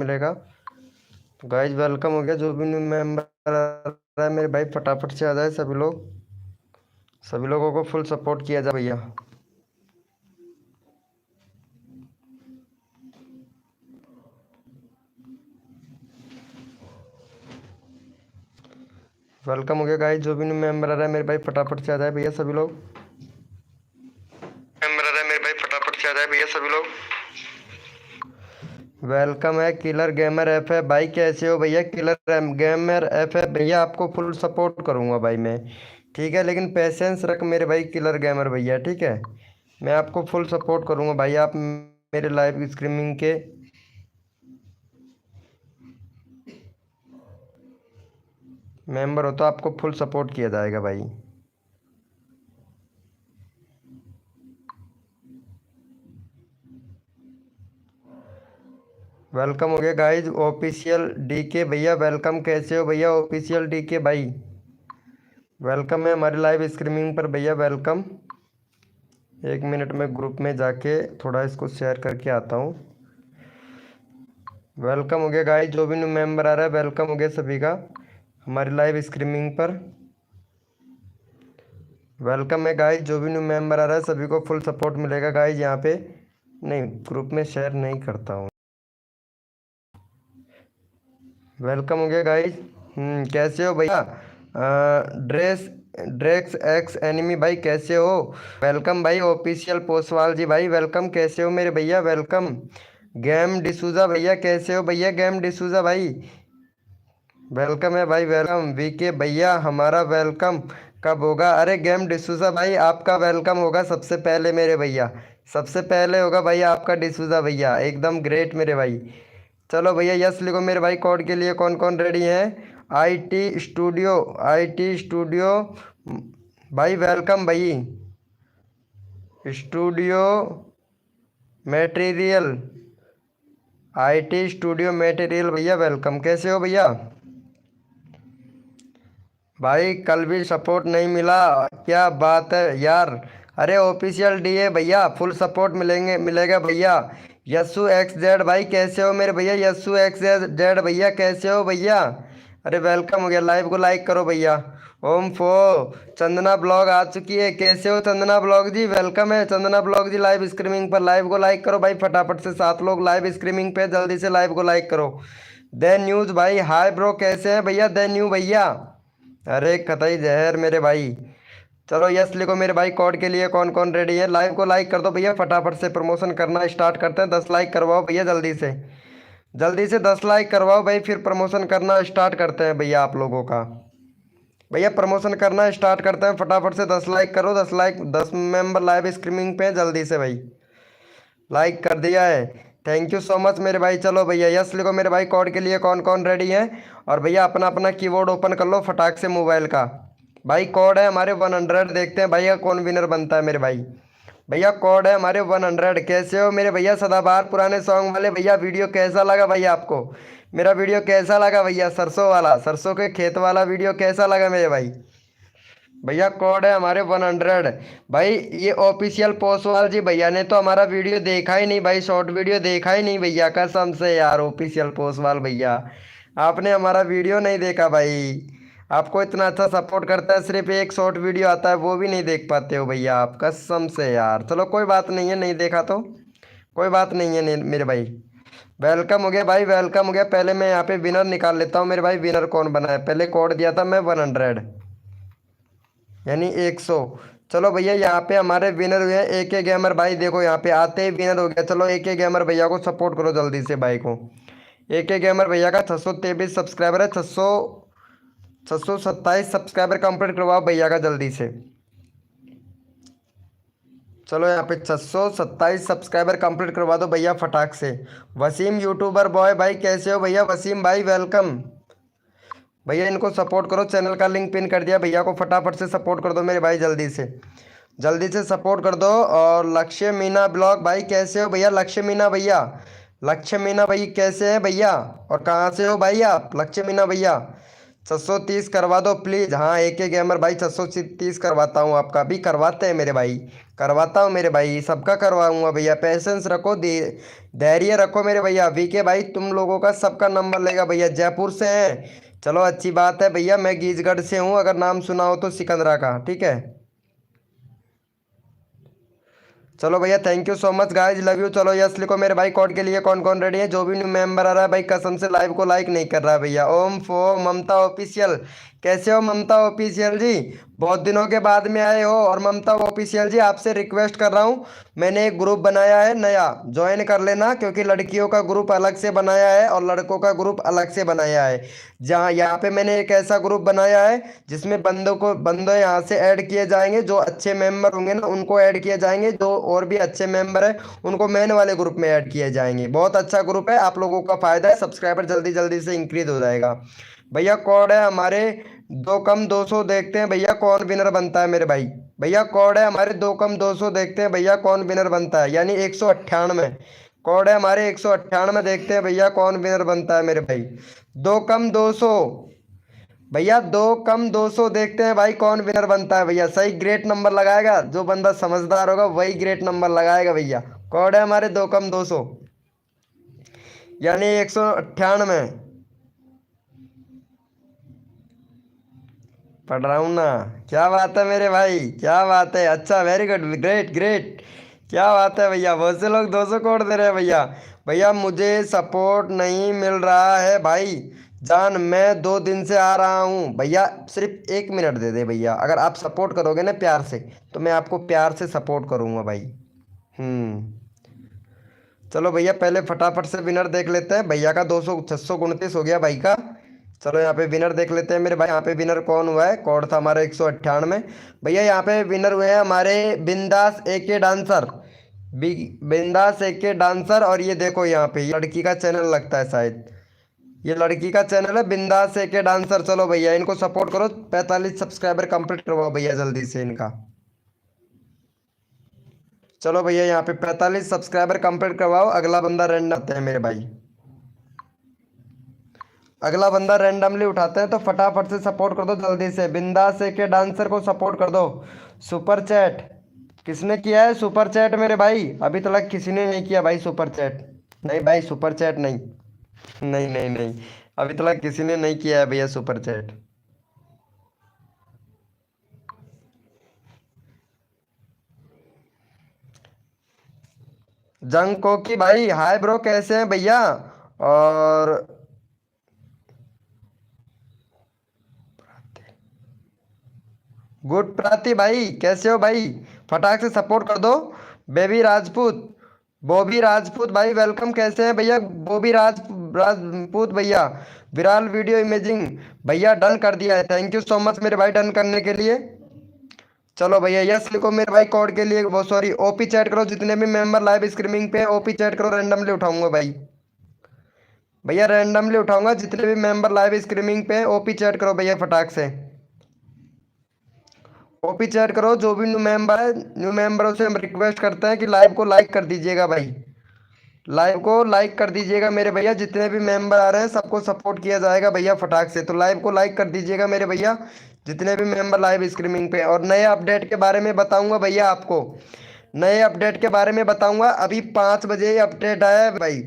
मिलेगा। तो guys welcome हो गया, जो भी न्यू मेंबर आ रहा है मेरे भाई फटाफट से आ जाए। सभी लोगों को फुल सपोर्ट किया जाए भैया। वेलकम हो गया गाइज, जो भी न्यू मेंबर आ रहा है मेरे भाई फटाफट से आ जाए भैया सभी लोग। मेंबर आ रहा है मेरे भाई फटाफट से आ जाए भैया सभी लोग। वेलकम है किलर गेमर एफ है भाई, कैसे हो भैया? किलर गेमर एफ है भैया, आपको फुल सपोर्ट करूंगा भाई मैं, ठीक है? लेकिन पेशेंस रख मेरे भाई किलर गेमर भैया, ठीक है? मैं आपको फुल सपोर्ट करूंगा भाई। आप मेरे लाइव स्ट्रीमिंग के मेंबर हो तो आपको फुल सपोर्ट किया जाएगा भाई। वेलकम हो गया गाइज ऑफिशियल डीके भैया, वेलकम, कैसे हो भैया ऑफिशियल डीके भाई? वेलकम है हमारे लाइव स्ट्रीमिंग पर भैया, वेलकम। 1 मिनट में ग्रुप में जाके थोड़ा इसको शेयर करके आता हूँ। वेलकम हो गया गाइज, जो भी न्यू मेंबर आ रहा है वेलकम हो गया सभी का हमारे लाइव स्ट्रीमिंग पर। वेलकम है गाइज, जो भी न्यू मेंबर आ रहा है सभी को फुल सपोर्ट मिलेगा गाइज। यहाँ पे नहीं, ग्रुप में शेयर नहीं करता हूँ। वेलकम हो गया गाइज। कैसे हो भैया? ड्रेस ड्रेक्स एक्स एनिमी भाई, कैसे हो? वेलकम भाई ऑफिशियल पोसवाल जी भाई, वेलकम, कैसे हो मेरे भैया? वेलकम। गेम डिसूजा भैया, कैसे हो भैया? गेम डिसूजा भाई, वेलकम है भाई, वेलकम। वीके भैया हमारा वेलकम कब होगा? अरे गेम डिसूजा भाई, आपका वेलकम होगा सबसे पहले मेरे भैया, सबसे पहले होगा भाई आपका डिसूजा भैया, एकदम ग्रेट मेरे भाई। चलो भैया यस लिखो मेरे भाई। कोड के लिए कौन कौन रेडी है? आई टी स्टूडियो भाई, वेलकम भाई। Studio material, IT studio material भैया, वेलकम, कैसे हो भैया? भाई कल भी सपोर्ट नहीं मिला, क्या बात है यार? अरे ऑफिशियल डी है भैया, फुल सपोर्ट मिलेगा भैया। यस्सू एक्स जेड भाई, कैसे हो मेरे भैया? यस्सू एक्स जेड भैया, कैसे हो भैया? अरे वेलकम हो गया, लाइव को लाइक करो भैया। ओम फो चंदना ब्लॉग आ चुकी है, कैसे हो चंदना ब्लॉग जी? वेलकम है चंदना ब्लॉग जी लाइव स्ट्रीमिंग पर। लाइव को लाइक करो भाई फटाफट से, 7 लोग लाइव स्ट्रीमिंग पे, जल्दी से लाइव को लाइक करो। देन न्यूज भाई, हाय ब्रो, कैसे हैं भैया? देन न्यू भैया, अरे कतई जहर मेरे भाई। चलो यस लिखो मेरे भाई। कोड के लिए कौन कौन रेडी है? लाइव को लाइक कर दो भैया फटाफट से, प्रमोशन करना स्टार्ट करते हैं। 10 लाइक करवाओ भैया जल्दी से, जल्दी से 10 लाइक करवाओ भाई, फिर प्रमोशन करना स्टार्ट करते हैं भैया आप लोगों का। भैया प्रमोशन करना स्टार्ट करते हैं फटाफट से, 10 लाइक करो। 10 लाइक, 10 मेंबर लाइव स्ट्रीमिंग पे जल्दी से भाई। लाइक कर दिया है, थैंक यू सो मच मेरे भाई। चलो भैया यस लिखो मेरे भाई। कोड के लिए कौन कौन रेडी है? और भैया अपना अपना कीबोर्ड ओपन कर लो फटाक से मोबाइल का। भाई कोड है हमारे 100, देखते हैं भैया कौन विनर बनता है मेरे भाई। भैया कोड है हमारे 100, कैसे हो मेरे भैया? सदाबहार पुराने सॉन्ग वाले भैया, वीडियो कैसा लगा भैया आपको? मेरा वीडियो कैसा लगा भैया? सरसों वाला, सरसों के खेत वाला वीडियो कैसा लगा मेरे भाई? भैया कोड है हमारे 100। भाई ये ऑफिशियल पोस्टवाल जी भैया ने तो हमारा वीडियो देखा ही नहीं भाई, शॉर्ट वीडियो देखा ही नहीं भैया, कसम से यार। ऑफिशियल पोस्टवाल भैया आपने हमारा वीडियो नहीं देखा भाई। आपको इतना अच्छा सपोर्ट करता है, सिर्फ एक शॉर्ट वीडियो आता है वो भी नहीं देख पाते हो भैया आप, कसम से यार। चलो कोई बात नहीं है, नहीं देखा तो कोई बात नहीं है नहीं, मेरे भाई। वेलकम हो गया भाई, वेलकम हो गया। पहले मैं यहाँ पे विनर निकाल लेता हूँ मेरे भाई, विनर कौन बना है? पहले कोड दिया था मैं 100 यानी 100। चलो भैया यहाँ पे हमारे विनर हुए हैं AK गेमर भाई, देखो यहाँ पे आते ही विनर हो गया। चलो AK गेमर भैया को सपोर्ट करो जल्दी से भाई को। AK गेमर भैया का 623 सब्सक्राइबर है, 627 सब्सक्राइबर कंप्लीट करवाओ भैया का जल्दी से। चलो यहाँ पे 627 सब्सक्राइबर कंप्लीट करवा दो भैया फटाक से। वसीम यूट्यूबर बॉय भाई, कैसे हो भैया? वसीम भाई वेलकम। भैया इनको सपोर्ट करो, चैनल का लिंक पिन कर दिया, भैया को फटाफट से सपोर्ट कर दो मेरे भाई, जल्दी से जल्दी से सपोर्ट कर दो। और लक्ष्य मीना ब्लॉग भाई, कैसे हो भैया? लक्ष्य मीना भैया, लक्ष्य मीना भाई कैसे हैं भैया? और कहाँ से हो भाई आप? लक्ष्य मीना भैया 630 करवा दो प्लीज़। हाँ AK गेमर भाई 630 करवाता हूँ आपका, भी करवाते हैं मेरे भाई, करवाता हूँ मेरे भाई, सबका करवाऊंगा भैया। पेशेंस रखो, धैर्य रखो मेरे भैया। VK भाई तुम लोगों का सबका नंबर लेगा भैया, जयपुर से हैं। चलो अच्छी बात है भैया, मैं गीजगढ़ से हूँ, अगर नाम सुना हो तो सिकंदरा का, ठीक है। चलो भैया thank you so much guys, love you. चलो यस लिखो मेरे भाई, कोड के लिए कौन कौन रेडी है। जो भी न्यू मेंबर आ रहा है भाई कसम से लाइव को लाइक नहीं कर रहा है भैया। ओम फो ममता ऑफिशियल, कैसे हो ममता ऑफिशियल जी, बहुत दिनों के बाद में आए हो। और ममता ऑफिशियल जी आपसे रिक्वेस्ट कर रहा हूँ, मैंने एक ग्रुप बनाया है नया, ज्वाइन कर लेना, क्योंकि लड़कियों का ग्रुप अलग से बनाया है और लड़कों का ग्रुप अलग से बनाया है। जहाँ यहाँ पे मैंने एक ऐसा ग्रुप बनाया है जिसमें बंदों यहाँ से ऐड किए जाएंगे, जो अच्छे मेंबर होंगे ना उनको ऐड किए जाएंगे, जो और भी अच्छे मेंबर हैं उनको मेन वाले ग्रुप में ऐड किए जाएंगे। बहुत अच्छा ग्रुप है, आप लोगों का फायदा है, सब्सक्राइबर जल्दी जल्दी से इंक्रीज हो जाएगा। भैया कोड है हमारे 2 कम 200, देखते हैं भैया कौन विनर बनता है मेरे भाई। भैया कोड है हमारे 2 कम 200, देखते हैं भैया कौन विनर बनता है, यानी 198। कोड है हमारे 198, देखते हैं भैया कौन विनर बनता है मेरे भाई। 2 कम 200 भैया, 2 कम 200, देखते हैं भाई कौन विनर बनता है भैया। सही ग्रेट नंबर लगाएगा, जो बंदा समझदार होगा वही ग्रेट नंबर लगाएगा भैया। कोड है हमारे 2 कम 200, यानी 198। पढ़ रहा हूँ ना, क्या बात है मेरे भाई, क्या बात है। अच्छा वेरी गुड, ग्रेट ग्रेट, क्या बात है भैया। बहुत से लोग 200 कोड दे रहे हैं भैया। भैया मुझे सपोर्ट नहीं मिल रहा है भाई जान, मैं 2 दिन से आ रहा हूँ भैया। सिर्फ 1 मिनट दे दे भैया, अगर आप सपोर्ट करोगे ना प्यार से, तो मैं आपको प्यार से सपोर्ट करूँगा भाई। चलो भैया पहले फटाफट से विनर देख लेते हैं। भैया का 629 हो गया भाई का। चलो यहाँ पे विनर देख लेते हैं मेरे भाई, यहाँ पे विनर कौन हुआ है। कोड था हमारा 198। भैया यहाँ पे विनर हुए हैं हमारे बिंदास AK डांसर, बिंदास AK डांसर। और ये देखो यहाँ पे ये लड़की का चैनल लगता है शायद, ये लड़की का चैनल है बिंदास AK डांसर। चलो भैया इनको सपोर्ट करो, 45 सब्सक्राइबर कंप्लीट करवाओ भैया जल्दी से इनका। चलो भैया यहाँ पे 45 सब्सक्राइबर कंप्लीट करवाओ, अगला बंदा रैंडम आते हैं मेरे भाई, अगला बंदा रैंडमली उठाते हैं, तो फटाफट से सपोर्ट कर दो जल्दी से। बिंदास से के डांसर को सपोर्ट कर दो। सुपर चैट किसने किया है, सुपर चैट मेरे भाई, अभी तक किसी ने नहीं किया भाई सुपर चैट। नहीं भाई सुपर चैट नहीं, नहीं नहीं नहीं, अभी तक किसी ने नहीं किया है भैया सुपर चैट। जंग कोकी भाई हाय ब्रो, कैसे हैं भैया। और गुड प्राति भाई, कैसे हो भाई, फटाक से सपोर्ट कर दो। बेबी राजपूत, बॉबी राजपूत भाई वेलकम, कैसे हैं भैया। बॉबी राजपूत भैया, विराल वीडियो इमेजिंग भैया डन कर दिया है, थैंक यू सो मच मेरे भाई डन करने के लिए। चलो भैया यस लिखो मेरे भाई, कोड के लिए वो सॉरी OP चैट करो, जितने भी मेंबर लाइव स्ट्रीमिंग पे OP चैट करो, रैंडमली उठाऊंगा भाई। भैया रैंडमली उठाऊंगा, जितने भी मेंबर लाइव स्ट्रीमिंग पे OP चैट करो भैया फटाक से। OP चैट करो, जो भी न्यू मेंबर है, न्यू मेंबरों से हम रिक्वेस्ट करते हैं कि लाइव को लाइक कर दीजिएगा भाई, लाइव को लाइक कर दीजिएगा मेरे भैया। जितने भी मेंबर आ रहे हैं सबको सपोर्ट किया जाएगा भैया फटाक से, तो लाइव को लाइक कर दीजिएगा मेरे भैया, जितने भी मेंबर लाइव स्ट्रीमिंग पे। और नए अपडेट के बारे में बताऊंगा भैया आपको, नए अपडेट के बारे में बताऊंगा। अभी 5 बजे ही अपडेट आया है भाई,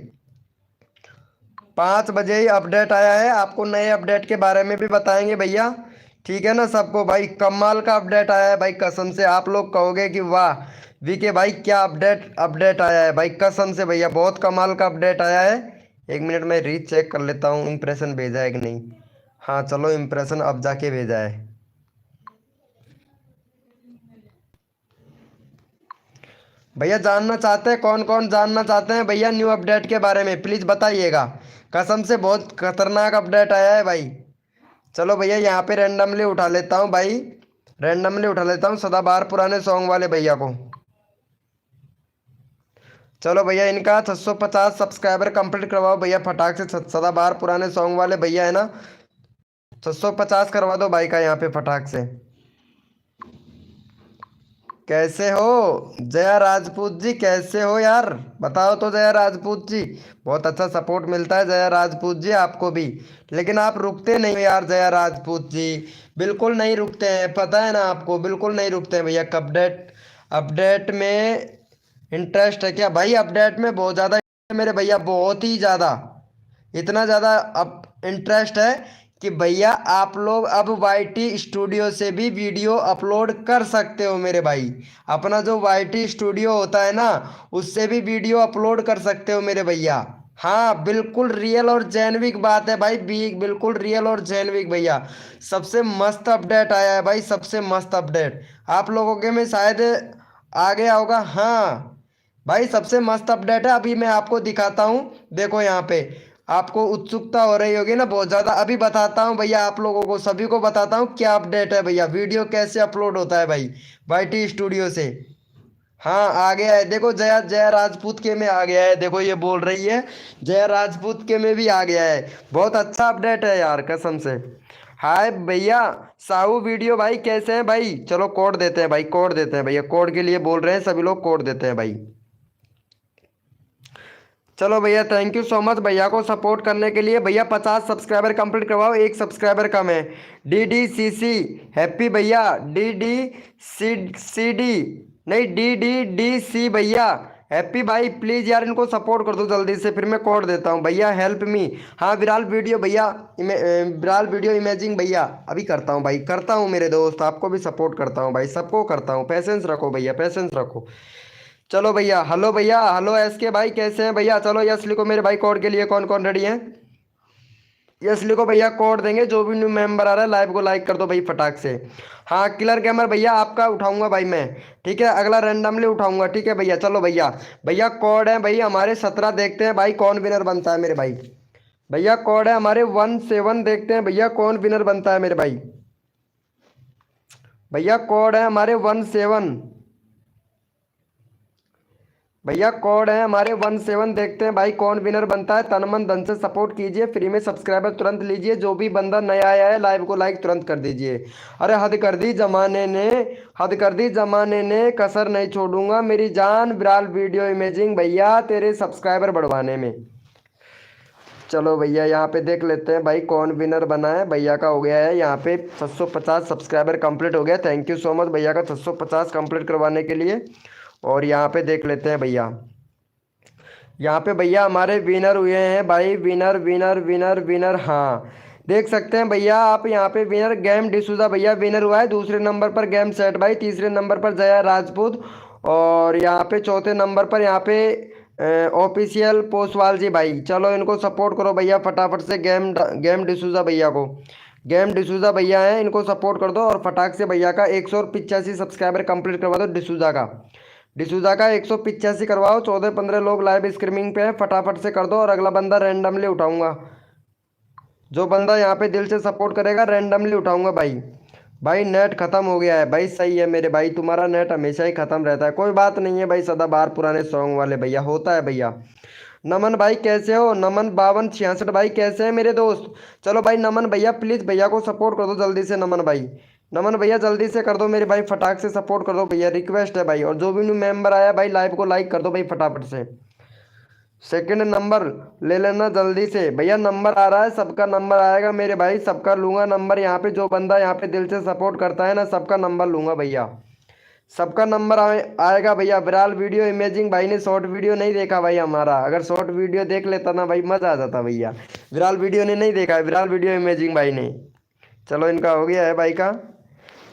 5 बजे ही अपडेट आया है, आपको नए अपडेट के बारे में भी बताएंगे भैया, ठीक है ना सबको। भाई कमाल का अपडेट आया है भाई, कसम से आप लोग कहोगे कि वाह VK भाई क्या अपडेट अपडेट आया है भाई, कसम से भैया बहुत कमाल का अपडेट आया है। 1 मिनट में रीच चेक कर लेता हूँ इम्प्रेशन भेजा है कि नहीं। हाँ चलो इम्प्रेशन अब जाके भेजा है। भैया जानना चाहते हैं, कौन कौन जानना चाहते हैं भैया न्यू अपडेट के बारे में, प्लीज़ बताइएगा। कसम से बहुत खतरनाक अपडेट आया है भाई। चलो भैया यहाँ पे रैंडमली उठा लेता हूँ भाई, रैंडमली उठा लेता हूँ सदाबहार पुराने सॉन्ग वाले भैया को। चलो भैया इनका 650 सब्सक्राइबर कंप्लीट करवाओ भैया फटाक से, सदाबहार पुराने सॉन्ग वाले भैया है ना, 650 करवा दो भाई का यहाँ पे फटाक से। कैसे हो जया राजपूत जी, कैसे हो यार? बताओ तो जया राजपूत जी। बहुत अच्छा सपोर्ट मिलता है जया राजपूत जी आपको भी। लेकिन आप रुकते नहीं हो यार जया राजपूत जी। बिल्कुल नहीं रुकते हैं, पता है ना आपको, बिल्कुल नहीं रुकते हैं भैया। अपडेट अपडेट में इंटरेस्ट है क्या भाई? अपडेट में बहुत ज़्यादा मेरे भैया, बहुत ही ज़्यादा। इतना ज़्यादा अब इंटरेस्ट है कि भैया आप लोग अब वाईटी स्टूडियो से भी वीडियो अपलोड कर सकते हो मेरे भाई। अपना जो वाईटी स्टूडियो होता है ना, उससे भी वीडियो अपलोड कर सकते हो मेरे भैया। हाँ बिल्कुल रियल और जेन्युइन बात है भाई, बिल्कुल रियल और जेन्युइन भैया। सबसे मस्त अपडेट आया है भाई, सबसे मस्त अपडेट आप लोगों के में शायद आ गया होगा। हाँ भाई सबसे मस्त अपडेट है, अभी मैं आपको दिखाता हूँ। देखो यहाँ पे आपको उत्सुकता हो रही होगी ना बहुत ज़्यादा। अभी बताता हूँ भैया, आप लोगों को सभी को बताता हूँ क्या अपडेट है भैया, वीडियो कैसे अपलोड होता है भाई वाईटी स्टूडियो से। हाँ आ गया है, देखो जया जया राजपूत के में आ गया है, देखो ये बोल रही है जया राजपूत के में भी आ गया है। बहुत अच्छा अपडेट है यार कसम से। हाय भैया साहू वीडियो भाई, कैसे हैं भाई? चलो कोड देते हैं भाई, कोड देते हैं भैया, कोड के लिए बोल रहे हैं सभी लोग, कोड देते हैं भाई। चलो भैया थैंक यू सो मच भैया को सपोर्ट करने के लिए। भैया 50 सब्सक्राइबर कंप्लीट करवाओ, एक सब्सक्राइबर कम है। डी डी सी सी हैप्पी भैया, डी डी सी डी नहीं, डी डी डी सी भैया हैप्पी भाई। प्लीज़ यार इनको सपोर्ट कर दो जल्दी से, फिर मैं कोड देता हूँ भैया, हेल्प मी। हाँ विराल वीडियो भैया, विराल वीडियो इमेजिंग भैया अभी करता हूँ भाई, करता हूँ मेरे दोस्त, आपको भी सपोर्ट करता हूँ भाई, सबको करता हूँ। पैसेंस रखो भैया, पैसेंस रखो। चलो भैया, हेलो भैया, हेलो एस के भाई, कैसे हैं भैया? चलो यस लिखो मेरे भाई, कोड के लिए कौन कौन रेडी हैं? यस लिखो भैया, कोड देंगे। जो भी न्यू मेंबर आ रहा है लाइव को लाइक कर दो भाई फटाक से। हाँ किलर गेमर भैया आपका उठाऊंगा भाई मैं, ठीक है? अगला रैंडमली उठाऊंगा, ठीक है भैया? चलो भैया, भैया कोड है भाई हमारे 17, देखते हैं भाई कौन विनर बनता है मेरे भाई। भैया कोड है हमारे 17, देखते हैं भैया कौन विनर बनता है मेरे भाई। भैया कोड है हमारे 17, भैया कोड है हमारे 17, देखते हैं भाई कौन विनर बनता है। तन मन धन से सपोर्ट कीजिए, फ्री में सब्सक्राइबर तुरंत लीजिए। जो भी बंदा नया आया है लाइव को लाइक तुरंत कर दीजिए। अरे हद कर दी जमाने ने, हद कर दी जमाने ने, कसर नहीं छोड़ूंगा मेरी जान विराल वीडियो इमेजिंग भैया तेरे सब्सक्राइबर बढ़वाने में। चलो भैया यहाँ पे देख लेते हैं भाई कौन विनर बना है। भैया का हो गया है यहाँ पे 650 सब्सक्राइबर कंप्लीट हो गया। थैंक यू सो मच भैया का 650 कंप्लीट करवाने के लिए। और यहाँ पे देख लेते हैं भैया, यहाँ पे भैया हमारे विनर हुए हैं भाई, विनर विनर विनर विनर। हाँ देख सकते हैं भैया आप यहाँ पे विनर गेम डिसूजा भैया विनर हुआ है। दूसरे नंबर पर गेम सेट भाई, तीसरे नंबर पर जया राजपूत, और यहाँ पे चौथे नंबर पर यहाँ पे ऑफिशियल पोसवाल जी भाई। चलो इनको सपोर्ट करो भैया फटाफट से, गेम गेम डिसूजा भैया को, गेम डिसूजा भैया हैं इनको सपोर्ट कर दो। और फटाक से भैया का 185 सब्सक्राइबर कंप्लीट करवा दो डिसूजा का, डिसूजा का 185 करवाओ। 14-15 लोग लाइव स्ट्रीमिंग पे हैं, फटाफट से कर दो। और अगला बंदा रैंडमली उठाऊंगा, जो बंदा यहाँ पे दिल से सपोर्ट करेगा रैंडमली उठाऊंगा भाई। भाई नेट खत्म हो गया है भाई, सही है मेरे भाई, तुम्हारा नेट हमेशा ही खत्म रहता है। कोई बात नहीं है भाई, सदाबहार पुराने सॉन्ग वाले भैया, होता है भैया। नमन भाई कैसे हो? नमन 5266 भाई कैसे हैं मेरे दोस्त? चलो भाई नमन भैया प्लीज़ भैया को सपोर्ट कर दो जल्दी से। नमन भाई, नमन भैया जल्दी से कर दो मेरे भाई, फटाक से सपोर्ट कर दो भैया, रिक्वेस्ट है भाई। और जो भी न्यू मेंबर आया भाई लाइव को लाइक कर दो भाई फटाफट से। सेकंड नंबर ले लेना जल्दी से भैया, नंबर आ रहा है, सबका नंबर आएगा मेरे भाई, सबका लूंगा नंबर। यहाँ पे जो बंदा यहाँ पे दिल से सपोर्ट करता है ना, सबका नंबर लूंगा भैया, सबका नंबर आएगा भैया। विराल वीडियो इमेजिंग भाई ने शॉर्ट वीडियो नहीं देखा भाई हमारा, अगर शॉर्ट वीडियो देख लेता ना भाई मज़ा आ जाता भैया। विराल वीडियो ने नहीं देखा है, विराल वीडियो इमेजिंग भाई ने। चलो इनका हो गया है भाई का।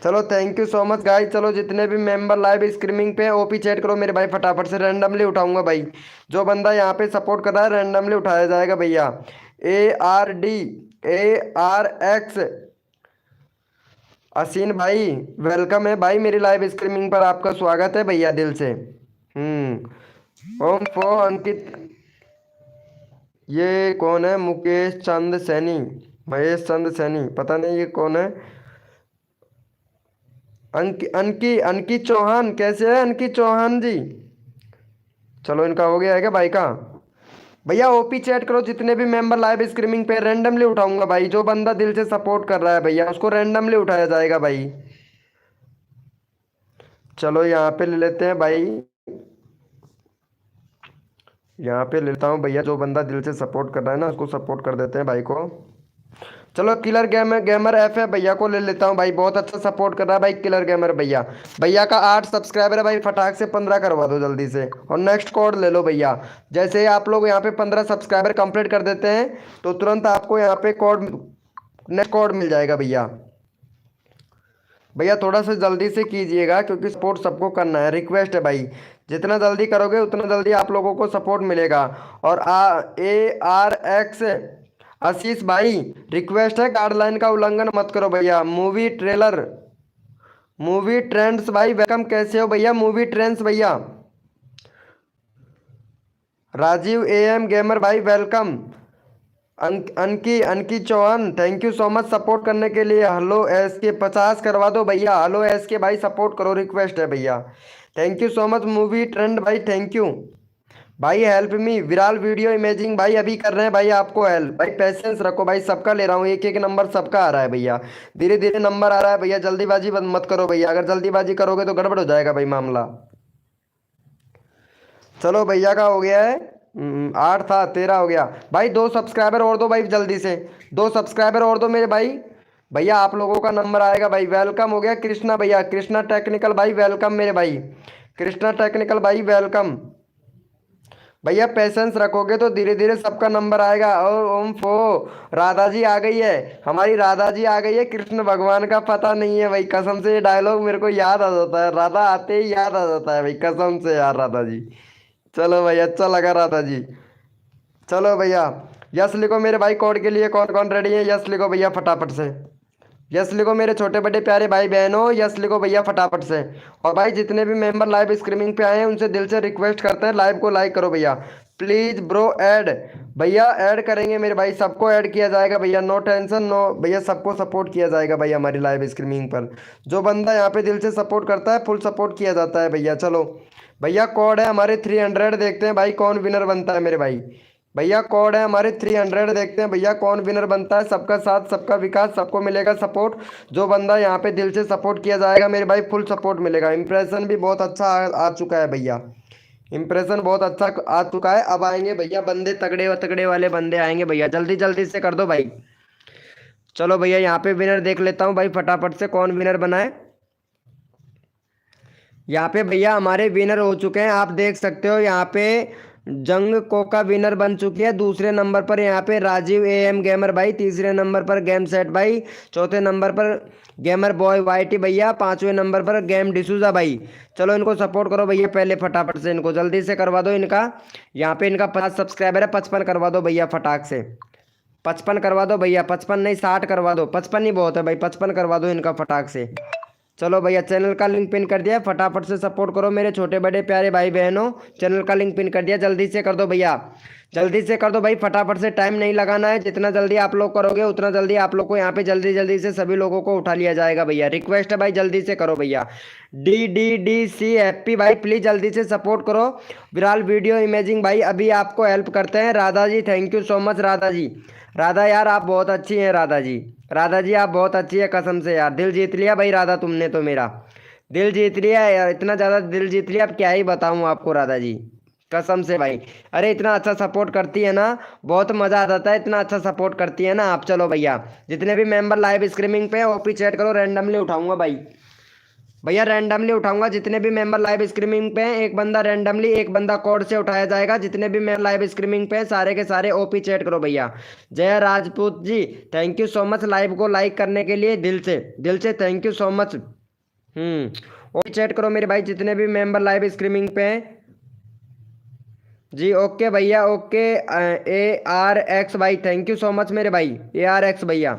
चलो thank you so much guys. चलो जितने भी मेंबर लाइव स्ट्रीमिंग पे ओपी चैट करो मेरे भाई फटाफट से, रैंडमली उठाऊंगा भाई। जो बंदा यहाँ पे सपोर्ट कर रहा है रैंडमली उठाया जाएगा भैया। ARDARX असीन भाई वेलकम है भाई मेरी लाइव स्ट्रीमिंग पर, आपका स्वागत है भैया दिल से। ओम फो अंकित, ये कौन है? मुकेश चंद सैनी, महेश चंद सैनी, पता नहीं ये कौन है। अंकी अनकी अनकी चौहान, कैसे है अनकी चौहान जी? चलो इनका हो गया है क्या भाई का? भैया ओपी चैट करो जितने भी मेंबर लाइव स्ट्रीमिंग पे, रैंडमली उठाऊंगा भाई। जो बंदा दिल से सपोर्ट कर रहा है भैया उसको रैंडमली उठाया जाएगा भाई। चलो यहाँ पे ले लेते हैं भाई, यहाँ पे लेता हूँ भैया, जो बंदा दिल से सपोर्ट कर रहा है ना उसको सपोर्ट कर देते हैं भाई को। चलो किलर गेमर गेमर एफ है भैया को ले लेता हूँ भाई, बहुत अच्छा सपोर्ट कर रहा है भाई किलर गेमर भैया। भैया का 8 सब्सक्राइबर है भाई, फटाक से 15 करवा दो जल्दी से, और नेक्स्ट कोड ले लो भैया। जैसे ही आप लोग यहाँ पे 15 सब्सक्राइबर कंप्लीट कर देते हैं तो तुरंत आपको यहाँ पे कोड, नेक्स्ट कोड मिल जाएगा भैया। भैया थोड़ा सा जल्दी से कीजिएगा क्योंकि सपोर्ट सबको करना है, रिक्वेस्ट है भाई। जितना जल्दी करोगे उतना जल्दी आप लोगों को सपोर्ट मिलेगा। और ARX आशीष भाई, रिक्वेस्ट है गाइडलाइन का उल्लंघन मत करो भैया। मूवी ट्रेलर, मूवी ट्रेंड्स भाई वेलकम, कैसे हो भैया मूवी ट्रेंड्स भैया। राजीव AM गेमर भाई वेलकम। अनकी अनकी Chauhan thank you so much support करने के लिए। हेलो SK 50 करवा दो भैया, हेलो SK भाई सपोर्ट करो, रिक्वेस्ट है भैया। Thank you so much movie trend भाई, थैंक यू भाई। Help me viral video imaging भाई, अभी कर रहे हैं भाई आपको हेल्प भाई, पेशेंस रखो भाई, सबका ले रहा हूँ, एक एक नंबर सबका आ रहा है भैया, धीरे धीरे नंबर आ रहा है भैया, जल्दीबाजी मत करो भैया, अगर जल्दीबाजी करोगे तो गड़बड़ हो जाएगा भाई मामला। चलो भैया का हो गया है, 8 था 13 हो गया भाई। 2 सब्सक्राइबर और दो भाई जल्दी से, 2 सब्सक्राइबर और दो मेरे भाई। भैया आप लोगों का नंबर आएगा भाई। वेलकम हो गया कृष्णा भैया, कृष्णा टेक्निकल भाई वेलकम मेरे भाई, कृष्णा टेक्निकल भाई वेलकम। भैया पेशेंस रखोगे तो धीरे धीरे सबका नंबर आएगा। और ओम फो, राधा जी आ गई है, हमारी राधा जी आ गई है, कृष्ण भगवान का पता नहीं है भाई, कसम से ये डायलॉग मेरे को याद आ जाता है, राधा आते ही याद आ जाता है भाई, कसम से यार राधा जी। चलो भाई अच्छा लगा राधा जी। चलो भैया यस लिखो मेरे भाई, कोड के लिए कौन कौन रेडी है, यस लिखो भैया फटाफट से, यस लिखो मेरे छोटे बड़े प्यारे भाई बहनों, यस लिखो भैया फटाफट से। और भाई जितने भी मेंबर लाइव स्ट्रीमिंग पे आए हैं उनसे दिल से रिक्वेस्ट करते हैं लाइव को लाइक करो भैया प्लीज ब्रो। ऐड भैया ऐड करेंगे मेरे भाई, सबको ऐड किया जाएगा भैया, नो टेंशन नो भैया, सबको सपोर्ट किया जाएगा भैया हमारी लाइव स्ट्रीमिंग पर। जो बंदा यहाँ पे दिल से सपोर्ट करता है फुल सपोर्ट किया जाता है भैया। चलो भैया कोड है हमारे 300, देखते हैं भाई कौन विनर बनता है मेरे भाई। भैया कोड है हमारे 300, देखते हैं भैया कौन विनर बनता है। सबका साथ सबका विकास, सबको मिलेगा सपोर्ट, जो बंदा यहाँ पे दिल से सपोर्ट किया जाएगा मेरे भाई फुल सपोर्ट मिलेगा। इंप्रेशन भी बहुत अच्छा आ चुका है भैया, इंप्रेशन बहुत अच्छा आ चुका है। अब आएंगे भैया बंदे, तगड़े तगड़े वाले बंदे आएंगे भैया, जल्दी जल्दी से कर दो भाई। चलो भैया यहाँ पे विनर देख लेता हूँ भाई फटाफट से, कौन विनर बना है। यहाँ पे भैया हमारे विनर हो चुके हैं, आप देख सकते हो यहाँ पे जंग कोका विनर बन चुकी है। दूसरे नंबर पर यहाँ पे राजीव AM गेमर भाई, तीसरे नंबर पर गेम सेट भाई, चौथे नंबर पर गेमर बॉय YT भैया, पांचवें नंबर पर गेम डिसूजा भाई। चलो इनको सपोर्ट करो भैया पहले फटाफट से, इनको जल्दी से करवा दो इनका। यहाँ पे इनका 5 सब्सक्राइबर है, 55 करवा दो भैया फटाक से, 55 करवा दो भैया, 55 नहीं 60 करवा दो, 55 ही बहुत है भाई, 55 करवा दो इनका फटाक से। चलो भैया चैनल का लिंक पिन कर दिया, फटाफट से सपोर्ट करो मेरे छोटे बड़े प्यारे भाई बहनों, चैनल का लिंक पिन कर दिया, जल्दी से कर दो भैया, जल्दी से कर दो भाई फटाफट से, टाइम नहीं लगाना है, जितना जल्दी आप लोग करोगे उतना जल्दी आप लोग को यहाँ पे जल्दी जल्दी से सभी लोगों को उठा लिया जाएगा भैया। रिक्वेस्ट है भाई जल्दी से करो भैया। DDDC हैप्पी भाई प्लीज जल्दी से सपोर्ट करो। विराल वीडियो इमेजिंग भाई अभी आपको हेल्प करते हैं। Radha ji thank you so much Radha ji, Radha यार आप बहुत अच्छी हैं राधा जी, राधा जी आप बहुत अच्छी है कसम से यार, दिल जीत लिया भाई राधा तुमने तो, मेरा दिल जीत लिया यार, इतना ज़्यादा दिल जीत लिया अब क्या ही बताऊँ आपको राधा जी, कसम से भाई। अरे इतना अच्छा सपोर्ट करती है ना, बहुत मज़ा आ जाता है, इतना अच्छा सपोर्ट करती है ना आप। चलो भैया जितने भी मेंबर लाइव स्ट्रीमिंग पे OP चैट करो, रैंडमली उठाऊंगा भाई, भैया रैंडमली उठाऊंगा। जितने भी मेंबर लाइव स्ट्रीमिंग पे हैं एक बंदा रैंडमली, एक बंदा कोड से उठाया जाएगा। जितने भी मेंबर लाइव स्ट्रीमिंग पे हैं सारे के सारे OP चैट करो भैया। Jai Rajput ji thank you so much live को लाइक करने के लिए, दिल से thank you so much. OP chat करो मेरे भाई जितने भी मेंबर लाइव स्ट्रीमिंग पे हैं जी। ओके भैया ओके। ARX भाई थैंक यू सो मच मेरे भाई, ARX भैया,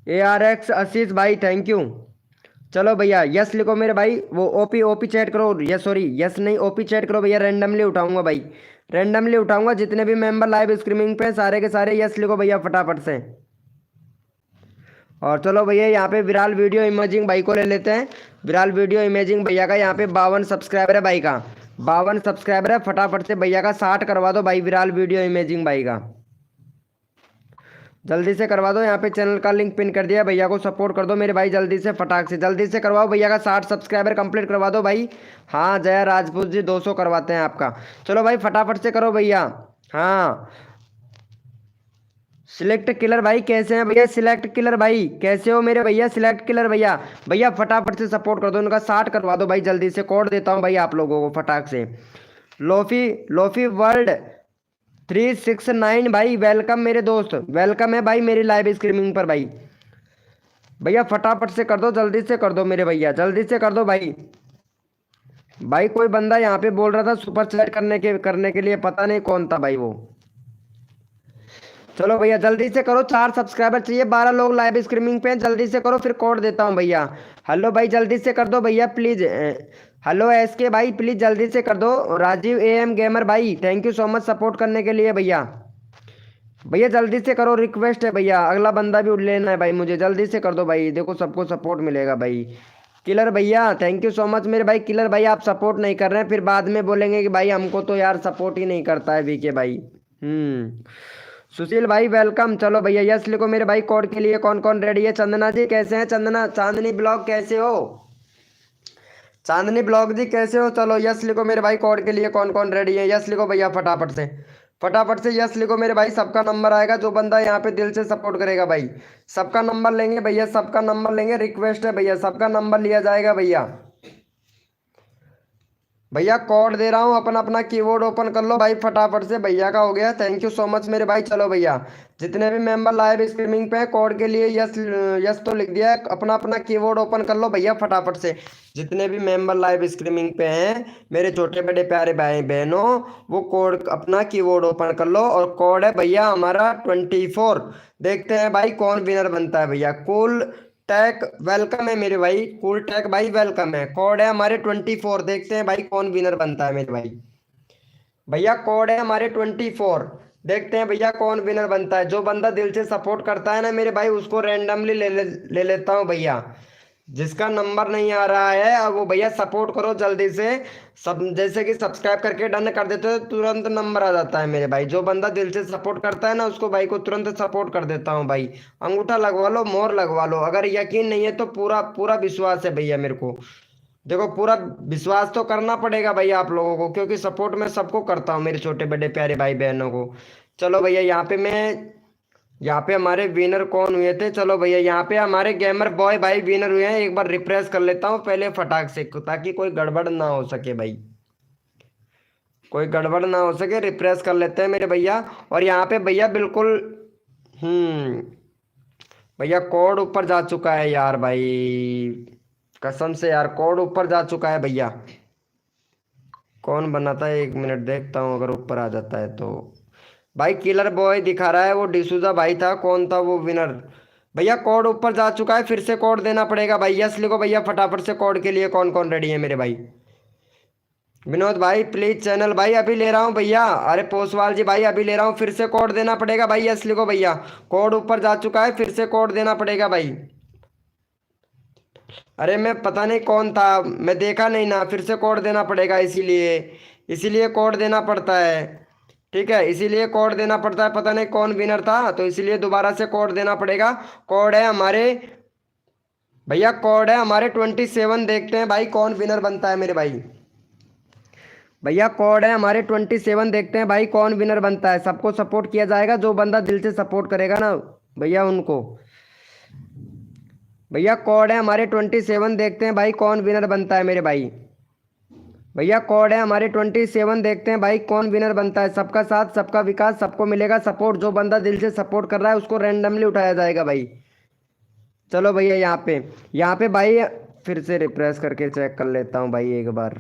ARX आशीष भाई थैंक यू। चलो भैया यस लिखो मेरे भाई, वो OP चैट करो, यस सॉरी यस नहीं OP चैट करो भैया, रैंडमली उठाऊंगा भाई, रैंडमली उठाऊंगा। जितने भी मेंबर लाइव स्ट्रीमिंग पे सारे के सारे यस लिखो भैया फटाफट से। और चलो भैया यहाँ पे विराल वीडियो इमेजिंग भाई को ले लेते हैं। विराल वीडियो इमेजिंग भैया का यहाँ पे 52 सब्सक्राइबर है भाई का, 52 सब्सक्राइबर है, फटाफट से भैया का 60 करवा दो भाई विराल वीडियो इमेजिंग भाई का। जल्दी से करवा दो। यहाँ पे चैनल का लिंक पिन कर दिया, भैया को सपोर्ट कर दो मेरे भाई जल्दी से, फटाक से जल्दी से करवाओ भैया का 60 सब्सक्राइबर कंप्लीट करवा दो भाई। हाँ जया राजपूत जी 200 करवाते हैं आपका। चलो भाई फटाफट से करो भैया। हाँ सिलेक्ट किलर भाई कैसे हैं भैया, सिलेक्ट किलर भाई कैसे हो मेरे भैया, सिलेक्ट किलर भैया। भैया फटाफट से सपोर्ट कर दो, उनका 60 करवा दो भाई जल्दी से, कोड देता हूँ भाई आप लोगों को फटाक से। लोफी लोफी वर्ल्ड 369 भाई वेलकम मेरे दोस्त, वेलकम है भाई मेरी लाइव स्ट्रीमिंग पर भाई। भैया फटाफट से कर दो, जल्दी से कर दो मेरे भैया, जल्दी से कर दो भाई। भाई कोई बंदा यहाँ पे बोल रहा था सुपर चैट करने के लिए, पता नहीं कौन था भाई वो। चलो भैया जल्दी से करो, 4 सब्सक्राइबर चाहिए, 12 लोग लाइव स्ट्रीमिंग पे हैं, जल्दी से करो फिर कोड देता हूँ भैया। हेलो भाई जल्दी से कर दो भैया प्लीज। हेलो एस के भाई प्लीज जल्दी से कर दो। राजीव एम गेमर भाई thank you so much support करने के लिए भैया। भैया जल्दी से करो, रिक्वेस्ट है भैया, अगला बंदा भी लेना है भाई मुझे, जल्दी से कर दो भाई, देखो सबको सपोर्ट मिलेगा भाई। किलर भैया थैंक यू सो मच मेरे भाई, किलर भाई आप सपोर्ट नहीं कर रहे हैं फिर बाद में बोलेंगे कि भाई हमको तो यार सपोर्ट ही नहीं करता है वीके भाई। सुशील भाई वेलकम। चलो भैया यस लिखो मेरे भाई, कोड के लिए कौन कौन रेडी है। चंदना जी कैसे हैं, चंदना चांदनी ब्लॉग कैसे हो, चांदनी ब्लॉग जी कैसे हो। चलो यस लिखो मेरे भाई, कोड के लिए कौन कौन रेडी है, यस लिखो भैया फटाफट से, फटाफट से यस लिखो मेरे भाई। सबका नंबर आएगा, जो बंदा यहाँ पे दिल से सपोर्ट करेगा भाई सबका नंबर लेंगे भैया, सबका नंबर लेंगे, रिक्वेस्ट है भैया सबका नंबर लिया जाएगा भैया। भैया कोड दे रहा हूँ, अपना अपना कीबोर्ड ओपन कर लो भाई फटाफट से। भैया का हो गया, थैंक यू सो मच मेरे भाई। चलो भैया जितने भी मेंबर लाइव स्ट्रीमिंग पे हैं कोड के लिए यस यस तो लिख दिया है, अपना अपना कीबोर्ड ओपन कर लो भैया फटाफट से। जितने भी मेंबर लाइव स्ट्रीमिंग पे हैं मेरे छोटे बड़े प्यारे भाई बहनों, वो कोड अपना कीबोर्ड ओपन कर लो, और कोड है भैया हमारा 24। देखते हैं भाई कौन विनर बनता है भैया। कूल टैक वेलकम है मेरे भाई, कूल टैक भाई वेलकम है, कोड है हमारे 24। देखते हैं भाई कौन विनर बनता है मेरे भाई। भैया कोड है हमारे 24, देखते हैं भैया कौन विनर बनता है। जो बंदा दिल से सपोर्ट करता है ना मेरे भाई उसको रैंडमली ले लेता हूँ भैया। जिसका नंबर नहीं आ रहा है अब वो भैया सपोर्ट करो जल्दी से, सब जैसे कि सब्सक्राइब करके डन कर देते हो तुरंत नंबर आ जाता है मेरे भाई। जो बंदा दिल से सपोर्ट करता है ना उसको भाई को तुरंत सपोर्ट कर देता हूँ भाई। अंगूठा लगवा लो, मोहर लगवा लो, अगर यकीन नहीं है तो पूरा पूरा विश्वास है भैया मेरे को। देखो पूरा विश्वास तो करना पड़ेगा भैया आप लोगों को, क्योंकि सपोर्ट मैं सबको करता हूँ मेरे छोटे बड़े प्यारे भाई बहनों को। चलो भैया यहाँ पे हमारे विनर कौन हुए थे। चलो भैया यहाँ पे हमारे गेमर बॉय भाई विनर हुए हैं, एक बार रिफ्रेश कर लेता हूँ पहले फटाक से, ताकि कोई गड़बड़ ना हो सके भाई, कोई गड़बड़ ना हो सके, रिफ्रेश कर लेते हैं मेरे भैया। और यहाँ पे भैया बिल्कुल हम्म भैया कोड ऊपर जा चुका है यार भाई, कसम से यार कोड ऊपर जा चुका है भैया। कौन बनाता है, 1 मिनट देखता हूँ अगर ऊपर आ जाता है तो। भाई किलर बॉय दिखा रहा है, वो डिसूजा भाई था, कौन था वो विनर। भैया कोड ऊपर जा चुका है, फिर से कोड देना पड़ेगा भाई। यस लिखो भैया फटाफट से, कोड के लिए कौन कौन रेडी है मेरे भाई। विनोद भाई प्लीज चैनल भाई अभी ले रहा हूँ भैया, अरे पोसवाल जी भाई अभी ले रहा हूँ, फिर से कोड देना पड़ेगा भाई। यस लिखो भैया, कोड ऊपर जा चुका है, फिर से कोड देना पड़ेगा भाई। अरे मैं पता नहीं कौन था, मैं देखा नहीं ना, फिर से कोड देना पड़ेगा, इसीलिए इसीलिए कोड देना पड़ता है। ठीक है इसीलिए कोड देना पड़ता है, पता नहीं कौन विनर था तो इसलिए दोबारा से कोड देना पड़ेगा। कोड है हमारे भैया, कोड है हमारे 27, देखते हैं भाई कौन विनर बनता है मेरे भाई। भैया कोड है हमारे 27, देखते हैं भाई कौन विनर बनता है। सबको सपोर्ट किया जाएगा, जो बंदा दिल से सपोर्ट करेगा ना भैया उनको। भैया कोड है हमारे 27, देखते हैं भाई कौन विनर बनता है मेरे भाई। भैया कोड है हमारे 27, देखते हैं भाई कौन विनर बनता है। सबका साथ सबका विकास, सबको मिलेगा सपोर्ट, जो बंदा दिल से सपोर्ट कर रहा है उसको रैंडमली उठाया जाएगा भाई। चलो भैया यहाँ पे भाई फिर से रिफ्रेश करके चेक कर लेता हूँ भाई एक बार,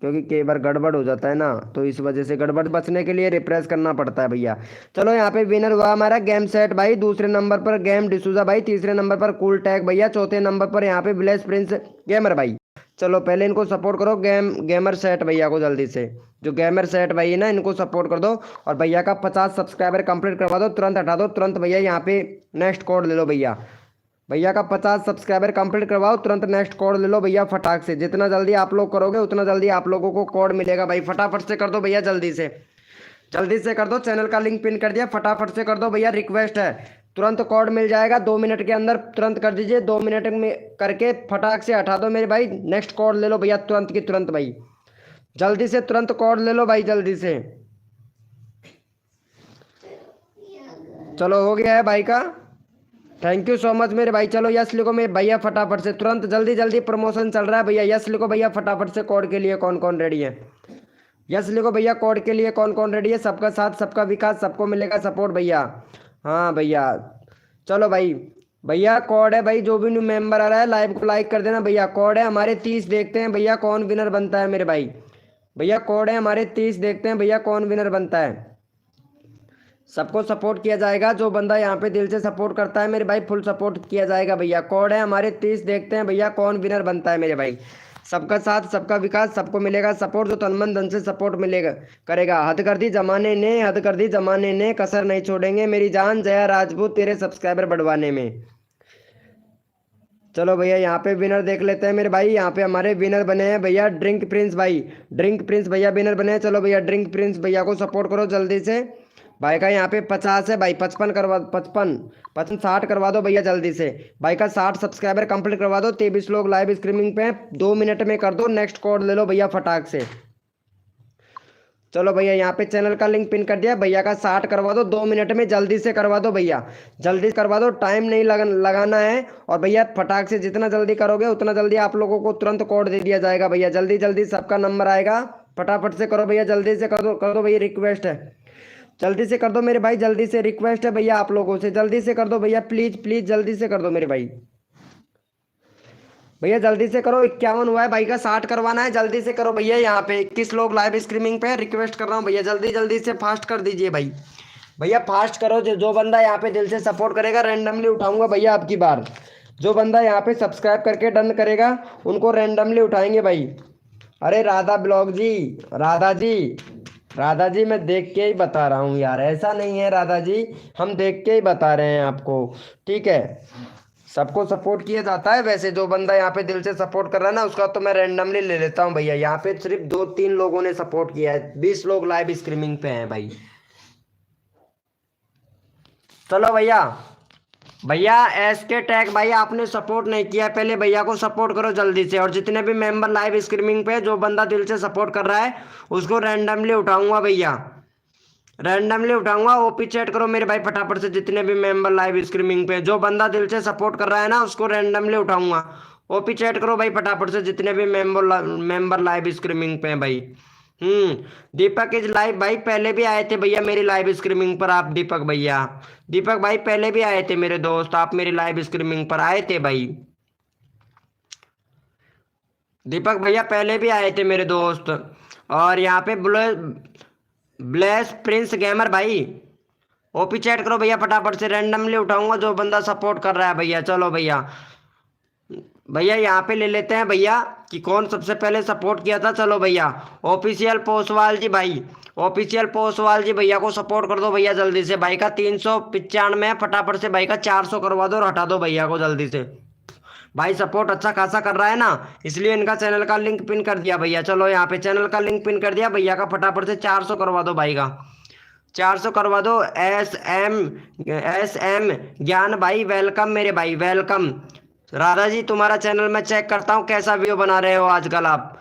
क्योंकि कई बार गड़बड़ हो जाता है ना, तो इस वजह से गड़बड़ बचने के लिए रिफ्रेश करना पड़ता है भैया। चलो यहाँ पे विनर हुआ हमारा गेम सेट भाई, दूसरे नंबर पर गेम डिसूजा भाई, तीसरे नंबर पर कूल टैग भैया, चौथे नंबर पर यहाँ पे विलेज प्रिंस गेमर भाई। चलो पहले इनको सपोर्ट करो, गेमर सेट भैया को जल्दी से, जो गेमर सेट भाई है ना इनको सपोर्ट कर दो। और भैया का 50 सब्सक्राइबर कंप्लीट करवा दो, तुरंत हटा दो तुरंत भैया। यहाँ पे नेक्स्ट कोड ले लो भैया, भैया का 50 सब्सक्राइबर कंप्लीट करवाओ, तुरंत नेक्स्ट कोड ले लो भैया फटाक से। जितना जल्दी आप लोग करोगे उतना जल्दी आप लोगों को कोड मिलेगा भाई। फटाफट से कर दो भैया, जल्दी से कर दो, चैनल का लिंक पिन कर दिया, फटाफट से कर दो भैया, रिक्वेस्ट है तुरंत कोड मिल जाएगा 2 मिनट के अंदर, तुरंत कर दीजिए, 2 मिनट में करके फटाक से हटा दो मेरे भाई। नेक्स्ट कोड ले लो भैया तुरंत की तुरंत भाई, जल्दी से तुरंत कोड ले लो भाई जल्दी से। चलो हो गया है भाई का, थैंक यू सो मच मेरे भाई। चलो यस लिखो मेरे भैया फटाफट से, तुरंत जल्दी जल्दी, प्रमोशन चल रहा है भैया। यस लिखो भैया फटाफट से, कोड के लिए कौन कौन रेडी है? यस लिखो भैया, कोड के लिए कौन कौन रेडी है? सबका साथ सबका विकास, सबको मिलेगा सपोर्ट भैया। हाँ भैया चलो भाई, भैया कोड है भाई, जो भी न्यू मेंबर आ रहा है लाइव को लाइक कर देना भैया। कोड है हमारे 30, देखते हैं भैया कौन विनर बनता है मेरे भाई। भैया कोड है हमारे 30, देखते हैं भैया कौन विनर बनता है। सबको सपोर्ट किया जाएगा, जो बंदा यहाँ पे दिल से सपोर्ट करता है मेरे भाई फुल सपोर्ट किया जाएगा भैया। कोड है हमारे 30, देखते हैं भैया कौन विनर बनता है मेरे भाई। सबका साथ सबका विकास, सबको मिलेगा सपोर्ट, जो तन मन धन से सपोर्ट मिलेगा करेगा। हद कर दी जमाने ने, हद कर दी जमाने ने, कसर नहीं छोड़ेंगे मेरी जान जया राजपूत तेरे सब्सक्राइबर बढ़वाने में। चलो भैया यहाँ पे विनर देख लेते हैं मेरे भाई। यहाँ पे हमारे विनर बने हैं भैया ड्रिंक प्रिंस भाई, ड्रिंक प्रिंस भैया विनर बने हैं। चलो भैया ड्रिंक प्रिंस भैया को सपोर्ट करो जल्दी से। भाई का यहाँ पे 50 है भाई, 55 करवा, 55 55 60 करवा दो भैया जल्दी से। भाई का 60 सब्सक्राइबर कंप्लीट करवा दो। 23 लोग लाइव स्ट्रीमिंग पे हैं, 2 मिनट में कर दो। नेक्स्ट कोड ले लो भैया फटाक से। चलो भैया यहाँ पे चैनल का लिंक पिन कर दिया, भैया का 60 करवा दो, 2 मिनट में जल्दी से करवा दो भैया, जल्दी करवा दो, टाइम नहीं लगाना है। और भैया फटाक से जितना जल्दी करोगे उतना जल्दी आप लोगों को तुरंत कोड दे दिया जाएगा भैया। जल्दी जल्दी सबका नंबर आएगा, फटाफट से करो भैया, जल्दी से कर दो भैया, रिक्वेस्ट है जल्दी से कर दो मेरे भाई, जल्दी से रिक्वेस्ट है भैया आप लोगों से, जल्दी से कर दो भैया, प्लीज प्लीज जल्दी से कर दो मेरे भाई। भैया जल्दी से करो, 51 हुआ है भाई का, 60 करवाना है, जल्दी से करो भैया। यहाँ पे 21 लोग लाइव स्ट्रीमिंग पे, रिक्वेस्ट कर रहा हूँ भैया जल्दी जल्दी से फास्ट कर दीजिए भाई। भैया फास्ट करो, जो बंदा यहाँ पे दिल से सपोर्ट करेगा रैंडमली उठाऊंगा भैया आपकी बार। जो बंदा यहाँ पे सब्सक्राइब करके डन करेगा उनको रैंडमली उठाएंगे भाई। अरे राधा ब्लॉग जी, राधा जी, राधा जी मैं देख के ही बता रहा हूँ यार, ऐसा नहीं है राधा जी, हम देख के ही बता रहे हैं आपको, ठीक है। सबको सपोर्ट किया जाता है वैसे, जो बंदा यहाँ पे दिल से सपोर्ट कर रहा है ना उसका तो मैं रैंडमली ले लेता हूँ भैया। यहाँ पे सिर्फ 2-3 लोगों ने सपोर्ट किया है, 20 लोग लाइव स्ट्रीमिंग पे हैं भाई। चलो भैया, भैया एस के टैग भाई आपने सपोर्ट नहीं किया, पहले भैया को सपोर्ट करो जल्दी से। और जितने भी मेंबर लाइव स्ट्रीमिंग पे जो बंदा दिल से सपोर्ट कर रहा है उसको रैंडमली उठाऊंगा भैया, रैंडमली उठाऊंगा। ओपी चैट करो मेरे भाई फटाफट से, जितने भी मेंबर लाइव स्ट्रीमिंग पे जो बंदा दिल से सपोर्ट कर रहा है ना उसको रैंडमली उठाऊंगा। ओपी चैट करो भाई फटाफट से, जितने भी मेंबर लाइव स्ट्रीमिंग पे हैं भाई। दीपक इज लाइव भाई, पहले भी आए थे भैया मेरी लाइव स्ट्रीमिंग पर आप दीपक भैया, दीपक भाई पहले भी आए थे मेरे दोस्त, आप मेरी लाइव स्ट्रीमिंग पर आए थे भाई। दीपक भैया पहले भी आए थे मेरे दोस्त। और यहाँ पे ब्लेस प्रिंस गेमर भाई, ओपी चैट करो भैया फटाफट से, रैंडमली उठाऊंगा जो बंदा सपोर्ट कर रहा है भैया। चलो भैया, भैया यहाँ पे ले लेते हैं भैया कि कौन सबसे पहले सपोर्ट किया था। चलो भैया ऑफिशियल पोसवाल जी भाई, ऑफिशियल पोसवाल जी भैया को सपोर्ट कर दो भैया जल्दी से। भाई का 395 है, फटाफट से भाई का 400 करवा दो और हटा दो भैया को जल्दी से। भाई सपोर्ट अच्छा खासा कर रहा है ना, इसलिए इनका चैनल का लिंक पिन कर दिया भैया। चलो यहाँ पे चैनल का लिंक पिन कर दिया भैया का, फटाफट से 400 करवा दो भाई का, 400 करवा दो। एस एम ज्ञान भाई वेलकम मेरे भाई, वेलकम। राधा जी तुम्हारा चैनल मैं चेक करता हूँ कैसा वीडियो बना रहे हो आजकल आप,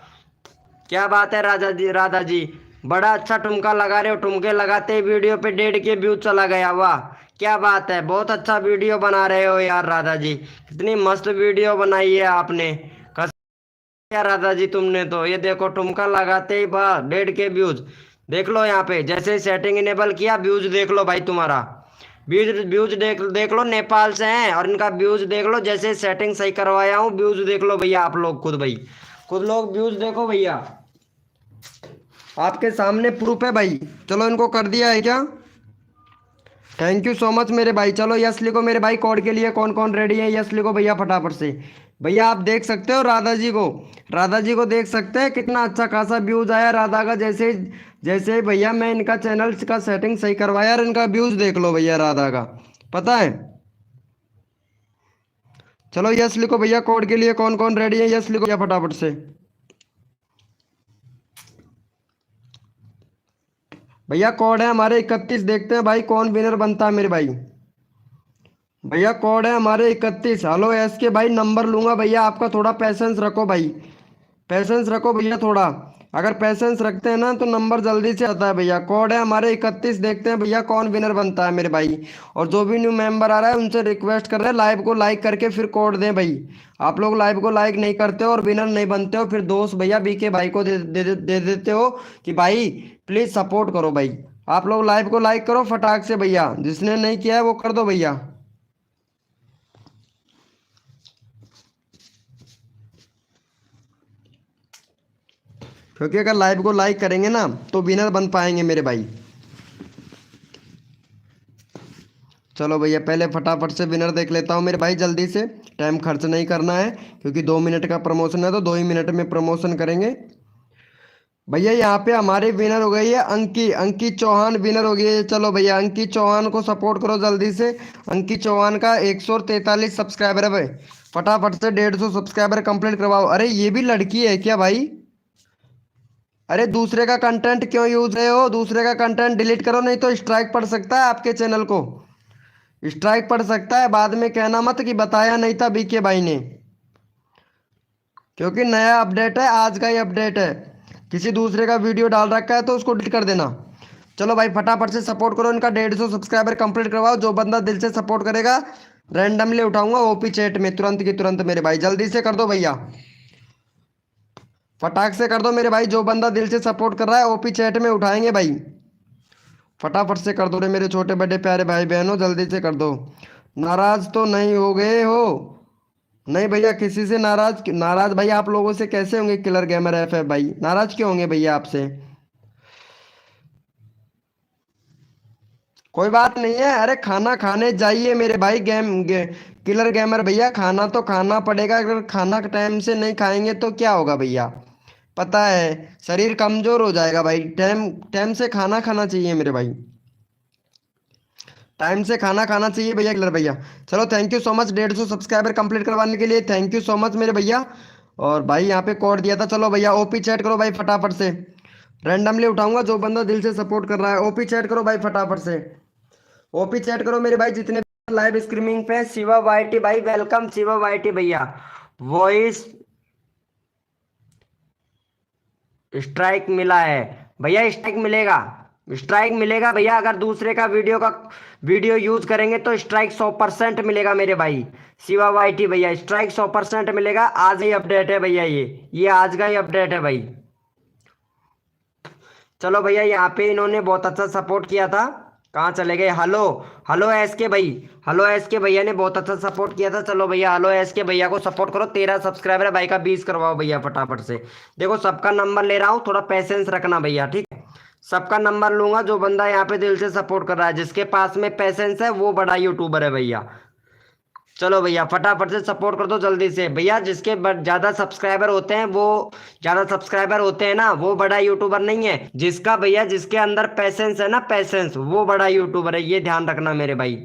क्या बात है राधा जी, राधा जी बड़ा अच्छा ठुमका लगा रहे हो, ठुमके लगाते ही वीडियो पे 1.5 के व्यूज चला गया, वाह क्या बात है, बहुत अच्छा वीडियो बना रहे हो यार राधा जी, कितनी मस्त वीडियो बनाई है आपने, यार राधा जी तुमने तो। ये देखो ठुमका लगाते ही वाह 1.5 के व्यूज, देख लो यहाँ पे जैसे सेटिंग इनेबल किया व्यूज देख लो भाई तुम्हारा, व्यूज व्यूज देख लो, नेपाल से हैं और इनका व्यूज देख लो, जैसे सेटिंग सही करवाया हूँ व्यूज देख लो भैया आप लोग खुद भाई, खुद लोग व्यूज देखो भैया, आपके सामने प्रूफ है भाई। चलो इनको कर दिया है क्या, थैंक यू सो मच मेरे भाई। चलो यस लिखो मेरे भाई, कोड के लिए कौन कौन रेडी है, यस लिखो भैया फटाफट से। भैया आप देख सकते हो राधा जी को, राधा जी को देख सकते हैं कितना अच्छा खासा व्यूज आया राधा का, जैसे जैसे भैया मैं इनका चैनल का सेटिंग सही करवाया और इनका व्यूज देख लो भैया राधा का, पता है। चलो यस लिखो भैया, कोड के लिए कौन कौन रेडी है, यस लिखो भैया फटाफट से। भैया कोड है हमारे 31, देखते हैं भाई कौन विनर बनता है मेरे भाई। भैया कोड है हमारे 31। हेलो एस के भाई, नंबर लूंगा भैया आपका, थोड़ा पैसेंस रखो भाई, पैसेंस रखो भैया थोड़ा। अगर पैसेंस रखते हैं ना तो नंबर जल्दी से आता है भैया। कोड है हमारे 31, देखते हैं भैया कौन विनर बनता है मेरे भाई। और जो भी न्यू मेंबर आ रहा है उनसे रिक्वेस्ट कर रहे हैं लाइव को लाइक करके फिर कोड दें भाई। आप लोग लाइव को लाइक नहीं करते हो और विनर नहीं बनते हो, फिर दोस्त भैया बीके भाई को दे देते हो कि भाई प्लीज सपोर्ट करो भाई। आप लोग लाइव को लाइक करो फटाक से भैया, जिसने नहीं किया है वो कर दो भैया। क्योंकि अगर लाइव को लाइक करेंगे ना तो विनर बन पाएंगे मेरे भाई। चलो भैया पहले फटाफट से विनर देख लेता हूँ मेरे भाई, जल्दी से, टाइम खर्च नहीं करना है क्योंकि 2 मिनट का प्रमोशन है तो 2 ही मिनट में प्रमोशन करेंगे। भैया यहाँ पे हमारे विनर हो गई है अंकी, अंकी चौहान विनर हो गई है। चलो भैया अंकी चौहान को सपोर्ट करो जल्दी से। अंकी चौहान का 143 सब्सक्राइबर है भाई, फटाफट से 150 सब्सक्राइबर कंप्लीट करवाओ। अरे ये भी लड़की है क्या भाई? अरे दूसरे का कंटेंट क्यों यूज रहे हो? दूसरे का कंटेंट डिलीट करो, नहीं तो स्ट्राइक पड़ सकता है आपके चैनल को, स्ट्राइक पड़ सकता है। बाद में कहना मत कि बताया नहीं था बीके भाई ने, क्योंकि नया अपडेट है, आज का ही अपडेट है। किसी दूसरे का वीडियो डाल रखा है तो उसको डिलीट कर देना। चलो भाई फटाफट से सपोर्ट करो, इनका 150 सब्सक्राइबर कंप्लीट करवाओ। जो बंदा दिल से सपोर्ट करेगा रैंडमली उठाऊंगा ओपी चैट में तुरंत की तुरंत मेरे भाई, जल्दी से कर दो भैया, फटाक से कर दो मेरे भाई। जो बंदा दिल से सपोर्ट कर रहा है ओपी चैट में उठाएंगे भाई, फटाफट से कर दो रे मेरे छोटे बड़े प्यारे भाई बहनों, जल्दी से कर दो। नाराज तो नहीं हो गए हो? नहीं भैया किसी से नाराज, नाराज भाई आप लोगों से कैसे होंगे? किलर गेमर एफ भाई नाराज क्यों होंगे भैया आपसे? कोई बात नहीं है, अरे खाना खाने जाइए मेरे भाई। किलर गेमर भैया खाना तो खाना पड़ेगा, अगर खाना टाइम से नहीं खाएंगे तो क्या होगा भैया? पता है शरीर कमजोर हो जाएगा भाई। टाइम टाइम से खाना खाना चाहिए मेरे भाई, टाइम से खाना खाना चाहिए भैया किलर भैया। चलो thank you so much 150 subscriber complete करवाने के लिए, थैंक यू सो मच मेरे भैया। और भाई यहाँ पे कोड दिया था, चलो भैया ओपी चैट करो भाई फटाफट से। रैंडमली उठाऊंगा जो बंदा दिल से सपोर्ट कर रहा है, ओपी चैट करो भाई फटाफट से। ओपी चैट करो मेरे भाई जितने लाइव स्ट्रीमिंग पे। शिवा वाईटी भाई वेलकम, शिवा वाईटी भैया। वॉइस स्ट्राइक मिला है भैया, स्ट्राइक मिलेगा, स्ट्राइक मिलेगा भैया। अगर दूसरे का वीडियो यूज करेंगे तो स्ट्राइक 100% मिलेगा मेरे भाई। शिवा वाईटी भैया स्ट्राइक 100% मिलेगा, आज ही अपडेट है भैया, ये आज का ही अपडेट है भाई। चलो भैया यहाँ पे इन्होंने बहुत अच्छा सपोर्ट किया था, कहाँ चले गए? हेलो, हेलो एस के भाई, हेलो एस के भैया ने बहुत अच्छा सपोर्ट किया था। चलो भैया हेलो एस के भैया को सपोर्ट करो, 13 सब्सक्राइबर है भाई का, 20 करवाओ भैया फटाफट से। देखो सबका नंबर ले रहा हूँ, थोड़ा पैसेंस रखना भैया, ठीक है? सबका नंबर लूंगा, जो बंदा यहाँ पे दिल से सपोर्ट कर रहा है, जिसके पास में पैसेंस है वो बड़ा यूट्यूबर है भैया। चलो भैया फटाफट से सपोर्ट कर दो जल्दी से भैया। जिसके ज्यादा सब्सक्राइबर होते हैं वो, ज्यादा सब्सक्राइबर होते हैं ना वो बड़ा यूट्यूबर नहीं है। जिसका भैया जिसके अंदर पैसेंस है ना, पैसेंस, वो बड़ा यूट्यूबर है, ये ध्यान रखना मेरे भाई।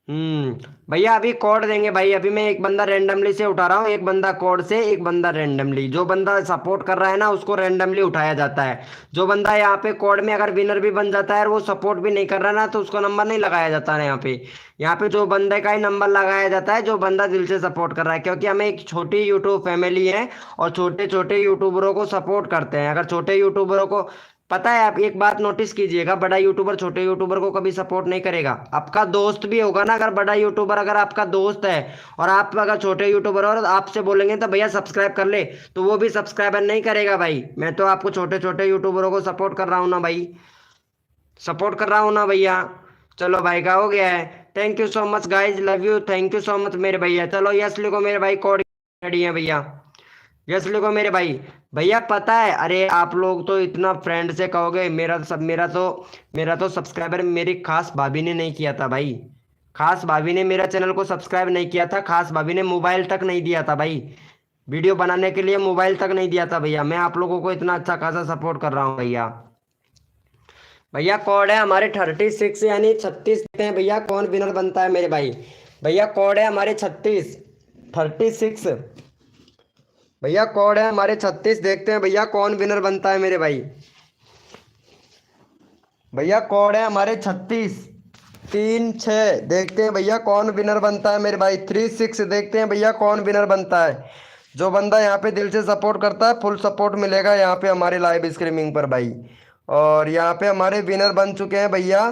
भैया अभी कोड देंगे भाई, अभी मैं एक बंदा रेंडमली से उठा रहा हूँ, एक बंदा कोड से, एक बंदा रेंडमली। जो बंदा सपोर्ट कर रहा है ना उसको रेंडमली उठाया जाता है। जो बंदा यहाँ पे कोड में अगर विनर भी बन जाता है और वो सपोर्ट भी नहीं कर रहा ना तो उसको नंबर नहीं लगाया जाता है यहाँ पे। यहाँ पे जो बंदे का ही नंबर लगाया जाता है जो बंदा दिल से सपोर्ट कर रहा है, क्योंकि हमें एक छोटी यूट्यूब फैमिली है और छोटे छोटे यूट्यूबरों को सपोर्ट करते हैं। अगर छोटे यूट्यूबरों को, पता है आप एक बात नोटिस कीजिएगा, बड़ा यूट्यूबर छोटे यूट्यूबर को कभी सपोर्ट नहीं करेगा। आपका दोस्त भी होगा ना, अगर बड़ा यूट्यूबर अगर आपका दोस्त है और आप अगर छोटे यूट्यूबर और आपसे बोलेंगे तो भैया सब्सक्राइब कर ले, तो वो भी सब्सक्राइबर नहीं करेगा भाई। मैं तो आपको छोटे छोटे यूट्यूबरों को सपोर्ट कर रहा हूँ ना भाई, सपोर्ट कर रहा हूँ ना भैया। चलो भाई का हो गया है, thank you so much guys, love you, thank you so much मेरे भैया। चलो यस लिखो मेरे भाई, कोड रेडी है भैया, यस लिखो मेरे भाई। भैया पता है, अरे आप लोग तो इतना फ्रेंड से कहोगे, मेरा तो सब्सक्राइबर मेरी खास भाभी ने नहीं किया था भाई। खास भाभी ने मेरा चैनल को सब्सक्राइब नहीं किया था, खास भाभी ने मोबाइल तक नहीं दिया था भाई, वीडियो बनाने के लिए मोबाइल तक नहीं दिया था भैया। मैं आप लोगों को इतना अच्छा खासा सपोर्ट कर रहा हूँ भैया। भैया कोड है हमारे 36 यानी 36 देते हैं भैया, कौन विनर बनता है मेरे भाई? भैया कोड है हमारे 36 भैया, कोड है हमारे 36, देखते हैं भैया कौन विनर बनता है मेरे भाई। भैया कोड है हमारे 36, 3-6 देखते हैं भैया कौन विनर बनता है मेरे भाई। 3-6 देखते हैं भैया कौन विनर बनता है। जो बंदा यहाँ पे दिल से सपोर्ट करता है फुल सपोर्ट मिलेगा यहाँ पे हमारे लाइव स्ट्रीमिंग पर भाई। और यहाँ पे हमारे विनर बन चुके हैं भैया।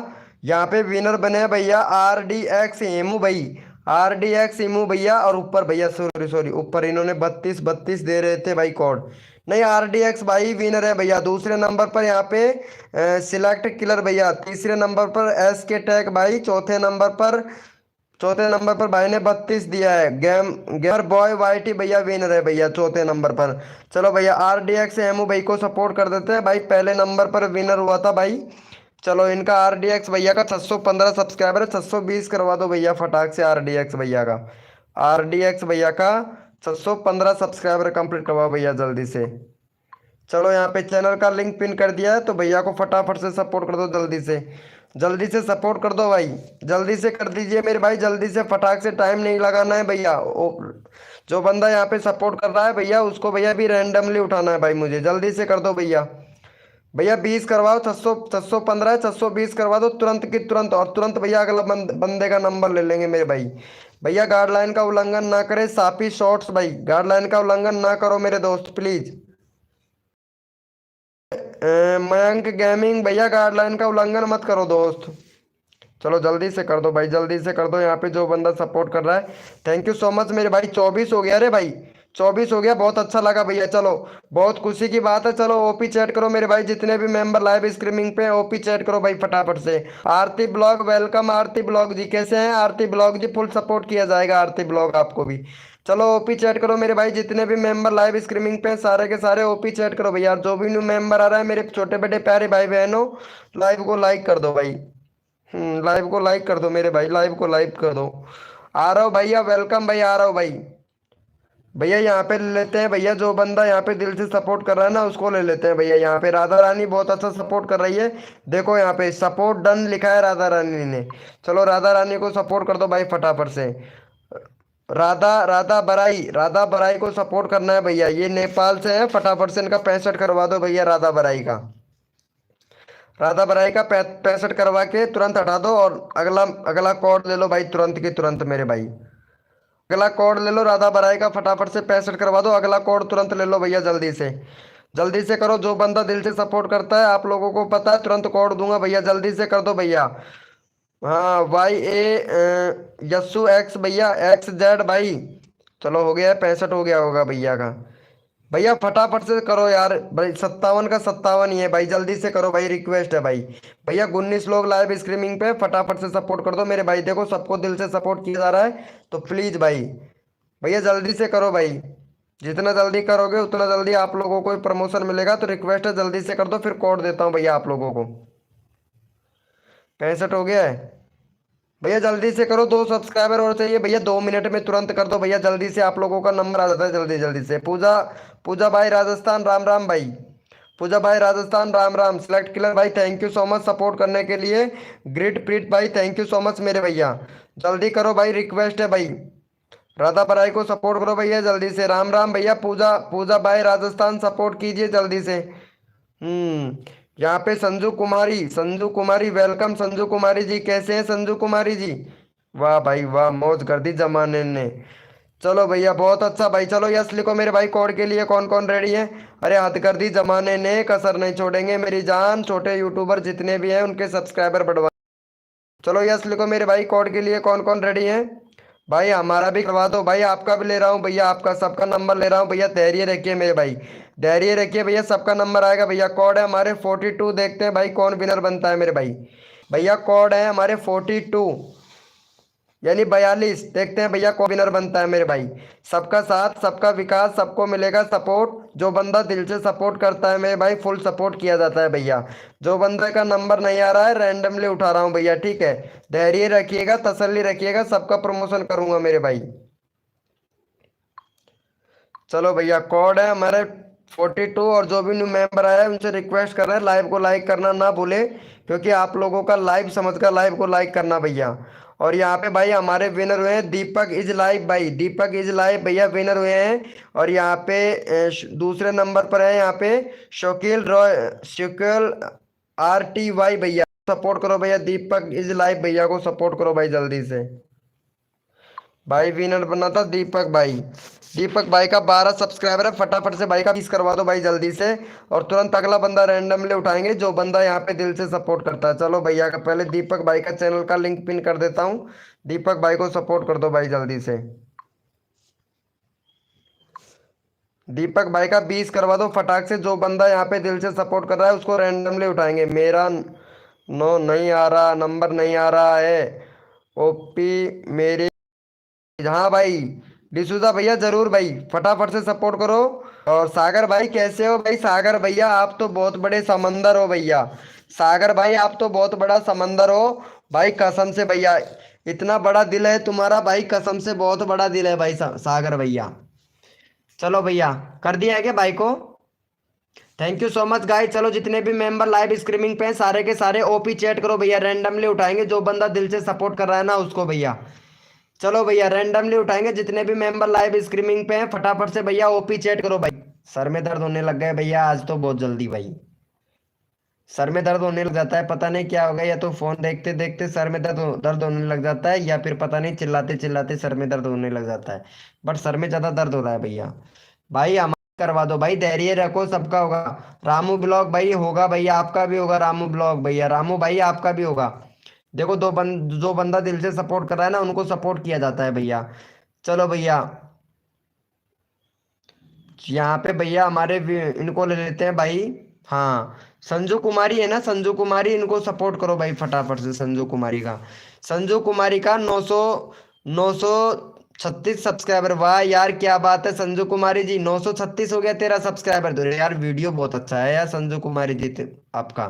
यहाँ पे विनर बने हैं भैया RDX एमू भाई। RDX एमू भैया। और ऊपर भैया सॉरी सॉरी ऊपर इन्होंने 32-32 दे रहे थे भाई कोड। नहीं RDX भाई विनर है भैया। दूसरे नंबर पर यहाँ पे सिलेक्ट किलर भैया। तीसरे नंबर पर SK टैग भाई। चौथे नंबर पर भाई ने 32 दिया है। गेमर बॉय YT भैया विनर है भैया चौथे नंबर पर। चलो भैया RDX एमू भाई को सपोर्ट कर देते हैं भाई। पहले नंबर पर विनर हुआ था भाई। चलो इनका RDX भैया का 615 सब्सक्राइबर है। 620 करवा दो भैया फटाक से RDX भैया का। RDX भैया का 615 सब्सक्राइबर कंप्लीट करवाओ भैया जल्दी से। चलो यहाँ पे चैनल का लिंक पिन कर दिया है तो भैया को फटाफट से सपोर्ट कर दो जल्दी से। जल्दी से सपोर्ट कर दो भाई। जल्दी से कर दीजिए मेरे भाई जल्दी से फटाक से टाइम नहीं लगाना है भैया। जो बंदा यहाँ पे सपोर्ट कर रहा है भैया उसको भैया भी रैंडमली उठाना है भाई मुझे। जल्दी से कर दो भैया। भैया 20 करवाओ। 615 है 620 करवा दो तुरंत की तुरंत। और तुरंत भैया अगला बंदे का नंबर ले लेंगे मेरे भाई। भैया गाइडलाइन का उल्लंघन ना करे। साफी शॉर्ट्स भाई गाइडलाइन का उल्लंघन ना करो मेरे दोस्त प्लीज। मयंक गेमिंग भैया गाइडलाइन का उल्लंघन मत करो दोस्त। चलो जल्दी से कर दो भाई जल्दी से कर दो यहाँ पे जो बंदा सपोर्ट कर रहा है। थैंक यू सो मच मेरे भाई। 24 हो गया रे भाई। 24 हो गया बहुत अच्छा लगा भैया। चलो बहुत खुशी की बात है। चलो ओपी चैट करो मेरे भाई जितने भी मेंबर लाइव स्ट्रीमिंग पे ओपी चैट करो भाई फटाफट से। आरती ब्लॉग वेलकम। आरती ब्लॉग जी कैसे हैं आरती ब्लॉग जी। फुल सपोर्ट किया जाएगा आरती ब्लॉग आपको भी। चलो ओपी चैट करो मेरे भाई जितने भी मेंबर लाइव स्ट्रीमिंग पे सारे के सारे ओपी चैट करो भैया। जो भी न्यू मेंबर आ रहा है मेरे छोटे बेटे प्यारे भाई बहनों लाइव को लाइक कर दो भाई। लाइव को लाइक कर दो मेरे भाई। लाइव को लाइक कर दो। आ रहा हूँ भैया वेलकम भाई आ रहा हूँ भाई। भैया यहाँ पे ले लेते हैं भैया जो बंदा यहाँ पे दिल से सपोर्ट कर रहा है ना उसको ले लेते हैं भैया। यहाँ पे राधा रानी बहुत अच्छा सपोर्ट कर रही है। देखो यहाँ पे सपोर्ट डन लिखा है राधा रानी ने। चलो राधा रानी को सपोर्ट कर दो भाई फटाफट से। राधा बराई को सपोर्ट करना है भैया। ये नेपाल से है फटाफट से इनका 65 करवा दो भैया राधा बराई का 65 करवा के तुरंत हटा दो। और अगला अगला कोड ले लो भाई तुरंत की तुरंत मेरे भाई। अगला कोड ले लो राधा बराई का फटाफट से 65 करवा दो। अगला कोड तुरंत ले लो भैया जल्दी से। जल्दी से करो जो बंदा दिल से सपोर्ट करता है आप लोगों को पता है तुरंत कोड दूंगा भैया। जल्दी से कर दो भैया। हाँ YA YSU X भैया XZ भाई। चलो हो गया है 65 हो गया होगा भैया का। भैया फटाफट से करो यार भाई। 57 का 57 ही है भाई। जल्दी से करो भाई रिक्वेस्ट है भाई। भैया 19 लोग लाइव स्ट्रीमिंग पे फटाफट से सपोर्ट कर दो मेरे भाई। देखो सबको दिल से सपोर्ट किया जा रहा है तो प्लीज भाई। भैया जल्दी से करो भाई। जितना जल्दी करोगे उतना जल्दी आप लोगों को प्रमोशन मिलेगा। तो रिक्वेस्ट है जल्दी से कर दो फिर कोड देता हूँ भैया आप लोगों को। 65 हो गया है भैया। जल्दी से करो 2 सब्सक्राइबर और चाहिए भैया। 2 मिनट में तुरंत कर दो भैया जल्दी से। आप लोगों का नंबर आ जाता है जल्दी जल्दी से। पूजा पूजा भाई राजस्थान राम राम भाई। पूजा भाई राजस्थान राम राम। सिलेक्ट किलर भाई thank you so much support करने के लिए। ग्रेट प्रीत भाई थैंक यू सो मच मेरे भैया। जल्दी करो भाई रिक्वेस्ट है भाई। राधा बराई को सपोर्ट करो भैया जल्दी से। राम राम भैया। पूजा पूजा भाई राजस्थान सपोर्ट कीजिए जल्दी से। यहाँ पे संजू कुमारी वेलकम। संजू कुमारी जी कैसे हैं संजू कुमारी जी। वाह भाई वाह मौज कर दी जमाने ने। चलो भैया बहुत अच्छा भाई। चलो यस लिखो मेरे भाई कोड के लिए कौन कौन रेडी है। अरे हद कर दी जमाने ने कसर नहीं छोड़ेंगे मेरी जान। छोटे यूट्यूबर जितने भी हैं उनके सब्सक्राइबर बढ़वा। चलो यस लिखो मेरे भाई कोड के लिए कौन कौन रेडी है। भाई हमारा भी करवा दो भाई। आपका भी ले रहा हूँ भैया। आपका सबका नंबर ले रहा हूँ भैया। धैर्य रखिए मेरे भाई। धैर्य रखिए भैया सबका नंबर आएगा भैया। कोड है हमारे 42। देखते हैं भाई कौन विनर बनता है मेरे भाई। भैया कोड है हमारे 42 यानी 42। देखते हैं भैया कौन विनर बनता है मेरे भाई। सबका साथ सबका विकास सबको मिलेगा सपोर्ट। जो बंदा दिल से सपोर्ट करता है मेरे भाई फुल सपोर्ट किया जाता है भैया। जो बंदे का नंबर नहीं आ रहा है रैंडमली उठा रहा हूँ भैया ठीक है। धैर्य रखिएगा तसल्ली रखिएगा सबका प्रमोशन करूंगा मेरे भाई। चलो भैया कोड है हमारे 42। और जो भी न्यू मेंबर आया है उनसे रिक्वेस्ट कर रहे हैं लाइव को लाइक करना ना भूले। क्योंकि आप लोगों का लाइव समझकर लाइव को लाइक करना भैया। और यहाँ पे भाई हमारे विनर हुए हैं दीपक इज लाइव भाई। दीपक इज लाइव भैया विनर हुए हैं। और यहाँ पे दूसरे नंबर पर है यहाँ पे शकील RTY भैया। सपोर्ट करो भैया। दीपक इज लाइव भैया को सपोर्ट करो भाई जल्दी से। भाई विनर बना था दीपक भाई। दीपक भाई का 12 सब्सक्राइबर है, फटाफट से भाई का 20 करवा दो भाई जल्दी से। और तुरंत अगला बंदा रैंडमली उठाएंगे जो बंदा यहाँ पे दिल से सपोर्ट करता है। चलो भैया का पहले दीपक भाई का चैनल का लिंक पिन कर देता हूँ। दीपक भाई को सपोर्ट कर दो भाई जल्दी से। दीपक भाई का 20 करवा दो फटाक से। जो बंदा यहाँ पे दिल से सपोर्ट कर रहा है उसको रैंडमली उठाएंगे। मेरा नो नहीं आ रहा, नंबर नहीं आ रहा है। ओपी मेरी, हाँ भाई। डिसूजा भैया जरूर भाई, फटाफट से सपोर्ट करो। और सागर भाई कैसे हो भाई? सागर भैया आप तो बहुत बड़े समंदर हो भैया। सागर भाई आप तो बहुत बड़ा समंदर हो भाई, कसम से भैया। इतना बड़ा दिल है तुम्हारा भाई, कसम से बहुत बड़ा दिल है भाई सागर भैया। चलो भैया, कर दिया है क्या भाई को? Thank you so much guys. चलो जितने भी मेंबर लाइव स्ट्रीमिंग पे हैं सारे के सारे ओपी चैट करो भैया। रैंडमली उठाएंगे जो बंदा दिल से सपोर्ट कर रहा है ना उसको भैया। चलो भैया रैंडमली उठाएंगे जितने भी मेंबर लाइव स्ट्रीमिंग पे हैं, फटाफट से भैया ओपी चैट करो भाई। सर में दर्द होने लग गया भैया आज तो बहुत जल्दी भाई। सर में दर्द होने लग जाता है, पता नहीं क्या होगा। या तो फोन देखते देखते सर में दर्द होने लग जाता है, या फिर पता नहीं चिल्लाते चिल्लाते सर में दर्द होने लग जाता है। बट सर में ज्यादा दर्द हो रहा है भैया। भाई हमारा करवा दो भाई, धैर्य रखो, सबका होगा। रामू ब्लॉग भाई होगा भैया, आपका भी होगा रामू ब्लॉग भैया। रामू भाई आपका भी होगा। देखो जो बंदा दिल से सपोर्ट कर रहा है ना उनको सपोर्ट किया जाता है भैया। चलो भैया, यहाँ पे भैया हमारे इनको ले लेते हैं भाई। हाँ, संजू कुमारी है ना, संजू कुमारी, इनको सपोर्ट करो भाई फटाफट से। संजू कुमारी का, संजू कुमारी का 936 सब्सक्राइबर। वाह यार क्या बात है संजू कुमारी जी, 936 हो गया तेरा सब्सक्राइबर। तो यार वीडियो बहुत अच्छा है यार संजू कुमारी जी आपका।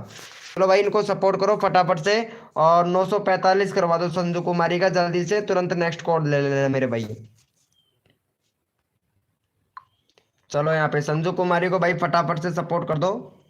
चलो भाई इनको सपोर्ट करो फटाफट से। और 945 करवा दो संजू कुमारी का जल्दी से, तुरंत नेक्स्ट कॉल ले लेना मेरे भाई। चलो यहाँ पे संजू कुमारी को भाई फटाफट से सपोर्ट कर दो।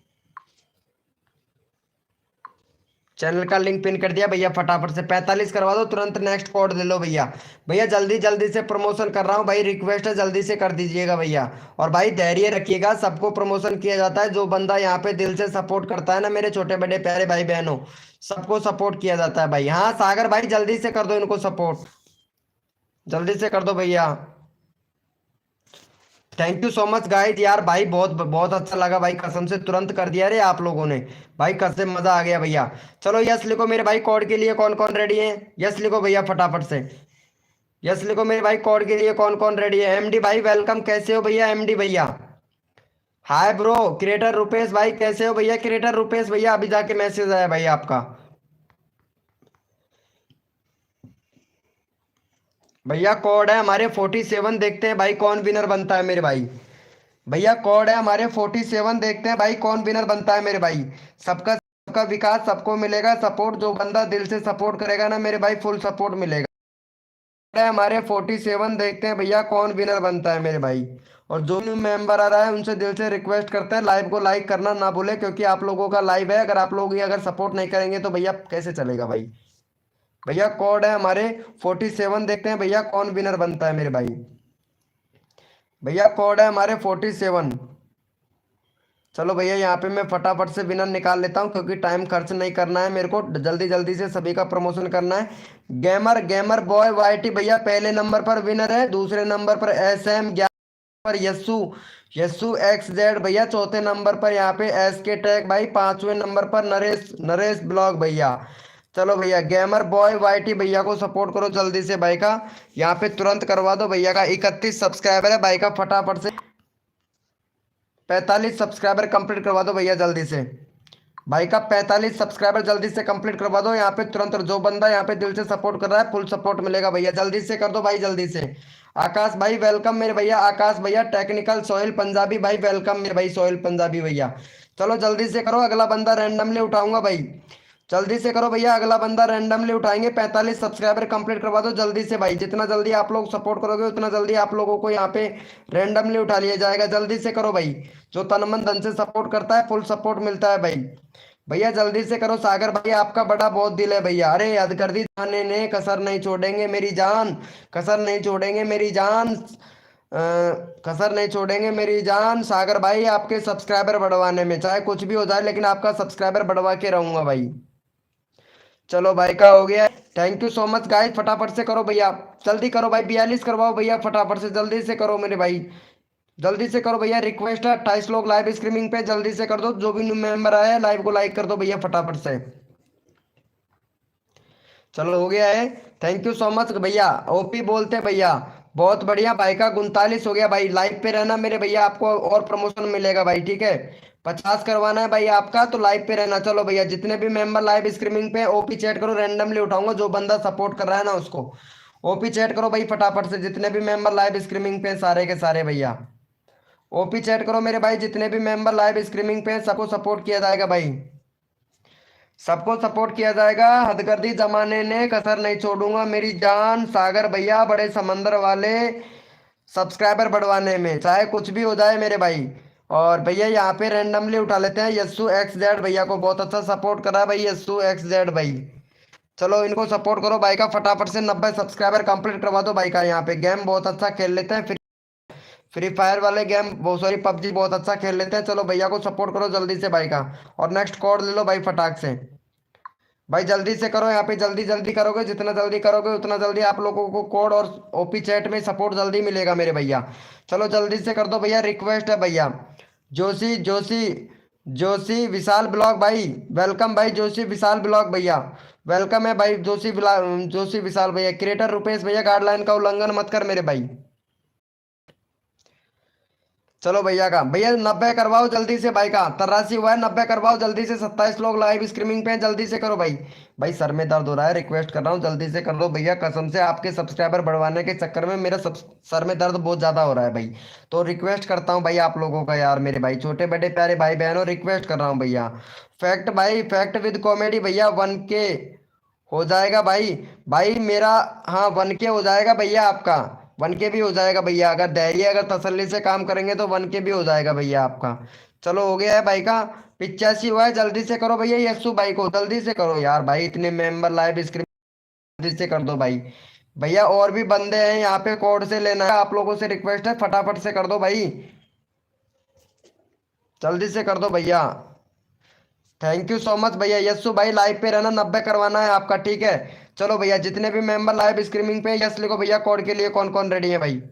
चैनल का लिंक पिन कर दिया भैया, फटाफट से 45 करवा दो, तुरंत नेक्स्ट कोड ले लो भैया। भैया जल्दी जल्दी से प्रमोशन कर रहा हूँ भाई, रिक्वेस्ट है जल्दी से कर दीजिएगा भैया। और भाई धैर्य रखिएगा, सबको प्रमोशन किया जाता है। जो बंदा यहाँ पे दिल से सपोर्ट करता है ना मेरे छोटे बड़े प्यारे भाई बहनों, सबको सपोर्ट किया जाता है भाई। हाँ सागर भाई जल्दी से कर दो इनको सपोर्ट, जल्दी से कर दो भैया। Thank you so much guide यार, भाई बहुत बहुत अच्छा लगा भाई, कसम से तुरंत कर दिया रे आप लोगों ने भाई, कसम मजा आ गया भैया। चलो यस लिखो मेरे भाई, कोड के लिए कौन कौन रेडी है? यस लिखो भैया फटाफट से। यस लिखो मेरे भाई, कोड के लिए कौन कौन रेडी है? एमडी भाई वेलकम, कैसे हो भैया एमडी भैया? Hi bro. क्रिएटर रुपेश भाई कैसे हो भैया? क्रिएटर रुपेश भैया अभी जाके मैसेज आया भाई आपका। भैया कोड है हमारे 47, देखते हैं भाई कौन विनर बनता है मेरे भाई। भैया कोड है हमारे 47, देखते हैं भाई कौन विनर बनता है मेरे भाई। सबका सबका विकास, सबको मिलेगा सपोर्ट। जो बंदा दिल से सपोर्ट करेगा ना मेरे भाई, फुल सपोर्ट मिलेगा। कोड है हमारे 47, देखते हैं भैया कौन विनर बनता है मेरे भाई। और जो न्यू मेंबर आ रहा है उनसे दिल से रिक्वेस्ट करते हैं लाइव को लाइक करना ना भूले, क्योंकि आप लोगों का लाइव है। अगर आप लोग ये अगर सपोर्ट नहीं करेंगे तो भैया कैसे चलेगा भाई। भैया कोड है हमारे 47, देखते हैं भैया कौन विनर बनता है मेरे भाई। भैया कोड है हमारे 47। चलो भैया यहाँ पे मैं फटाफट से विनर निकाल लेता हूँ, क्योंकि टाइम खर्च नहीं करना है मेरे को, जल्दी जल्दी से सभी का प्रमोशन करना है। गेमर गेमर बॉय वाईटी भैया पहले नंबर पर विनर है। दूसरे नंबर पर एस एम, पर यस्सू, यस्सू एक्स जेड भैया चौथे नंबर पर। यहाँ पे एस के टैग भाई पांचवें नंबर पर। नरेश नरेश ब्लॉग भैया। चलो भैया गेमर बॉय वाईटी भैया को सपोर्ट करो जल्दी से भाई का। यहाँ पे तुरंत करवा दो भैया का 31 सब्सक्राइबर है भाई का, फटाफट से 45 सब्सक्राइबर कंप्लीट करवा दो भैया जल्दी से। भाई का 45 सब्सक्राइबर जल्दी से कंप्लीट करवा दो यहाँ पे तुरंत। जो बंदा यहाँ पे दिल से सपोर्ट कर रहा है फुल सपोर्ट मिलेगा भैया, जल्दी से कर दो भाई जल्दी से। आकाश भाई वेलकम मेरे भैया, आकाश भैया टेक्निकल सोहेल पंजाबी भाई वेलकम मेरे भाई, सोहेल पंजाबी भैया। चलो जल्दी से करो, अगला बंदा रैंडमली उठाऊंगा भाई। जल्दी से करो भैया, अगला बंदा रैंडमली उठाएंगे। 45 सब्सक्राइबर कंप्लीट करवा दो जल्दी से भाई। जितना जल्दी आप लोग सपोर्ट करोगे उतना जल्दी आप लोगों को यहाँ पे रैंडमली उठा लिया जाएगा। जल्दी से करो भाई, जो तन मन धन से सपोर्ट करता है फुल सपोर्ट मिलता है भाई। भैया जल्दी से करो। सागर भाई आपका बड़ा बहुत दिल है भैया, अरे हद कर दी जाने ने, कसर नहीं छोड़ेंगे मेरी जान, कसर नहीं छोड़ेंगे मेरी जान, कसर नहीं छोड़ेंगे मेरी जान। सागर भाई आपके सब्सक्राइबर बढ़वाने में चाहे कुछ भी हो जाए, लेकिन आपका सब्सक्राइबर बढ़वा के रहूंगा भाई। चलो भाई का हो गया। Thank you so much guys, फटाफट से करो भैया, जल्दी करो भाई, 42 करवाओ भैया, फटाफट से जल्दी से करो मेरे भाई, जल्दी से करो भैया। रिक्वेस्ट है 28 लोग लाइव स्ट्रीमिंग पे, जल्दी से कर दो, जो भी न्यू मेंबर आया है लाइव को लाइक कर दो भैया फटाफट से। चलो हो गया है। थैंक यू सो मच भैया, ओपी बोलते हैं भैया, बहुत बढ़िया भाई का 39 हो गया भाई। लाइव पे रहना मेरे भैया, आपको और प्रमोशन मिलेगा भाई, ठीक है। 50 करवाना है भाई आपका, तो लाइव पे रहना। चलो भैया जितने भी मेंबर लाइव स्ट्रीमिंग पे ओपी चैट करो, रैंडमली उठाऊंगा जो बंदा सपोर्ट कर रहा है ना उसको। ओपी चैट करो भाई फटाफट से, जितने भी मेंबर लाइव स्ट्रीमिंग पे हैं, सारे के सारे भैया ओपी चैट करो मेरे भाई, जितने भी मेंबर लाइव स्ट्रीमिंग पे हैं, सबको सपोर्ट किया जाएगा भाई, सबको सपोर्ट किया जाएगा। हदगर्दी जमाने ने कसर नहीं छोड़ूंगा मेरी जान, सागर भैया बड़े समंदर वाले, सब्सक्राइबर बढ़वाने में चाहे कुछ भी हो जाए मेरे भाई। और भैया यहाँ पे रैंडमली उठा लेते हैं यस्सू एक्स जेड भैया को, बहुत अच्छा सपोर्ट करा है भाई यस्सू एक्स जेड भाई। चलो इनको सपोर्ट करो भाई का, फटाफट से 90 सब्सक्राइबर कंप्लीट करवा दो भाई का। यहाँ पे गेम बहुत अच्छा खेल लेते हैं, फ्री फायर वाले गेम, वो सॉरी पबजी बहुत अच्छा खेल लेते हैं। चलो भैया को सपोर्ट करो जल्दी से भाई का, और नेक्स्ट कोड ले लो भाई फटाक से। भाई जल्दी से करो यहाँ पे, जल्दी जल्दी करोगे, जितना जल्दी करोगे उतना जल्दी आप लोगों को कोड और ओपी चैट में सपोर्ट जल्दी मिलेगा मेरे भैया। चलो जल्दी से कर दो भैया, रिक्वेस्ट है भैया। जोशी जोशी जोशी विशाल ब्लॉग भाई, वेलकम भाई जोशी विशाल ब्लॉग भैया, वेलकम है भाई जोशी विशाल भैया। क्रिएटर रुपेश भैया, गाइडलाइन का उल्लंघन मत कर मेरे भाई। चलो भैया का, भैया 90 करवाओ जल्दी से भाई का, 83 हुआ है, 90 करवाओ जल्दी से। 27 लोग लाइव स्ट्रीमिंग पे हैं, जल्दी से करो भाई। भाई सर में दर्द हो रहा है, रिक्वेस्ट कर रहा हूँ जल्दी से कर दो भैया, कसम से आपके सब्सक्राइबर बढ़वाने के चक्कर में मेरा सर में दर्द बहुत ज्यादा हो रहा है भाई। तो रिक्वेस्ट करता हूँ भाई आप लोगों का यार, मेरे भाई छोटे बड़े प्यारे भाई बहनों, रिक्वेस्ट कर रहा हूँ भैया। फैक्ट भाई, फैक्ट विद कॉमेडी भैया 1K हो जाएगा भाई। भाई मेरा, हाँ 1K हो जाएगा भैया आपका, 1K भी हो जाएगा भैया, अगर धैर्य अगर तसल्ली से काम करेंगे तो 1K भी हो जाएगा भैया आपका। चलो हो गया है भाई का। 85 हुआ है, जल्दी से करो भैया यस्सू भाई को, जल्दी से करो यार भाई, इतने मेंबर लाइव स्क्रीन, जल्दी से कर दो भाई। भैया और भी बंदे हैं यहाँ पे, कोड से लेना है, आप लोगों से रिक्वेस्ट है फटाफट से कर दो भाई, जल्दी से कर दो भैया। थैंक यू सो मच भैया। यस्सू भाई लाइव पे रहना, 90 करवाना है आपका, ठीक है। चलो भैया जितने भी मेंबर लाइव स्ट्रीमिंग पे, यस लिखो भैया, कोड के लिए कौन कौन रेडी है भाई,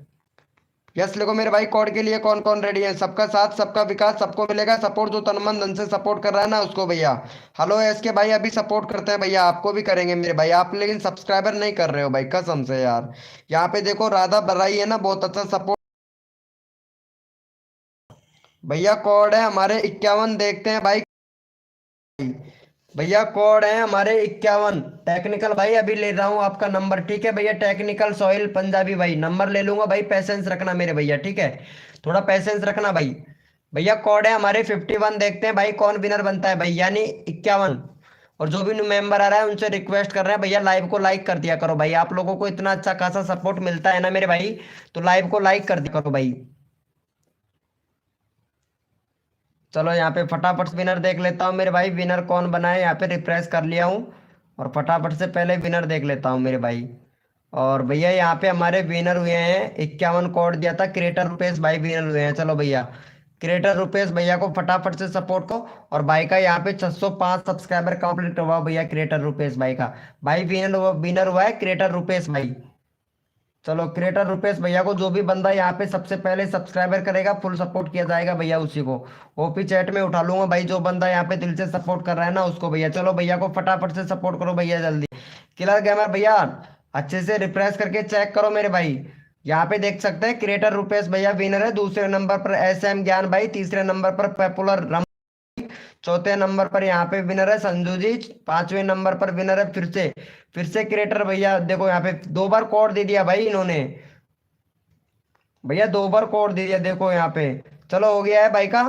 यस लिखो मेरे भाई, कोड के लिए कौन कौन रेडी है। सबका साथ सबका विकास, सबको मिलेगा सपोर्ट, जो तन मन धन से सपोर्ट कर रहा है ना उसको भैया। हेलो एस के भाई, अभी सपोर्ट करते हैं भैया, आपको भी करेंगे मेरे भाई, आप लेकिन सब्सक्राइबर नहीं कर रहे हो भाई कसम से यार। यहाँ पे देखो राधा बराई है ना, बहुत अच्छा सपोर्ट भैया। कोड है हमारे 51, देखते हैं भाई। भैया कोड है हमारे 51, टेक्निकल भाई अभी ले रहा हूँ आपका नंबर, ठीक है भैया। टेक्निकल सोहेल पंजाबी भाई, नंबर ले लूंगा भाई, पैसेंस रखना मेरे भैया, ठीक है, थोड़ा पैसेंस रखना भाई। भैया कोड है हमारे 51, देखते हैं भाई कौन विनर बनता है भाई, यानी 51। और जो भी न्यू मेंबर आ रहा है उनसे रिक्वेस्ट कर रहे हैं भैया, लाइव को लाइक कर दिया करो भाई, आप लोगों को इतना अच्छा खासा सपोर्ट मिलता है ना मेरे भाई, तो लाइव को लाइक कर दिया करो भाई। चलो यहाँ पे फटाफट से विनर देख लेता हूँ मेरे भाई, विनर कौन बना है, यहाँ पे रिफ्रेश कर लिया हूँ, और फटाफट से पहले विनर देख लेता हूँ मेरे भाई। और भैया यहाँ पे हमारे विनर हुए हैं, 51 कोड दिया था, क्रिएटर रुपेश भाई विनर हुए हैं। चलो भैया क्रिएटर रुपेश भैया को फटाफट से सपोर्ट को, और भाई का यहाँ पे 605 सब्सक्राइबर कंप्लीट करवाओ भैया, क्रिएटर रुपेश भाई का। भाई विनर हुआ है क्रिएटर रुपेश भाई। चलो क्रिएटर रुपेश भैया को, जो भी बंदा यहाँ पे सबसे पहले सब्सक्राइबर करेगा फुल सपोर्ट किया जाएगा भैया उसी को। ओपी चैट में उठा लूंगा भाई, जो बंदा यहाँ पे दिल से सपोर्ट कर रहा है ना उसको भैया। चलो भैया को फटाफट से सपोर्ट करो भैया जल्दी। किलर गेमर भैया अच्छे से रिफ्रेश करके चेक करो मेरे भाई, यहाँ पे देख सकते हैं क्रिएटर रुपेश भैया विनर है। दूसरे नंबर पर SM ज्ञान भाई, तीसरे नंबर पर पॉपुलर, चौथे नंबर पर यहाँ पे विनर है संजू जी, पांचवें नंबर पर विनर है फिर से क्रिएटर भैया। देखो यहाँ पे 2 बार कोड दे दिया भाई इन्होंने, भैया 2 बार कोड दे दिया देखो यहाँ पे। चलो हो गया है भाई का,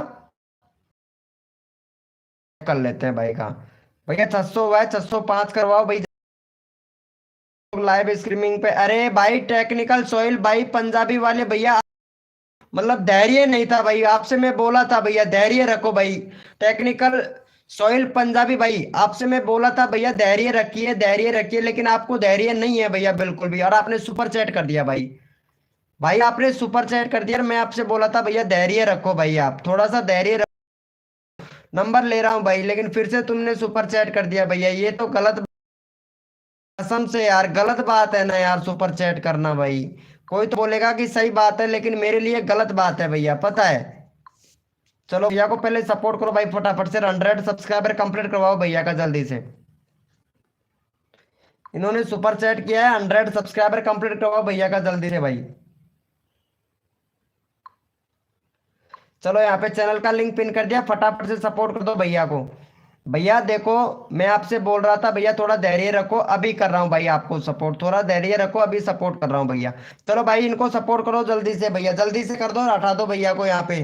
कर लेते हैं भाई का। भैया 600 हुआ है, 605 करवाओ भाई लाइव स्ट्रीमिंग पे। अरे भाई टेक्निकल सोहेल भाई पंजाबी वाले भैया, मतलब धैर्य नहीं था भाई, आपसे मैं बोला था भैया धैर्य रखो भाई। टेक्निकल सोहेल पंजाबी भाई, आपसे मैं बोला था भैया धैर्य रखिए, लेकिन आपको धैर्य नहीं है भैया बिल्कुल भी, और आपने सुपर चैट कर दिया भाई। भाई आपने सुपर चैट कर दिया, और मैं आपसे बोला था भैया धैर्य रखो भाई, आप थोड़ा सा धैर्य नंबर ले रहा हूँ भाई, लेकिन फिर से तुमने सुपर चैट कर दिया भैया, ये तो गलत। कसम से यार गलत बात है ना यार सुपर चैट करना भाई। कोई तो बोलेगा कि सही बात है, लेकिन मेरे लिए गलत बात है भैया, पता है। चलो भैया को पहले सपोर्ट करो भाई, फटाफट से 100 सब्सक्राइबर कंप्लीट करवाओ भैया का जल्दी से। इन्होंने सुपर चैट किया है, 100 सब्सक्राइबर कंप्लीट करवाओ भैया का जल्दी से भाई। चलो यहाँ पे चैनल का लिंक पिन कर दिया, फटाफट से सपोर्ट कर दो भैया को। भैया देखो, मैं आपसे बोल रहा था भैया थोड़ा धैर्य रखो, अभी कर रहा हूँ भाई आपको सपोर्ट, थोड़ा धैर्य रखो, अभी सपोर्ट कर रहा हूँ भैया। चलो भाई इनको सपोर्ट करो जल्दी से भैया, जल्दी से कर दो, हटा दो भैया को यहाँ पे।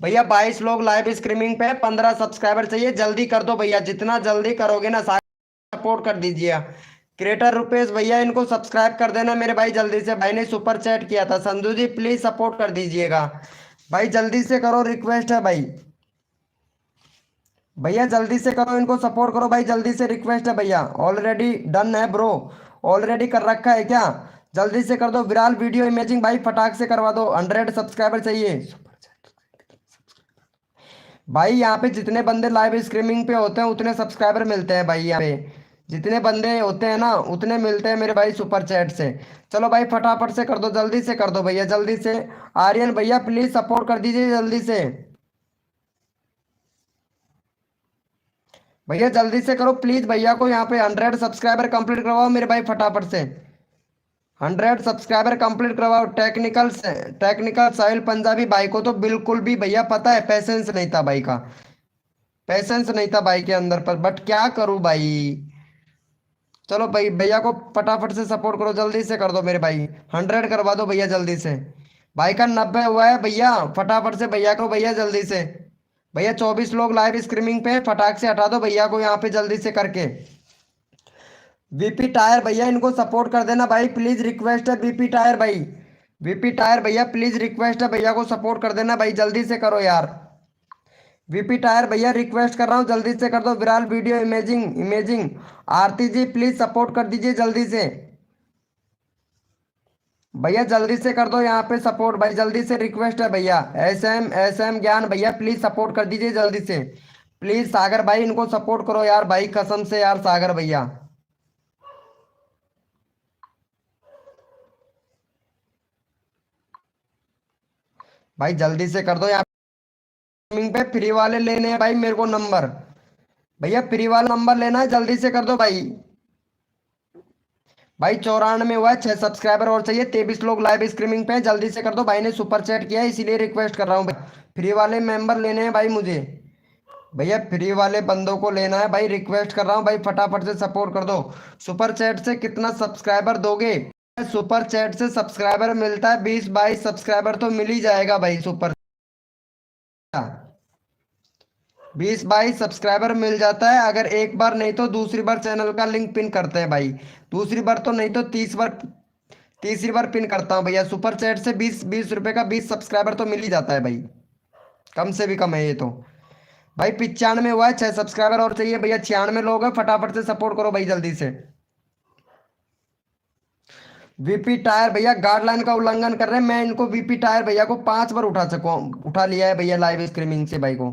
भैया 22 लोग लाइव स्ट्रीमिंग पे, 15 सब्सक्राइबर चाहिए, जल्दी कर दो भैया, जितना जल्दी करोगे ना सपोर्ट कर दीजिए। क्रिएटर रुपेश भैया इनको सब्सक्राइब कर देना मेरे भाई जल्दी से, भाई ने सुपर चैट किया था। संधू जी प्लीज सपोर्ट कर दीजिएगा भाई, जल्दी से करो, रिक्वेस्ट है भाई। भैया जल्दी से करो, इनको सपोर्ट करो भाई, जल्दी से रिक्वेस्ट है भैया। ऑलरेडी डन है ब्रो, ऑलरेडी कर रखा है क्या? जल्दी से कर दो। विराल वीडियो इमेजिंग भाई फटाक से करवा दो, 100 सब्सक्राइबर चाहिए भाई। यहाँ पे जितने बंदे लाइव स्ट्रीमिंग पे होते हैं उतने सब्सक्राइबर मिलते हैं भाई, यहाँ पे जितने बंदे होते हैं ना उतने मिलते हैं मेरे भाई सुपर चैट से। चलो भाई फटाफट से कर दो, जल्दी से कर दो भैया, जल्दी से। आर्यन भैया प्लीज सपोर्ट कर दीजिए जल्दी से भैया, जल्दी से करो प्लीज भैया को यहाँ पे 100 सब्सक्राइबर कंप्लीट करवाओ मेरे भाई फटाफट से। 100 सब्सक्राइबर कंप्लीट करवाओ। टेक्निकल साहिल पंजाबी भाई को तो बिल्कुल भी भैया पता है पैसेंस नहीं था भाई का, पैसेंस नहीं था भाई के अंदर पर, बट क्या करूं भाई। चलो भाई भैया को फटाफट से सपोर्ट करो, जल्दी से कर दो मेरे भाई, 100 करवा दो भैया जल्दी से। भाई का 90 हुआ है भैया, फटाफट से भैया को भैया जल्दी से। भैया 24 लोग लाइव स्ट्रीमिंग पे, फटाक से हटा दो भैया को यहाँ पे जल्दी से करके। वीपी टायर भैया इनको सपोर्ट कर देना भाई, प्लीज रिक्वेस्ट है वीपी टायर भाई। वीपी टायर भैया प्लीज रिक्वेस्ट है, भैया को सपोर्ट कर देना भाई, जल्दी से करो यार। वीपी टायर भैया रिक्वेस्ट कर रहा हूँ, जल्दी से कर दो। Viral video imaging imaging Aarti ji please support कर दीजिए जल्दी से भैया, जल्दी से कर दो यहाँ पे सपोर्ट भाई, जल्दी से रिक्वेस्ट है भैया। एस एम ज्ञान भैया प्लीज सपोर्ट कर दीजिए जल्दी से, प्लीज। सागर भाई इनको सपोर्ट करो यार भाई, कसम से यार सागर भैया। भाई जल्दी से कर दो यहाँ पे, फ्री वाले लेने हैं भाई मेरे को नंबर, भैया फ्री वाला नंबर लेना है, जल्दी से कर दो भाई। भाई 94 हुआ है, 6 सब्सक्राइबर और चाहिए, 23 लोग लाइव स्ट्रीमिंग पे हैं, जल्दी से कर दो। भाई ने सुपर चैट किया है इसीलिए रिक्वेस्ट कर रहा हूँ भाई, फ्री वाले मेंबर लेने हैं भाई मुझे, भैया फ्री वाले बंदों को लेना है भाई, रिक्वेस्ट कर रहा हूँ भाई, फटाफट से सपोर्ट कर दो। सुपर चैट से कितना सब्सक्राइबर दोगे? सुपर चैट से सब्सक्राइबर मिलता है 20-22 सब्सक्राइबर तो मिल ही जाएगा भाई सुपर, 20-22 सब्सक्राइबर मिल जाता है अगर एक बार, नहीं तो दूसरी बार चैनल का लिंक पिन करते हैं भाई। दूसरी बार तो नहीं तो 30 बार, तीसरी बार पिन करता हूँ भैया। सुपर चैट से 20-20 रुपए का 20 सब्सक्राइबर तो मिल ही जाता है भाई, कम से भी कम है ये तो। भाई 95 हुआ है, 6 सब्सक्राइबर और चाहिए भैया, 96 लोग हैं, फटाफट से सपोर्ट करो भाई जल्दी से। वीपी टायर भैया गाइडलाइन का उल्लंघन कर रहे हैं, मैं इनको वीपी टायर भैया को 5 बार उठा लिया है भैया लाइव स्ट्रीमिंग से भाई को।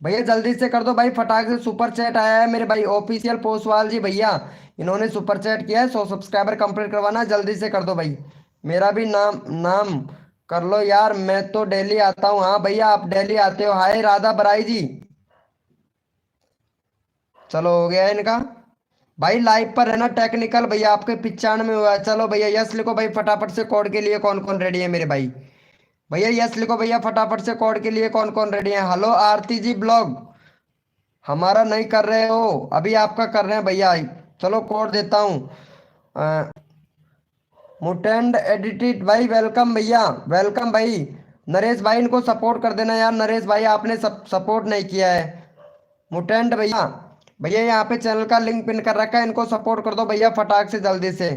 भैया जल्दी से कर दो भाई फटाक से। सुपर चैट आया है मेरे भाई ऑफिशियल पोस्टवाल जी भैया, इन्होंने सुपर चैट किया है, 100 सब्सक्राइबर कंप्लीट करवाना है, जल्दी से कर दो भाई। मेरा भी नाम नाम कर लो यार, मैं तो डेली आता हूँ। हाँ भैया आप डेली आते हो। हाय राधा बराई जी, चलो हो गया है इनका। भाई लाइव पर है ना टेक्निकल भैया, आपके 95 हुआ है। चलो भैया यस लिखो भाई फटाफट से, कोड के लिए कौन कौन रेडी है मेरे भाई? भैया यस लिखो भैया फटाफट से, कोड के लिए कौन कौन रेडी है? हेलो आरती जी ब्लॉग, हमारा नहीं कर रहे हो अभी, आपका कर रहे हैं भैया। चलो कोड देता हूँ। मुटेंड एडिटेड भाई वेलकम भैया, वेलकम भाई। नरेश भाई इनको सपोर्ट कर देना यार, नरेश भाई आपने सपोर्ट नहीं किया है। मुटेंड भैया, भैया यहाँ पे चैनल का लिंक पिन कर रखा है, इनको सपोर्ट कर दो भैया फटाक से जल्दी से।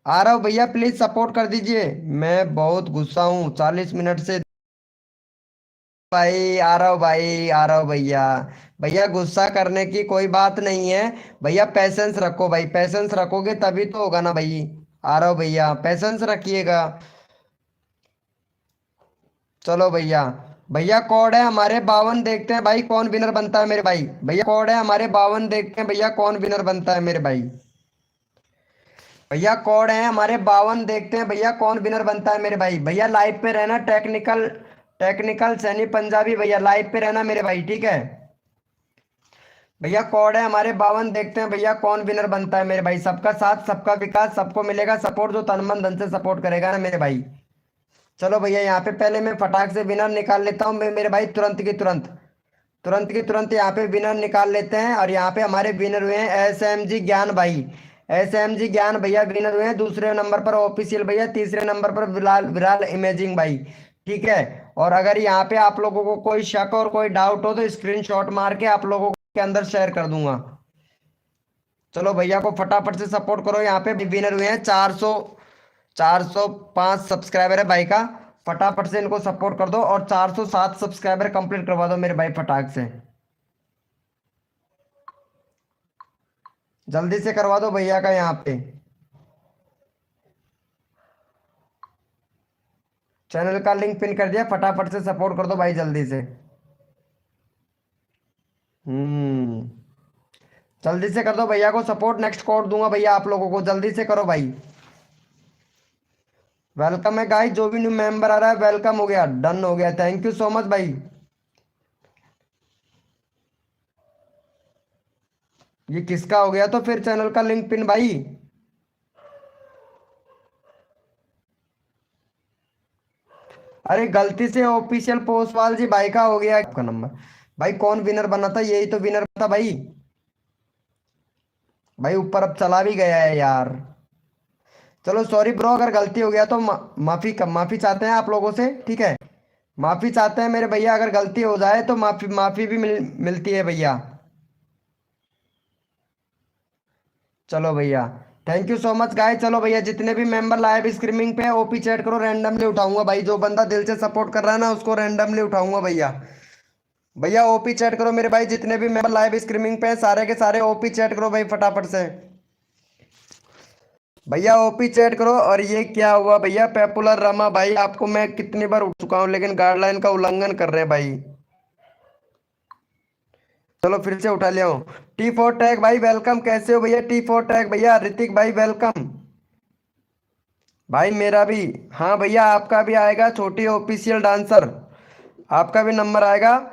आ रहा हूँ भैया प्लीज सपोर्ट कर दीजिए, मैं बहुत गुस्सा हूँ 40 मिनट से। भाई आ रहा हूँ भाई, आ रहा हूँ भैया। भैया गुस्सा करने की कोई बात नहीं है भैया, पैसेंस रखो भाई, पैसेंस रखोगे तभी तो होगा ना भाई। आ रहा हूँ भैया, पैसेंस रखिएगा। चलो भैया, भैया कोड है हमारे 52, देखते हैं भाई कौन विनर बनता है मेरे भाई। भैया कोड है हमारे 52, देखते हैं भैया कौन विनर बनता है मेरे भाई। भैया कोड है हमारे 52, देखते हैं भैया कौन विनर बनता है मेरे भाई। भैया लाइव पे रहना, टेक्निकल टेक्निकल सैनी पंजाबी, भैया लाइव पे रहना मेरे भाई, ठीक है। भैया कोड है हमारे 52, देखते हैं भैया कौन विनर बनता है मेरे भाई। सबका साथ सबका विकास, सबको मिलेगा सपोर्ट जो तन मन धन से सपोर्ट करेगा ना मेरे भाई। चलो भैया यहाँ पे पहले मैं फटाक से विनर निकाल लेता हूँ मेरे भाई, तुरंत की तुरंत। तुरंत की तुरंत यहाँ पे विनर निकाल लेते हैं। और यहाँ पे हमारे विनर हुए हैं एस एम जी ज्ञान भाई। एस एम जी ज्ञान भैया विनर हुए हैं। दूसरे नंबर पर ऑफिशियल भैया, तीसरे नंबर पर विराल विराल इमेजिंग भाई, ठीक है। और अगर यहाँ पे आप लोगों को कोई शक और कोई डाउट हो तो स्क्रीनशॉट मार के आप लोगों के अंदर शेयर कर दूंगा। चलो भैया को फटाफट से सपोर्ट करो। यहाँ पे विनर हुए हैं 405 सब्सक्राइबर है भाई का। फटाफट से इनको सपोर्ट कर दो और 407 सब्सक्राइबर कंप्लीट करवा दो मेरे भाई फटाक से। जल्दी से करवा दो भैया का यहाँ पे। चैनल का लिंक पिन कर दिया, फटाफट से सपोर्ट कर दो भाई जल्दी से। हम्म। जल्दी से कर दो भैया को सपोर्ट, नेक्स्ट कोड दूंगा भैया आप लोगों को, जल्दी से करो भाई। वेलकम है गाइस, जो भी न्यू मेंबर आ रहा है वेलकम हो गया, डन हो गया, थैंक यू सो मच भाई। ये किसका हो गया तो फिर चैनल का लिंक पिन भाई। अरे गलती से ऑफिशियल पोस्टवाल जी भाई का हो गया आपका नंबर। भाई कौन विनर बना था, यही तो विनर था भाई। भाई ऊपर अब चला भी गया है यार। चलो सॉरी ब्रो, अगर गलती हो गया तो माफी चाहते हैं आप लोगों से, ठीक है। माफी चाहते हैं मेरे भैया, अगर गलती हो जाए तो माफी माफी भी मिलती है भैया। चलो भैया, thank you so much guys. चलो भैया जितने भी मेंबर लाइव स्ट्रीमिंग पे है ओपी चैट करो, रैंडमली उठाऊंगा भाई। जो बंदा दिल से सपोर्ट कर रहा है ना उसको रैंडमली उठाऊंगा भैया। भैया ओपी चैट करो मेरे भाई, जितने भी मेंबर लाइव स्ट्रीमिंग पे है सारे के सारे ओपी चैट करो भाई फटाफट से। भैया ओपी चैट करो। और ये क्या हुआ भैया, पॉपुलर रमा भाई, आपको मैं कितनी बार उठ चुका हूँ लेकिन गाइडलाइन का उल्लंघन कर रहे हैं भाई। चलो फिर से उठा लिया हूँ। टी फोर टैग भाई वेलकम, कैसे हो भैया टी फोर टैग भैया, ऋतिक भाई वेलकम। भाई मेरा भी, हाँ भैया आपका भी आएगा, छोटी ऑफिशियल डांसर, आपका भी नंबर आएगा।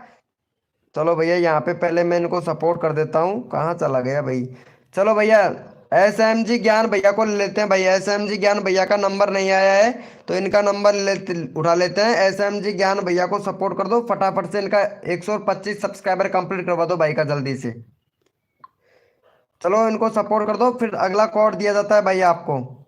चलो भैया यहाँ पे पहले मैं इनको सपोर्ट कर देता हूँ, कहाँ चला गया भाई। चलो भैया एस एम जी ज्ञान भैया को ले लेते हैं भाई। एस एम जी ज्ञान भैया का नंबर नहीं आया है तो इनका नंबर उठा लेते हैं। एस एम जी ज्ञान भैया को सपोर्ट कर दो फटाफट से, इनका 125 सब्सक्राइबर कंप्लीट करवा दो भाई का जल्दी से। चलो इनको सपोर्ट कर दो, फिर अगला कोड दिया जाता है भाई आपको।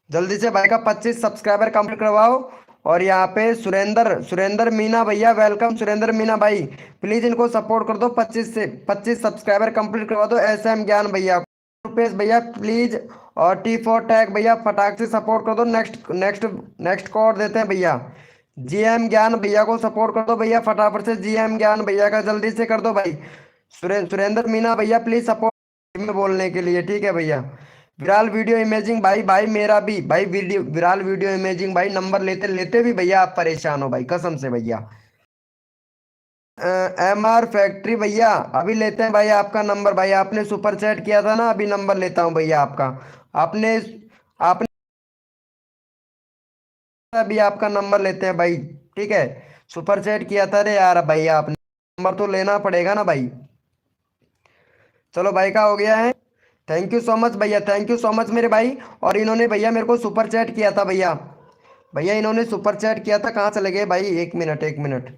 जल्दी से भाई का 25 सब्सक्राइबर कंप्लीट करवाओ। और यहाँ पे सुरेंद्र सुरेंद्र मीना भैया वेलकम, सुरेंद्र मीना भाई प्लीज इनको सपोर्ट कर दो, 25 सब्सक्राइबर कंप्लीट करवा दो। एस एम ज्ञान भैया, रुपेश भैया प्लीज, और टी फोर टैग भैया फटाक से सपोर्ट कर दो। नेक्स्ट नेक्स्ट नेक्स्ट कोड देते हैं भैया। जीएम ज्ञान भैया को सपोर्ट कर दो भैया फटाफट से, जीएम ज्ञान भैया का जल्दी से कर दो भाई। सुरेंद्र मीना भैया प्लीज सपोर्ट में बोलने के लिए, ठीक है भैया। विराल वीडियो इमेजिंग भाई, भाई मेरा भी भाई वीडियो विराल वीडियो इमेजिंग भाई, नंबर लेते लेते भी भैया आप परेशान हो भाई कसम से भैया। एम आर फैक्ट्री भैया अभी लेते हैं भाई आपका नंबर, भाई आपने सुपर चैट किया था ना, अभी नंबर लेता हूँ भैया आपका। आपने आपने अभी आपका नंबर लेते हैं भाई, ठीक है। सुपर चैट किया था रे यार भैया आपने, नंबर तो लेना पड़ेगा ना भाई। चलो भाई का हो गया है। थैंक यू सो मच भैया, थैंक यू सो मच मेरे भाई। और इन्होंने भैया मेरे को सुपर चैट किया था भैया। भैया इन्होंने सुपर चैट किया था, कहाँ चले गए भाई, एक मिनट एक मिनट।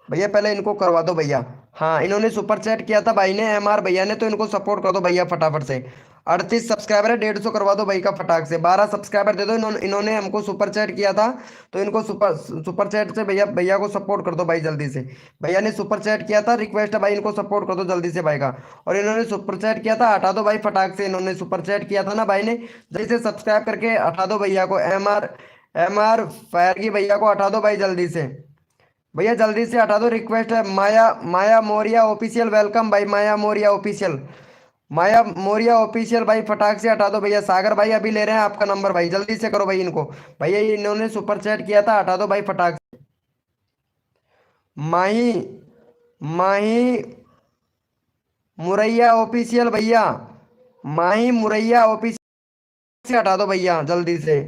भैया पहले इनको करवा दो भैया। हाँ इन्होंने सुपर चैट किया था भाई ने, एमआर भैया ने, तो इनको सपोर्ट कर दो भैया फटाफट से। 38 सब्सक्राइबर है, 150 करवा दो भाई का फटाक से। 12 सब्सक्राइबर दे दो, इन्होंने हमको सुपर चैट किया था तो इनको सुपर सुपर चैट से भैया भैया को सपोर्ट कर दो भाई जल्दी से। भैया ने सुपर चैट किया था, रिक्वेस्ट है भाई इनको सपोर्ट कर दो जल्दी से भाई का। और इन्होंने सुपर चैट किया था, हटा दो भाई फटाक से, इन्होंने सुपर चैट किया था ना भाई ने, जल्दी से सब्सक्राइब करके हटा दो भैया को। एम आर फैरगी भैया को हटा दो भाई जल्दी से। भैया जल्दी से हटा दो, रिक्वेस्ट है। माया माया मोरिया ऑफिशियल वेलकम भाई, माया मोरिया ऑफिशियल, माया मोरिया ऑफिशियल भाई फटाक से हटा दो भैया। सागर भाई अभी ले रहे हैं आपका नंबर भाई, जल्दी से करो भाई इनको। भैया ये इन्होंने सुपर चैट किया था, हटा दो भाई फटाक से। माही माही मुरैया ऑफिशियल भैया, माही मुरैया ओपी से हटा दो भैया जल्दी से।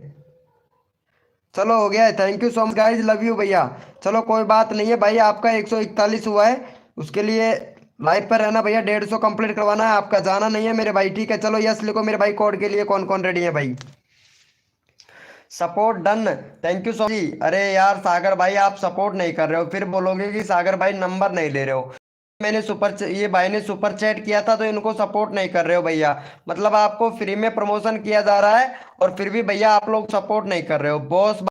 चलो हो गया है, thank you so much guys, love you भैया। चलो कोई बात नहीं है भाई, आपका 141 हुआ है, उसके लिए लाइव पर रहना भैया, 150 कंप्लीट करवाना है आपका, जाना नहीं है मेरे भाई, ठीक है। चलो यस लिखो मेरे भाई, कोड के लिए कौन कौन रेडी है भाई। Support done, thank you so जी। अरे यार सागर भाई आप सपोर्ट नहीं कर रहे हो, फिर बोलोगे कि सागर भाई नंबर नहीं ले रहे हो। मैंने ये भाई ने सुपर चैट किया था तो इनको सपोर्ट नहीं कर रहे हो भैया। मतलब आपको फ्री में प्रमोशन किया जा रहा है और फिर भी भैया आप लोग सपोर्ट नहीं कर रहे हो बॉस।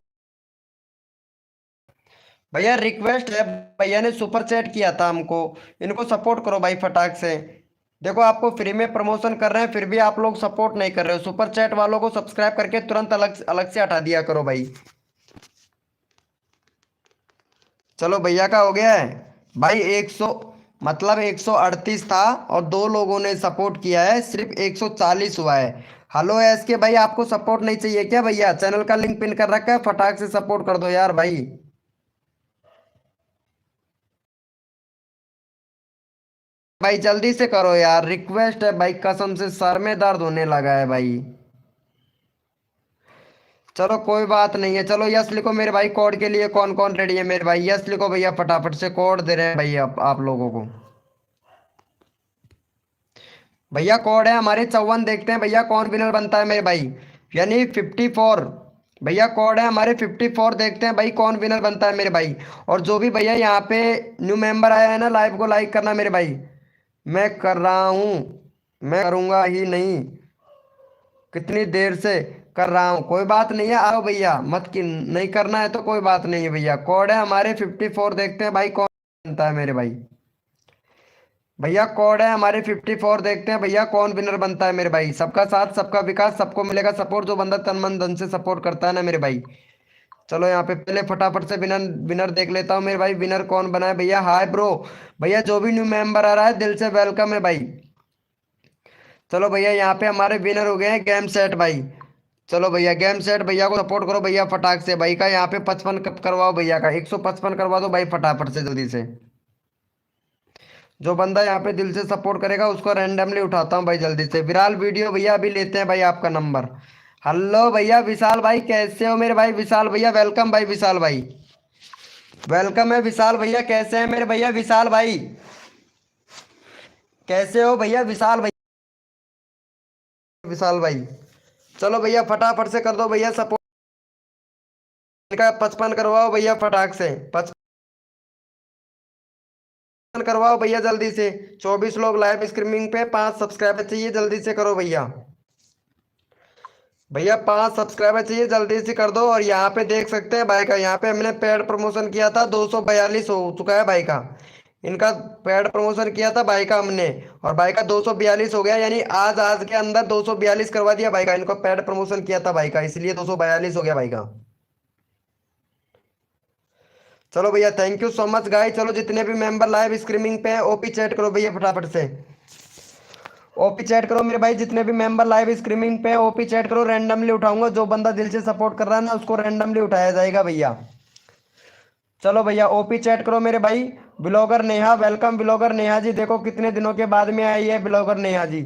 भैया रिक्वेस्ट है, भैया ने सुपर चैट किया था हमको, इनको सपोर्ट करो भाई फटाक से। देखो आपको फ्री में प्रमोशन कर रहे हैं फिर भी आप लोग सपोर्ट नहीं कर रहे हो, सुपर चैट वालों को सब्सक्राइब करके तुरंत अलग अलग से हटा दिया करो भाई। चलो भैया का हो गया है भाई 100, मतलब 138 था और दो लोगों ने सपोर्ट किया है, सिर्फ 140 हुआ है। हेलो एस के भाई, आपको सपोर्ट नहीं चाहिए क्या भैया? चैनल का लिंक पिन कर रखा है, फटाक से सपोर्ट कर दो यार भाई। भाई जल्दी से करो यार, रिक्वेस्ट है भाई, कसम से सर में दर्द होने लगा है भाई। चलो कोई बात नहीं है, चलो यस लिखो मेरे भाई, कोड के लिए कौन कौन रेडी है मेरे भाई, यस लिखो भैया, फटाफट से कोड दे रहे हैं भाई आप लोगों को। भैया कोड है हमारे 54, देखते हैं भैया कौन विनर बनता है मेरे भाई, यानी 54। भैया कोड है हमारे 54, देखते हैं भाई कौन विनर बनता है मेरे भाई। और जो भी भैया यहाँ पे न्यू मेंबर आया है ना, लाइव को लाइक करना मेरे भाई। मैं कर रहा हूँ, मैं करूँगा ही नहीं, कितनी देर से कर रहा हूँ, कोई बात नहीं है, आओ भैया मत कि नहीं करना है तो कोई बात नहीं है भैया। कोड है हमारे 54, देखते हैं भाई कौन बनता है मेरे भाई। भैया कोड है हमारे 54, देखते हैं भैया कौन विनर बनता है मेरे भाई। सबका साथ सबका विकास, सबको मिलेगा सपोर्ट, जो बंदा तन मन धन से सपोर्ट करता है ना मेरे भाई। चलो यहाँ पे पहले फटाफट से विनर विनर देख लेता हूँ मेरे भाई, विनर कौन बना है भैया। हाय ब्रो, भैया जो भी न्यू मेंबर आ रहा है दिल से वेलकम है भाई। चलो भैया यहाँ पे हमारे विनर हो गए हैं गेम सेट भाई। चलो भैया गेम सेट भैया को सपोर्ट करो भैया फटाक से, भाई का यहाँ पे 55 कप करवाओ भैया का, 155 करवा दो भाई फटाफट से जल्दी से। जो बंदा यहाँ पे दिल से सपोर्ट करेगा उसको रैंडमली उठाता हूँ भाई जल्दी से। विराल वीडियो भैया अभी लेते हैं भाई आपका नंबर। हेलो भैया विशाल भाई, कैसे हो मेरे भाई विशाल भैया, वेलकम भाई विशाल भाई। वेलकम है विशाल भैया, कैसे हैं मेरे भैया विशाल भाई, कैसे हो भैया विशाल भाई, विशाल भाई। चलो भैया फटाफट से कर दो भैया सपोर्ट का, 55 करवाओ भैया फटाक से, 55 करवाओ भैया जल्दी से। 24 लोग लाइव स्ट्रीमिंग पे, 5 सब्सक्राइबर चाहिए, जल्दी से करो भैया। भैया 5 सब्सक्राइबर चाहिए, जल्दी से कर दो। और यहाँ पे देख सकते हैं भाई का, यहाँ पे हमने पेड प्रमोशन किया था, 242 हो चुका है भाई का। इनका पेड प्रमोशन किया था भाई का हमने, और भाई का 242 हो गया, यानी आज आज के अंदर 242 करवा दिया भाई का, इनको पेड प्रमोशन किया था भाई का, इसलिए 242 हो गया भाई का। चलो भैया thank you so much guys. चलो जितने भी मेंबर लाइव स्ट्रीमिंग पे हैं ओपी चैट करो भैया फटाफट से, ओपी चैट करो मेरे भाई, जितने भी मेंबर लाइव स्ट्रीमिंग पे हैं ओपी चैट करो, रैंडमली उठाऊंगा, जो बंदा दिल से सपोर्ट कर रहा है ना उसको रैंडमली उठाया जाएगा भैया। चलो भैया ओपी चैट करो मेरे भाई। Blogger Neha, welcome blogger Neha ji, देखो कितने दिनों के बाद में आई है ब्लॉगर नेहा जी।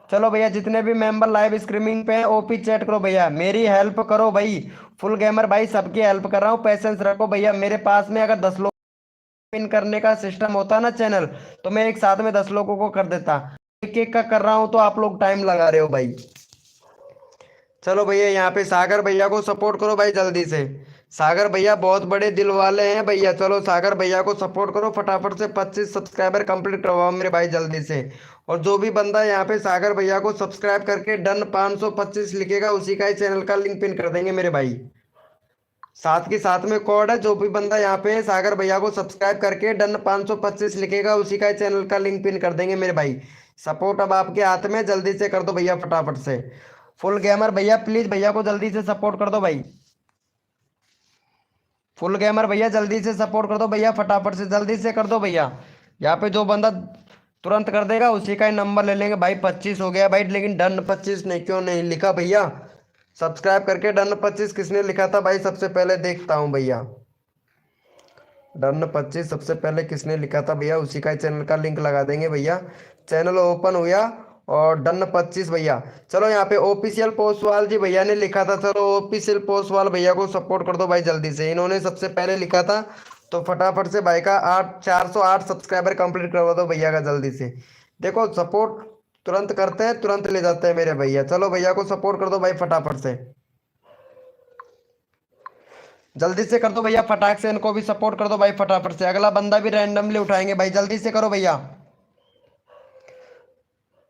चलो भैया जितने भी मेंबर लाइव स्ट्रीमिंग पे हैं ओपी चैट करो भैया, मेरी हेल्प करो भाई। फुल गेमर भाई सबकी हेल्प कर रहा हूँ, पैसेंस रखो भैया, मेरे पास में अगर 10 लोग पिन करने का सिस्टम होता ना चैनल, तो मैं एक साथ में 10 लोगों को कर देता, एक एक का कर रहा हूँ तो आप लोग टाइम लगा रहे हो भाई। चलो भैया यहाँ पे सागर भैया को सपोर्ट करो भाई जल्दी से, सागर भैया बहुत बड़े दिल वाले हैं भैया। चलो सागर भैया को सपोर्ट करो फटाफट से, 25 सब्सक्राइबर कंप्लीट करवाओ मेरे भाई जल्दी से। और जो भी बंदा यहाँ पे सागर भैया को सब्सक्राइब करके डन 525 लिखेगा, उसी का ही चैनल का लिंक पिन कर देंगे मेरे भाई। साथ के साथ में कोड है, जो भी बंदा यहाँ पे सागर भैया को सब्सक्राइब करके डन 525 लिखेगा, उसी का ही चैनल का लिंक पिन कर देंगे मेरे भाई। सपोर्ट अब आपके हाथ में, जल्दी से कर दो भैया फटाफट से। फुल गेमर भैया प्लीज भैया को जल्दी से सपोर्ट कर दो भाई, फुल गेमर भैया जल्दी से सपोर्ट कर दो भैया फटाफट से, जल्दी से कर दो भैया। यहाँ पे जो बंदा तुरंत कर देगा उसी का ही नंबर ले लेंगे भाई। 25 हो गया भाई, लेकिन डन 25 नहीं क्यों नहीं लिखा भैया? सब्सक्राइब करके डन 25 किसने लिखा था भाई, सबसे पहले देखता हूँ भैया। डन 25 सबसे पहले किसने लिखा था भैया, उसी का ही चैनल का लिंक लगा देंगे भैया। चैनल ओपन हो गया और डन 25 भैया। चलो यहाँ पे ऑफिशियल पोस्टवाल जी भैया ने लिखा था, चलो ऑफिशियल पोस्टवाल भैया को सपोर्ट कर दो भाई जल्दी से, इन्होंने सबसे पहले लिखा था। तो फटाफट से भाई का 408 सब्सक्राइबर कंप्लीट करवा दो भैया का जल्दी से। देखो सपोर्ट तुरंत करते हैं, तुरंत ले जाते हैं मेरे भैया। चलो भैया को सपोर्ट कर दो भाई फटाफट से, जल्दी से कर दो भैया फटाक से, इनको भी सपोर्ट कर दो भाई फटाफट से। अगला बंदा भी रैंडमली उठाएंगे भाई, जल्दी से करो भैया।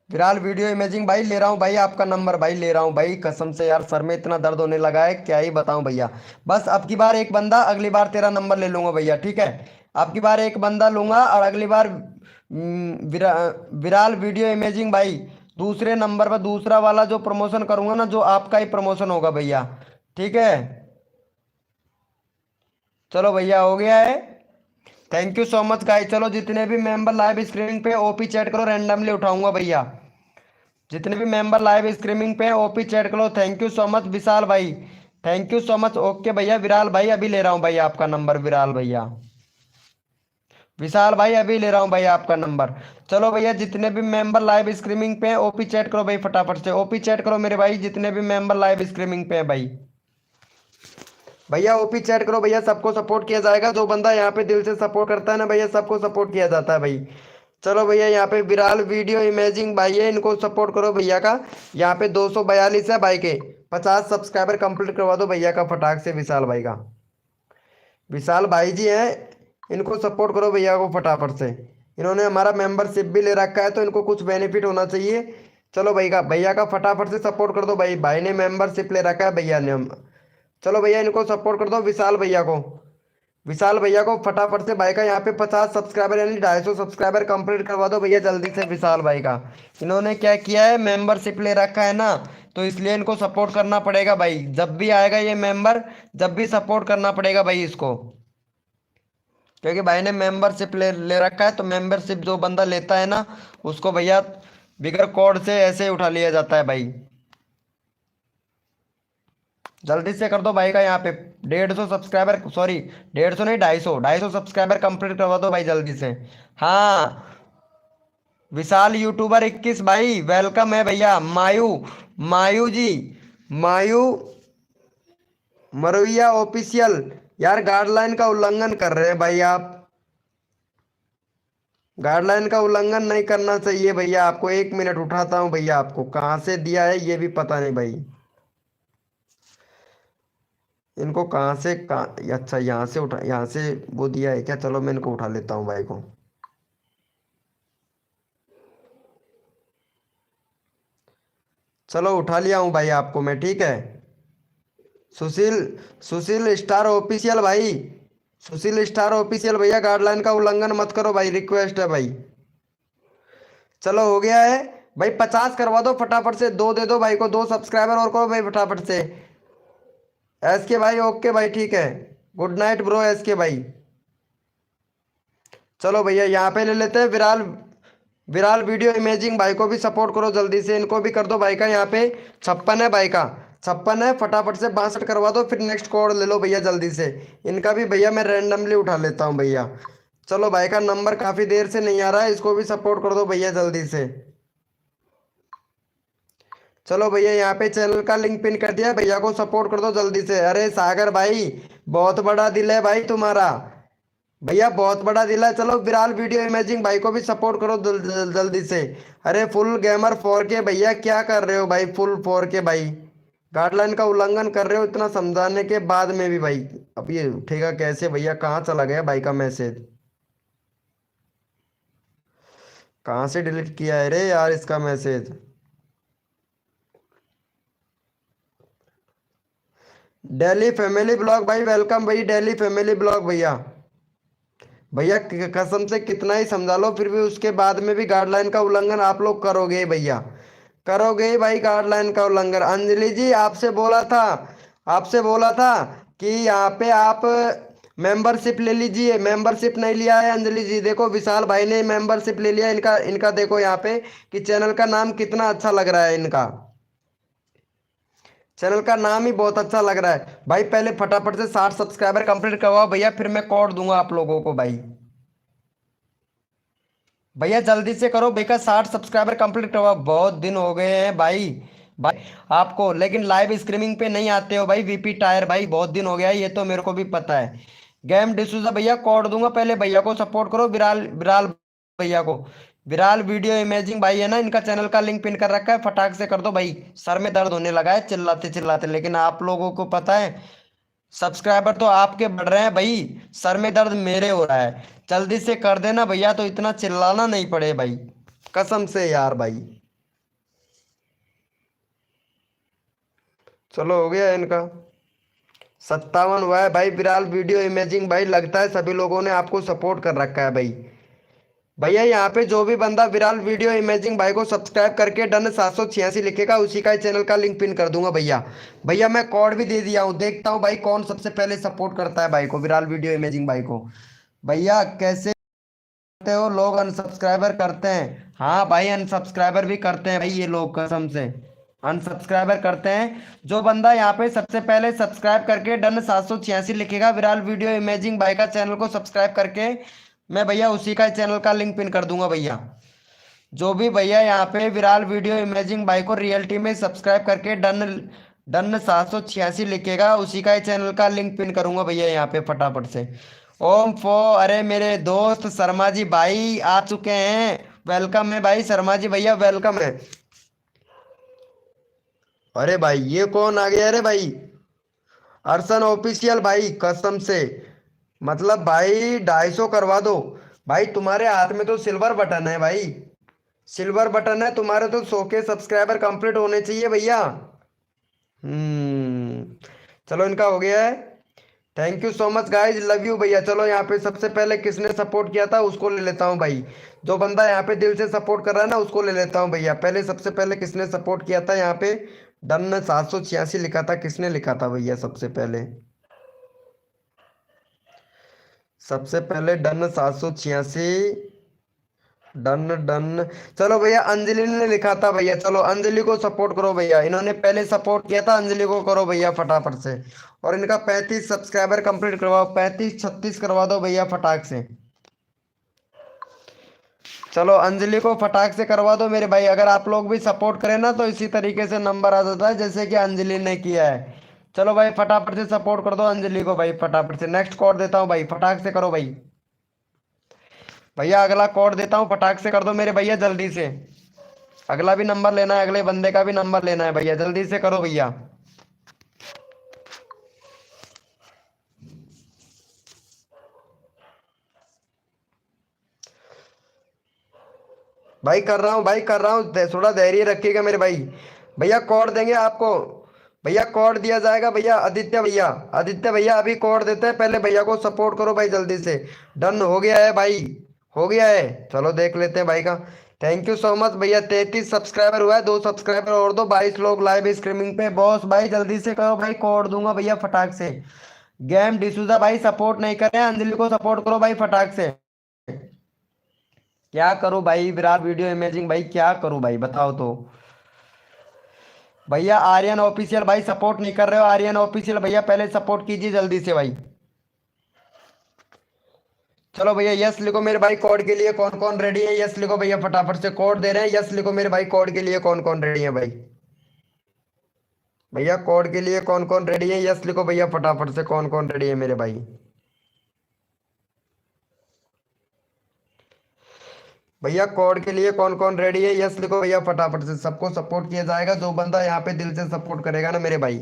फिलहाल वीडियो इमेजिंग भाई ले रहा हूँ भाई, आपका नंबर भाई ले रहा हूँ भाई, कसम से यार सर में इतना दर्द होने लगा है क्या ही बताऊं भैया। बस अब की बार एक बंदा, अगली बार तेरा नंबर ले लूंगा भैया, ठीक है। अब की बार एक बंदा लूंगा और अगली बार विराल वीडियो इमेजिंग भाई दूसरे नंबर पर दूसरा वाला जो प्रमोशन करूंगा ना, जो आपका ही प्रमोशन होगा भैया, ठीक है। चलो भैया हो गया है। Thank you so much guys. चलो जितने भी मेंबर लाइव स्क्रीनिंग पे ओपी चैट करो, रैंडमली उठाऊंगा भैया। जितने भी मेंबर लाइव स्ट्रीमिंग पे हैं ओपी चैट करो। थैंक यू सो मच विशाल भाई, thank you so much. Okay भैया विराल भाई अभी ले रहा हूँ भाई आपका नंबर, विराल भैया, विशाल भाई अभी ले रहा हूँ भाई आपका नंबर। चलो भैया जितने भी मेंबर लाइव स्ट्रीमिंग पे हैं ओपी चैट करो भाई फटाफट से, ओपी चैट करो मेरे भाई जितने भी मेंबर लाइव स्ट्रीमिंग पे हैं भाई। भैया ओपी चैट करो भैया, सबको सपोर्ट किया जाएगा, जो बंदा यहाँ पे दिल से सपोर्ट करता है ना भैया, सबको सपोर्ट किया जाता है भाई। चलो भैया यहाँ पे विराल वीडियो इमेजिंग भाई है, इनको सपोर्ट करो भैया का। यहाँ पे 242 है भाई के, 50 सब्सक्राइबर कंप्लीट करवा दो भैया का फटाक से, विशाल भाई का। विशाल भाई जी हैं, इनको सपोर्ट करो भैया को फटाफट से। इन्होंने हमारा मेंबरशिप भी ले रखा है, तो इनको कुछ बेनिफिट होना चाहिए। चलो भैया का फटाफट से सपोर्ट कर दो भाई, भाई ने मेंबरशिप ले रखा है भैया ने। चलो भैया इनको सपोर्ट कर दो विशाल भैया को, विशाल भैया को फटाफट से भाई का यहाँ पे 50 सब्सक्राइबर यानी 250 सब्सक्राइबर कंप्लीट करवा दो भैया जल्दी से विशाल भाई का। इन्होंने क्या किया है, मेंबरशिप ले रखा है ना, तो इसलिए इनको सपोर्ट करना पड़ेगा भाई, जब भी आएगा ये मेंबर, जब भी सपोर्ट करना पड़ेगा भाई इसको, क्योंकि भाई ने मेंबरशिप ले ले रखा है। तो मेंबरशिप जो बंदा लेता है ना, उसको भैया बिगर कोड से ऐसे ही उठा लिया जाता है भाई। जल्दी से कर दो भाई का यहाँ पे 150 सब्सक्राइबर, सॉरी 150 नहीं 250 सब्सक्राइबर कंप्लीट करवा दो भाई जल्दी से। हाँ विशाल यूट्यूबर 21 भाई वेलकम है भैया। मायू, मायू जी, मायू मरुइया ऑफिशियल। यार गाइडलाइन का उल्लंघन कर रहे हैं भाई आप, गाइडलाइन का उल्लंघन नहीं करना चाहिए भैया आपको। 1 मिनट उठाता हूँ भैया, आपको कहाँ से दिया है ये भी पता नहीं भाई, इनको कहाँ से कहाँ, अच्छा यहाँ से उठा, यहाँ से वो दिया है क्या। चलो मैं इनको उठा लेता हूँ भाई को। चलो उठा लिया हूँ भाई आपको मैं, ठीक है। सुशील, सुशील स्टार ऑफिशियल भाई, सुशील स्टार ऑफिशियल भैया गाइडलाइन का उल्लंघन मत करो भाई, रिक्वेस्ट है भाई। चलो हो गया है भाई, 50 करवा दो फटाफट से, दो दे दो भाई को, 2 सब्सक्राइबर और करो भाई फटाफट से। एस के भाई ओके भाई ठीक है, गुड नाइट ब्रो एस के भाई। चलो भैया यहाँ पे ले लेते हैं विराल, विराल वीडियो इमेजिंग भाई को भी सपोर्ट करो जल्दी से, इनको भी कर दो भाई का। यहाँ पे 56 है भाई का, 56 है, फटाफट से 62 करवा दो, फिर नेक्स्ट कोड ले लो भैया जल्दी से। इनका भी भैया मैं रैंडमली उठा लेता हूँ भैया। चलो भाई का नंबर काफ़ी देर से नहीं आ रहा है, इसको भी सपोर्ट कर दो भैया जल्दी से। चलो भैया यहाँ पे चैनल का लिंक पिन कर दिया, भैया को सपोर्ट कर दो जल्दी से। अरे सागर भाई बहुत बड़ा दिल है भाई तुम्हारा, भैया बहुत बड़ा दिल है। चलो विराल वीडियो इमेजिंग भाई को भी सपोर्ट करो जल्दी से। अरे फुल गेमर 4K भैया क्या कर रहे हो भाई, फुल 4K भाई, गाइडलाइन का उल्लंघन कर रहे हो इतना समझाने के बाद में भी भाई। अब ये उठेगा कैसे भैया, कहाँ चला गया भाई का मैसेज, कहाँ से डिलीट किया है रे यार इसका मैसेज। डेली फैमिली ब्लॉग भाई वेलकम भाई, डेली फैमिली ब्लॉग भैया। भैया कसम से कितना ही समझा लो फिर भी उसके बाद में भी गाइडलाइन का उल्लंघन आप लोग करोगे ही भैया, करोगे ही भाई गाइडलाइन का उल्लंघन। अंजलि जी आपसे बोला था, आपसे बोला था कि यहाँ पे आप मेंबरशिप ले लीजिए, मेंबरशिप नहीं लिया है अंजलि जी। देखो विशाल भाई ने मेंबरशिप ले लिया, इनका इनका देखो यहाँ पे कि चैनल का नाम कितना अच्छा लग रहा है इनका, चैनल का नाम ही बहुत अच्छा लग रहा है भाई। पहले फटाफट से 60 सब्सक्राइबर कंप्लीट करवाओ भैया, फिर मैं कोड दूंगा आप लोगों को भाई। भैया जल्दी से करो भैया, 60 सब्सक्राइबर कंप्लीट हुआ, बहुत दिन हो गए हैं भाई। भाई आपको, लेकिन लाइव स्ट्रीमिंग पे नहीं आते हो भाई, वीपी टायर भाई, बहुत दिन हो गया है, ये तो मेरे को भी पता है। गेम डिसूजा भैया कोड दूंगा, पहले भैया को सपोर्ट करो, विराल विराल भैया को। विराल वीडियो इमेजिंग भाई है ना, इनका चैनल का लिंक पिन कर रखा है, फटाक से कर दो भाई। सर में दर्द होने लगा है चिल्लाते चिल्लाते, लेकिन आप लोगों को पता है सब्सक्राइबर तो आपके बढ़ रहे हैं भाई, सर में दर्द मेरे हो रहा है। जल्दी से कर देना भैया, तो इतना चिल्लाना नहीं पड़े भाई, कसम से यार भाई। चलो हो गया इनका, 57 हुआ है भाई। विराल वीडियो इमेजिंग भाई, लगता है सभी लोगों ने आपको सपोर्ट कर रखा है भाई। भैया यहाँ पे जो भी बंदा विराल वीडियो इमेजिंग भाई को सब्सक्राइब करके डन 786 लिखेगा, उसी का ही चैनल का लिंक पिन कर दूंगा भैया। भैया मैं कोड भी दे दिया हूँ, देखता हूँ भाई कौन सबसे पहले सपोर्ट करता है भाई को, विराल वीडियो इमेजिंग भाई को। भैया कैसे करते हो लोग, अनसब्सक्राइबर करते हैं, हाँ भाई अनसब्सक्राइबर भी करते हैं भाई ये लोग, कसम से अनसब्सक्राइबर करते हैं। जो बंदा यहाँ पे सबसे पहले सब्सक्राइब करके डन 786 लिखेगा, विराल वीडियो इमेजिंग भाई का चैनल को सब्सक्राइब करके, मैं भैया उसी का चैनल का लिंक पिन कर दूंगा भैया। जो भी भैया यहाँ पे विराल वीडियो इमेजिंग भाई को रियलिटी में सब्सक्राइब करके डन डन 786 लिखेगा, उसी का ही चैनल का लिंक पिन करूंगा भैया यहाँ पे फटाफट से। ओम फो, अरे मेरे दोस्त शर्मा जी भाई आ चुके हैं, वेलकम है भाई शर्मा जी भैया, वेलकम है। अरे भाई ये कौन आ गया, अरे भाई अर्सन ऑफिशियल भाई, कसम से मतलब भाई 250 करवा दो। भाई तुम्हारे हाथ में तो सिल्वर बटन है भाई, सिल्वर बटन है तुम्हारे, तो 100 के सब्सक्राइबर कंप्लीट होने चाहिए भैया। चलो इनका हो गया है। Thank you so much guys, love you भैया। चलो यहाँ पे सबसे पहले किसने सपोर्ट किया था उसको ले लेता हूँ भाई, जो बंदा यहाँ पे दिल से सपोर्ट कर रहा है ना उसको ले लेता हूँ भैया। पहले सबसे पहले किसने सपोर्ट किया था यहाँ पे, डन 786 लिखा था, किसने लिखा था भैया सबसे पहले, सबसे पहले डन 786, डन डन। चलो भैया अंजलि ने लिखा था भैया, चलो अंजलि को सपोर्ट करो भैया, इन्होंने पहले सपोर्ट किया था, अंजलि को करो भैया फटाफट से। और इनका 35 सब्सक्राइबर कंप्लीट करवाओ, 35 36 करवा दो भैया फटाक से। चलो अंजलि को फटाक से करवा दो मेरे भाई, अगर आप लोग भी सपोर्ट करें ना तो इसी तरीके से नंबर आ जाता है जैसे कि अंजलि ने किया है। चलो भाई फटाफट से सपोर्ट कर दो अंजलि को भाई फटाफट से। नेक्स्ट कोड देता हूँ भाई, फटाक से करो भाई। भैया अगला कोड देता हूँ, फटाक से कर दो मेरे भैया जल्दी से। अगला भी नंबर लेना है, अगले बंदे का भी नंबर लेना है भैया, जल्दी से करो भैया। भाई कर रहा हूँ भाई कर रहा हूँ, थोड़ा धैर्य रखिएगा मेरे भाई। भैया कोड देंगे आपको, भैया कोड दिया जाएगा भैया, आदित्य भैया, आदित्य भैया अभी कोड देते हैं, पहले भैया को सपोर्ट करो भाई जल्दी से। डन हो गया है भाई, हो गया है, चलो देख लेते हैं भाई का। थैंक यू सो मच भैया, 33 सब्सक्राइबर हुआ है, 2 सब्सक्राइबर और दो, 22 लोग लाइव स्ट्रीमिंग पे। बॉस भाई जल्दी से करो भाई, कोड दूंगा भैया फटाक से। गेम डिसूजा भाई सपोर्ट नहीं कर रहे हैं, अंजलि को सपोर्ट करो भाई फटाक से। क्या करूं भाई, विराट वीडियो इमेजिंग भाई क्या करूं भाई, बताओ तो। भैया आर्यन ऑफिशियल भाई सपोर्ट नहीं कर रहे हो, आर्यन ऑफिशियल भैया पहले सपोर्ट कीजिए जल्दी से भाई। चलो भैया यस लिखो मेरे भाई, कोड के लिए कौन कौन रेडी है, यस लिखो भैया फटाफट से, कोड दे रहे हैं, यस लिखो मेरे भाई, कोड के लिए कौन कौन रेडी है भाई। भैया कोड के लिए कौन कौन रेडी है, यस लिखो भैया फटाफट से, कौन कौन रेडी है मेरे भाई। भैया कोड के लिए कौन कौन रेडी है, यस लिखो भैया फटाफट से, सबको सपोर्ट किया जाएगा जो बंदा यहाँ पे दिल से सपोर्ट करेगा ना मेरे भाई।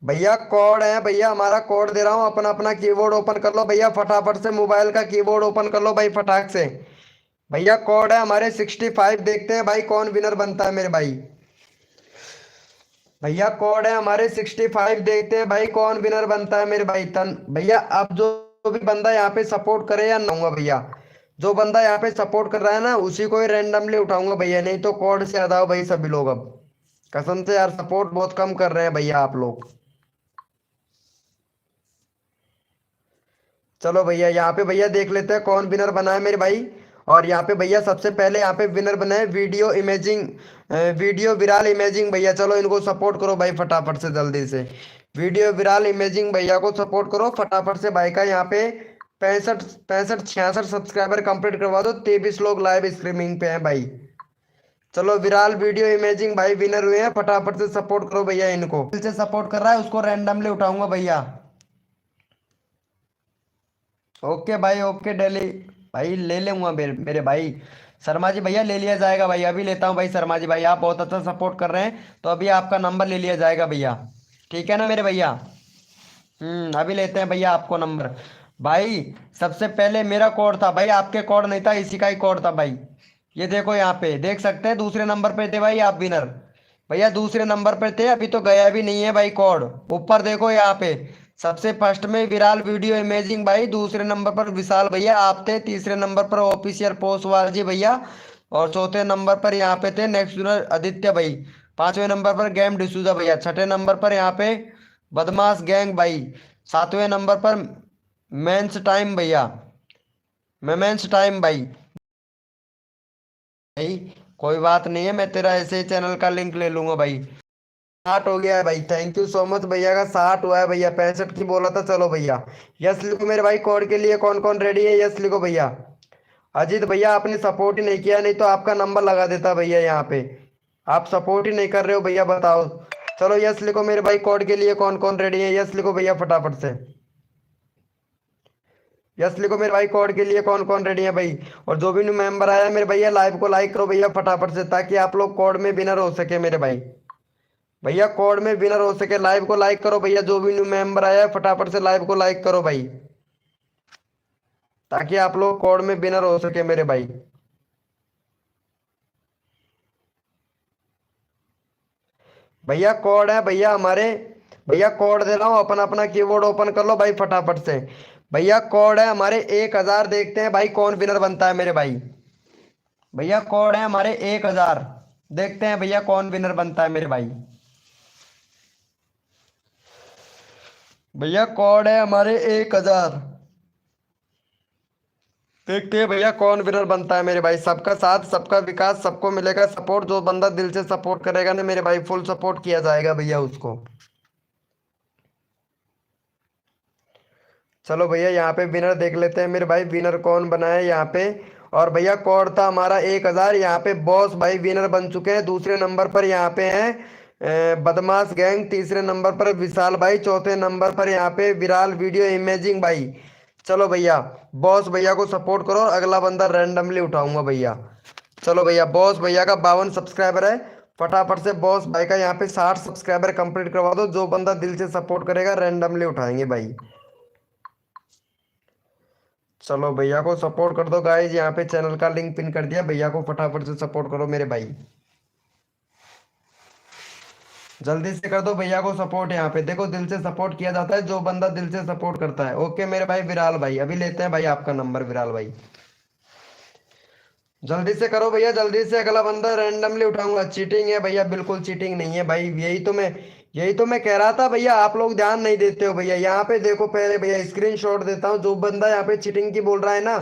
भैया कोड है भैया, हमारा कोड दे रहा हूँ, अपना अपना कीबोर्ड ओपन कर लो भैया फटाफट से, मोबाइल का कीबोर्ड ओपन कर लो भाई फटाक से। भैया कोड है हमारे 65, देखते हैं भाई कौन विनर बनता है मेरे भाई। भैया कोड है हमारे 65, देखते हैं भाई कौन विनर बनता है मेरे भाई। तन भैया अब जो भी बंदा यहाँ पे सपोर्ट करे या ना भैया, जो बंदा यहाँ पे सपोर्ट कर रहा है ना उसी को ही रैंडमली उठाऊंगा भैया, नहीं तो कोड से आ जाओ भाई सभी लोग अब। कसम से यार सपोर्ट बहुत कम कर रहे हैं भैया आप लोग। चलो भैया यहाँ पे भैया देख लेते हैं कौन विनर बना है मेरे भाई। और यहाँ पे भैया सबसे पहले यहाँ पे विनर बना है video imaging, video Viral imaging भैया, चलो इनको सपोर्ट करो भाई फटाफट से जल्दी से। वीडियो विराल इमेजिंग भैया को सपोर्ट करो फटाफट से, भाई का यहाँ पे 65 65 66 सब्सक्राइबर कंप्लीट करवा दो। 23 लोग लाइव स्ट्रीमिंग पे हैं भाई। चलो विराल वीडियो इमेजिंग भाई विनर हुए हैं, फटाफट से सपोर्ट करो भैया इनको। दिल से सपोर्ट कर रहा है उसको रैंडमली उठाऊंगा भैया। ओके भाई ओके डेली। भाई ले लूंगा मेरे भाई शर्मा जी भैया, ले लिया जाएगा भाई, अभी लेता हूँ भाई। शर्मा जी भाई आप बहुत अच्छा सपोर्ट कर रहे हैं, तो अभी आपका नंबर ले लिया जाएगा भैया। ठीक है ना मेरे भैया। अभी लेते हैं भैया आपको नंबर। भाई सबसे पहले मेरा कोड था भाई, आपके कोड नहीं था, इसी का ही कोड था भाई। ये देखो यहाँ पे देख सकते हैं, दूसरे नंबर पे थे भाई आप विनर। भैया दूसरे नंबर पे थे, अभी तो गया भी नहीं है भाई कोड। ऊपर देखो यहाँ पे सबसे फर्स्ट में विराल वीडियो इमेजिंग भाई, दूसरे नंबर पर विशाल भैया आप थे, तीसरे नंबर पर ऑफिशियल पोस्टवाल जी भैया, और चौथे नंबर पर यहाँ पे थे नेक्स्ट विनर आदित्य भाई, पांचवें नंबर पर गेम डिसूजा भैया, छठे नंबर पर यहाँ पे बदमाश गैंग भाई, सातवें नंबर पर मेंस टाइम भैया, मेंस टाइम भाई। भाई कोई बात नहीं है, मैं तेरा ऐसे ही चैनल का लिंक ले लूंगा भाई। 60 हो गया है भाई, थैंक यू सो मच भैया का 60 हुआ है भैया, 65 की बोला था। चलो भैया यस लिखो मेरे भाई, कोड के लिए कौन कौन रेडी है, यस लिखो भैया। अजीत भैया आपने सपोर्ट ही नहीं किया, नहीं तो आपका नंबर लगा देता भैया यहाँ पे। आप सपोर्ट ही नहीं कर रहे हो भैया, बताओ। चलो यस लिखो मेरे भाई, कोड के लिए कौन कौन रेडी है, यस लिखो भैया फटाफट से। यस लिखो मेरे भाई, कोड के लिए कौन कौन रेडी है भाई। और जो भी न्यू मेंबर आया है मेरे भैया, लाइव को लाइक करो भैया फटाफट से, ताकि आप लोग कोड में विनर हो सके मेरे भाई। भैया कोड में विनर हो सके, लाइव को लाइक करो भैया, जो भी न्यू मेंबर आया है फटाफट से लाइव को लाइक करो भाई, ताकि आप लोग कोड में विनर हो सके मेरे भाई। भैया कोड है भैया हमारे, भैया कोड दे रहा हूँ, अपना अपना कीबोर्ड ओपन कर लो भाई फटाफट से। भैया कोड है हमारे 1000, देखते हैं भाई कौन विनर बनता है मेरे भाई। भैया कोड है हमारे 1000, देखते हैं भैया कौन विनर बनता है मेरे भाई। भैया कोड है हमारे 1000, देखते हैं भैया कौन विनर बनता है मेरे भाई। सबका साथ सबका विकास, सबको मिलेगा सपोर्ट, जो बंदा दिल से सपोर्ट करेगा ना मेरे भाई, फुल सपोर्ट किया जाएगा भैया उसको। चलो भैया यहाँ पे विनर देख लेते हैं मेरे भाई, विनर कौन बना है यहाँ पे। और भैया कोड था हमारा 1000, यहाँ पे बॉस भाई विनर बन चुके हैं। दूसरे नंबर पर यहाँ पे हैं बदमाश गैंग, तीसरे नंबर पर विशाल भाई, चौथे नंबर पर यहाँ पे विराल वीडियो इमेजिंग भाई। चलो भैया बॉस भैया को सपोर्ट करो, और अगला बंदा रैंडमली उठाऊंगा भैया। चलो भैया बॉस भैया का 52 सब्सक्राइबर है, फटाफट से बॉस भाई का यहाँ पे 60 सब्सक्राइबर कंप्लीट करवा दो। जो बंदा दिल से सपोर्ट करेगा रैंडमली उठाएंगे भाई। चलो भैया को सपोर्ट कर दो गाइज, यहाँ पे चैनल का लिंक पिन कर दिया, भैया को फटाफट से सपोर्ट करो मेरे भाई। जल्दी से कर दो भैया को सपोर्ट, यहाँ पे देखो दिल से सपोर्ट किया जाता है, जो बंदा दिल से सपोर्ट करता है। ओके मेरे भाई विराल भाई, अभी लेते हैं भाई आपका नंबर विराल भाई। जल्दी से करो भैया, जल्दी से, अगला बंदा रैंडमली उठाऊंगा। चीटिंग है भैया, बिल्कुल चीटिंग नहीं है भाई, यही तो मैं कह रहा था भैया, आप लोग ध्यान नहीं देते हो भैया। यहाँ पे देखो पहले भैया स्क्रीनशॉट देता हूँ, जो बंदा यहाँ पे चीटिंग की बोल रहा है ना,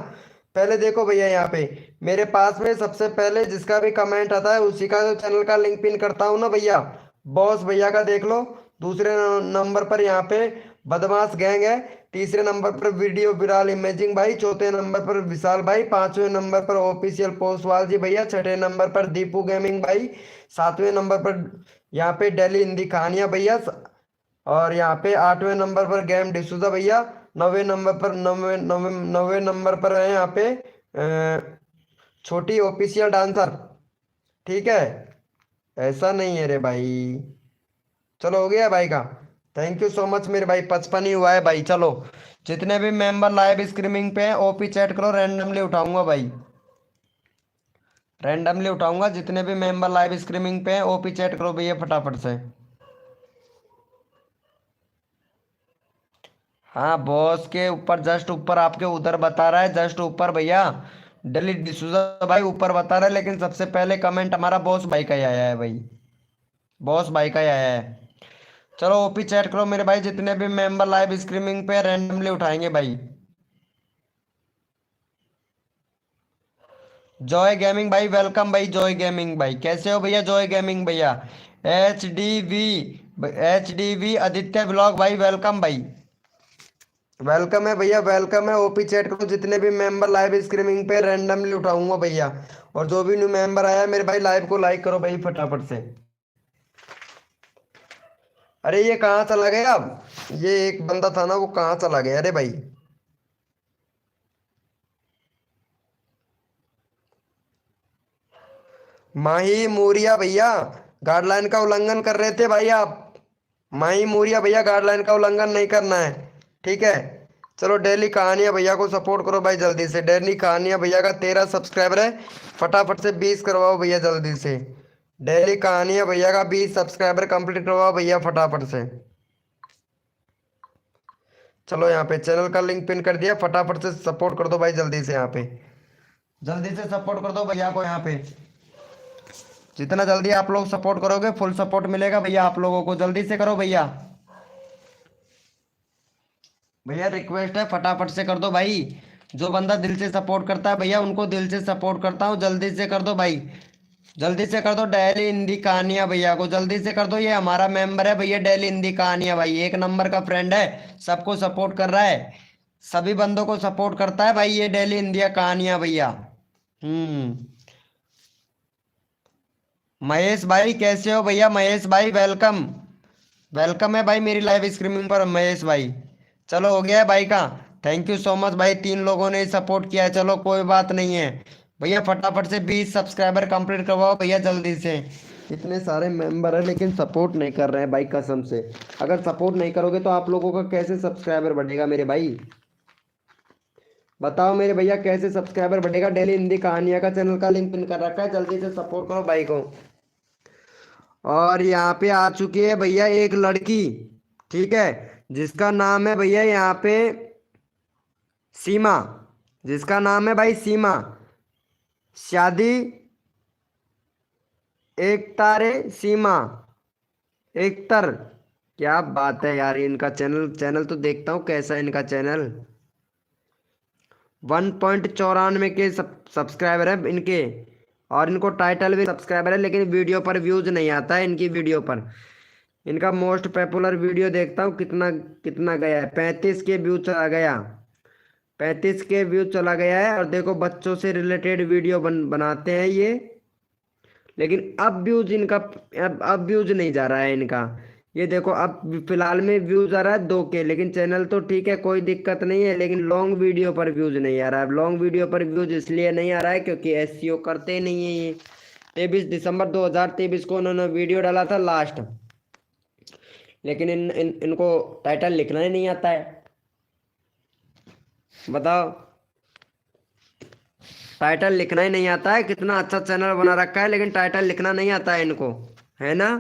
पहले देखो भैया यहाँ पे मेरे पास में सबसे पहले जिसका भी कमेंट आता है उसी का जो चैनल का लिंक पिन करता हूँ ना भैया, बॉस भैया का देख लो। दूसरे नंबर पर यहाँ पे बदमाश गैंग है, तीसरे नंबर पर वीडियो विराल इमेजिंग भाई, चौथे नंबर पर विशाल भाई, पांचवें नंबर पर ऑफिशियल पोस्टवाल जी भैया, छठे नंबर पर दीपू गेमिंग भाई, सातवें नंबर पर यहाँ पे डेली हिंदी कहानियां भैया, और यहाँ पे आठवें नंबर पर गेम डिसूजा भैया, नौवे नंबर पर नौवे नौवे नौवे नंबर पर है यहाँ पे छोटी ऑफिशियल डांसर। ठीक है, ऐसा नहीं है रे भाई। चलो हो गया भाई का, थैंक यू सो मच मेरे भाई, 55 ही हुआ है भाई। चलो जितने भी मेंबर लाइव स्ट्रीमिंग पे हैं ओपी चैट करो, रैंडमली उठाऊंगा भाई, रैंडमली उठाऊंगा। जितने भी मेंबर लाइव स्ट्रीमिंग पे हैं ओपी चैट करो भैया फटाफट से। हाँ बॉस के ऊपर, जस्ट ऊपर आपके उधर बता रहा है, जस्ट ऊपर भैया दिल्ली डिसूजा भाई ऊपर बता रहा है, लेकिन सबसे पहले कमेंट हमारा बॉस भाई का ही आया है भाई, बॉस भाई का ही आया है। चलो ओपी चैट करो मेरे भाई, जितने भी मेंबर लाइव स्ट्रीमिंग पे रैंडमली उठाएंगे भाई। जॉय गेमिंग भाई वेलकम भाई, जॉय गेमिंग भाई कैसे हो भैया, जॉय गेमिंग भैया। H D V, H D V Aditya blog भाई वेलकम भाई। वेलकम है भैया, वेलकम है। ओपी चैट करो, जितने भी मेंबर लाइव स्ट्रीमिंग पे रैंडमली उठाऊंगा भैया। और जो भी न्यू मेंबर आया मेरे भाई, लाइव को लाइक करो भाई फटाफट से। अरे ये कहाँ चला गया अब? ये एक बंदा था ना, वो कहाँ चला गया? अरे भाई, माही मूरिया भैया, गाइडलाइन का उल्लंघन कर रहे थे भाई आप। माही मूरिया भैया, गाइडलाइन का उल्लंघन नहीं करना है, ठीक है। चलो डेली कहानियां भैया को सपोर्ट करो भाई जल्दी से। डेली कहानियां भैया का 13 सब्सक्राइबर है, फटाफट से 20 करवाओ भैया जल्दी से। डेली कहानियां भैया का 20 सब्सक्राइबर कंप्लीट करवाओ भैया फटाफट से। चलो यहाँ पे चैनल का लिंक पिन कर दिया, फटाफट से सपोर्ट कर दो भाई जल्दी से। यहाँ पे जल्दी से सपोर्ट कर दो भैया को यहाँ पे। जितना जल्दी आप लोग सपोर्ट करोगे फुल सपोर्ट मिलेगा भैया आप लोगों को। जल्दी से करो भैया। भैया रिक्वेस्ट है, फटाफट से कर दो भाई। जो बंदा दिल से सपोर्ट करता है भैया, उनको दिल से सपोर्ट करता हूँ। जल्दी से कर दो भाई, जल्दी से कर दो। डेली हिंदी कहानियां भैया को जल्दी से कर दो। ये हमारा मेंबर है भैया, डेली हिंदी कहानियां भाई, एक नंबर का फ्रेंड है। सबको सपोर्ट कर रहा है, सभी बंदों को सपोर्ट करता है भाई ये डेली हिंदी कहानियां भैया। हम्म। महेश भाई कैसे हो भैया? महेश भाई वेलकम, वेलकम है भाई मेरी लाइव स्ट्रीमिंग पर महेश भाई। चलो हो गया है भाई का। थैंक यू सो मच भाई, 3 लोगों ने सपोर्ट किया है। चलो कोई बात नहीं है भैया, फटाफट से 20 सब्सक्राइबर कंप्लीट करवाओ भैया जल्दी से। इतने सारे मेंबर हैं लेकिन सपोर्ट नहीं कर रहे हैं भाई कसम से। अगर सपोर्ट नहीं करोगे तो आप लोगों का कैसे सब्सक्राइबर बढ़ेगा मेरे भाई? बताओ मेरे भैया, कैसे सब्सक्राइबर बढ़ेगा? डेली हिंदी कहानियां का चैनल का लिंक पिन कर रखा है, जल्दी से सपोर्ट करो भाई को। और यहाँ पे आ चुकी है भैया एक लड़की, ठीक है, जिसका नाम है भैया यहाँ पे सीमा। जिसका नाम है भाई सीमा। शादी एक तारे सीमा एकतर। क्या बात है यार, इनका चैनल चैनल तो देखता हूँ कैसा है इनका चैनल। 1.94 के सब्सक्राइबर है इनके। और इनको टाइटल भी सब्सक्राइबर है, लेकिन वीडियो पर व्यूज नहीं आता है इनकी वीडियो पर। इनका मोस्ट पॉपुलर वीडियो देखता हूँ कितना कितना गया है। 35 के व्यू चला गया, 35 के व्यू चला गया है। और देखो बच्चों से रिलेटेड वीडियो बनाते हैं ये। लेकिन अब व्यूज इनका, अब व्यूज नहीं जा रहा है इनका। ये देखो अब फिलहाल में व्यूज आ रहा है 2 के। लेकिन चैनल तो ठीक है, कोई दिक्कत नहीं है, लेकिन लॉन्ग वीडियो पर व्यूज नहीं आ रहा है। लॉन्ग वीडियो पर व्यूज इसलिए नहीं आ रहा है क्योंकि एसईओ करते नहीं है ये। 23 दिसंबर 2023 को उन्होंने वीडियो डाला था लास्ट, लेकिन इनको टाइटल लिखना ही नहीं आता है। बताओ, टाइटल लिखना ही नहीं आता है। कितना अच्छा चैनल बना रखा है लेकिन टाइटल लिखना नहीं आता है इनको, है ना।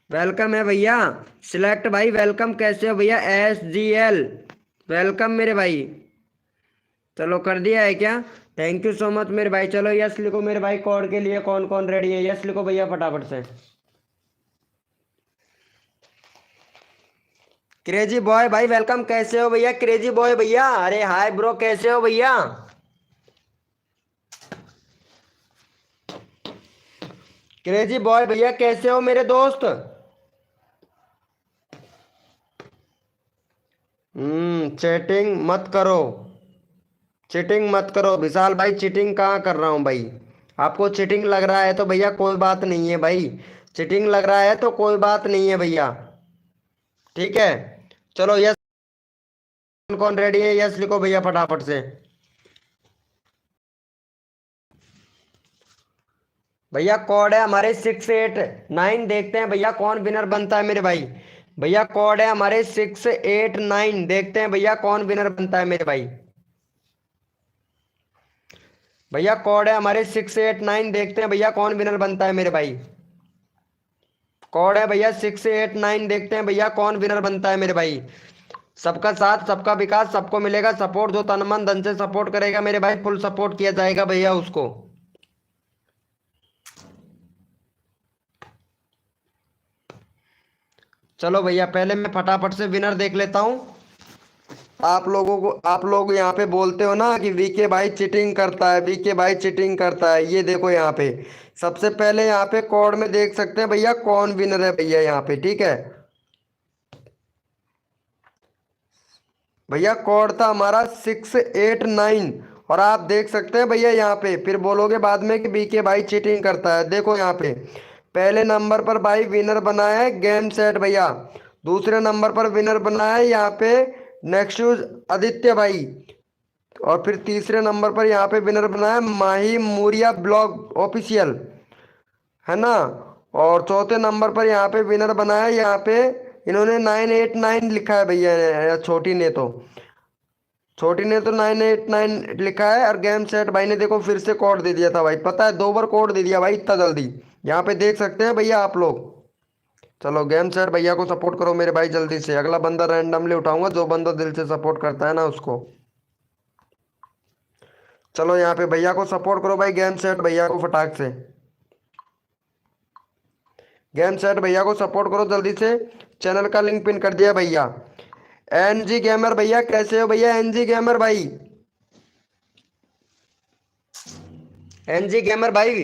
वेलकम है भैया सिलेक्ट भाई, वेलकम। कैसे हो भैया? SGL वेलकम मेरे भाई। चलो कर दिया है क्या? थैंक यू सो मच मेरे भाई। चलो यस लिखो मेरे भाई, कोड के लिए कौन कौन रेडी है? यस लिखो भैया फटाफट से। क्रेजी बॉय भाई वेलकम। कैसे हो भैया? क्रेजी बॉय भैया, अरे हाय ब्रो, कैसे हो भैया? क्रेजी बॉय भैया कैसे हो मेरे दोस्त? चैटिंग मत करो, चीटिंग मत करो विशाल भाई। चीटिंग कहाँ कर रहा हूँ भाई? आपको चीटिंग लग रहा है तो भैया कोई बात नहीं है भाई। चीटिंग लग रहा है तो कोई बात नहीं है भैया, ठीक है। चलो यस, कौन कौन रेडी है? यस लिखो भैया फटाफट से। भैया कोड है हमारे 689, देखते हैं भैया कौन विनर बनता है मेरे भाई। भैया कोड है हमारे 689, देखते हैं भैया कौन विनर बनता है मेरे भाई। भैया कोड है हमारे 689, देखते हैं भैया कौन विनर बनता है मेरे भाई। कोड है भैया 689, देखते हैं भैया कौन विनर बनता है मेरे भाई। सबका साथ सबका विकास, सबको मिलेगा सपोर्ट। जो तन मन धन से सपोर्ट करेगा मेरे भाई, फुल सपोर्ट किया जाएगा भैया उसको। चलो भैया पहले मैं फटाफट से विनर देख लेता हूँ। आप लोगों को, आप लोग यहाँ पे बोलते हो ना कि वीके भाई चीटिंग करता है, वीके भाई चीटिंग करता है। ये देखो यहाँ पे सबसे पहले यहाँ पे कोड में देख सकते हैं भैया कौन विनर है भैया यहाँ पे, ठीक है। भैया कोड था हमारा 689। और आप देख सकते हैं भैया यहाँ पे, फिर बोलोगे बाद में कि बीके भाई चीटिंग करता है। देखो यहाँ पे पहले नंबर पर भाई विनर बनाया है गेम सेट भैया। दूसरे नंबर पर विनर बनाया है यहाँ पे नेक्स्ट आदित्य भाई। और फिर तीसरे नंबर पर यहाँ पे विनर बनाया है माही मूरिया ब्लॉग ऑफिशियल, है ना। और चौथे नंबर पर यहाँ पे विनर बनाया है यहाँ पे, इन्होंने 989 लिखा है भैया छोटी ने तो। छोटी ने तो 989 लिखा है। और गेम सेट भाई ने देखो फिर से कोड दे दिया था भाई, पता है 2 बार कोड दे दिया भाई इतना जल्दी। यहाँ पे देख सकते हैं भैया आप लोग। चलो गेम सेट भैया को सपोर्ट करो मेरे भाई जल्दी से। अगला बंदा रैंडमली उठाऊंगा, जो बंदा दिल से सपोर्ट करता है ना उसको। चलो यहाँ पे भैया को सपोर्ट करो भाई, गेम सेट भैया को फटाक से। गेम सेट भैया को सपोर्ट करो जल्दी से। चैनल का लिंक पिन कर दिया भैया। एनजी गेमर भैया कैसे हो भैया, एनजी गेमर भाई, एनजी गेमर भाई।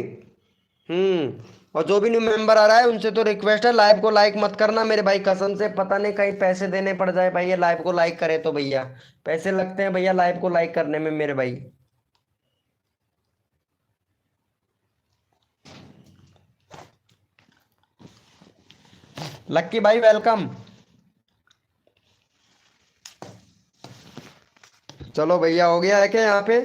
और जो भी न्यू मेंबर आ रहा है उनसे तो रिक्वेस्ट है लाइव को लाइक मत करना मेरे भाई, कसम से पता नहीं कहीं पैसे देने पड़ जाए भाई ये लाइव को लाइक करे तो भैया। पैसे लगते हैं भैया लाइव को लाइक करने में मेरे भाई। लक्की भाई वेलकम। चलो भैया हो गया है क्या यहाँ पे।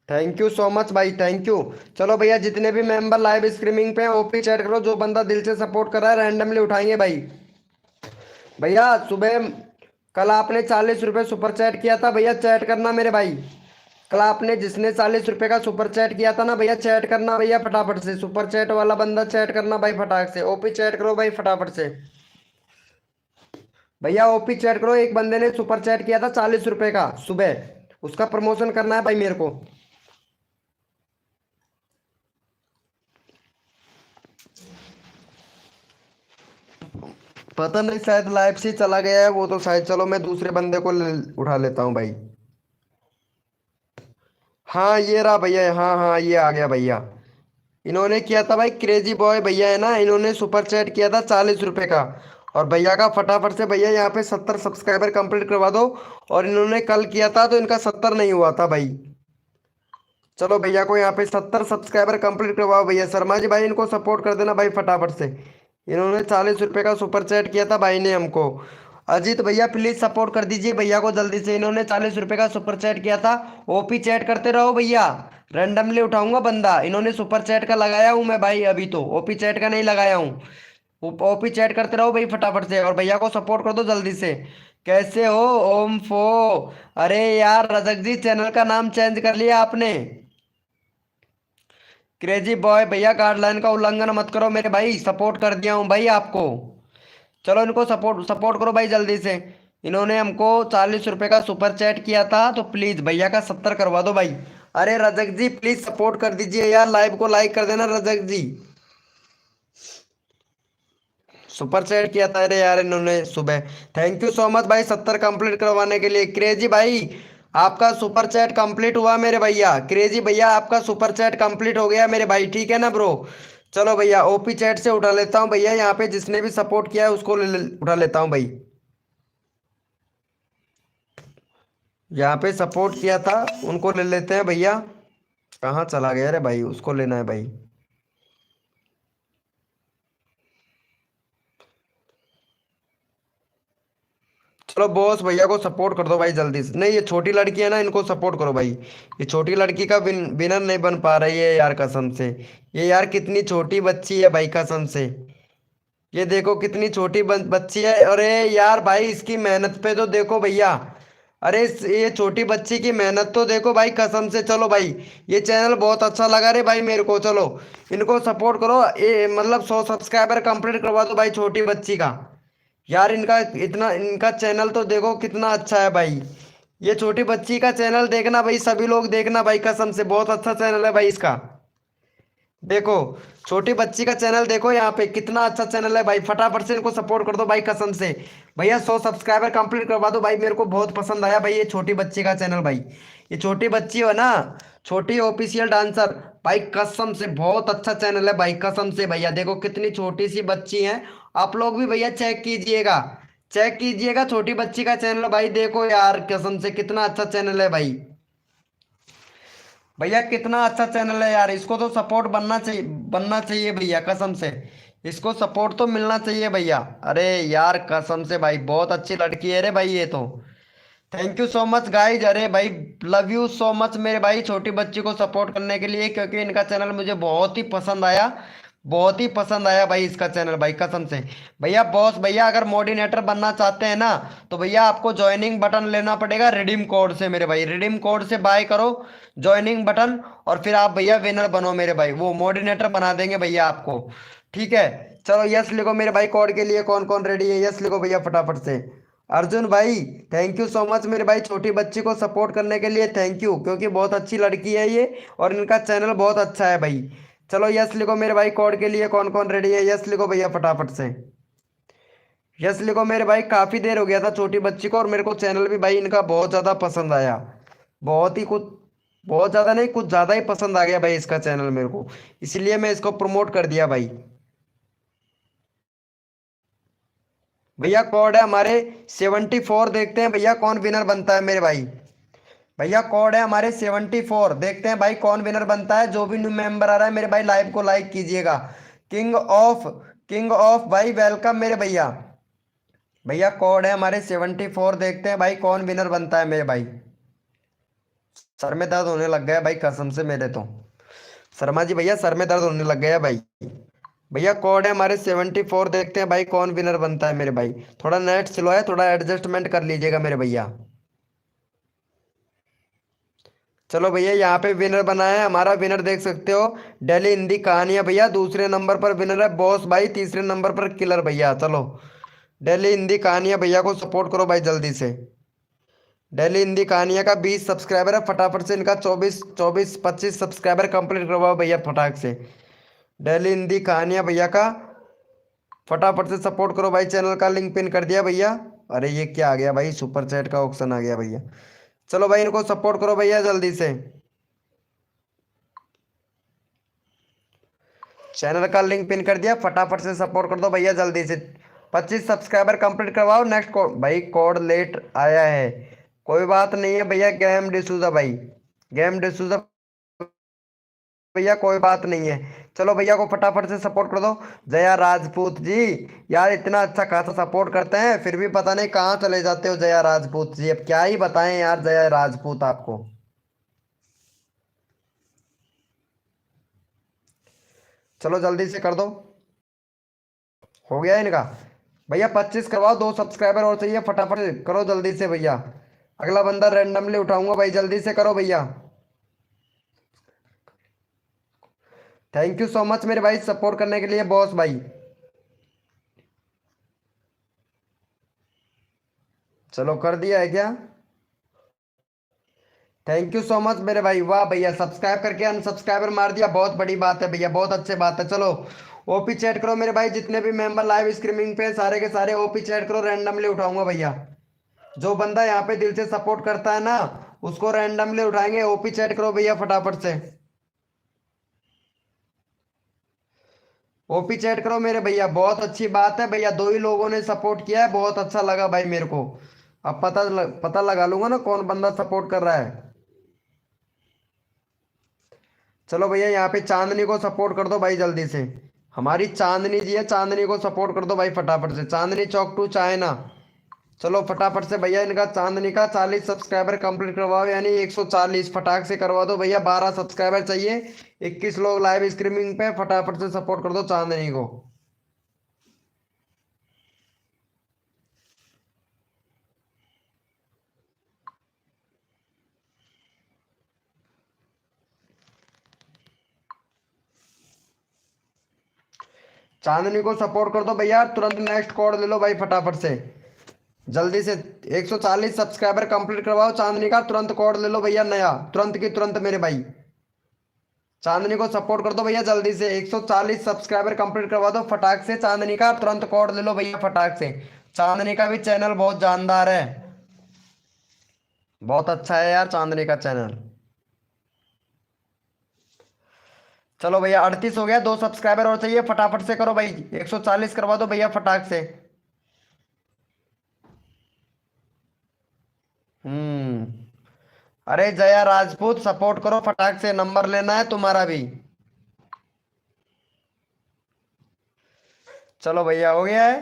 थैंक यू सो मच भाई, थैंक यू। चलो भैया जितने भी मेंबर लाइव स्ट्रीमिंग पे हैं ओपी चैट करो, जो बंदा दिल से सपोर्ट कर रहा है रैंडमली उठाएंगे भाई। भैया सुबह कल आपने 40 रुपये सुपर चैट किया था भैया, चैट करना मेरे भाई। कल आपने जिसने 40 रुपये का सुपर चैट किया था ना भैया, चैट करना भैया फटाफट से। सुपर चैट वाला बंदा चैट करना भाई फटाक से, ओपी चैट करो भाई फटाफट से। भैया ओपी चैट करो, एक बंदे ने सुपर चैट किया था 40 रुपये का सुबह, उसका प्रमोशन करना है भाई मेरे को। पता नहीं शायद लाइव से ही चला गया है वो तो शायद। चलो मैं दूसरे बंदे को उठा लेता हूँ भाई। हाँ ये रहा भैया, हाँ हाँ ये आ गया भैया। इन्होंने किया था भाई क्रेजी बॉय भैया है ना, इन्होंने सुपर चैट किया था 40 रुपये का। और भैया का फटाफट से भैया यहाँ पे 70 सब्सक्राइबर कंप्लीट करवा दो। और इन्होंने कल किया था तो इनका 70 नहीं हुआ था भाई। चलो भैया को यहाँ पे 70 सब्सक्राइबर कंप्लीट करवाओ भैया। शर्मा जी भाई इनको सपोर्ट कर देना भाई फटाफट से। इन्होंने 40 रुपये का सुपर चैट किया था भाई ने हमको। अजीत भैया प्लीज सपोर्ट कर दीजिए भैया को जल्दी से, इन्होंने 40 रुपये का सुपर चैट किया था। ओपी चैट करते रहो भैया, रैंडमली उठाऊंगा बंदा। इन्होंने सुपर चैट का लगाया हूँ मैं भाई, अभी तो ओपी चैट का नहीं लगाया हूँ। ओपी चैट करते रहो भाई फटाफट से, और भैया को सपोर्ट कर दो जल्दी से। कैसे हो ओम फो। अरे यार रजक जी चैनल का नाम चेंज कर लिया आपने। क्रेजी बॉय भैया गाइडलाइन का उल्लंघन मत करो मेरे भाई, सपोर्ट कर दिया हूँ भाई आपको। चलो इनको सपोर्ट सपोर्ट करो भाई जल्दी से। इन्होंने हमको 40 रुपये का सुपर चैट किया था तो प्लीज भैया का 70 करवा दो भाई। अरे रजक जी प्लीज सपोर्ट कर दीजिए यार, लाइव को लाइक कर देना रजक जी। सुपर चैट किया था अरे यार इन्होंने सुबह। थैंक यू सो मच भाई 70 कंप्लीट करवाने के लिए। क्रेजी भाई आपका सुपर चैट कंप्लीट हुआ मेरे भैया। क्रेजी भैया आपका सुपर चैट कंप्लीट हो गया मेरे भाई, ठीक है ना ब्रो। चलो भैया ओपी चैट से उठा लेता हूँ भैया, यहाँ पे जिसने भी सपोर्ट किया है उसको उठा लेता हूँ भाई। यहाँ पे सपोर्ट किया था उनको ले लेते हैं भैया। कहाँ चला गया रे भाई, उसको लेना है भाई। चलो बॉस भैया को सपोर्ट कर दो भाई जल्दी से। नहीं ये छोटी लड़की है ना, इनको सपोर्ट करो भाई। ये छोटी लड़की का विनर नहीं बन पा रही है यार कसम से। ये यार कितनी छोटी बच्ची है भाई कसम से। ये देखो कितनी छोटी बच्ची है। अरे यार भाई इसकी मेहनत पे तो देखो भैया। अरे ये छोटी बच्ची की मेहनत तो देखो भाई कसम से। चलो भाई ये चैनल बहुत अच्छा लगा रे भाई मेरे को। चलो इनको सपोर्ट करो, ये मतलब 100 सब्सक्राइबर कंप्लीट करवा दो भाई छोटी बच्ची का। यार इनका इतना इनका चैनल तो देखो कितना अच्छा है भाई। ये छोटी बच्ची का चैनल देखना भाई, सभी लोग देखना भाई कसम से, बहुत अच्छा चैनल है भाई इसका। देखो छोटी बच्ची का चैनल देखो, यहाँ पे कितना अच्छा चैनल है भाई। फटाफट से इनको सपोर्ट कर दो भाई कसम से। भैया 100 सब्सक्राइबर कंप्लीट करवा दो भाई, मेरे को बहुत पसंद आया भाई ये छोटी बच्ची का चैनल भाई। ये छोटी बच्ची हो ना, छोटी ऑफिशियल डांसर भाई, कसम से बहुत अच्छा चैनल है भाई कसम से। भैया देखो कितनी छोटी सी बच्ची है, आप लोग भी भैया चेक कीजिएगा। चेक कीजिएगा छोटी बच्ची का चैनल भाई, देखो यार कसम से कितना अच्छा चैनल है भाई। भैया कितना अच्छा चैनल है यार, इसको तो सपोर्ट बनना चाहिए भैया कसम से। इसको सपोर्ट तो मिलना चाहिए भैया। अरे यार कसम से भाई बहुत अच्छी लड़की है रे भाई ये तो। Thank you so much guys. अरे भाई लव यू सो मच मेरे भाई छोटी बच्ची को सपोर्ट करने के लिए, क्योंकि इनका चैनल मुझे बहुत ही पसंद आया। बहुत ही पसंद आया भाई इसका चैनल भाई कसम से। भैया बॉस भैया अगर मोडिनेटर बनना चाहते हैं ना, तो भैया आपको ज्वाइनिंग बटन लेना पड़ेगा रिडीम कोड से मेरे भाई। रिडीम कोड से बाय करो ज्वाइनिंग बटन, और फिर आप भैया विनर बनो मेरे भाई, वो मोडिनेटर बना देंगे भैया आपको। ठीक है। चलो यस लिखो मेरे भाई, कोड के लिए कौन कौन रेडी है, यस लिखो भैया फटाफट से। अर्जुन भाई थैंक यू सो मच मेरे भाई छोटी बच्ची को सपोर्ट करने के लिए, थैंक यू, क्योंकि बहुत अच्छी लड़की है ये और इनका चैनल बहुत अच्छा है भाई। चलो यस लिखो मेरे भाई, कोड के लिए कौन कौन रेडी है, यस लिखो भैया फटाफट से। यस लिखो मेरे भाई, काफ़ी देर हो गया था छोटी बच्ची को, और मेरे को चैनल भी भाई इनका बहुत ज़्यादा पसंद आया। बहुत ही कुछ, बहुत ज़्यादा नहीं कुछ ज़्यादा ही पसंद आ गया भाई इसका चैनल मेरे को, इसलिए मैं इसको प्रमोट कर दिया भाई। भैया कोड है हमारे 74, देखते हैं भैया कौन विनर बनता है मेरे भाई। भैया कोड है हमारे 74, देखते हैं भाई कौन विनर बनता है। जो भी न्यू मेंबर आ रहा है मेरे भाई लाइव को लाइक कीजिएगा। किंग ऑफ, किंग ऑफ भाई वेलकम मेरे भैया। भैया कोड है हमारे 74, देखते हैं भाई कौन विनर बनता है मेरे भाई। सर में दर्द होने लग गया भाई कसम से मेरे तो। शर्मा जी भैया सर में दर्द होने लग गया भाई। भैया कोड है हमारे 74, देखते हैं भाई कौन विनर बनता है मेरे भाई। थोड़ा नेट स्लो है, थोड़ा एडजस्टमेंट कर लीजिएगा मेरे भैया। चलो भैया यहाँ पे विनर बना है हमारा, विनर देख सकते हो दिल्ली हिंदी कहानियां भैया। दूसरे नंबर पर विनर है बॉस भाई, तीसरे नंबर पर किलर भैया। चलो दिल्ली हिंदी कहानियां भैया को सपोर्ट करो भाई जल्दी से। दिल्ली हिंदी कहानियां का 20 सब्सक्राइबर है, फटाफट से इनका 24 25 सब्सक्राइबर कंप्लीट करवाओ भैया फटाक से। दिल्ली हिंदी कहानियां भैया का फटाफट से सपोर्ट करो भाई, चैनल का लिंक पिन कर दिया भैया। अरे ये क्या आ गया भाई, सुपर चैट का ऑप्शन आ गया भैया। चलो भाई इनको सपोर्ट करो भैया जल्दी से। चैनल का लिंक पिन कर दिया, फटाफट से सपोर्ट कर दो भैया जल्दी से। 25 सब्सक्राइबर कंप्लीट करवाओ। नेक्स्ट कोड भाई, कोड लेट आया है, कोई बात नहीं है भैया। गेम डिसूजा भाई, गेम डिसूजा भैया कोई बात नहीं है। चलो भैया को फटाफट से सपोर्ट कर दो। जया राजपूत जी, यार इतना अच्छा खासा सपोर्ट करते हैं फिर भी पता नहीं कहाँ चले जाते हो जया राजपूत जी, अब क्या ही बताएं यार जया राजपूत आपको। चलो जल्दी से कर दो, हो गया इनका। भैया 25 करवाओ, 2 सब्सक्राइबर और चाहिए, फटाफट से करो जल्दी से भैया। अगला बंदा रैंडमली उठाऊंगा भाई, जल्दी से करो भैया। थैंक यू सो मच मेरे भाई सपोर्ट करने के लिए बॉस भाई। चलो कर दिया है क्या? थैंक यू सो मच मेरे भाई, वाह भैया सब्सक्राइब करके अनसब्सक्राइबर मार दिया, बहुत बड़ी बात है भैया, बहुत अच्छी बात है। चलो ओपी चैट करो मेरे भाई, जितने भी मेंबर लाइव स्ट्रीमिंग पे सारे के सारे ओपी चैट करो, रैंडमली उठाऊंगा भैया। जो बंदा यहाँ पे दिल से सपोर्ट करता है ना, उसको रैंडमली उठाएंगे। ओपी चैट करो भैया फटाफट से। ओपी चैट करो मेरे भैया, बहुत अच्छी बात है भैया, 2 ही लोगों ने सपोर्ट किया है, बहुत अच्छा लगा भाई मेरे को। अब पता लगा लूंगा ना कौन बंदा सपोर्ट कर रहा है। चलो भैया यहाँ पे चांदनी को सपोर्ट कर दो भाई जल्दी से। हमारी चांदनी जी है, चांदनी को सपोर्ट कर दो भाई फटाफट से। चांदनी चौक टू चाइना। चलो फटाफट से भैया इनका चांदनी का 40 सब्सक्राइबर कंप्लीट करवाओ, यानी 140 फटाक से करवा दो भैया। 12 सब्सक्राइबर चाहिए, 21 लोग लाइव स्ट्रीमिंग पे, फटाफट से सपोर्ट कर दो चांदनी को। चांदनी को सपोर्ट कर दो भैया, तुरंत नेक्स्ट कोड ले लो भाई फटाफट से जल्दी से। 140 सब्सक्राइबर कंप्लीट करवाओ चांदनी का, तुरंत कोड ले लो भैया नया, तुरंत की तुरंत मेरे भाई। चांदनी को सपोर्ट कर दो भैया जल्दी से, 140 सब्सक्राइबर कंप्लीट करवा दो फटाक से चांदनी का, तुरंत कोड ले लो भैया फटाक से। चांदनी का भी चैनल बहुत जानदार है, बहुत अच्छा है यार चांदनी का चैनल। चलो भैया 38 हो गया, 2 सब्सक्राइबर और चाहिए, फटाफट से करो भाई, 140 करवा दो भैया फटाक से। हम्म। अरे जया राजपूत सपोर्ट करो फटाक से, नंबर लेना है तुम्हारा भी। चलो भैया हो गया है।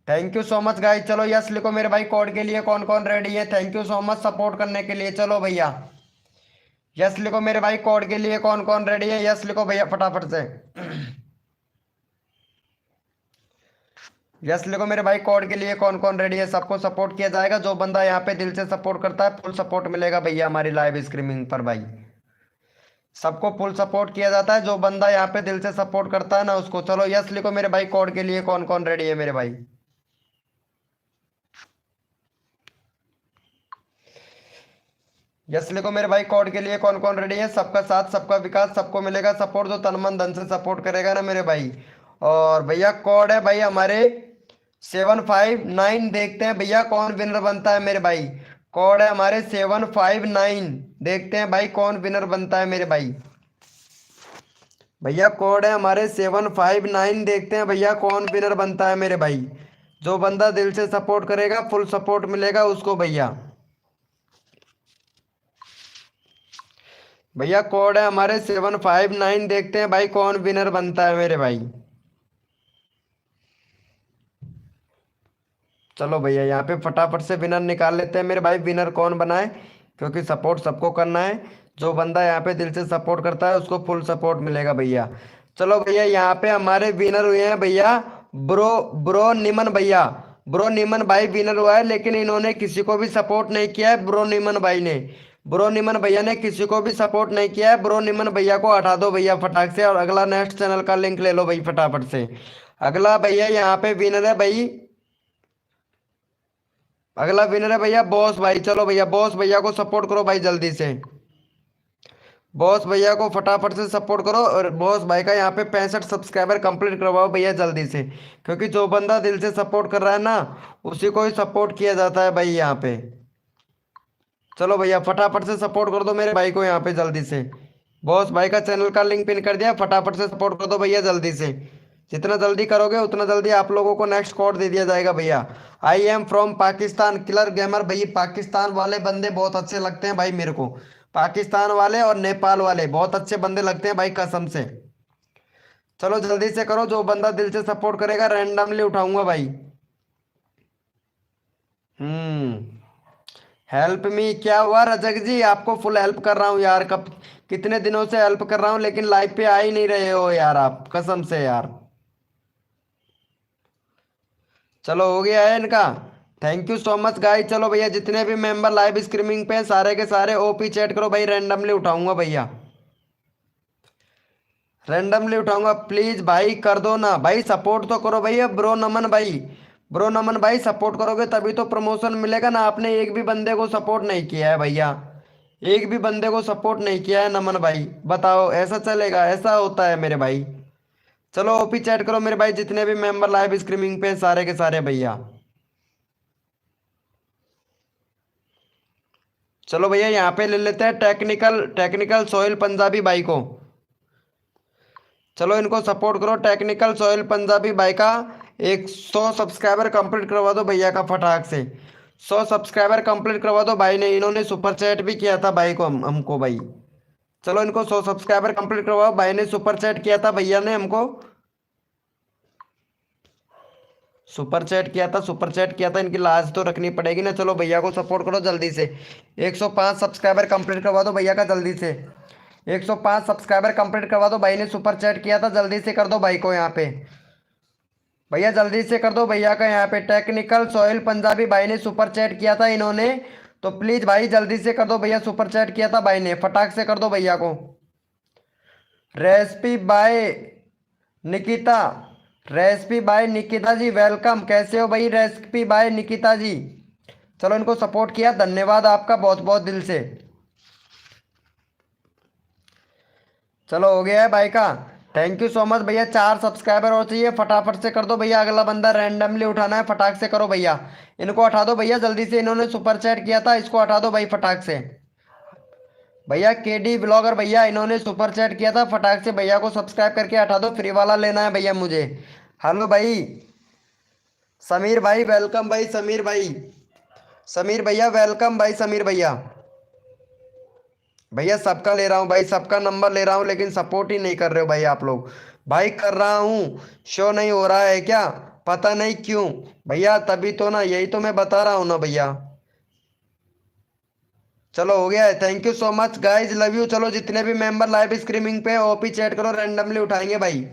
Thank you so much guys. चलो यस लिखो मेरे भाई, कोड के लिए कौन कौन रेडी है? Thank you so much support करने के लिए। चलो भैया यस लिखो मेरे भाई, कोड के लिए कौन कौन रेडी है? यस लिखो भैया फटाफट से। यस लिखो मेरे भाई, कोड के लिए कौन कौन रेडी है? सबको सपोर्ट किया जाएगा। जो बंदा यहाँ पे दिल से सपोर्ट करता है फुल सपोर्ट मिलेगा भैया हमारी लाइव स्ट्रीमिंग पर भाई। सबको फुल सपोर्ट किया जाता है, जो बंदा यहाँ पे दिल से सपोर्ट करता है ना उसको। चलो यस लिखो मेरे भाई, कोड के लिए कौन कौन रेडी है मेरे भाई? यस लिखो मेरे भाई, कोड के लिए कौन कौन रेडी है? सबका साथ सबका विकास, सबको मिलेगा सपोर्ट जो तन मन धन से सपोर्ट करेगा ना मेरे भाई। और भैया कोड है भाई हमारे 759। देखते हैं भैया कौन विनर बनता है मेरे भाई। कोड है हमारे 759। देखते हैं भाई कौन विनर बनता है मेरे भाई। भैया कोड है हमारे 759। देखते हैं भैया कौन विनर बनता है मेरे भाई। जो बंदा दिल से सपोर्ट करेगा फुल सपोर्ट मिलेगा उसको भैया। भैया कोड है हमारे 759। देखते हैं भाई कौन विनर बनता है मेरे भाई। चलो भैया यहाँ पे फटाफट से विनर निकाल लेते हैं मेरे भाई। विनर कौन बना है, क्योंकि सपोर्ट सबको करना है। जो बंदा यहाँ पे दिल से सपोर्ट करता है उसको फुल सपोर्ट मिलेगा भैया। चलो भैया यहाँ पे हमारे विनर हुए हैं भैया ब्रो ब्रो निमन भैया। ब्रो निमन भाई विनर हुआ है, लेकिन इन्होंने किसी को भी सपोर्ट नहीं किया है। ब्रो निमन भाई ने, ब्रो निमन भैया ने किसी को भी सपोर्ट नहीं किया है। ब्रो निमन भैया को हटा दो भैया फटाक से, और अगला नेक्स्ट चैनल का लिंक ले लो भाई फटाफट से। अगला भैया यहाँ पे विनर है भाई, अगला विनर है भैया बॉस भाई। चलो भैया बॉस भैया को सपोर्ट करो भाई जल्दी से। बॉस भैया को फटाफट से सपोर्ट करो, और बॉस भाई का यहाँ पे 65 सब्सक्राइबर कंप्लीट करवाओ भैया जल्दी से। क्योंकि जो बंदा दिल से सपोर्ट कर रहा है ना उसी को ही सपोर्ट किया जाता है भाई यहाँ पे। चलो भैया फटाफट से सपोर्ट कर दो मेरे भाई को यहाँ पे जल्दी से। बॉस भाई का चैनल का लिंक पिन कर दिया, फटाफट से सपोर्ट कर दो भैया जल्दी से। जितना जल्दी करोगे उतना जल्दी आप लोगों को नेक्स्ट कोड दे दिया जाएगा भैया। I am from Pakistan killer gamer. भैया पाकिस्तान वाले बंदे बहुत अच्छे लगते हैं भाई मेरे को। पाकिस्तान वाले और नेपाल वाले बहुत अच्छे बंदे लगते हैं भाई कसम से। चलो जल्दी से करो, जो बंदा दिल से सपोर्ट करेगा रैंडमली उठाऊंगा भाई। हेल्प मी क्या हुआ रजक जी? आपको फुल हेल्प कर रहा हूँ यार, कब कितने दिनों से हेल्प कर रहा हूँ, लेकिन लाइव पे आ ही नहीं रहे हो यार आप कसम से यार। चलो हो गया है इनका। Thank you so much guys. चलो भैया जितने भी मेंबर लाइव स्ट्रीमिंग पे हैं सारे के सारे ओपी चैट करो भाई, रैंडमली उठाऊंगा भैया। रैंडमली उठाऊंगा प्लीज भाई, कर दो ना भाई, सपोर्ट तो करो भैया। ब्रो नमन भाई, ब्रो नमन भाई सपोर्ट करोगे तभी तो प्रमोशन मिलेगा ना। आपने एक भी बंदे को सपोर्ट नहीं किया है भैया, एक भी बंदे को सपोर्ट नहीं किया है नमन भाई। बताओ ऐसा चलेगा? ऐसा होता है मेरे भाई। चलो ओपी चैट करो मेरे भाई, जितने भी मेंबर लाइव स्ट्रीमिंग पे हैं सारे के सारे भैया। चलो भैया यहाँ पे ले लेते हैं टेक्निकल टेक्निकल सोहेल पंजाबी भाई को। चलो इनको सपोर्ट करो टेक्निकल सोहेल पंजाबी भाई का। 100 सब्सक्राइबर कंप्लीट करवा दो भैया का फटाक से। 100 सब्सक्राइबर कंप्लीट करवा दो भाई ने, इन्होंने सुपर चैट भी किया था भाई को, हमको भाई। चलो इनको 100 सब्सक्राइबर कंप्लीट करवाओ, भाई ने सुपर चैट किया था भैया ने हमको, सुपर चैट किया था, सुपर चैट किया था। इनकी लाज तो रखनी पड़ेगी ना। चलो भैया को सपोर्ट करो जल्दी से। 105 सब्सक्राइबर कंप्लीट करवा दो भैया का जल्दी से। 105 सब्सक्राइबर कंप्लीट करवा दो, भाई ने सुपर चैट किया था, जल्दी से कर दो भाई को यहाँ पे। भैया जल्दी से कर दो भैया का यहाँ पे। टेक्निकल सोहेल पंजाबी भाई ने सुपर चैट किया था इन्होंने, तो प्लीज भाई जल्दी से कर दो भैया। सुपर चैट किया था भाई ने, फटाक से कर दो भैया को। Recipe by Nikita, recipe by Nikita ji welcome. कैसे हो भाई रेसिपी बाय निकिता जी? चलो इनको सपोर्ट किया, धन्यवाद आपका बहुत बहुत दिल से। चलो हो गया है भाई का। थैंक यू सो मच भैया। 4 सब्सक्राइबर और चाहिए, फटाफट से कर दो भैया। अगला बंदा रैंडमली उठाना है, फटाक से करो भैया। इनको हटा दो भैया जल्दी से, इन्होंने सुपर चैट किया था, इसको हटा दो भाई फटाक से। भैया केडी ब्लॉगर भैया इन्होंने सुपर चैट किया था, फटाक से भैया को सब्सक्राइब करके हटा दो, फ्री वाला लेना है भैया मुझे। हेलो भाई समीर भाई वेलकम भाई, समीर भाई समीर भैया वेलकम भाई, समीर भैया। भैया सबका ले रहा हूँ भाई, सबका नंबर ले रहा हूँ, लेकिन सपोर्ट ही नहीं कर रहे हो भाई आप लोग। भाई कर रहा हूँ, शो नहीं हो रहा है क्या? पता नहीं क्यों। भैया तभी तो ना, यही तो मैं बता रहा हूँ ना भैया। चलो हो गया है, thank you so much guys, love you. चलो जितने भी मेंबर लाइव स्ट्रीमिंग पे ओपी चैट करो, रैंडमली उठाएंगे भाई,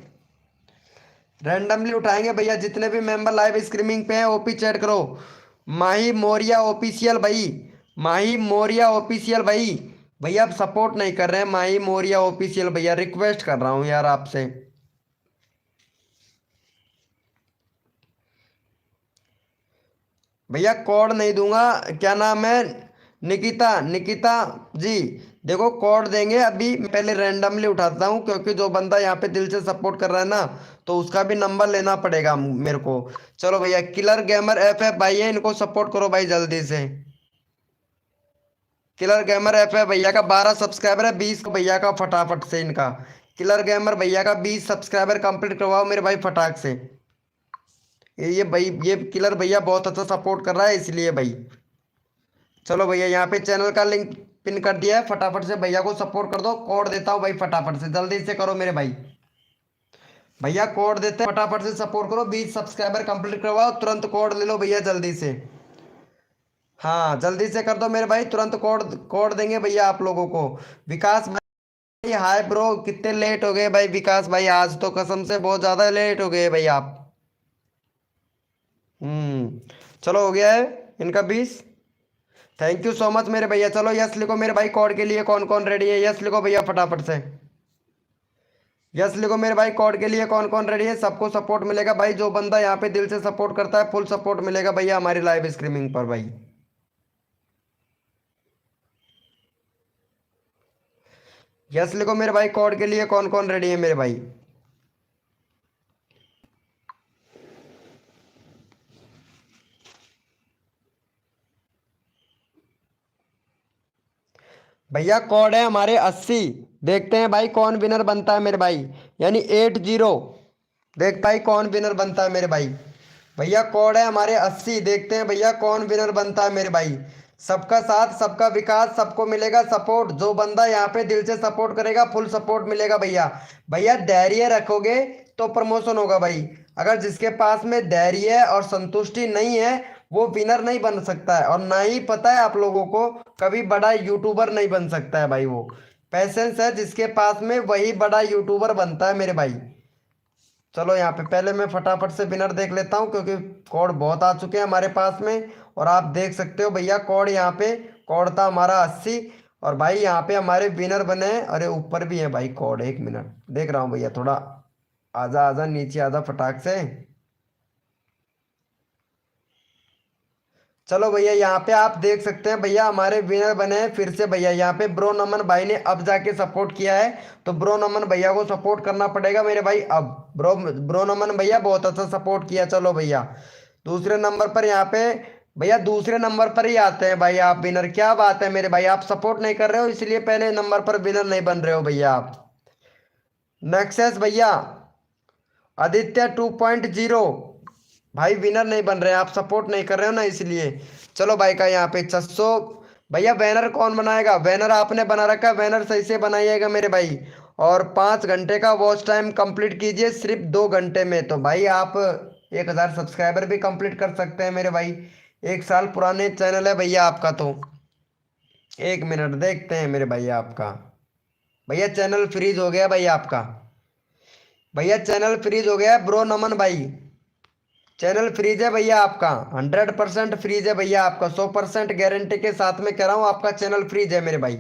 रैंडमली उठाएंगे भैया। जितने भी मेंबर लाइव स्ट्रीमिंग पे हैं ओपी चैट करो। माही मोरिया ऑफिशियल भाई, माही मोरिया ऑफिशियल भाई। भैया आप सपोर्ट नहीं कर रहे हैं, माही मोरिया ऑफिशियल भैया, रिक्वेस्ट कर रहा हूँ यार आपसे। भैया कोड नहीं दूंगा। क्या नाम है? निकिता, निकिता जी। देखो कोड देंगे अभी, पहले रैंडमली उठाता हूँ, क्योंकि जो बंदा यहाँ पे दिल से सपोर्ट कर रहा है ना, तो उसका भी नंबर लेना पड़ेगा मेरे को। चलो भैया, किलर गेमर एफ एफ भाई है, इनको सपोर्ट करो भाई जल्दी से। किलर गेमर एफ एफ भैया का 12 सब्सक्राइबर है, 20 भैया का फटाफट से इनका। किलर गेमर भैया का 20 सब्सक्राइबर कंप्लीट करवाओ मेरे भाई फटाक से। ये भाई, ये किलर भैया बहुत अच्छा सपोर्ट कर रहा है इसलिए भाई। चलो भैया यहाँ पे चैनल का लिंक पिन कर दिया है, फटाफट से भैया को सपोर्ट कर दो। कोड देता हूँ भाई, फटाफट से जल्दी से करो मेरे भाई। भैया कोड देते हैं, फटाफट से सपोर्ट करो, 20 सब्सक्राइबर कंप्लीट करवाओ, तुरंत कोड ले लो भैया जल्दी से। हाँ जल्दी से कर दो मेरे भाई, तुरंत कोड कोड देंगे भैया आप लोगों को। विकास भाई हाय ब्रो, कितने लेट हो गए भाई विकास भाई, आज तो कसम से बहुत ज्यादा लेट हो गए भाई आप। चलो हो गया है इनका 20। थैंक यू सो मच मेरे भैया। चलो यस लिखो मेरे भाई, कोड के लिए कौन कौन रेडी है, यस लिखो भैया फटाफट से। यस लिखो मेरे भाई, कोड के लिए कौन कौन रेडी है। सबको सपोर्ट मिलेगा भाई, जो बंदा यहाँ पे दिल से सपोर्ट करता है फुल सपोर्ट मिलेगा भैया हमारी लाइव स्ट्रीमिंग पर भाई। यस लिखो मेरे भाई, कोड के लिए कौन कौन रेडी है मेरे भाई। भैया कोड है हमारे 80। देखते हैं भाई कौन विनर बनता है मेरे भाई, यानी 80। देख भाई कौन विनर बनता है मेरे भाई। भैया कोड है हमारे 80, देखते हैं भैया कौन विनर बनता है मेरे भाई। सबका साथ सबका विकास, सबको मिलेगा सपोर्ट, जो बंदा यहाँ पे दिल से सपोर्ट करेगा फुल सपोर्ट मिलेगा भैया। भैया धैर्य रखोगे तो प्रमोशन होगा भाई। अगर जिसके पास में धैर्य और संतुष्टि नहीं है, वो विनर नहीं बन सकता है, और ना ही पता है आप लोगों को, कभी बड़ा यूट्यूबर नहीं बन सकता है भाई वो। पैसेंस है जिसके पास में, वही बड़ा यूट्यूबर बनता है मेरे भाई। चलो यहाँ पे पहले मैं फटाफट से विनर देख लेता हूँ, क्योंकि कोड बहुत आ चुके हैं हमारे पास में। और आप देख सकते हो भैया कोड यहाँ पे, कोड था हमारा 80। और भाई यहाँ पे हमारे विनर बने हैं, अरे ऊपर भी है भाई कोड, 1 मिनट देख रहा हूँ भैया, थोड़ा आजा आजा नीचे आजा फटाक से। चलो भैया यहाँ पे आप देख सकते हैं भैया हमारे विनर बने हैं फिर से भैया। यहाँ पे ब्रो नमन भाई ने अब जाके सपोर्ट किया है, तो ब्रो नमन भैया को सपोर्ट करना पड़ेगा मेरे भाई अब। ब्रो ब्रो नमन भैया बहुत अच्छा सपोर्ट किया। चलो भैया दूसरे नंबर पर यहाँ पे, भैया दूसरे नंबर पर ही आते हैं भाई आप विनर, क्या बात है मेरे भाई, आप सपोर्ट नहीं कर रहे हो इसलिए पहले नंबर पर विनर नहीं बन रहे हो भैया आप। नेक्सेस भैया, आदित्य 2.0 भाई विनर नहीं बन रहे हैं, आप सपोर्ट नहीं कर रहे हो ना इसलिए। चलो भाई का यहाँ पे 600। भैया बैनर कौन बनाएगा? बैनर आपने बना रखा है, बैनर सही से बनाइएगा मेरे भाई। और 5 घंटे का वॉच टाइम कंप्लीट कीजिए सिर्फ 2 घंटे में, तो भाई आप 1000 सब्सक्राइबर भी कंप्लीट कर सकते हैं मेरे भाई। 1 साल पुराने चैनल है भैया आपका तो। 1 मिनट देखते हैं मेरे भाई आपका। भैया चैनल फ्रीज हो गया भाई आपका, भैया चैनल फ्रीज हो गया है ब्रो नमन भाई। चैनल फ्रीज है भैया आपका, 100% फ्रीज है भैया आपका, 100% गारंटी के साथ में कह रहा हूँ आपका चैनल फ्रीज है मेरे भाई।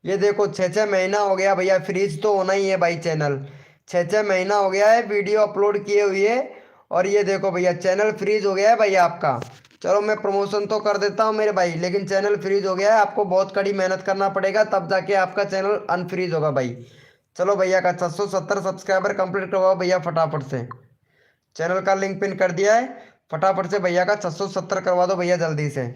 ये देखो 6 6 महीना हो गया भैया, फ्रीज तो होना ही है भाई चैनल। 6 6 महीना हो गया है वीडियो अपलोड किए हुए। और ये देखो भैया चैनल फ्रीज हो गया है भैया आपका। चलो मैं प्रमोशन तो कर देता हूँ मेरे भाई, लेकिन चैनल फ्रीज हो गया है, आपको बहुत कड़ी मेहनत करना पड़ेगा तब जाके आपका चैनल अनफ्रीज होगा भाई। चलो भैया का 670 सब्सक्राइबर कंप्लीट करवाओ भैया फटाफट से। चैनल का लिंक पिन कर दिया है, फटाफट से भैया का 670 करवा दो भैया जल्दी से।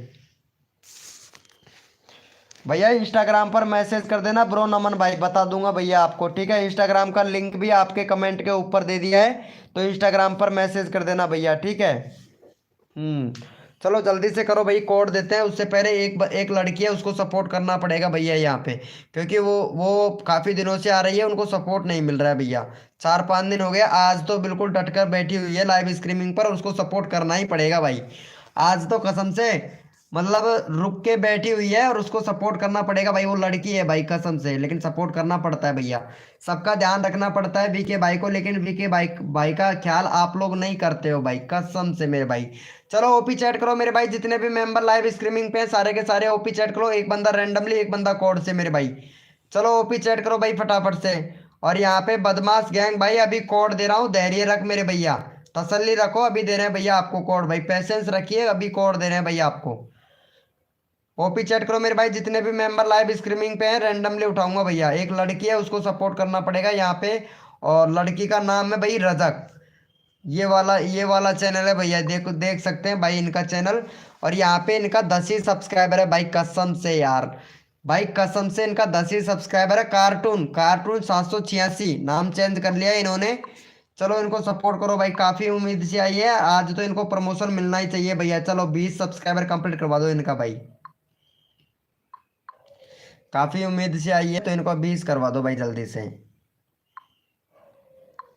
भैया इंस्टाग्राम पर मैसेज कर देना ब्रो नमन भाई, बता दूंगा भैया आपको, ठीक है। इंस्टाग्राम का लिंक भी आपके कमेंट के ऊपर दे दिया है, तो इंस्टाग्राम पर मैसेज कर देना भैया, ठीक है। हम्म चलो जल्दी से करो भाई, कोड देते हैं। उससे पहले एक लड़की है, उसको सपोर्ट करना पड़ेगा भैया यहाँ पे, क्योंकि वो काफ़ी दिनों से आ रही है, उनको सपोर्ट नहीं मिल रहा है भैया। 4-5 दिन हो गया, आज तो बिल्कुल डटकर बैठी हुई है लाइव स्ट्रीमिंग पर, उसको सपोर्ट करना ही पड़ेगा भाई। आज तो कसम से मतलब रुक के बैठी हुई है और उसको सपोर्ट करना पड़ेगा भाई। वो लड़की है भाई कसम से, लेकिन सपोर्ट करना पड़ता है भैया। सबका ध्यान रखना पड़ता है वीके भाई को, लेकिन वीके भाई भाई का ख्याल आप लोग नहीं करते हो भाई, कसम से मेरे भाई। चलो ओपी चैट करो मेरे भाई, जितने भी मेंबर लाइव स्ट्रीमिंग पे हैं सारे के सारे ओपी चैट करो। एक बंदा रैंडमली, एक बंदा कोड से मेरे भाई। चलो ओपी चैट करो भाई फटाफट से। और यहाँ पे बदमाश गैंग भाई, अभी कोड दे रहा हूँ, धैर्य रख मेरे भैया, तसल्ली रखो, अभी दे रहे हैं भैया आपको कोड भाई, पेशेंस रखिए, अभी कोड दे रहे हैं भैया आपको। ओपी चैट करो मेरे भाई, जितने भी मेंबर लाइव स्ट्रीमिंग पे हैं रैंडमली उठाऊंगा भैया। एक लड़की है, उसको सपोर्ट करना पड़ेगा यहाँ पे, और लड़की का नाम है भाई रजक। ये वाला चैनल है भैया, देखो देख सकते हैं भाई इनका चैनल। और यहाँ पे इनका 10 ही सब्सक्राइबर है भाई, कसम से यार भाई, कसम से इनका 10 ही सब्सक्राइबर है। कार्टून कार्टून 786 नाम चेंज कर लिया है इन्होंने। चलो इनको सपोर्ट करो भाई, काफ़ी उम्मीद से आई है, आज तो इनको प्रमोशन मिलना ही चाहिए भैया। चलो 20 सब्सक्राइबर कंप्लीट करवा दो इनका भाई, काफ़ी उम्मीद से आई है, तो इनको 20 करवा दो भाई जल्दी से।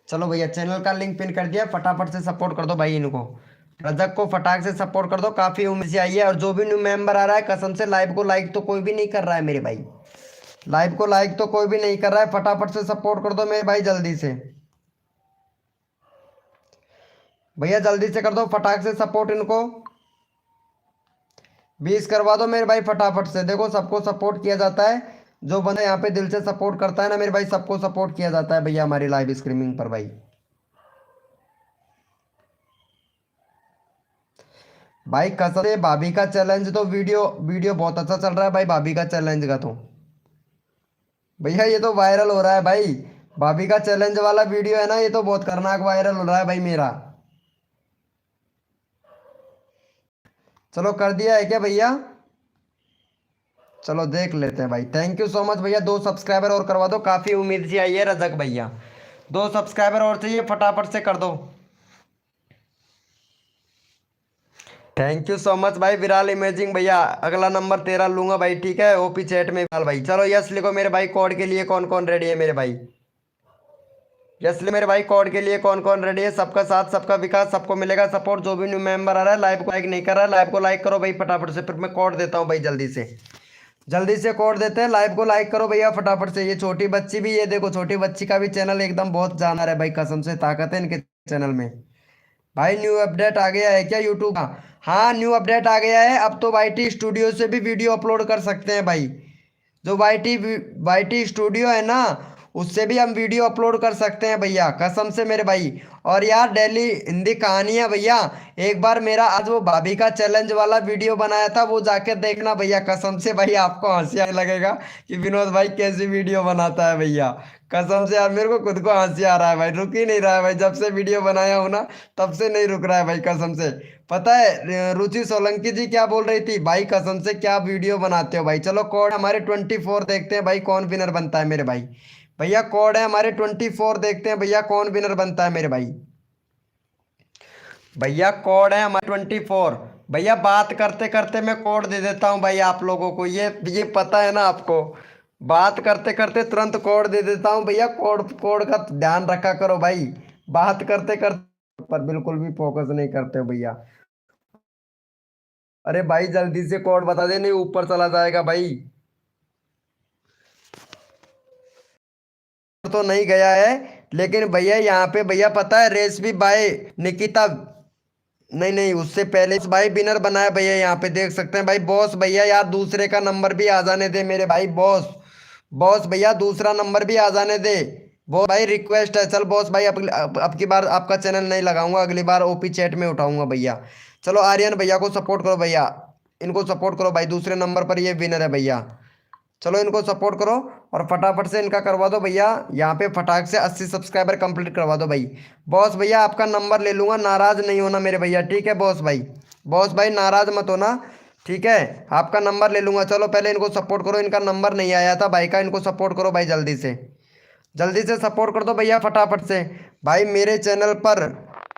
चलो भैया चैनल का लिंक पिन कर दिया, फटाफट से सपोर्ट कर दो भाई इनको। रजक को फटाक से सपोर्ट कर दो, काफ़ी उम्मीद से आई है। और जो भी न्यू मेंबर आ रहा है, कसम से लाइव को लाइक तो कोई भी नहीं कर रहा है मेरे भाई, लाइव को लाइक तो कोई भी नहीं कर रहा है, फटाफट से सपोर्ट कर दो मेरे भाई जल्दी से। भैया जल्दी से कर दो फटाक से सपोर्ट इनको, 20 करवा दो मेरे भाई फटाफट से। देखो सबको सपोर्ट किया जाता है, जो बंदा यहाँ पे दिल से सपोर्ट करता है ना मेरे भाई, सबको सपोर्ट किया जाता है भैया हमारी लाइव स्ट्रीमिंग पर भाई। भाई कसम से भाभी का चैलेंज तो वीडियो वीडियो बहुत अच्छा चल रहा है भाई, भाभी का चैलेंज का तो भैया ये तो वायरल हो रहा है भाई। भाभी का चैलेंज वाला वीडियो है ना, ये तो बहुत खतरनाक वायरल हो रहा है भाई मेरा। चलो कर दिया है क्या भैया? चलो देख लेते हैं भाई। थैंक यू सो मच भैया, 2 सब्सक्राइबर और करवा दो, काफ़ी उम्मीद से आई है रजक भैया। 2 सब्सक्राइबर और चाहिए, फटाफट से कर दो। थैंक यू सो मच भाई विराल इमेजिंग भैया, अगला नंबर तेरा लूंगा भाई, ठीक है ओपी चैट में विराल भाई। चलो यस लिखो मेरे भाई, कोड के लिए कौन कौन रेडी है मेरे भाई? यस ले मेरे भाई, कोड के लिए कौन कौन रेडी है? सबका साथ सबका विकास, सबको मिलेगा सपोर्ट। जो भी न्यू मेंबर आ रहा है लाइव को लाइक नहीं कर रहा है, लाइव को लाइक करो भाई फटाफट से, फिर मैं कोड देता हूँ भाई जल्दी से। जल्दी से कोड देते हैं, लाइव को लाइक करो भैया फटाफट से। ये छोटी बच्ची भी, ये देखो छोटी बच्ची का भी चैनल एकदम बहुत जानर है भाई, कसम से ताकत है इनके चैनल में। भाई न्यू अपडेट आ गया है क्या यूट्यूब का? हाँ न्यू अपडेट आ गया है, अब तो वाईटी स्टूडियो से भी वीडियो अपलोड कर सकते हैं भाई। जो वाईटी स्टूडियो है ना, उससे भी हम वीडियो अपलोड कर सकते हैं भैया, कसम से मेरे भाई। और यार डेली हिंदी कहानी है भैया, एक बार मेरा आज वो भाभी का चैलेंज वाला वीडियो बनाया था, वो जाके देखना भैया, कसम से भाई आपको हंसी आने लगेगा कि विनोद भाई कैसी वीडियो बनाता है भैया। कसम से यार मेरे को खुद को हंसी आ रहा है भाई, रुक ही नहीं रहा है भाई, जब से वीडियो बनाया हूं ना तब से नहीं रुक रहा है भाई कसम से। पता है रुचि सोलंकी जी क्या बोल रही थी भाई, कसम से क्या वीडियो बनाते हो भाई। चलो कोड हमारे 24 देखते हैं भाई कौन विनर बनता है मेरे भाई। भैया कोड है हमारे 24, देखते हैं भैया कौन विनर बनता है मेरे भाई। भैया कोड है हमारे 24। भैया बात करते करते मैं कोड दे देता हूँ भाई आप लोगों को, ये पता है ना आपको, बात करते करते तुरंत कोड दे देता हूँ भैया। कोड कोड का ध्यान रखा करो भाई, बात करते करते पर बिल्कुल भी फोकस नहीं करते हो भैया। अरे भाई जल्दी से कोड बता दे, नहीं ऊपर चला जाएगा भाई। तो नहीं गया है, लेकिन भैया यहाँ पे भैया पता है रेसिपी बाय निकिता, नहीं नहीं उससे पहले इस भाई विनर बनाया भैया, यहाँ पे देख सकते हैं भाई बॉस भैया। यार दूसरे का नंबर भी आ जाने दे मेरे भाई, बॉस बॉस भैया दूसरा नंबर भी आ जाने दे। बॉस भाई रिक्वेस्ट है, चल बॉस भाई अब की बार आपका चैनल नहीं लगाऊंगा, अगली बार ओपी चैट में उठाऊंगा भैया। चलो आर्यन भैया को सपोर्ट करो भैया, इनको सपोर्ट करो भाई, दूसरे नंबर पर ये विनर है भैया। चलो इनको सपोर्ट करो और फटाफट से इनका करवा दो भैया, यहाँ पे फटाक से 80 सब्सक्राइबर कंप्लीट करवा दो भाई। बॉस भैया आपका नंबर ले लूँगा, नाराज़ नहीं होना मेरे भैया, ठीक है बॉस भाई? बॉस भाई नाराज़ मत होना, ठीक है? आपका नंबर ले लूँगा। चलो पहले इनको सपोर्ट करो, इनका नंबर नहीं आया था भाई का, इनको सपोर्ट करो भाई जल्दी से सपोर्ट कर दो भैया फटाफट से। भाई मेरे चैनल पर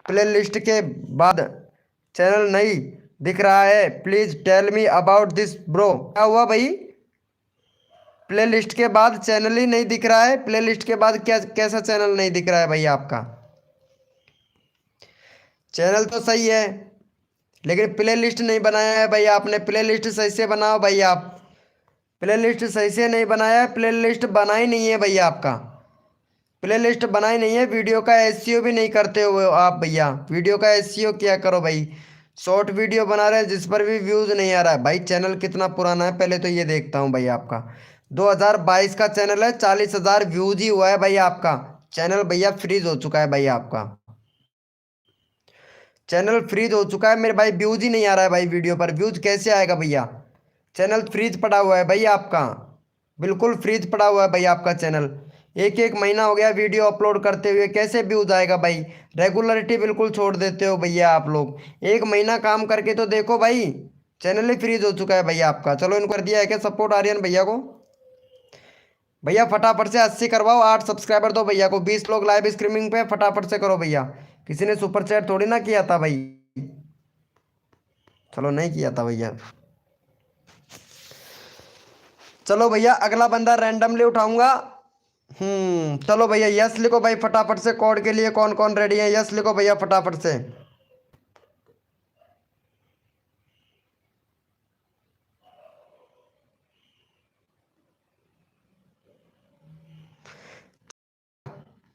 प्ले लिस्ट के बाद चैनल नहीं दिख रहा है? Please tell me about this bro. क्या हुआ भाई? प्ले लिस्ट के बाद चैनल ही नहीं दिख रहा है? प्ले लिस्ट के बाद क्या, कैसा चैनल नहीं दिख रहा है भाई आपका? चैनल तो सही है, लेकिन प्ले लिस्ट नहीं बनाया है भाई आपने। प्ले लिस्ट सही से बनाओ भाई आप। प्ले लिस्ट सही से नहीं बनाया है, प्ले लिस्ट बना ही नहीं है भैया आपका। प्ले लिस्ट बनाई नहीं है, वीडियो का एसईओ भी नहीं करते हुए आप भैया। वीडियो का एसईओ क्या करो भाई। शॉर्ट वीडियो बना रहे हैं जिस पर भी व्यूज नहीं आ रहा है भाई। चैनल कितना पुराना है पहले तो ये देखता हूँ भाई आपका। 2022 का चैनल है, 40,000 व्यूज ही हुआ है भाई आपका। चैनल भैया फ्रीज हो चुका है भाई आपका। चैनल फ्रीज हो चुका है मेरे भाई, व्यूज ही नहीं आ रहा है भाई। वीडियो पर व्यूज कैसे आएगा भैया? चैनल फ्रीज पड़ा हुआ है भाई आपका। बिल्कुल फ्रीज पड़ा हुआ है भाई आपका चैनल। एक एक महीना हो गया वीडियो अपलोड करते हुए, कैसे व्यूज आएगा भाई? रेगुलरिटी बिल्कुल छोड़ देते हो भैया आप लोग। एक महीना काम करके तो देखो भाई। चैनल ही फ्रीज हो चुका है भैया आपका। चलो इनको कर दिया है क्या सपोर्ट आर्यन भैया को? भैया फटाफट से 80 करवाओ, 8 सब्सक्राइबर दो भैया को। 20 लोग लाइव स्ट्रीमिंग पे, फटाफट से करो भैया। किसी ने सुपर चैट थोड़ी ना किया था भाई। चलो नहीं किया था भैया। चलो भैया अगला बंदा रैंडमली उठाऊंगा। चलो भैया यस लिखो भाई फटाफट से। कोड के लिए कौन कौन रेडी है? यस लिखो भैया फटाफट से।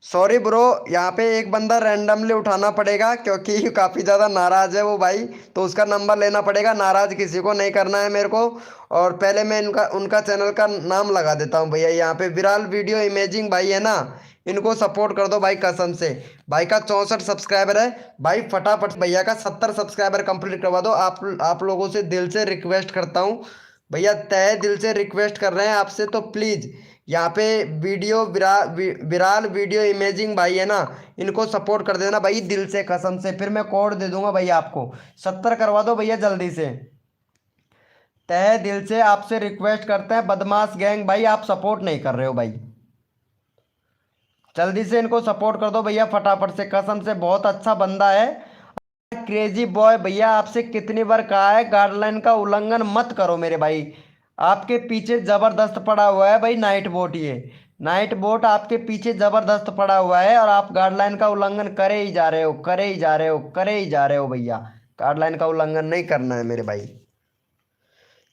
सॉरी ब्रो, यहाँ पे एक बंदा रैंडमली उठाना पड़ेगा क्योंकि काफ़ी ज़्यादा नाराज़ है वो भाई। तो उसका नंबर लेना पड़ेगा। नाराज़ किसी को नहीं करना है मेरे को। और पहले मैं इनका उनका चैनल का नाम लगा देता हूँ भैया। यहाँ पे विराल वीडियो इमेजिंग भाई है ना, इनको सपोर्ट कर दो भाई कसम से। भाई का 64 सब्सक्राइबर है भाई। फटाफट भैया का 70 सब्सक्राइबर कंप्लीट करवा दो। आप लोगों से दिल से रिक्वेस्ट करता हूँ भैया, तहे दिल से रिक्वेस्ट कर रहे हैं आपसे। तो प्लीज़ यहाँ पे वीडियो विराल वीडियो इमेजिंग भाई है ना, इनको सपोर्ट कर देना भाई दिल से कसम से। फिर मैं कोड दे दूंगा भैया आपको। 70 करवा दो भैया जल्दी से। तहे दिल से आपसे रिक्वेस्ट करते हैं, बदमाश गैंग भाई आप सपोर्ट नहीं कर रहे हो भाई। जल्दी से इनको सपोर्ट कर दो भैया फटाफट से, कसम से बहुत अच्छा बंदा है। क्रेजी बॉय भैया आपसे कितनी बार कहा है गाइडलाइन का उल्लंघन मत करो मेरे भाई। आपके पीछे जबरदस्त पड़ा हुआ है भाई नाइट बोट। ये नाइट बोट आपके पीछे जबरदस्त पड़ा हुआ है और आप गाइडलाइन का उल्लंघन करे ही जा रहे हो, करे ही जा रहे हो, करे ही जा रहे हो भैया। गाइडलाइन का उल्लंघन नहीं करना है मेरे भाई।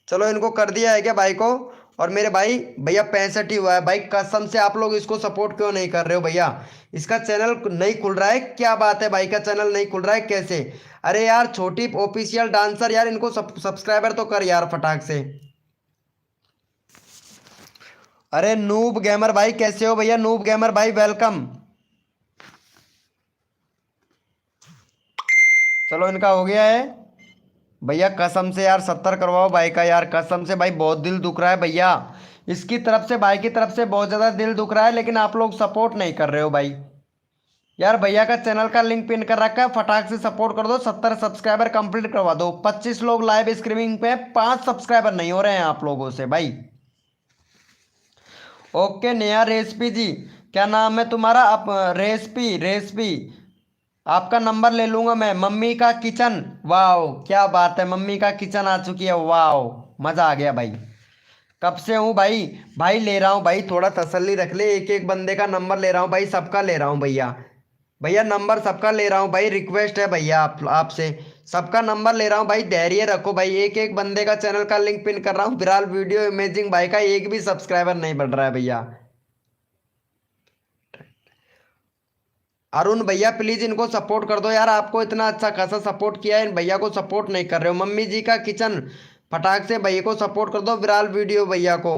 चलो इनको कर दिया है क्या भाई को? और मेरे भाई भैया 65 ही हुआ है भाई। कसम से आप लोग इसको सपोर्ट क्यों नहीं कर रहे हो भैया? इसका चैनल नहीं खुल रहा है, क्या बात है भाई का चैनल नहीं खुल रहा है कैसे? अरे यार छोटी ऑफिशियल डांसर यार, इनको सब्सक्राइबर तो कर यार फटाक से। अरे नूब गेमर भाई कैसे हो भैया? नूब गेमर भाई वेलकम। चलो इनका हो गया है भैया। कसम से यार 70 करवाओ भाई का यार, कसम से भाई बहुत दिल दुख रहा है भैया। इसकी तरफ से भाई की तरफ से बहुत ज़्यादा दिल दुख रहा है, लेकिन आप लोग सपोर्ट नहीं कर रहे हो भाई। यार भैया का चैनल का लिंक पिन कर रखा है, फटाक से सपोर्ट कर दो। 70 सब्सक्राइबर कंप्लीट करवा दो। 25 लोग लाइव स्ट्रीमिंग पे, 5 सब्सक्राइबर नहीं हो रहे हैं आप लोगों से भाई। ओके नेहा रेसिपी जी, क्या नाम है तुम्हारा? आप रेसिपी रेसिपी आपका नंबर ले लूंगा मैं। मम्मी का किचन, वाओ क्या बात है, मम्मी का किचन आ चुकी है, वाओ मजा आ गया भाई। कब से हूँ भाई? भाई ले रहा हूँ भाई, थोड़ा तसल्ली रख ले। एक एक बंदे का नंबर ले रहा हूँ भाई, सबका ले रहा हूँ भैया। भैया नंबर सबका ले रहा हूँ भाई, रिक्वेस्ट है भैया आप आपसे। सबका नंबर ले रहा हूँ भाई, धैर्य रखो भाई। एक एक बंदे का चैनल का लिंक पिन कर रहा हूँ। विराल वीडियो इमेजिंग भाई का एक भी सब्सक्राइबर नहीं बढ़ रहा है भैया। अरुण भैया प्लीज इनको सपोर्ट कर दो यार। आपको इतना अच्छा खासा सपोर्ट किया है, इन भैया को सपोर्ट नहीं कर रहे हो। मम्मी जी का किचन, फटाक से भैया को सपोर्ट कर दो। विराल वीडियो भैया को।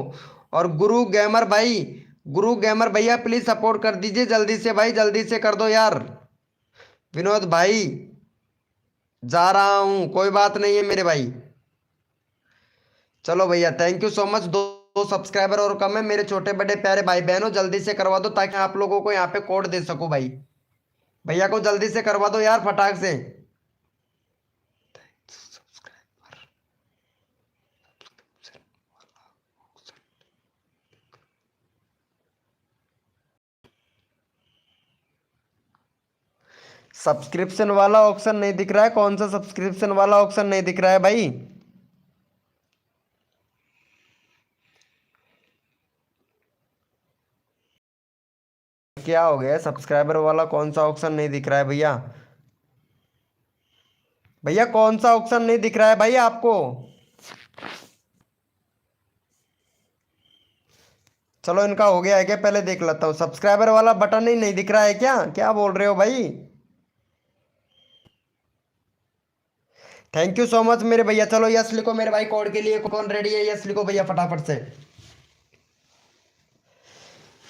और गुरु गेमर भाई, गुरु गेमर भैया प्लीज सपोर्ट कर दीजिए जल्दी से भाई, जल्दी से कर दो यार। विनोद भाई जा रहा हूँ, कोई बात नहीं है मेरे भाई। चलो भैया थैंक यू सो मच। दो सब्सक्राइबर और कम है मेरे छोटे बड़े प्यारे भाई बहनों, जल्दी से करवा दो ताकि आप लोगों को यहाँ पे कोड दे सकूं भाई। भैया को जल्दी से करवा दो यार फटाक से। सब्सक्रिप्शन वाला ऑप्शन नहीं दिख रहा है, कौन सा सब्सक्रिप्शन वाला ऑप्शन नहीं दिख रहा है भाई? क्या हो गया? सब्सक्राइबर वाला कौन सा ऑप्शन नहीं दिख रहा है भैया? भैया कौन सा ऑप्शन नहीं दिख रहा है भाई आपको? चलो इनका हो गया है क्या, पहले देख लेता हूँ। सब्सक्राइबर वाला बटन ही नहीं दिख रहा है क्या? क्या बोल रहे हो भाई? थैंक यू सो मच मेरे भैया। चलो यस लिखो मेरे भाई, कोड के लिए कौन रेडी है? यस लिखो भैया फटाफट से।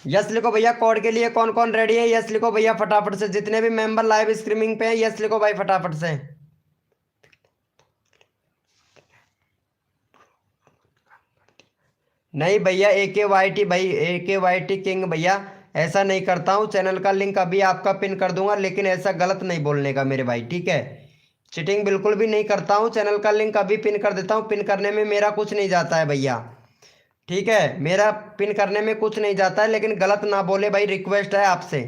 यस लिखो भैया, कोड के लिए कौन कौन रेडी है? यस लिखो भैया फटाफट से। जितने भी मेंबर लाइव स्ट्रीमिंग पे हैं यस लिखो भाई फटाफट से। नहीं भैया, AKYT भाई, AKYT किंग भैया, ऐसा नहीं करता हूँ। चैनल का लिंक अभी आपका पिन कर दूंगा, लेकिन ऐसा गलत नहीं बोलने का मेरे भाई, ठीक है? चीटिंग बिल्कुल भी नहीं करता हूँ। चैनल का लिंक अभी पिन कर देता हूँ। पिन करने में मेरा कुछ नहीं जाता है भैया, ठीक है? मेरा पिन करने में कुछ नहीं जाता है, लेकिन गलत ना बोले भाई, रिक्वेस्ट है आपसे।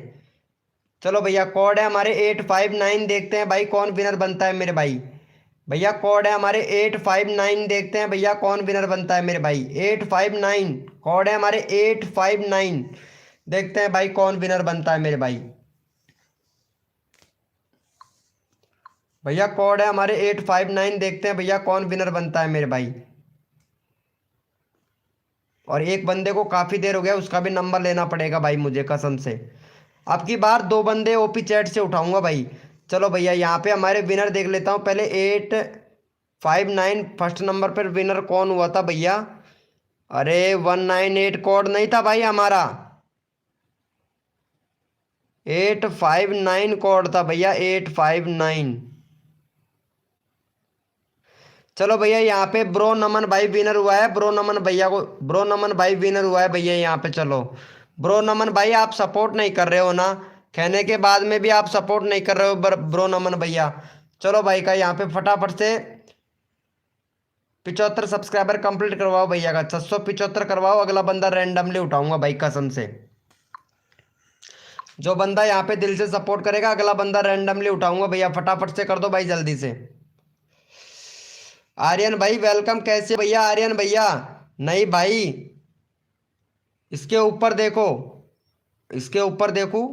चलो भैया, कोड है हमारे 859। देखते हैं भाई कौन विनर बनता है मेरे भाई। भैया कोड है हमारे 859। देखते हैं भैया कौन विनर बनता है मेरे भाई। 859 कोड है हमारे 859। देखते हैं भाई कौन विनर बनता है मेरे भाई। भैया कोड है हमारे 859। देखते हैं भैया कौन विनर बनता है मेरे भाई। और एक बंदे को काफ़ी देर हो गया, उसका भी नंबर लेना पड़ेगा भाई मुझे, कसम से। अब की बार 2 बंदे OP चैट से उठाऊंगा भाई। चलो भैया, यहाँ पे हमारे विनर देख लेता हूँ पहले। 859 फर्स्ट नंबर पर विनर कौन हुआ था भैया? अरे 198 कोड नहीं था भाई हमारा, 859 कोड था भैया, 859। चलो भैया, यहाँ पे ब्रो नमन भाई विनर हुआ है। ब्रो नमन भैया को, ब्रो नमन भाई विनर हुआ है भैया यहाँ पे। चलो ब्रो नमन भाई, आप सपोर्ट नहीं कर रहे हो ना, कहने के बाद में भी आप सपोर्ट नहीं कर रहे हो ब्रो नमन भैया। चलो भाई का यहाँ पे फटाफट से 75 सब्सक्राइबर कंप्लीट करवाओ भैया का। 675 करवाओ, अगला बंदा रैंडमली उठाऊंगा भाई, कसम से। जो बंदा यहाँ पे दिल से सपोर्ट करेगा, अगला बंदा रैंडमली उठाऊंगा भैया। फटाफट से कर दो भाई, जल्दी से। आर्यन भाई वेलकम, कैसे हो भैया आर्यन भैया? नहीं भाई, इसके ऊपर देखो, इसके ऊपर देखो,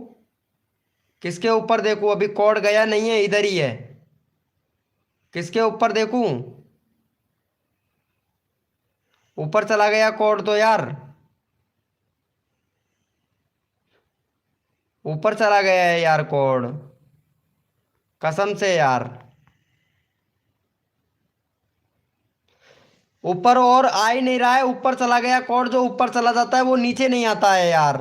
किसके ऊपर देखूं? अभी कोड गया नहीं है, इधर ही है। किसके ऊपर देखूं? ऊपर चला गया कोड तो यार, ऊपर चला गया है यार कोड, कसम से यार। ऊपर और आ ही नहीं रहा है, ऊपर चला गया कोड। जो ऊपर चला जाता है वो नीचे नहीं आता है यार।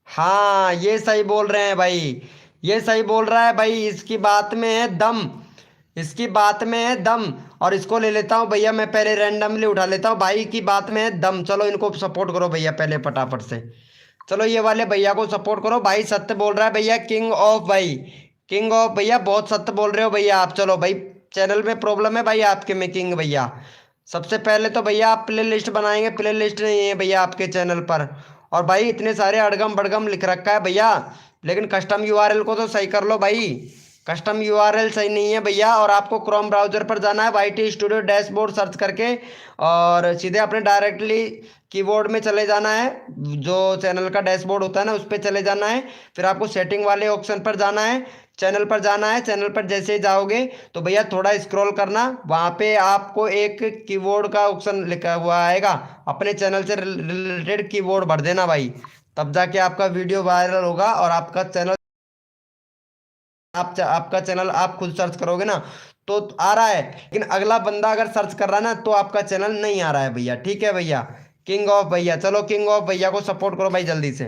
हाँ, ये सही बोल रहे हैं भाई, ये सही बोल रहा है भाई। इसकी बात में है दम, इसकी बात में है दम। और इसको ले लेता हूँ भैया मैं, पहले रैंडमली उठा लेता हूँ भाई की बात में है दम। चलो इनको सपोर्ट करो भैया पहले फटाफट से। चलो ये वाले भैया को सपोर्ट करो भाई, सत्य बोल रहा है भैया, किंग ऑफ भाई, किंग ऑफ भैया, बहुत सत्य बोल रहे हो भैया आप। चलो भाई, चैनल में प्रॉब्लम है भाई आपके में, किंग भैया। सबसे पहले तो भैया आप प्ले लिस्ट बनाएंगे, प्ले लिस्ट नहीं है भैया आपके चैनल पर। और भाई इतने सारे अड़गम बड़गम लिख रखा है भैया, लेकिन कस्टम यूआरएल को तो सही कर लो भाई। कस्टम यूआरएल सही नहीं है भैया। और आपको क्रोम ब्राउजर पर जाना है, YT स्टूडियो डैशबोर्ड सर्च करके, और सीधे अपने डायरेक्टली कीबोर्ड में चले जाना है। जो चैनल का डैशबोर्ड होता है ना, उस पर चले जाना है। फिर आपको सेटिंग वाले ऑप्शन पर जाना है, चैनल पर जाना है। चैनल पर जैसे ही जाओगे तो भैया थोड़ा स्क्रॉल करना, वहाँ पे आपको एक कीबोर्ड का ऑप्शन लिखा हुआ आएगा, अपने चैनल से रिलेटेड कीबोर्ड भर देना भाई। तब जाके आपका वीडियो वायरल होगा और आपका चैनल, आपका चैनल आप खुद सर्च करोगे ना तो आ रहा है, लेकिन अगला बंदा अगर सर्च कर रहा है ना तो आपका चैनल नहीं आ रहा है भैया, ठीक है भैया? किंग ऑफ भैया, चलो किंग ऑफ भैया को सपोर्ट करो भाई जल्दी से।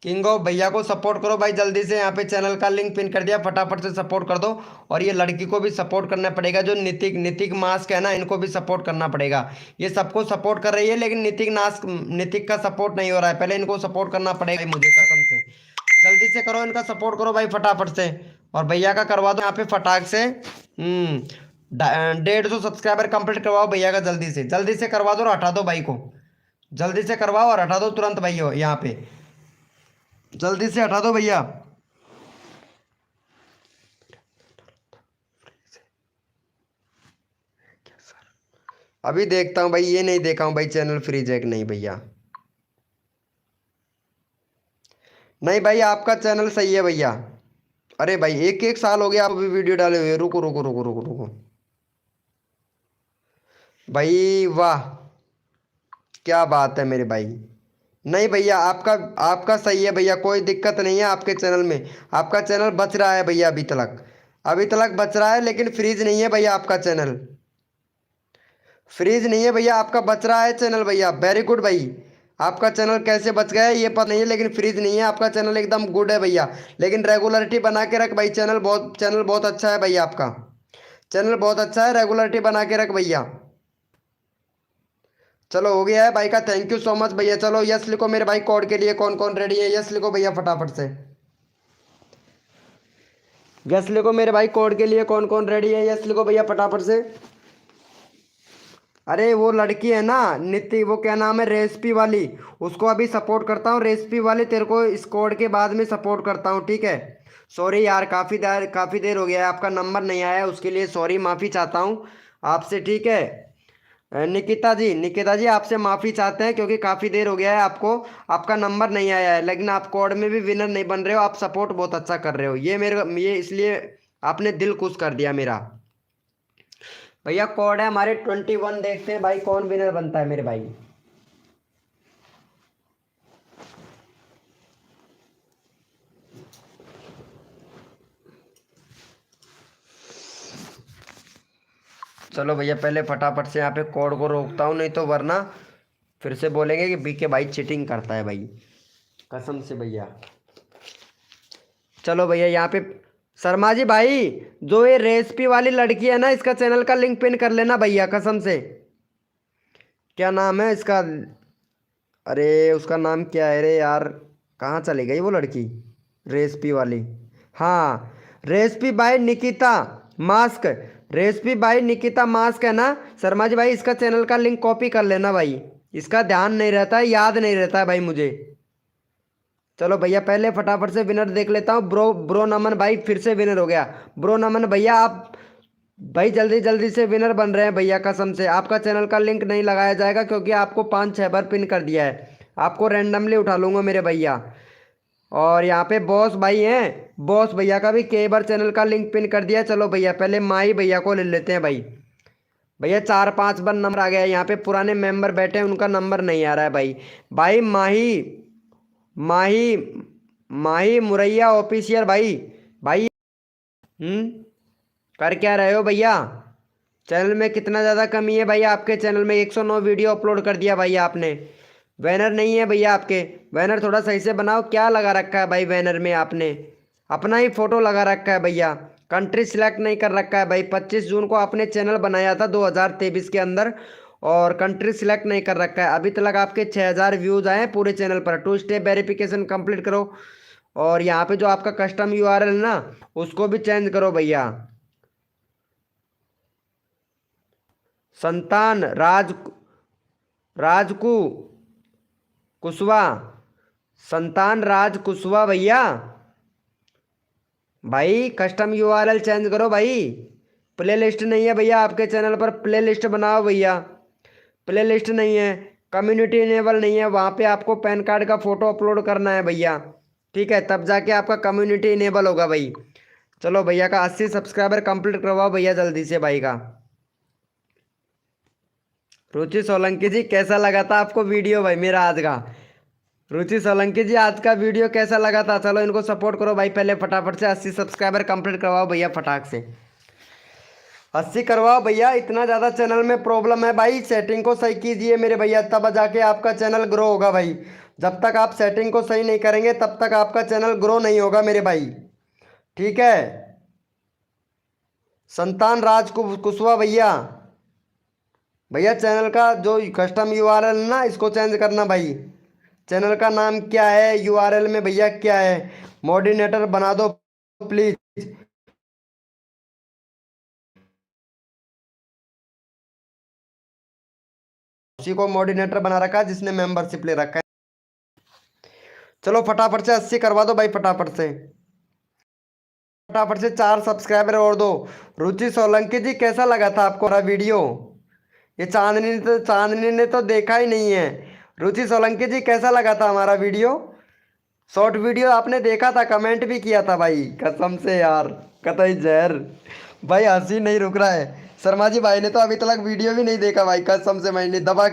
किंग ऑफ भैया को सपोर्ट करो भाई जल्दी से। यहाँ पे चैनल का लिंक पिन कर दिया, फटाफट से सपोर्ट कर दो। और ये लड़की को भी सपोर्ट करना पड़ेगा, जो नितिक नितिक मास्क है ना, इनको भी सपोर्ट करना पड़ेगा। ये सबको सपोर्ट कर रही है, लेकिन नितिक का सपोर्ट नहीं हो रहा है। पहले इनको सपोर्ट करना पड़ेगा मुझे, कसम से। जल्दी से करो, इनका सपोर्ट करो भाई फटाफट से। और भैया का करवा दो यहाँ पे फटाक से। 150 सब्सक्राइबर कंप्लीट करवाओ भैया का, जल्दी से करवा दो और हटा दो भाई को। जल्दी से करवाओ और हटा दो तुरंत भाई हो यहाँ पे, जल्दी से हटा दो भैया। अभी देखता हूँ भाई, ये नहीं देखा हूँ भाई चैनल फ्रीज है कि नहीं भैया। नहीं भाई आपका चैनल सही है भैया। अरे भाई एक एक साल हो गया आप अभी वीडियो डाले हुए, रुको रुको रुको रुको रुको। भाई वाह, क्या बात है मेरे भाई। नहीं भैया आपका, आपका सही है भैया, कोई दिक्कत नहीं है आपके चैनल में। आपका चैनल बच रहा है भैया अभी तक, अभी तक बच रहा है, लेकिन फ्रीज नहीं है भैया आपका चैनल। फ्रीज नहीं है भैया आपका, बच रहा है चैनल भैया, वेरी गुड भाई। आपका चैनल कैसे बच गया है ये पता नहीं है, लेकिन फ्रीज नहीं है आपका चैनल, एकदम गुड है भैया। लेकिन रेगुलरिटी बना के रख भाई, चैनल बहुत अच्छा है भैया आपका। चैनल बहुत अच्छा है, रेगुलरिटी बना के रख भैया। चलो हो गया है भाई का, थैंक यू सो मच भैया। चलो यस लिखो मेरे भाई, कोड के लिए कौन कौन रेडी है, यस लिखो भैया फटाफट से। यस लिखो मेरे भाई, कोड के लिए कौन कौन रेडी है, यस लिखो भैया फटाफट से। अरे वो लड़की है ना नित्य, वो क्या नाम है, रेसिपी वाली, उसको अभी सपोर्ट करता हूँ। रेसिपी वाली तेरे को इस कोड के बाद में सपोर्ट करता हूँ, ठीक है। सॉरी यार, काफ़ी देर हो गया है, आपका नंबर नहीं आया है, उसके लिए सॉरी, माफ़ी चाहता हूँ आपसे, ठीक है। निकिता जी आपसे माफ़ी चाहते हैं, क्योंकि काफ़ी देर हो गया है आपको, आपका नंबर नहीं आया है, लेकिन आप कोड में भी विनर नहीं बन रहे हो, आप सपोर्ट बहुत अच्छा कर रहे हो, ये इसलिए आपने दिल खुश कर दिया मेरा। भैया कोड है हमारे 21, देखते हैं भाई कौन विनर बनता है मेरे भाई। चलो भैया पहले फटाफट से यहाँ पे कोड को रोकता हूँ, नहीं तो वरना फिर से बोलेंगे कि बीके भाई चीटिंग करता है भाई, कसम से भैया। चलो भैया यहाँ पे शर्मा जी भाई, जो ये रेसिपी वाली लड़की है ना, इसका चैनल का लिंक पिन कर लेना भैया, कसम से। क्या नाम है इसका, अरे उसका नाम क्या है रे यार, कहाँ चली गई वो लड़की रेसिपी वाली। हाँ, recipe by Nikita mask, recipe by Nikita mask है ना शर्मा जी भाई, इसका चैनल का लिंक कॉपी कर लेना भाई, इसका ध्यान नहीं रहता है, याद नहीं रहता है भाई मुझे। चलो भैया पहले फटाफट से विनर देख लेता हूँ। ब्रो ब्रो नमन भाई फिर से विनर हो गया। ब्रो नमन भैया आप भाई जल्दी जल्दी से विनर बन रहे हैं भैया, कसम से आपका चैनल का लिंक नहीं लगाया जाएगा, क्योंकि आपको 5-6 बार पिन कर दिया है, आपको रैंडमली उठा लूँगा मेरे भैया। और यहाँ पे बॉस भाई हैं, बॉस भैया का भी कई बार चैनल का लिंक पिन कर दिया है। चलो भैया पहले माही भैया को ले लेते हैं भाई। भैया 4-5 बार नंबर आ गया है, यहाँ पे पुराने मेंबर बैठे हैं, उनका नंबर नहीं आ रहा है भाई। भाई माही, माही माही मुरैया ऑफिशियल भाई, भाई कर क्या रहे हो भैया। चैनल में कितना ज़्यादा कमी है भैया, आपके चैनल में 109 वीडियो अपलोड कर दिया भाई आपने। बैनर नहीं है भैया आपके, बैनर थोड़ा सही से बनाओ, क्या लगा रखा है भाई बैनर में आपने, अपना ही फोटो लगा रखा है भैया। कंट्री सिलेक्ट नहीं कर रखा है भाई, 25 जून को आपने चैनल बनाया था 2023 के अंदर, और कंट्री सिलेक्ट नहीं कर रखा है। अभी तक आपके 6000 व्यूज़ आए हैं पूरे चैनल पर। 2 स्टेप वेरिफिकेशन कंप्लीट करो, और यहाँ पे जो आपका कस्टम यूआरएल है ना, उसको भी चेंज करो भैया। संतान राजकू कुशवा, संतान राज कुशवा भैया, भाई कस्टम यूआरएल चेंज करो भाई। प्ले लिस्ट नहीं है भैया आपके चैनल पर, प्ले लिस्ट बनाओ भैया। प्ले लिस्ट नहीं है, कम्युनिटी इनेबल नहीं है, वहाँ पे आपको पैन कार्ड का फ़ोटो अपलोड करना है भैया, ठीक है, तब जाके आपका कम्युनिटी इनेबल होगा भाई। चलो भैया का 80 सब्सक्राइबर कंप्लीट करवाओ भैया जल्दी से भाई का। रुचि सोलंकी जी कैसा लगा था आपको वीडियो भाई मेरा आज का। रुचि सोलंकी जी आज का वीडियो कैसा लगा था, चलो इनको सपोर्ट करो भाई, पहले फटाफट से 80 सब्सक्राइबर कंप्लीट करवाओ भैया फटाक से। 80 करवाओ भैया, इतना ज़्यादा चैनल में प्रॉब्लम है भाई, सेटिंग को सही कीजिए मेरे भैया, तब जाके आपका चैनल ग्रो होगा भाई। जब तक आप सेटिंग को सही नहीं करेंगे तब तक आपका चैनल ग्रो नहीं होगा मेरे भाई, ठीक है। संतान राज कुशवा भैया, भैया चैनल का जो कस्टम यूआरएल है ना, इसको चेंज करना भाई। चैनल का नाम क्या है यूआरएल में भैया, क्या है, मॉडिनेटर बना दो प्लीज। उसी को मॉडिनेटर बना रखा है जिसने मेंबरशिप ले रखा है। चलो फटाफट से 80 करवा दो भाई, फटाफट से, फटाफट से 4 सब्सक्राइबर और दो। रुचि सोलंकी जी कैसा लगा था आपको हमारा वीडियो? ये चांदनी ने तो देखा ही नहीं है। रुचि सोलंकी जी कैसा लगा था हमारा वीडियो? शॉर्ट वीडियो आपने देखा था, कमेंट भी किया था भाई, कसम से यार, कतई जहर। भाई हंसी नहीं रुक रहा है। शर्मा जी भाई ने तो अभी तक वीडियो भी नहीं देखा भाई, कसम से मैंने दबा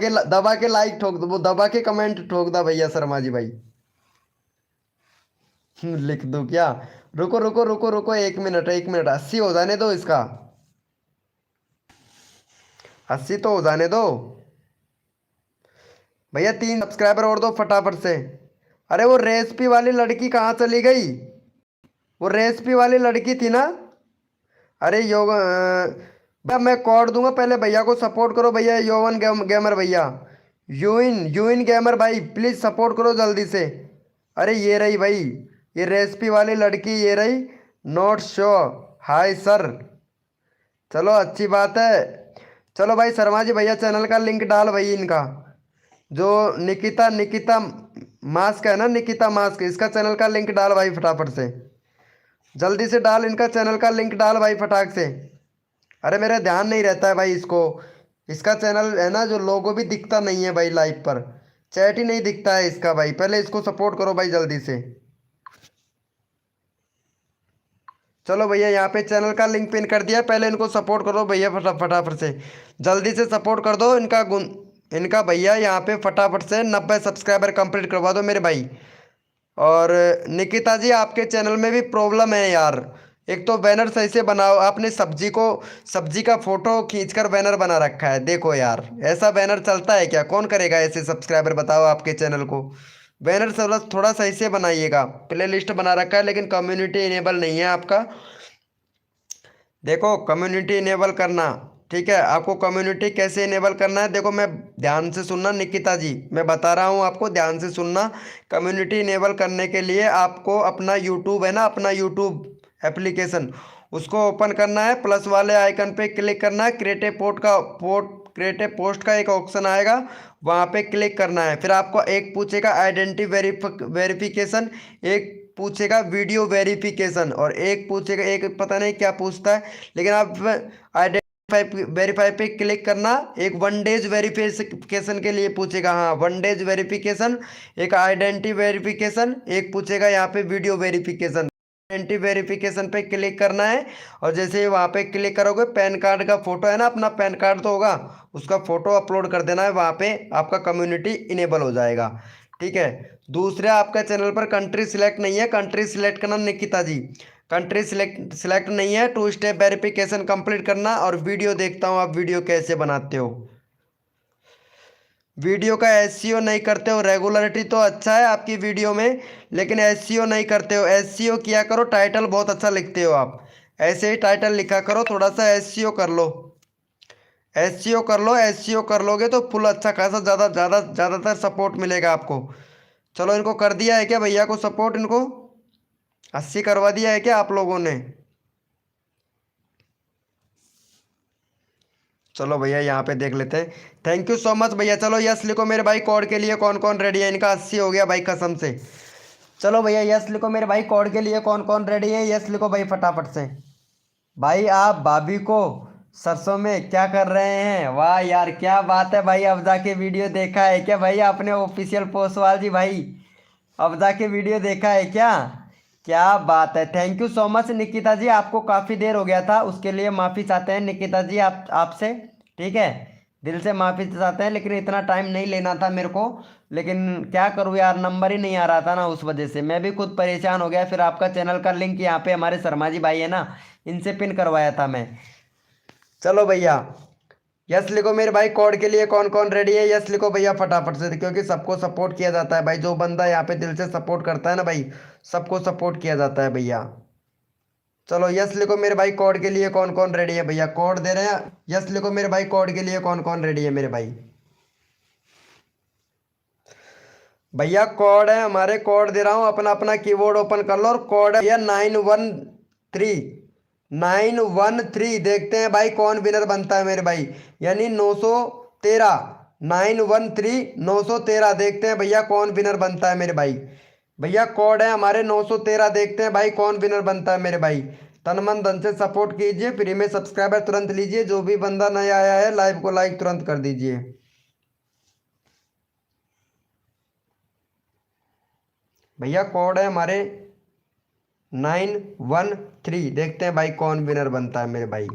के लाइक ठोक दो, वो दबा के कमेंट ठोक दा भैया शर्मा जी भाई। लिख दूं क्या? रुको रुको रुको रुको, 1 मिनट 1 मिनट, 80 हो जाने दो इसका, 80 तो हो जाने दो भैया। 3 सब्सक्राइबर और दो फटाफट से। अरे वो रेसिपी वाली लड़की कहाँ चली गई? वो रेसिपी वाली लड़की थी ना? अरे भैया मैं कोड दूंगा, पहले भैया को सपोर्ट करो भैया, योवन गेमर भैया, यूइन यूइन गेमर भाई प्लीज सपोर्ट करो जल्दी से। अरे ये रही भाई, ये रेसिपी वाली लड़की ये रही, नॉट शो, हाय सर। चलो अच्छी बात है। चलो भाई शर्मा जी भैया चैनल का लिंक डाल भाई इनका, जो निकिता निकिता मास्क है ना, निकिता मास्क, इसका चैनल का लिंक डाल भाई फटाफट से, जल्दी से डाल इनका चैनल का लिंक डाल भाई फटाक से। अरे मेरा ध्यान नहीं रहता है भाई इसको, इसका चैनल है ना जो लोगो भी दिखता नहीं है भाई, लाइव पर चैट ही नहीं दिखता है इसका भाई, पहले इसको सपोर्ट करो भाई जल्दी से। चलो भैया यहाँ पे चैनल का लिंक पिन कर दिया, पहले इनको सपोर्ट करो भैया फटाफट से, जल्दी से सपोर्ट कर दो इनका इनका भैया यहाँ पे फटाफट से 90 सब्सक्राइबर कंप्लीट करवा दो मेरे भाई। और निकिता जी आपके चैनल में भी प्रॉब्लम है यार, एक तो बैनर सही से बनाओ, आपने सब्जी का फोटो खींचकर बैनर बना रखा है, देखो यार ऐसा बैनर चलता है क्या? कौन करेगा ऐसे सब्सक्राइबर, बताओ आपके चैनल को। बैनर थोड़ा सही से बनाइएगा, प्ले लिस्ट बना रखा है लेकिन कम्युनिटी इनेबल नहीं है आपका, देखो कम्युनिटी इनेबल करना, ठीक है? आपको कम्युनिटी कैसे इनेबल करना है, देखो मैं, ध्यान से सुनना निकिता जी, मैं बता रहा हूँ आपको, ध्यान से सुनना। कम्युनिटी इनेबल करने के लिए आपको अपना यूट्यूब है ना, अपना यूट्यूब एप्लीकेशन, उसको ओपन करना है, प्लस वाले आइकन पे क्लिक करना है, क्रिएटिव पोस्ट का एक ऑप्शन आएगा, वहाँ पे क्लिक करना है। फिर आपको एक पूछेगा आइडेंटिटी वेरिफिकेशन, एक पूछेगा वीडियो वेरिफिकेशन, और एक पूछेगा, एक पता नहीं क्या पूछता है, लेकिन आप वेरीफाई पे क्लिक करना। एक 1 डेज वेरिफिकेशन के लिए पूछेगा, हाँ 1 डेज वेरिफिकेशन, एक आइडेंटिटी वेरिफिकेशन, एक पूछेगा यहाँ पे वीडियो वेरिफिकेशन। आइडेंटिटी वेरिफिकेशन पे क्लिक करना है, और जैसे ही वहाँ पे क्लिक करोगे, पैन कार्ड का फोटो है ना, अपना पैन कार्ड तो होगा, उसका फोटो अपलोड कर देना है, वहाँ पे आपका कम्युनिटी इनेबल हो जाएगा, ठीक है? दूसरा आपका चैनल पर कंट्री सिलेक्ट नहीं है, कंट्री सिलेक्ट करना निकिता जी, कंट्री सिलेक्ट नहीं है, 2 स्टेप वेरिफिकेशन कंप्लीट करना। और वीडियो देखता हूँ आप वीडियो कैसे बनाते हो, वीडियो का एसईओ नहीं करते हो, रेगुलरिटी तो अच्छा है आपकी वीडियो में, लेकिन एसईओ नहीं करते हो। एसईओ किया करो, टाइटल बहुत अच्छा लिखते हो आप, ऐसे ही टाइटल लिखा करो, थोड़ा सा एसईओ कर लो, एसईओ कर लो, एसईओ कर लोगे तो फुल अच्छा खासा ज़्यादातर सपोर्ट मिलेगा आपको। चलो इनको कर दिया है क्या भैया को सपोर्ट, इनको 80 करवा दिया है क्या आप लोगों ने? चलो भैया यहाँ पे देख लेते हैं, थैंक यू सो मच भैया। चलो यस लिखो मेरे भाई, कोड के लिए कौन कौन रेडी है, इनका 80 हो गया भाई कसम से। चलो भैया यस लिखो मेरे भाई, कोड के लिए कौन कौन रेडी है, यस लिखो भाई फटाफट से। भाई आप भाभी को सरसों में क्या कर रहे हैं? वाह यार क्या बात है भाई, अब जाके वीडियो देखा है क्या भाई आपने, ऑफिशियल पोस्टवाल जी भाई, अब जाके वीडियो देखा है क्या? क्या बात है, thank you so much Nikita ji, आपको काफ़ी देर हो गया था, उसके लिए माफ़ी चाहते हैं निकिता जी आप आपसे, ठीक है? दिल से माफ़ी चाहते हैं, लेकिन इतना टाइम नहीं लेना था मेरे को, लेकिन क्या करूँ यार, नंबर ही नहीं आ रहा था ना, उस वजह से मैं भी खुद परेशान हो गया। फिर आपका चैनल का लिंक यहाँ पे हमारे शर्मा जी भाई है ना, इनसे पिन करवाया था मैं। चलो भैया यस लिखो मेरे भाई, कोड के लिए कौन कौन रेडी है, यस लिखो भैया फटाफट से, क्योंकि सबको सपोर्ट किया जाता है भाई, जो बंदा यहाँ पे दिल से सपोर्ट करता है ना भाई, सबको सपोर्ट किया जाता है भैया। चलो यस लिखो मेरे भाई, कोड के लिए कौन कौन रेडी है भैया, कोड दे रहे हैं, यस लिखो मेरे भाई, कोड के लिए कौन कौन रेडी है मेरे भाई। भैया कोड है हमारे, कोड दे रहा हूँ, अपना अपना कीबोर्ड ओपन कर लो, और कोड है भैया 913 देखते हैं भाई कौन विनर बनता है मेरे भाई, यानी 913 913 देखते हैं भैया कौन विनर बनता है मेरे भाई। भैया कोड है हमारे 913, देखते हैं भाई कौन विनर बनता है मेरे भाई। तन मन धन से सपोर्ट कीजिए, फ्री में सब्सक्राइबर तुरंत लीजिए, जो भी बंदा नया आया है लाइव को लाइक तुरंत कर दीजिए। भैया कोड है हमारे 913, देखते हैं भाई कौन विनर बनता है मेरे भाई।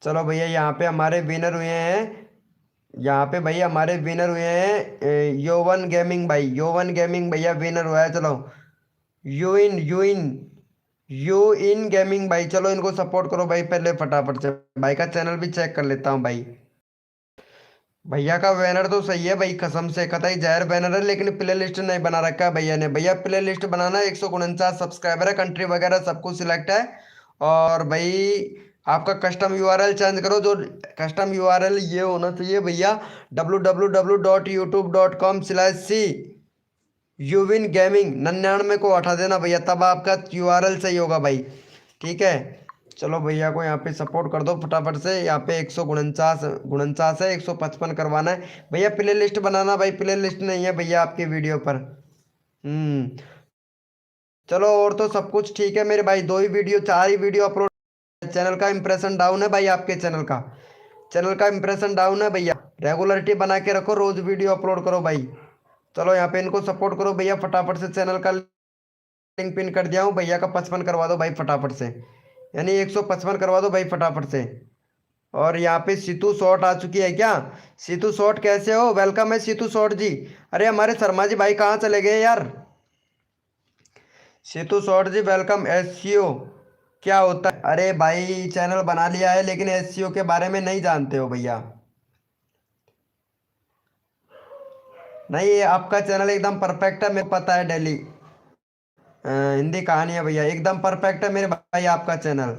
चलो भैया यहाँ पे हमारे विनर हुए हैं, यहाँ पे भैया हमारे विनर हुए हैं योवन गेमिंग भाई, योवन गेमिंग भैया विनर हुआ है। चलो यूइन यूइन इन गेमिंग भाई, चलो इनको सपोर्ट करो भाई पहले फटाफट से। भाई का चैनल भी चेक कर लेता हूँ भाई। भैया का बैनर तो सही है भाई, कसम से कतई जहर बैनर है, लेकिन प्ले लिस्ट नहीं बना रखा है भैया ने। भैया प्ले लिस्ट बनाना है, 149 सब्सक्राइबर है, कंट्री वगैरह सब कुछ सिलेक्ट है। और भाई आपका कस्टम यूआरएल चेंज करो, जो कस्टम यूआरएल ये होना चाहिए भैया www.youtube.com/c यूविन गेमिंग 99 को हटा देना भैया, तब आपका यूआरएल सही होगा भाई। ठीक है, चलो भैया को यहाँ पे सपोर्ट कर दो फटाफट से। यहाँ पे 149 है, 155 करवाना है भैया। प्ले लिस्ट बनाना भाई, प्ले लिस्ट नहीं है भैया आपकी वीडियो पर। चलो और तो सब कुछ ठीक है मेरे भाई, 4 ही वीडियो अपलोड। चैनल का इंप्रेशन डाउन है भाई, आपके चैनल का इंप्रेशन डाउन है भैया। रेगुलरिटी बना के रखो, रोज वीडियो अपलोड करो भाई। चलो यहाँ पे इनको सपोर्ट करो भैया फटाफट से। चैनल का लिंक पिन कर दिया हूँ, भैया का 55 करवा दो भाई फटाफट से, यानी 155 करवा दो भाई फटाफट से। और यहाँ पे सीतू शॉर्ट आ चुकी है क्या? सीतू शॉर्ट कैसे हो? वेलकम है सीतू शॉर्ट जी। अरे हमारे शर्मा जी भाई कहाँ चले गए यार? सीतू शॉर्ट जी वेलकम। एससीओ क्या होता है? अरे भाई चैनल बना लिया है, लेकिन एससीओ के बारे में नहीं जानते हो भैया। नहीं, ये आपका चैनल एकदम परफेक्ट है, मेरे को पता है। डेली हिंदी कहानी है भैया, एकदम परफेक्ट है मेरे भाई आपका चैनल।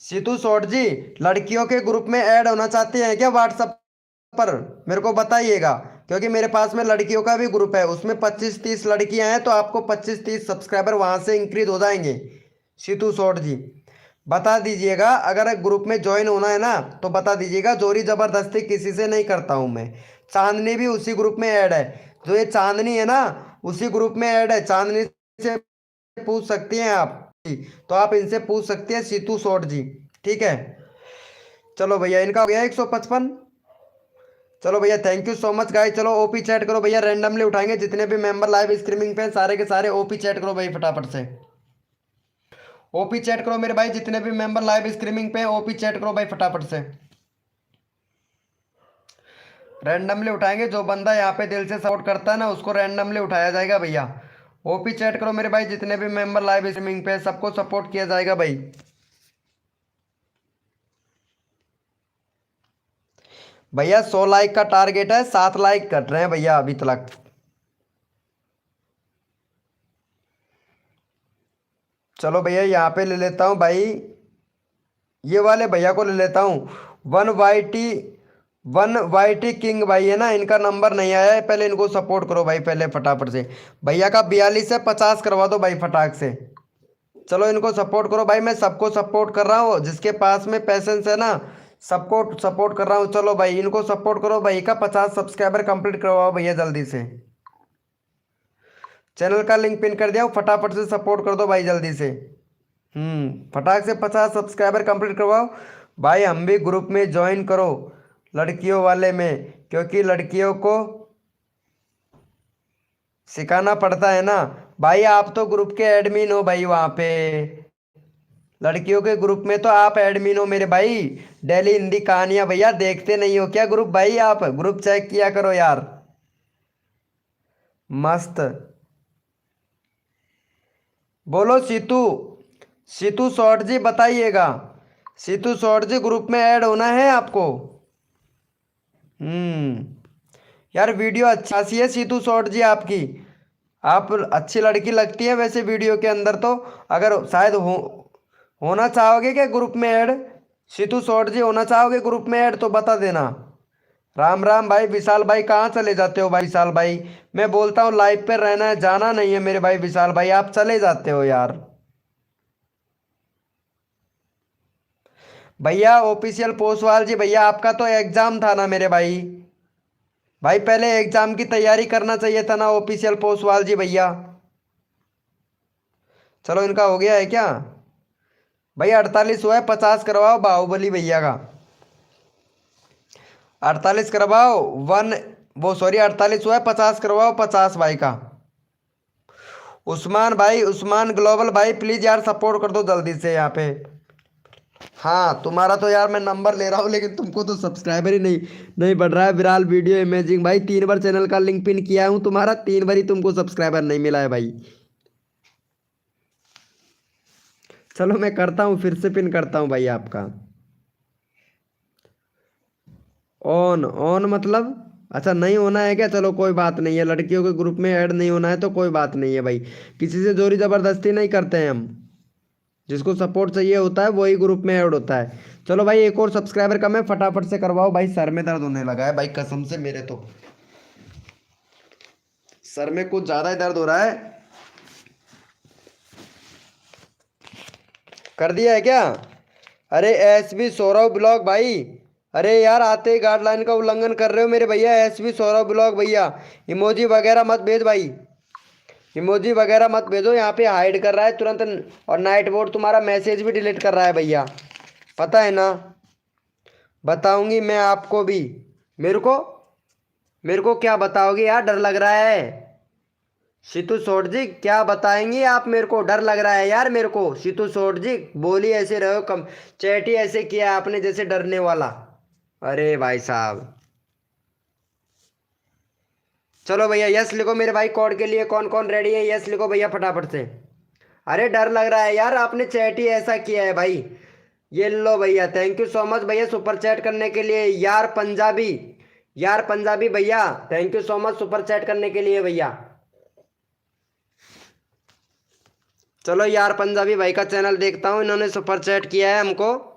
सीतू शॉर्ट जी, लड़कियों के ग्रुप में ऐड होना चाहते हैं क्या व्हाट्सएप पर? मेरे को बताइएगा, क्योंकि मेरे पास में लड़कियों का भी ग्रुप है, उसमें 25-30 लड़कियां हैं, तो आपको 25-30 सब्सक्राइबर वहां से इंक्रीज हो जाएंगे। सीतू शॉर्ट जी बता दीजिएगा, अगर ग्रुप में ज्वाइन होना है ना तो बता दीजिएगा। जोरी जबरदस्ती किसी से नहीं करता हूं मैं। चांदनी भी उसी ग्रुप में ऐड है, जो ये चांदनी है ना उसी ग्रुप में ऐड है। चांदनी से पूछ सकती हैं आप, तो आप इनसे पूछ सकते हैं सीतू शॉर्ट जी। ठीक है, चलो भैया इनका हो गया 155। चलो भैया thank you so much guys. चलो ओपी चैट करो भैया, रैंडमली उठाएंगे जितने भी मेंबर लाइव स्ट्रीमिंग पे सारे के सारे। ओपी चैट करो भाई फटाफट से, ओपी चैट करो मेरे भाई, जितने भी मेंबर लाइव स्ट्रीमिंग पे ओपी चैट करो भाई फटाफट से। रैंडमली उठाएंगे, जो बंदा यहाँ पे दिल से सपोर्ट करता है ना उसको रैंडमली उठाया जाएगा भैया। ओपी चैट करो मेरे भाई, जितने भी मेंबर लाइव स्ट्रीमिंग पे सबको सपोर्ट किया जाएगा भाई। भैया 100 लाइक का टारगेट है, 7 लाइक कट रहे हैं भैया अभी तक। चलो भैया यहाँ पे ले लेता हूँ भाई, ये वाले भैया को ले लेता हूँ। 1YT किंग भाई है ना, इनका नंबर नहीं आया है, पहले इनको सपोर्ट करो भाई पहले फटाफट से। भैया का 42 से 50 करवा दो भाई फटाक से। चलो इनको सपोर्ट करो भाई, मैं सबको सपोर्ट कर रहा हूँ, जिसके पास में पैसेंस है ना सबको सपोर्ट कर रहा हूँ। चलो भाई इनको सपोर्ट करो, भाई का 50 सब्सक्राइबर कंप्लीट करवाओ भैया जल्दी से। चैनल का लिंक पिन कर दिया हूँ, फटाफट से सपोर्ट कर दो भाई जल्दी से। फटाक से 50 सब्सक्राइबर कंप्लीट करवाओ भाई। हम भी ग्रुप में ज्वाइन करो लड़कियों वाले में, क्योंकि लड़कियों को सिखाना पड़ता है ना भाई। आप तो ग्रुप के एडमिन हो भाई, वहाँ पे लड़कियों के ग्रुप में तो आप एडमिन हो मेरे भाई। डेली हिंदी कहानियां भैया देखते नहीं हो क्या ग्रुप भाई? आप ग्रुप चेक किया करो यार। मस्त। बोलो सीतू, सीतू शॉर्ट जी बताइएगा। सीतू शॉर्ट जी ग्रुप में ऐड होना है आपको। यार वीडियो अच्छी सी है सीतू शॉर्ट जी आपकी, आप अच्छी लड़की लगती है वैसे वीडियो के अंदर तो। अगर शायद होना चाहोगे क्या ग्रुप में ऐड? सीतू शॉर्ट जी होना चाहोगे ग्रुप में ऐड तो बता देना। राम राम भाई विशाल भाई, कहाँ चले जाते हो भाई? विशाल भाई मैं बोलता हूँ लाइव पे रहना है, जाना नहीं है मेरे भाई। विशाल भाई आप चले जाते हो यार। भैया ऑफिशियल पोस्टवाल जी भैया, आपका तो एग्जाम था ना मेरे भाई। भाई पहले एग्जाम की तैयारी करना चाहिए था ना ऑफिशियल पोस्टवाल जी भैया। चलो इनका हो गया है क्या? भाई 48 हुआ है, 50 करवाओ बाहुबली भैया का। 48 करवाओ वन, वो सॉरी 48 हुआ है, 50 करवाओ 50 भाई का। उस्मान भाई, उस्मान ग्लोबल भाई प्लीज यार सपोर्ट कर दो जल्दी से यहाँ पे। हाँ तुम्हारा तो यार मैं नंबर ले रहा हूँ, लेकिन तुमको तो सब्सक्राइबर ही नहीं नहीं बढ़ रहा है। विराल वीडियो इमेजिंग भाई 3 बार चैनल का लिंक पिन किया हूँ तुम्हारा, 3 बार ही तुमको सब्सक्राइबर नहीं मिला है भाई। चलो मैं करता हूँ, फिर से पिन करता हूँ भाई आपका। ऑन ऑन मतलब अच्छा नहीं होना है क्या? चलो कोई बात नहीं है, लड़कियों के ग्रुप में ऐड नहीं होना है तो कोई बात नहीं है भाई। किसी से जोरी जबरदस्ती नहीं करते हैं हम। जिसको सपोर्ट चाहिए होता है वही ग्रुप में ऐड होता है। चलो भाई एक और सब्सक्राइबर कम है, फटाफट से करवाओ भाई, सर में दर्द होने लगा है भाई कसम से मेरे तो। सर में कुछ ज्यादा ही दर्द हो रहा है। कर दिया है क्या? अरे एस बी सौरभ ब्लॉग भाई, अरे यार आते ही गाइडलाइन का उल्लंघन कर रहे हो मेरे भैया। एस बी सौरभ ब्लॉग भैया, इमोजी वगैरह मत भेज भाई, इमोजी वगैरह मत भेजो, यहाँ पे हाइड कर रहा है तुरंत। और नाइट बोर्ड तुम्हारा मैसेज भी डिलीट कर रहा है भैया, पता है ना? बताऊंगी मैं आपको भी। मेरे को मेरे को क्या बताओगे यार, डर लग रहा है। सीतू सोट जी क्या बताएंगे आप मेरे को, डर लग रहा है यार मेरे को। सीतू सोट जी बोली ऐसे रहो, कम चैट ही ऐसे किया आपने जैसे डरने वाला। अरे भाई साहब चलो भैया यस लिखो मेरे भाई, कोड के लिए कौन कौन रेडी है यस लिखो भैया फटाफट से। अरे डर लग रहा है यार, आपने चैट ही ऐसा किया है भाई। ये लो भैया, थैंक यू सो मच भैया सुपर चैट करने के लिए। यार पंजाबी, यार पंजाबी भैया thank you so much super chat करने के लिए भैया। चलो यार पंजाबी भाई का चैनल देखता हूँ, इन्होंने सुपर चैट किया है हमको।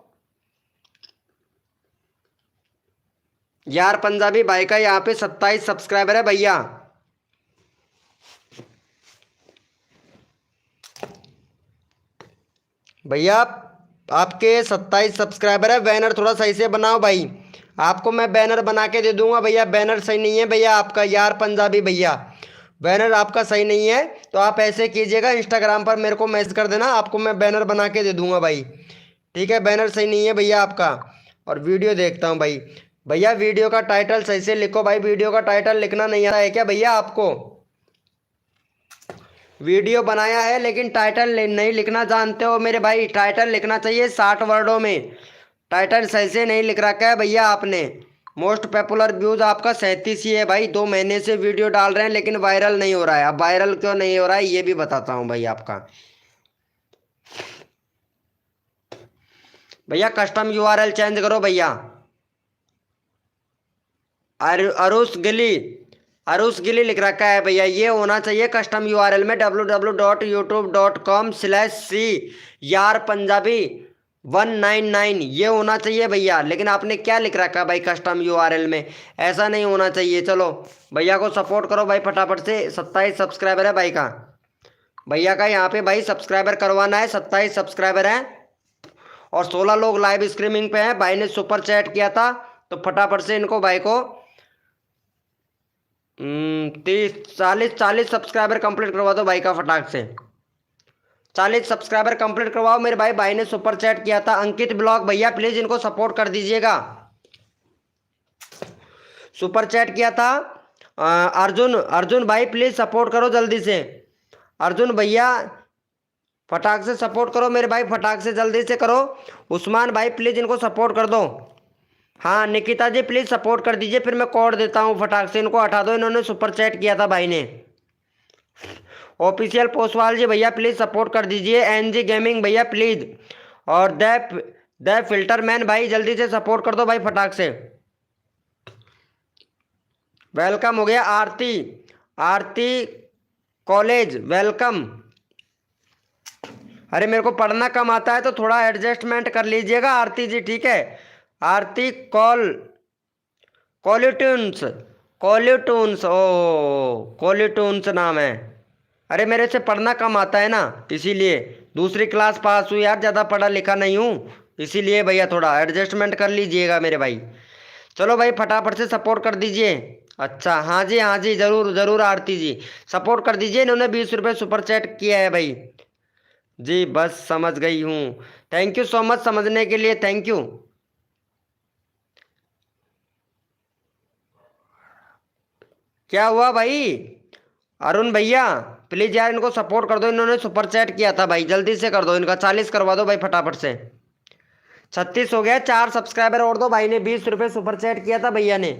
यार पंजाबी भाई का यहाँ पे 27 सब्सक्राइबर है भैया। भैया आपके 27 सब्सक्राइबर है। बैनर थोड़ा सही से बनाओ भाई, आपको मैं बैनर बना के दे दूंगा भैया। बैनर सही नहीं है भैया आपका, यार पंजाबी भैया बैनर आपका सही नहीं है। तो आप ऐसे कीजिएगा, इंस्टाग्राम पर मेरे को मैसेज कर देना, आपको मैं बैनर बना के दे दूंगा भाई। ठीक है बैनर सही नहीं है भैया आपका। और वीडियो देखता हूँ भाई। भैया वीडियो का टाइटल सही से लिखो भाई, वीडियो का टाइटल लिखना नहीं आता है क्या भैया आपको? वीडियो बनाया है लेकिन टाइटल नहीं लिखना जानते हो मेरे भाई। टाइटल लिखना चाहिए 60 वर्डों में, टाइटल सही से नहीं लिख रखा है भैया आपने। मोस्ट पॉपुलर व्यूज आपका 37 ही है भाई। 2 महीने से वीडियो डाल रहे हैं लेकिन वायरल नहीं हो रहा है। अब वायरल क्यों नहीं हो रहा है ये भी बताता हूँ भाई आपका। भैया कस्टम यूआरएल चेंज करो भैया। अरुष गिली, अरुष गिली लिख रखा है भैया, ये होना चाहिए कस्टम यूआरएल में www.youtube.com/c यार पंजाबी 199 ये होना चाहिए भैया। लेकिन आपने क्या लिख रखा है भाई कस्टम यूआरएल में, ऐसा नहीं होना चाहिए। चलो भैया को सपोर्ट करो भाई फटाफट से। 27 सब्सक्राइबर है भाई का, भैया का यहाँ पे भाई सब्सक्राइबर करवाना है। 27 सब्सक्राइबर है और 16 लोग लाइव स्ट्रीमिंग पे हैं। भाई ने सुपर चैट किया था तो फटाफट से इनको भाई को 40 सब्सक्राइबर कंप्लीट करवा दो भाई का फटाक से। 40 सब्सक्राइबर कंप्लीट करवाओ मेरे भाई। भाई ने सुपर चैट किया था। अंकित ब्लॉग भैया प्लीज इनको सपोर्ट कर दीजिएगा। सुपर चैट किया था अर्जुन, अर्जुन भाई प्लीज सपोर्ट करो जल्दी से। अर्जुन भैया फटाक से सपोर्ट करो मेरे भाई, फटाक से जल्दी से करो। उस्मान भाई प्लीज इनको सपोर्ट कर दो। हाँ निकिता जी प्लीज सपोर्ट कर दीजिए, फिर मैं कोड देता हूँ फटाक से इनको हटा दो। इन्होंने सुपर चैट किया था भाई ने। ऑफिशियल पोस्टवाल जी भैया प्लीज सपोर्ट कर दीजिए। एनजी गेमिंग भैया प्लीज, और द फिल्टर मैन भाई जल्दी से सपोर्ट कर दो भाई फटाक से। वेलकम हो गया। आरती, आरती कॉलेज वेलकम। अरे मेरे को पढ़ना कम आता है तो थोड़ा एडजस्टमेंट कर लीजिएगा आरती जी, ठीक है? आरती कॉलिट्यून्स, कॉलिट्यून्स ओ कॉलिट्यून्स नाम है। अरे मेरे से पढ़ना कम आता है ना इसीलिए। दूसरी क्लास पास हुई यार, ज़्यादा पढ़ा लिखा नहीं हूँ। इसीलिए भैया थोड़ा एडजस्टमेंट कर लीजिएगा मेरे भाई। चलो भाई फटाफट से सपोर्ट कर दीजिए। अच्छा हाँ जी जरूर जरूर आरती जी, सपोर्ट कर दीजिए। इन्होंने 20 रुपये सुपर चैट किया है भाई। जी बस समझ गई हूँ। थैंक यू सो मच समझने के लिए, थैंक यू। क्या हुआ भाई? अरुण भैया प्लीज यार इनको सपोर्ट कर दो, इन्होंने सुपर चैट किया था भाई, जल्दी से कर दो, इनका 40 करवा दो भाई फटाफट से। 36 हो गया, 4 सब्सक्राइबर और दो भाई ने 20 रुपये सुपर चैट किया था भैया ने।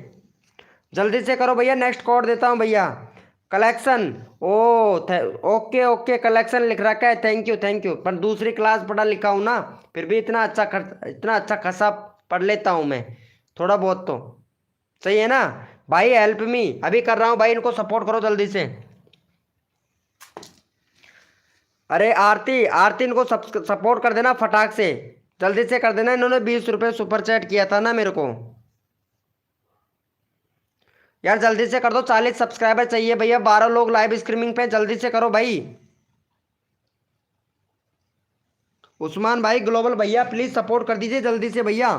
जल्दी से करो भैया, नेक्स्ट कोड देता हूँ भैया। कलेक्शन, ओ ओके ओके कलेक्शन लिख रखा है, थैंक यू, पर दूसरी क्लास पढ़ा लिखा हूँ ना, फिर भी इतना अच्छा खासा पढ़ लेता हूँ मैं, थोड़ा बहुत तो सही है ना भाई। हेल्प मी, अभी कर रहा हूँ भाई, इनको सपोर्ट करो जल्दी से। अरे आरती आरती इनको सपोर्ट कर देना फटाक से, जल्दी से कर देना, इन्होंने 20 रुपये सुपर चैट किया था ना मेरे को। यार जल्दी से कर दो, 40 सब्सक्राइबर चाहिए भैया, 12 लोग लाइव स्ट्रीमिंग पे, जल्दी से करो भाई। उस्मान भाई ग्लोबल भैया प्लीज सपोर्ट कर दीजिए जल्दी से भैया।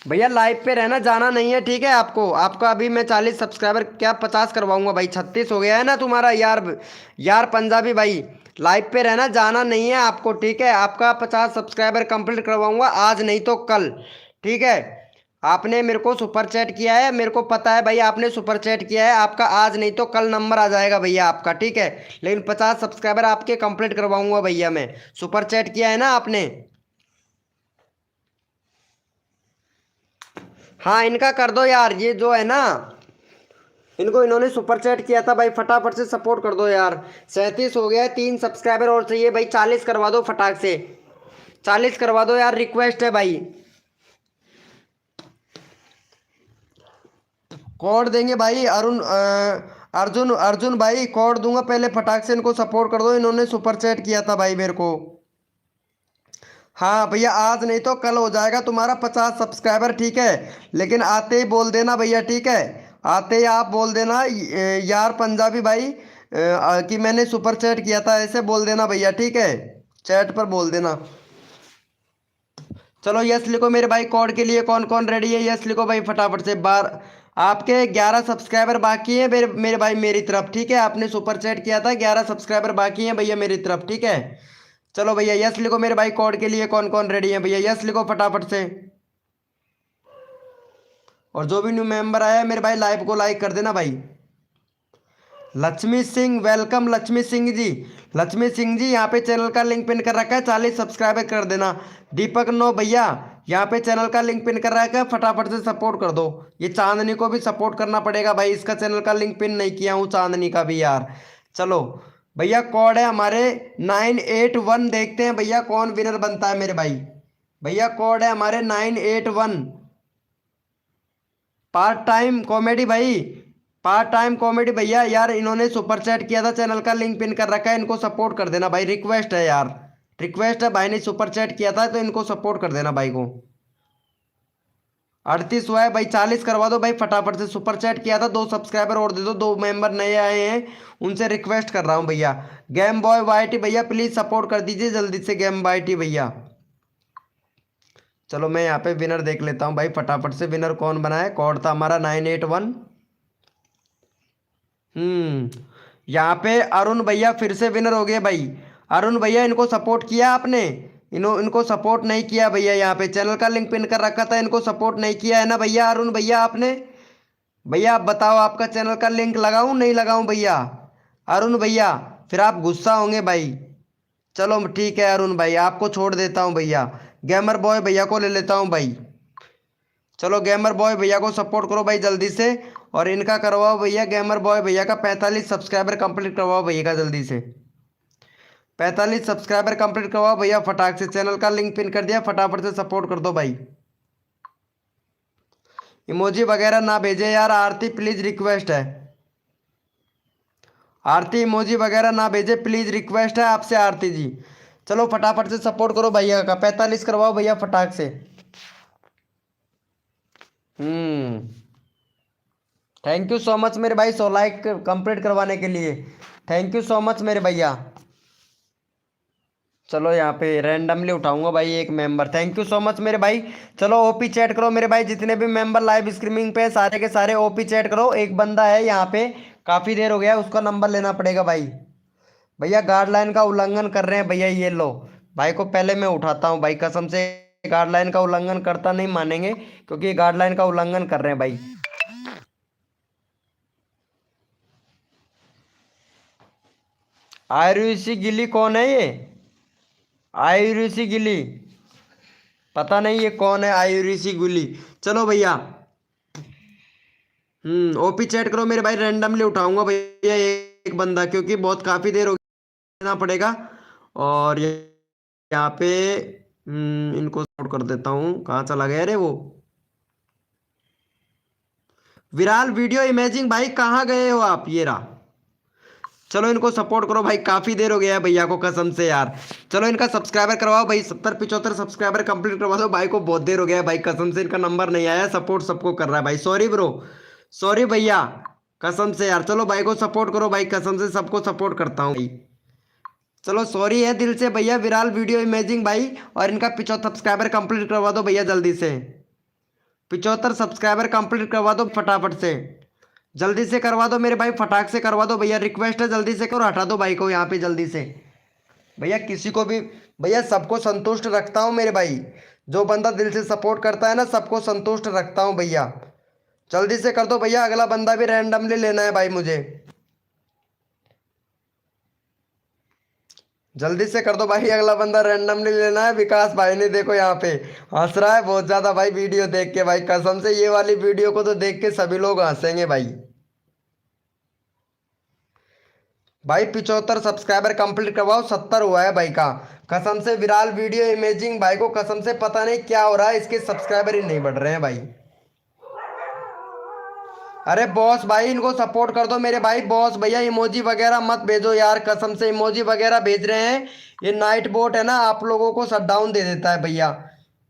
भैया लाइव पे रहना, जाना नहीं है ठीक है आपको, आपका अभी मैं 40 सब्सक्राइबर क्या 50 करवाऊंगा भाई, 36 हो गया है ना तुम्हारा यार। यार पंजाबी भाई लाइव पे रहना, जाना नहीं है आपको ठीक है, आपका 50 सब्सक्राइबर कंप्लीट करवाऊंगा आज नहीं तो कल, ठीक है। आपने मेरे को सुपर चैट किया है, मेरे को पता है भाई आपने सुपर चैट किया है, आपका आज नहीं तो कल नंबर आ जाएगा भैया आपका, ठीक है। लेकिन 50 सब्सक्राइबर आपके कंप्लीट करवाऊंगा भैया मैं, सुपर चैट किया है ना आपने। हाँ इनका कर दो यार, ये जो है ना, इनको इन्होंने सुपर चैट किया था भाई, फटाफट से सपोर्ट कर दो यार। 37 हो गया है, 3 सब्सक्राइबर और चाहिए भाई, 40 करवा दो फटाक से, 40 करवा दो यार, रिक्वेस्ट है भाई। कोड देंगे भाई अर्जुन अर्जुन भाई कोड दूंगा, पहले फटाक से इनको सपोर्ट कर दो, इन्होंने सुपर चैट किया था भाई मेरे को। हाँ भैया आज नहीं तो कल हो जाएगा तुम्हारा 50 सब्सक्राइबर, ठीक है। लेकिन आते ही बोल देना भैया, ठीक है। आते ही आप बोल देना यार पंजाबी भाई कि मैंने सुपर चैट किया था, ऐसे बोल देना भैया, ठीक है। चैट पर बोल देना। चलो यस लिखो मेरे भाई, कोड के लिए कौन कौन रेडी है, यस लिखो भाई फटाफट से। बार आपके 11 सब्सक्राइबर बाकी हैं मेरे मेरे भाई मेरी तरफ, ठीक है। आपने सुपर चैट किया था, 11 सब्सक्राइबर बाकी हैं भैया मेरी तरफ, ठीक है। चलो भैया यस लिखो मेरे भाई, कोड के लिए कौन कौन रेडी है भैया, यस लिखो फटाफट से। और जो भी न्यू मेंबर आया है मेरे भाई लाइव को लाइक कर देना भाई। लक्ष्मी सिंह वेलकम लक्ष्मी सिंह जी। लक्ष्मी सिंह जी यहाँ पे चैनल का लिंक पिन कर रखा है, 40 सब्सक्राइबर कर देना। दीपक नो भैया यहाँ पे चैनल का लिंक पिन कर रखा है, फटाफट से सपोर्ट कर दो। ये चांदनी को भी सपोर्ट करना पड़ेगा भाई, इसका चैनल का लिंक पिन नहीं किया हूँ, चांदनी का भी यार। चलो भैया कोड है हमारे 981, देखते हैं भैया कौन विनर बनता है मेरे भाई। भैया कोड है हमारे 981। पार्ट टाइम कॉमेडी भाई, पार्ट टाइम कॉमेडी भैया, यार इन्होंने सुपर चैट किया था, चैनल का लिंक पिन कर रखा है, इनको सपोर्ट कर देना भाई, रिक्वेस्ट है यार, रिक्वेस्ट है, भाई ने सुपर चैट किया था तो इनको सपोर्ट कर देना भाई को। 38 हुआ है भाई, 40 करवा दो भाई फटाफट से, सुपर चैट किया था, 2 सब्सक्राइबर और दे दो, 2 मेंबर नए आए हैं उनसे रिक्वेस्ट कर रहा हूँ भैया। गेम बॉय वाईटी भैया प्लीज सपोर्ट कर दीजिए जल्दी से, गेम वाईटी भैया। चलो मैं यहाँ पे विनर देख लेता हूँ भाई फटाफट से, विनर कौन बना है, कोड था हमारा 981। यहाँ पे अरुण भैया फिर से विनर हो गए भाई। अरुण भैया इनको सपोर्ट किया आपने, इनको सपोर्ट नहीं किया भैया, यहाँ पे चैनल का लिंक पिन कर रखा था, इनको सपोर्ट नहीं किया है ना भैया, अरुण भैया आपने। भैया आप बताओ आपका चैनल का लिंक लगाऊं नहीं लगाऊं भैया, अरुण भैया फिर आप गुस्सा होंगे भाई। चलो ठीक है अरुण भाई, आपको छोड़ देता हूँ भैया, गेमर बॉय भैया को ले लेता हूँ भाई। चलो गेमर बॉय भैया को सपोर्ट करो भाई जल्दी से, और इनका करवाओ भैया, गेमर बॉय भैया का 45 सब्सक्राइबर कंप्लीट करवाओ भैया का जल्दी से, 45 सब्सक्राइबर कंप्लीट करवाओ भैया फटाक से, चैनल का लिंक पिन कर दिया, फटाफट से सपोर्ट कर दो भाई। इमोजी वगैरह ना भेजे यार आरती प्लीज, रिक्वेस्ट है आरती, इमोजी वगैरह ना भेजे प्लीज, रिक्वेस्ट है आपसे आरती जी। चलो फटाफट से सपोर्ट करो भैया का, 45 करवाओ भैया फटाक से। हम्म थैंक यू सो मच मेरे भाई 100 लाइक कंप्लीट करवाने के लिए। थैंक यू सो मच मेरे भैया। चलो यहाँ पे रैंडमली उठाऊंगा भाई एक member. Thank you so much मेरे भाई। चलो ओपी चैट करो मेरे भाई, जितने भी मेंबर लाइव स्ट्रीमिंग पे सारे के सारे ओपी चैट करो। एक बंदा है यहाँ पे, काफी देर हो गया, उसका नंबर लेना पड़ेगा भाई। भैया गाइडलाइन का उल्लंघन कर रहे हैं भैया, ये लो। भाई को पहले मैं उठाता हूँ भाई, कसम से गाइडलाइन का उल्लंघन करता नहीं मानेंगे, क्योंकि ये गाइडलाइन का उल्लंघन कर रहे हैं भाई। आयुषी गिली कौन है ये? आयुषी गिली पता नहीं ये कौन है आयुषी गिली। चलो भैया ओपी चैट करो मेरे भाई, रैंडमली उठाऊंगा भैया एक बंदा, क्योंकि बहुत काफी देर हो देना पड़ेगा। और यहाँ पे इनको सपोर्ट कर देता हूँ। कहाँ चला गया रे वो विराल वीडियो इमेजिंग भाई, कहाँ गए हो आप? ये रहा। चलो इनको सपोर्ट करो भाई, काफी देर हो गया है भैया को कसम से यार। चलो इनका सब्सक्राइबर करवाओ भाई, 70-75 सब्सक्राइबर कंप्लीट करवा दो भाई को, बहुत देर हो गया है भाई कसम से। इनका नंबर नहीं आया, सपोर्ट सबको कर रहा है भाई। सॉरी ब्रो, सॉरी भैया कसम से यार। चलो भाई को सपोर्ट करो भाई, कसम से सबको सपोर्ट करता हूँ भाई। चलो सॉरी है दिल से भैया, विराल वीडियो इमेजिंग भाई। और इनका 75 सब्सक्राइबर कंप्लीट करवा दो भैया जल्दी से। 75 सब्सक्राइबर कंप्लीट करवा दो फटाफट से, जल्दी से करवा दो मेरे भाई, फटाक से करवा दो भैया। रिक्वेस्ट है जल्दी से करो, हटा दो भाई को यहाँ पे जल्दी से भैया। किसी को भी भैया, सबको संतुष्ट रखता हूँ मेरे भाई। जो बंदा दिल से सपोर्ट करता है ना, सबको संतुष्ट रखता हूँ भैया। जल्दी से कर दो भैया, अगला बंदा भी रैंडमली लेना है भाई मुझे। जल्दी से कर दो भाई, अगला बंदा रैंडमली लेना है। विकास भाई ने देखो यहाँ पे हंस रहा है बहुत ज्यादा भाई वीडियो देख के भाई, कसम से ये वाली वीडियो को तो देख के सभी लोग हंसेंगे भाई। भाई 75 सब्सक्राइबर कंप्लीट करवाओ, 70 हुआ है भाई का। कसम से विराल वीडियो इमेजिंग भाई को कसम से पता नहीं क्या हो रहा है, इसके सब्सक्राइबर ही नहीं बढ़ रहे हैं भाई। अरे बॉस भाई इनको सपोर्ट कर दो मेरे भाई। बॉस भैया इमोजी वगैरह मत भेजो यार, कसम से इमोजी वगैरह भेज रहे हैं। ये नाइट बोट है ना, आप लोगों को शट डाउन दे देता है भैया।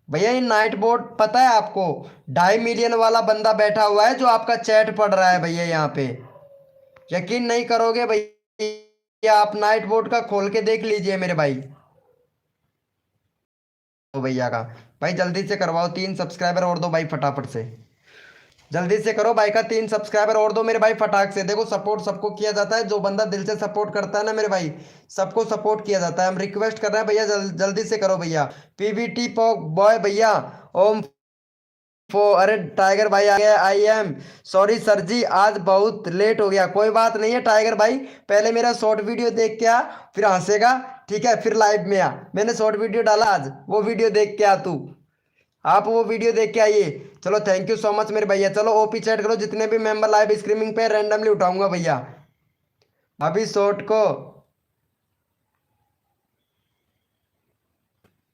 भैया ये नाइट बोट पता है आपको, 2.5 मिलियन वाला बंदा बैठा हुआ है जो आपका चैट पढ़ रहा है भैया यहाँ पे। यकीन नहीं करोगे भैया, आप नाइट बोट का खोल के देख लीजिए मेरे भाई। तो भैया का भाई जल्दी से करवाओ, 3 सब्सक्राइबर और दो भाई फटाफट से। जल्दी से करो भाई का 3 सब्सक्राइबर और दो मेरे भाई फटाक से। देखो सपोर्ट सबको किया जाता है, जो बंदा दिल से सपोर्ट करता है ना मेरे भाई, सबको सपोर्ट किया जाता है। हम रिक्वेस्ट कर रहे हैं भैया, जल्दी से करो भैया। पीवीटी बॉय भैया, ओम अरे टाइगर भाई आ गया। आई एम सॉरी सर जी, आज बहुत लेट हो गया। कोई बात नहीं है टाइगर भाई, पहले मेरा शॉर्ट वीडियो देख के आ, फिर हंसेगा ठीक है, फिर लाइव में आ। मैंने शॉर्ट वीडियो डाला आज, वो वीडियो देख के आ तू, आप वो वीडियो देख के आइए। चलो थैंक यू सो मच मेरे भैया। चलो ओपी चैट करो, जितने भी मेंबर लाइव स्ट्रीमिंग पे रैंडमली उठाऊंगा भैया। अभी शॉर्ट को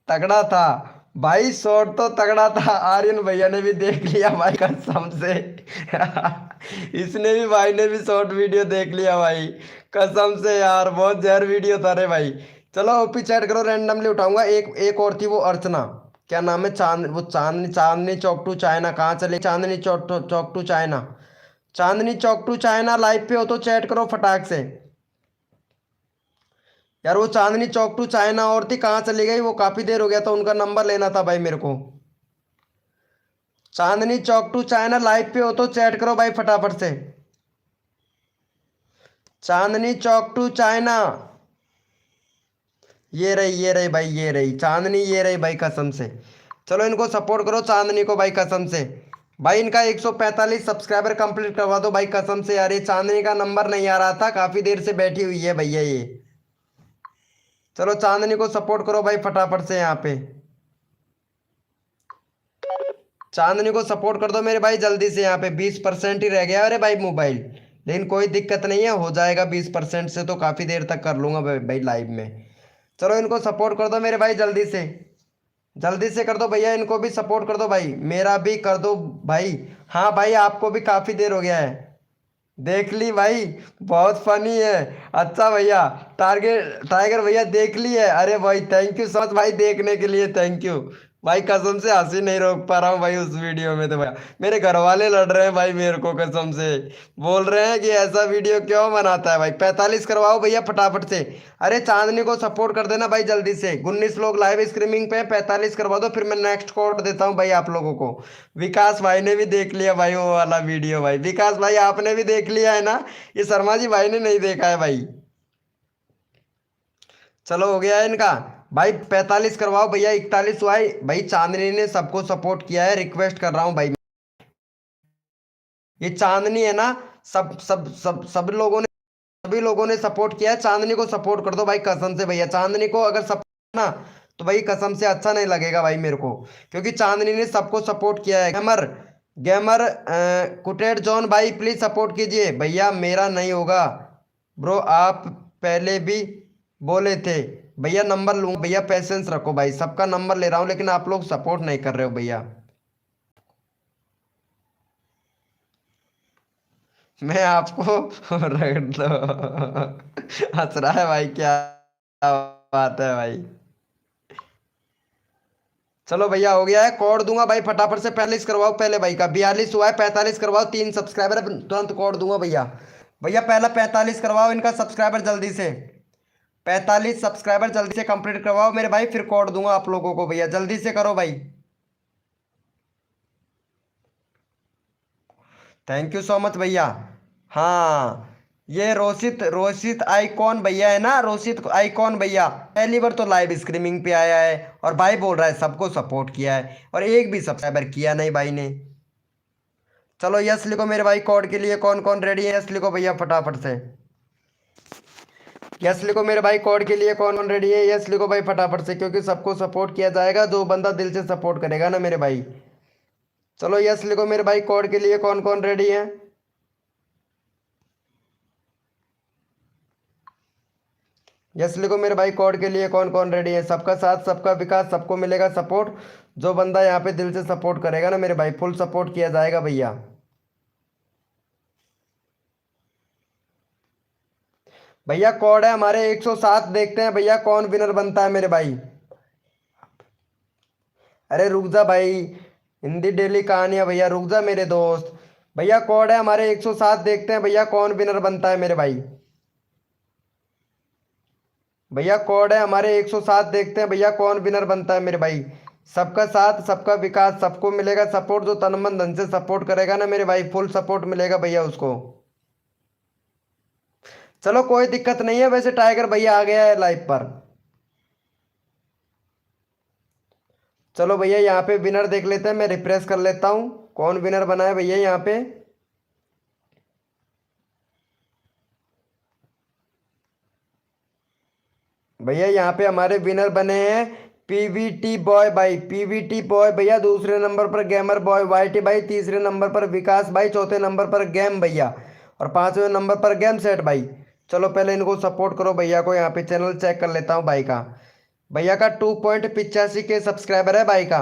तगड़ा था भाई, शॉर्ट तो तगड़ा था। आर्यन भैया ने भी देख लिया भाई कसम से इसने भी भाई ने भी शॉर्ट वीडियो देख लिया भाई कसम से यार, बहुत जहर वीडियो था रे भाई। चलो ओपी चैट करो, रैंडमली उठाऊंगा। एक एक और थी वो अर्चना, क्या नाम है, वो चांदनी चांदनी चौक टू चाइना। कहाँ चले Chandni Chowk to China? Chandni Chowk to China live पे हो तो चैट करो फटाक से यार। वो चांदनी चौक टू चाइना और थी, कहाँ चली गई वो? काफी देर हो गया था, उनका नंबर लेना था भाई मेरे को। चांदनी चौक टू चाइना लाइव पे हो तो चैट करो भाई फटाफट से। चांदनी चौक टू चाइना, ये रही भाई, ये रही चांदनी, ये रही भाई कसम से। चलो इनको सपोर्ट करो चांदनी को भाई कसम से। भाई इनका 145 सब्सक्राइबर कंप्लीट करवा दो भाई कसम से यार। ये चांदनी का नंबर नहीं आ रहा था, काफी देर से बैठी हुई है भैया ये। चलो चांदनी को सपोर्ट करो भाई फटाफट से यहाँ पे। चांदनी को सपोर्ट कर दो मेरे भाई जल्दी से। यहाँ पे 20% ही रह गया अरे भाई मोबाइल, लेकिन कोई दिक्कत नहीं है, हो जाएगा 20% से तो काफी देर तक कर लूंगा भाई लाइव में। चलो इनको सपोर्ट कर दो मेरे भाई जल्दी से, जल्दी से कर दो भैया। इनको भी सपोर्ट कर दो भाई, मेरा भी कर दो भाई। हाँ भाई आपको भी काफी देर हो गया है, देख ली भाई, बहुत फनी है। अच्छा भैया टारगेट टाइगर भैया देख ली है, अरे भाई थैंक यू सो मच भाई देखने के लिए, थैंक यू। भाई कसम से हंसी नहीं रोक पा रहा हूँ भाई उस वीडियो में। तो भाई मेरे घर वाले लड़ रहे हैं भाई मेरे को कसम से। बोल रहे हैं कि ऐसा वीडियो क्यों बनाता है भाई। 45 करवाओ भैया फटाफट से। अरे चांदनी को सपोर्ट कर देना भाई जल्दी से। 19 लोग लाइव स्ट्रीमिंग पे हैं, 45 करवा दो फिर मैं नेक्स्ट कोड देता हूँ भाई आप लोगों को। विकास भाई ने भी देख लिया भाई वो वाला वीडियो। भाई विकास भाई आपने भी देख लिया है ना? ये शर्मा जी भाई ने नहीं देखा है भाई। चलो हो गया है इनका। भाई 45 करवाओ भैया। 41 हुआ है भाई। चांदनी ने सबको सपोर्ट किया है, रिक्वेस्ट कर रहा हूँ भाई। ये चांदनी है ना, सब सब सब सब लोगों ने, सभी लोगों ने सपोर्ट किया है। चांदनी को सपोर्ट कर दो भाई कसम से भैया। चांदनी को अगर सपोर्ट ना, तो भाई कसम से अच्छा नहीं लगेगा भाई मेरे को, क्योंकि चांदनी ने सबको सपोर्ट किया है। गेमर गेमर कुटेड जॉन भाई प्लीज सपोर्ट कीजिए भैया। मेरा नहीं होगा ब्रो, आप पहले भी बोले थे। भैया नंबर लूंगा भैया, पेशेंस रखो भाई। सबका नंबर ले रहा हूँ लेकिन आप लोग सपोर्ट नहीं कर रहे हो भैया। मैं आपको रख दो। हंस रहा है भाई, क्या बात है भाई। चलो भैया हो गया है। कोड दूंगा भाई फटाफट से। 45 करवाओ पहले भाई का। 42 हुआ है, 45 करवाओ। 3 सब्सक्राइबर है, तुरंत कोड दूंगा भैया। भैया पहला 45 करवाओ इनका सब्सक्राइबर जल्दी से। 45 सब्सक्राइबर जल्दी से कंप्लीट करवाओ मेरे भाई, फिर कोड दूंगा आप लोगों को भैया। जल्दी से करो भाई। थैंक यू सो मच भैया। हाँ, ये रोशित रोशित आइकॉन भैया है ना, रोशित आइकॉन भैया पहली बार तो लाइव स्ट्रीमिंग पे आया है और भाई बोल रहा है सबको सपोर्ट किया है और एक भी सब्सक्राइबर किया नहीं भाई ने। चलो यस लिखो मेरे भाई। कोड के लिए कौन कौन रेडी है? यस लिखो भैया फटाफट से। यस लिखो मेरे भाई। कोड के लिए कौन कौन रेडी है? यस लिखो भाई फटाफट से, क्योंकि सबको सपोर्ट किया जाएगा जो बंदा दिल से सपोर्ट करेगा ना मेरे भाई। चलो यस लिखो मेरे भाई। कोड के लिए कौन कौन रेडी है? यस लिखो मेरे भाई। कोड के लिए कौन कौन रेडी है? सबका साथ सबका विकास, सबको मिलेगा सपोर्ट। जो बंदा यहाँ पे दिल से सपोर्ट करेगा ना मेरे भाई, फुल सपोर्ट किया जाएगा भैया। भैया कोड है हमारे 107। देखते हैं भैया कौन विनर बनता है मेरे भाई। अरे रुक जा भाई, हिंदी डेली कहानियां भैया, रुक जा मेरे दोस्त। भैया कोड है हमारे 107। देखते हैं भैया कौन विनर बनता है मेरे भाई। भैया कोड है हमारे 107। देखते हैं भैया कौन विनर बनता है मेरे भाई। सबका साथ सबका विकास, सबको मिलेगा सपोर्ट। जो तन मन धन से सपोर्ट करेगा ना मेरे भाई, फुल सपोर्ट मिलेगा भैया उसको। चलो कोई दिक्कत नहीं है। वैसे टाइगर भैया आ गया है लाइव पर। चलो भैया यहाँ पे विनर देख लेते हैं। मैं रिफ्रेश कर लेता हूँ कौन विनर बना है भैया यहाँ पे। भैया यहाँ पे हमारे विनर बने हैं पीवीटी बॉय भाई। पीवीटी बॉय भैया। दूसरे नंबर पर गेमर बॉय वाईटी भाई। तीसरे नंबर पर विकास भाई। चौथे नंबर पर गेम भैया। और पांचवें नंबर पर गेम सेट भाई। चलो पहले इनको सपोर्ट करो भैया को। यहाँ पे चैनल चेक कर लेता हूँ भाई का। भैया का 2.85 के सब्सक्राइबर है भाई का।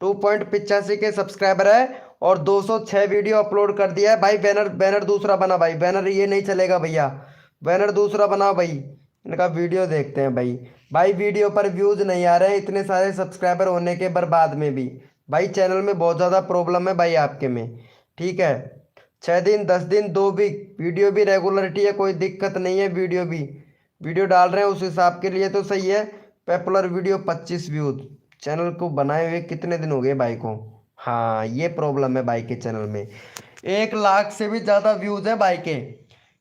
2.85 के सब्सक्राइबर है और 206 वीडियो अपलोड कर दिया है भाई। बैनर बैनर दूसरा बना भाई। बैनर ये नहीं चलेगा भैया, बैनर दूसरा बनाओ भाई। इनका वीडियो देखते हैं भाई। भाई वीडियो पर व्यूज नहीं आ रहे हैं इतने सारे सब्सक्राइबर होने के बर्बाद में भी। भाई चैनल में बहुत ज़्यादा प्रॉब्लम है भाई आपके में। ठीक है, 6 दिन 10 दिन 2 वीक वीडियो भी रेगुलरिटी है, कोई दिक्कत नहीं है। वीडियो भी वीडियो डाल रहे हैं उस हिसाब के लिए तो सही है। Popular video 25 views. चैनल को बनाए हुए कितने दिन हो गए भाई को? हाँ ये प्रॉब्लम है भाई के चैनल में। 1 लाख से भी ज़्यादा व्यूज है भाई के।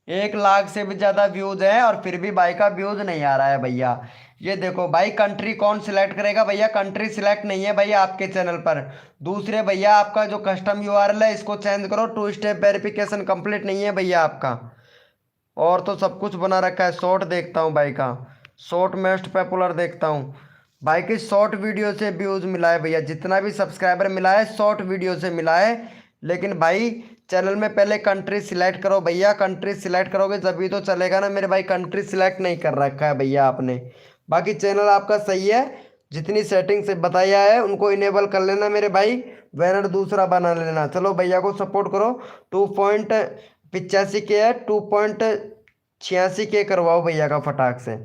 1 लाख से भी ज़्यादा व्यूज है और फिर भी भाई का व्यूज नहीं आ रहा है भैया। ये देखो भाई, कंट्री कौन सिलेक्ट करेगा भैया? कंट्री सिलेक्ट नहीं है भैया आपके चैनल पर। दूसरे भैया आपका जो कस्टम यूआरएल है इसको चेंज करो। 2 स्टेप वेरिफिकेशन कंप्लीट नहीं है भैया आपका। और तो सब कुछ बना रखा है। शॉर्ट देखता हूँ भाई का। शॉर्ट मोस्ट पॉपुलर देखता हूँ भाई की। शॉर्ट वीडियो से व्यूज़ मिला है भैया। जितना भी सब्सक्राइबर मिला है शॉर्ट वीडियो से मिला है। लेकिन भाई चैनल में पहले कंट्री सिलेक्ट करो भैया। कंट्री सिलेक्ट करोगे तभी तो चलेगा ना मेरे भाई। कंट्री सिलेक्ट नहीं कर रखा है भैया आपने। बाकी चैनल आपका सही है। जितनी सेटिंग से बताया है उनको इनेबल कर लेना मेरे भाई। बैनर दूसरा बना लेना। चलो भैया को सपोर्ट करो। 2.85 के है, 2.86 के करवाओ भैया का फटाक से।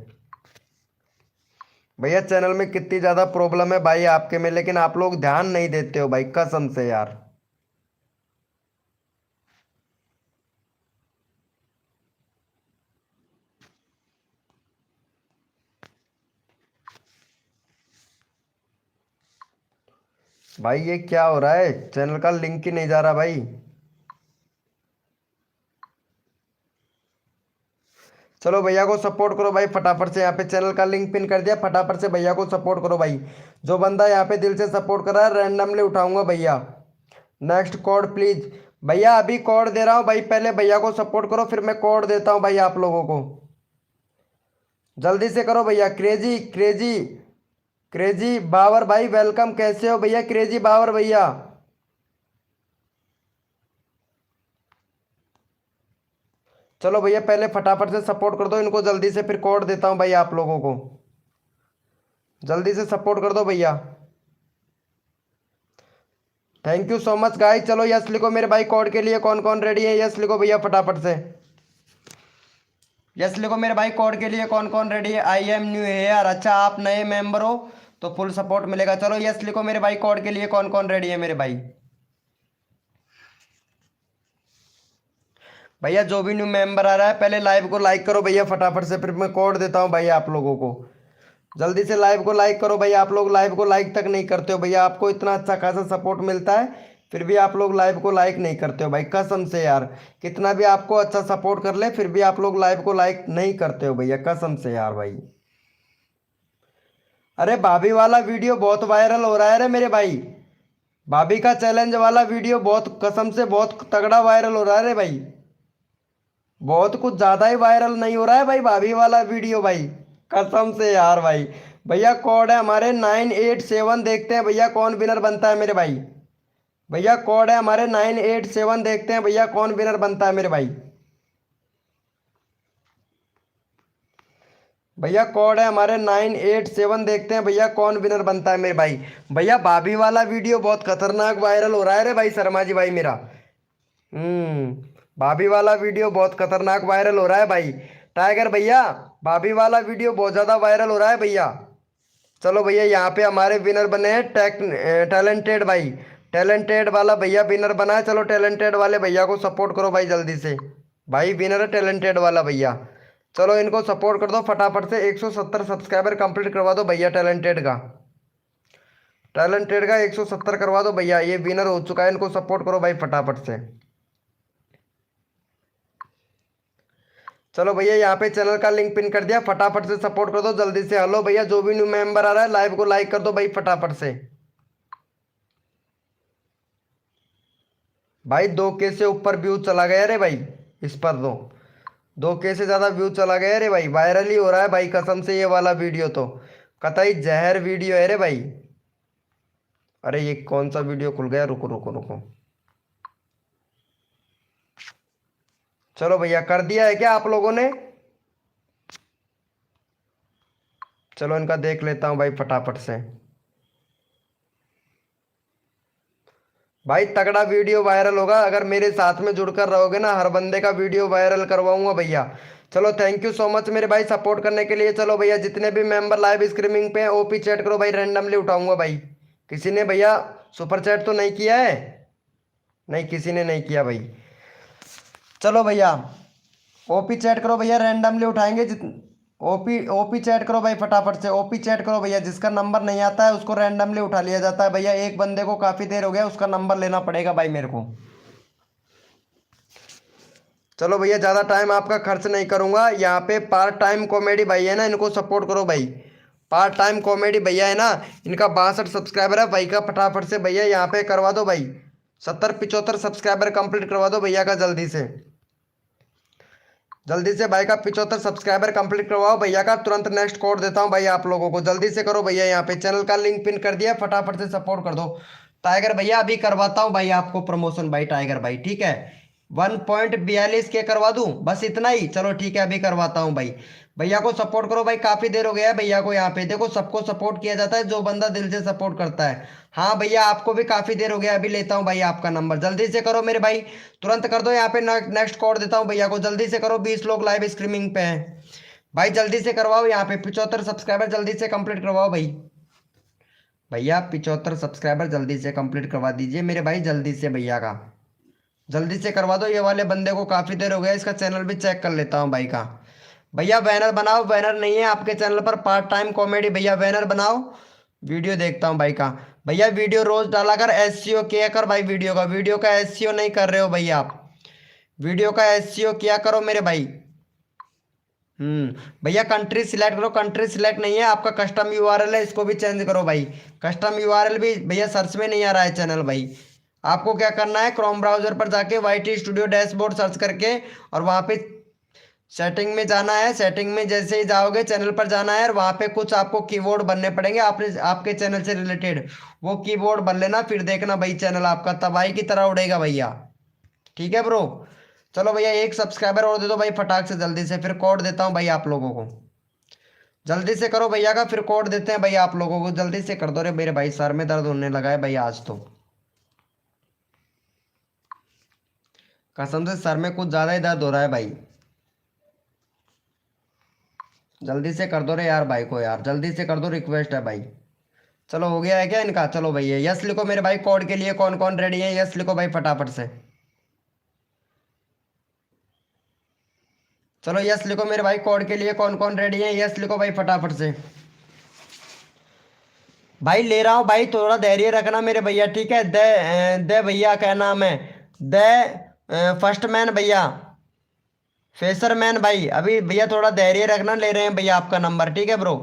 भैया चैनल में कितनी ज़्यादा प्रॉब्लम है भाई आपके में, लेकिन आप लोग ध्यान नहीं देते हो भाई, कसम से यार। भाई ये क्या हो रहा है, चैनल का लिंक ही नहीं जा रहा भाई। चलो भैया को सपोर्ट करो भाई फटाफट से, यहाँ पे चैनल का लिंक पिन कर दिया, फटाफट से भैया को सपोर्ट करो भाई। जो बंदा यहाँ पे दिल से सपोर्ट कर रहा है रैंडमली उठाऊंगा भैया। Next code please. भैया अभी कोड दे रहा हूँ भाई, पहले भैया को सपोर्ट करो फिर मैं कोड देता हूँ भाई आप लोगों को। जल्दी से करो भैया। क्रेजी क्रेजी क्रेजी बावर भाई वेलकम, कैसे हो भैया क्रेजी बावर भैया। चलो भैया पहले फटाफट से सपोर्ट कर दो इनको जल्दी से, फिर कोड देता हूँ भाई आप लोगों को। जल्दी से सपोर्ट कर दो भैया। Thank you so much guys. चलो यस लिखो मेरे भाई, कोड के लिए कौन कौन रेडी है, यस लिखो भैया फटाफट से। यस लिखो मेरे भाई, कोड के लिए कौन कौन रेडी है। आई एम न्यू हेयर, अच्छा आप नए मेंबर हो तो फुल सपोर्ट मिलेगा। चलो यस लिखो मेरे भाई, कोड के लिए कौन कौन रेडी है मेरे भाई। भैया जो भी न्यू मेंबर आ रहा है पहले लाइव को लाइक करो भैया फटाफट से, फिर मैं कोड देता हूँ भाई आप लोगों को। जल्दी से लाइव को लाइक करो भाई, आप लोग लाइव को लाइक तक नहीं करते हो भैया, आपको इतना अच्छा खासा सपोर्ट मिलता है फिर भी आप लोग लाइव को लाइक नहीं करते हो भाई, कसम से यार। कितना भी आपको अच्छा सपोर्ट कर ले फिर भी आप लोग लाइव को लाइक नहीं करते हो भैया, कसम से यार भाई। अरे भाभी वाला वीडियो बहुत वायरल हो रहा है रे मेरे भाई। भाभी का चैलेंज वाला वीडियो बहुत, कसम से बहुत तगड़ा वायरल हो रहा है रे भाई। बहुत कुछ ज़्यादा ही वायरल नहीं हो रहा है भाई भाभी वाला वीडियो भाई, कसम से यार भाई। भैया कोड है हमारे 987, देखते हैं भैया कौन विनर बनता है मेरे भाई। भैया कोड है हमारे 987, देखते हैं भैया कौन विनर बनता है मेरे भाई। भैया कोड है हमारे 987, देखते हैं भैया कौन विनर बनता है मेरे भाई। भैया भाभी वाला वीडियो बहुत खतरनाक वायरल हो रहा है रे भाई शर्मा जी भाई मेरा। भाभी वाला वीडियो बहुत खतरनाक वायरल हो रहा है भाई। टाइगर भैया भाभी वाला वीडियो बहुत ज़्यादा वायरल हो रहा है भैया। चलो भैया यहाँ पे हमारे विनर बने हैं टैलेंटेड भाई। टैलेंटेड वाला भैया विनर बना है, चलो टैलेंटेड वाले भैया को सपोर्ट करो भाई जल्दी से। भाई विनर है टैलेंटेड वाला भैया, चलो इनको सपोर्ट कर दो फटाफट से। 170 सब्सक्राइबर कंप्लीट करवा दो भैया टैलेंटेड का। टैलेंटेड का 170 करवा दो भैया, ये विनर हो चुका है, इनको सपोर्ट करो भाई फटाफट से। चलो भैया यहाँ पे चैनल का लिंक पिन कर दिया, फटाफट से सपोर्ट कर दो जल्दी से। हेलो भैया जो भी न्यू मेंबर आ रहा है लाइव को लाइक कर दो भाई फटाफट से। भाई 2K से ऊपर व्यू चला गया रे भाई इस पर तो, 2K से ज़्यादा व्यू चला गया रे भाई, वायरल ही हो रहा है भाई कसम से। ये वाला वीडियो तो कतई जहर वीडियो है रे भाई। अरे ये कौन सा वीडियो खुल गया, रुको रुको रुको। चलो भैया कर दिया है क्या आप लोगों ने। चलो इनका देख लेता हूँ भाई फटाफट से। भाई तगड़ा वीडियो वायरल होगा अगर मेरे साथ में जुड़कर रहोगे ना, हर बंदे का वीडियो वायरल करवाऊंगा भैया। चलो थैंक यू सो मच मेरे भाई सपोर्ट करने के लिए। चलो भैया जितने भी मेंबर लाइव स्ट्रीमिंग पे ओपी चैट करो भाई, रैंडमली उठाऊंगा भाई। किसी ने भैया सुपर चैट तो नहीं किया है, नहीं किसी ने नहीं किया भाई। चलो भैया ओपी चैट करो भैया, रैंडमली उठाएंगे ओपी ओपी चैट करो भाई फटाफट से। ओपी चैट करो भैया, जिसका नंबर नहीं आता है उसको रैंडमली उठा लिया जाता है भैया। एक बंदे को काफ़ी देर हो गया, उसका नंबर लेना पड़ेगा भाई मेरे को। चलो भैया ज़्यादा टाइम आपका खर्च नहीं करूँगा। यहाँ पे पार्ट टाइम कॉमेडी भाई है ना, इनको सपोर्ट करो भाई। पार्ट टाइम कॉमेडी भैया है ना, इनका 62 सब्सक्राइबर है भाई का, फटाफट से भैया यहाँ पे करवा दो भाई। 70-75 सब्सक्राइबर कंप्लीट करवा दो भैया का जल्दी से। जल्दी से भाई का 75 सब्सक्राइबर कंप्लीट करवाओ भैया का, तुरंत नेक्स्ट कोड देता हूँ भाई आप लोगों को। जल्दी से करो भैया, यहाँ पे चैनल का लिंक पिन कर दिया, फटाफट से सपोर्ट कर दो। टाइगर भैया अभी करवाता हूँ भाई आपको प्रमोशन भाई, टाइगर भाई ठीक है। 1.42 के करवा दूँ, बस इतना ही। चलो ठीक है अभी करवाता हूँ भाई। भैया को सपोर्ट करो भाई, काफ़ी देर हो गया है भैया को। यहाँ पे देखो सबको सपोर्ट किया जाता है जो बंदा दिल से सपोर्ट करता है। हाँ भैया आपको भी काफ़ी देर हो गया, अभी लेता हूँ भाई आपका नंबर। जल्दी से करो मेरे भाई, तुरंत कर दो। यहाँ पे नेक्स्ट कोड देता हूँ भैया को, जल्दी से करो। 20 लोग लाइव स्ट्रीमिंग पे हैं, भाई जल्दी से करवाओ, यहाँ पे 75 सब्सक्राइबर जल्दी से कंप्लीट करवाओ भाई। भैया 75 सब्सक्राइबर जल्दी से कंप्लीट करवा दीजिए मेरे भाई, जल्दी से भैया का जल्दी से करवा दो। ये वाले बंदे को काफ़ी देर हो गया, इसका चैनल भी चेक कर लेता हूँ भाई का। भैया बैनर बनाओ, बैनर नहीं है आपके चैनल पर, पार्ट टाइम कॉमेडी, भैया बैनर बनाओ, वीडियो देखता हूँ भाई का। भैया वीडियो रोज डाला कर, एसईओ किया कर भाई, वीडियो का एसईओ नहीं कर रहे हो भैया आप, वीडियो का एसईओ किया करो मेरे भाई। भैया कंट्री सिलेक्ट करो, कंट्री सिलेक्ट नहीं है आपका, कस्टम यूआरएल है, इसको भी चेंज करो भाई। कस्टम यूआरएल भी भैया सर्च में नहीं आ रहा है चैनल भाई। आपको क्या करना है, क्रोम ब्राउजर पर जाके वाईटी स्टूडियो डैशबोर्ड सर्च करके और वहाँ पे सेटिंग में जाना है। सेटिंग में जैसे ही जाओगे चैनल पर जाना है और वहाँ पे कुछ आपको कीबोर्ड बनने पड़ेंगे आपने आपके चैनल से रिलेटेड, वो कीबोर्ड बन लेना, फिर देखना भाई चैनल आपका तबाही की तरह उड़ेगा भैया। ठीक है ब्रो, चलो भैया एक सब्सक्राइबर और दे दो भाई फटाक से जल्दी से, फिर कोड देता हूँ भाई आप लोगों को। जल्दी से करो भैया का, फिर कोड देते हैं भैया आप लोगों को, जल्दी से कर दो रे मेरे भाई, सर में दर्द होने लगा है भाई आज तो, कसम से सर में कुछ ज़्यादा ही दर्द हो रहा है भाई। जल्दी से कर दो रे यार भाई को, यार जल्दी से कर दो, रिक्वेस्ट है भाई। चलो हो गया है क्या इनका, चलो भैया यस लिखो मेरे भाई, कोड के लिए कौन कौन रेडी है, यस लिखो भाई फटाफट से। चलो यस लिखो मेरे भाई, कोड के लिए कौन कौन रेडी है, यस लिखो भाई फटाफट से। भाई ले रहा हूँ भाई, थोड़ा धैर्य रखना मेरे भैया, ठीक है। दे दे भैया क्या नाम है, दे फर्स्ट मैन भैया, फेसर मैन भाई, अभी भैया थोड़ा धैर्य रखना, ले रहे हैं भैया आपका नंबर, ठीक है ब्रो।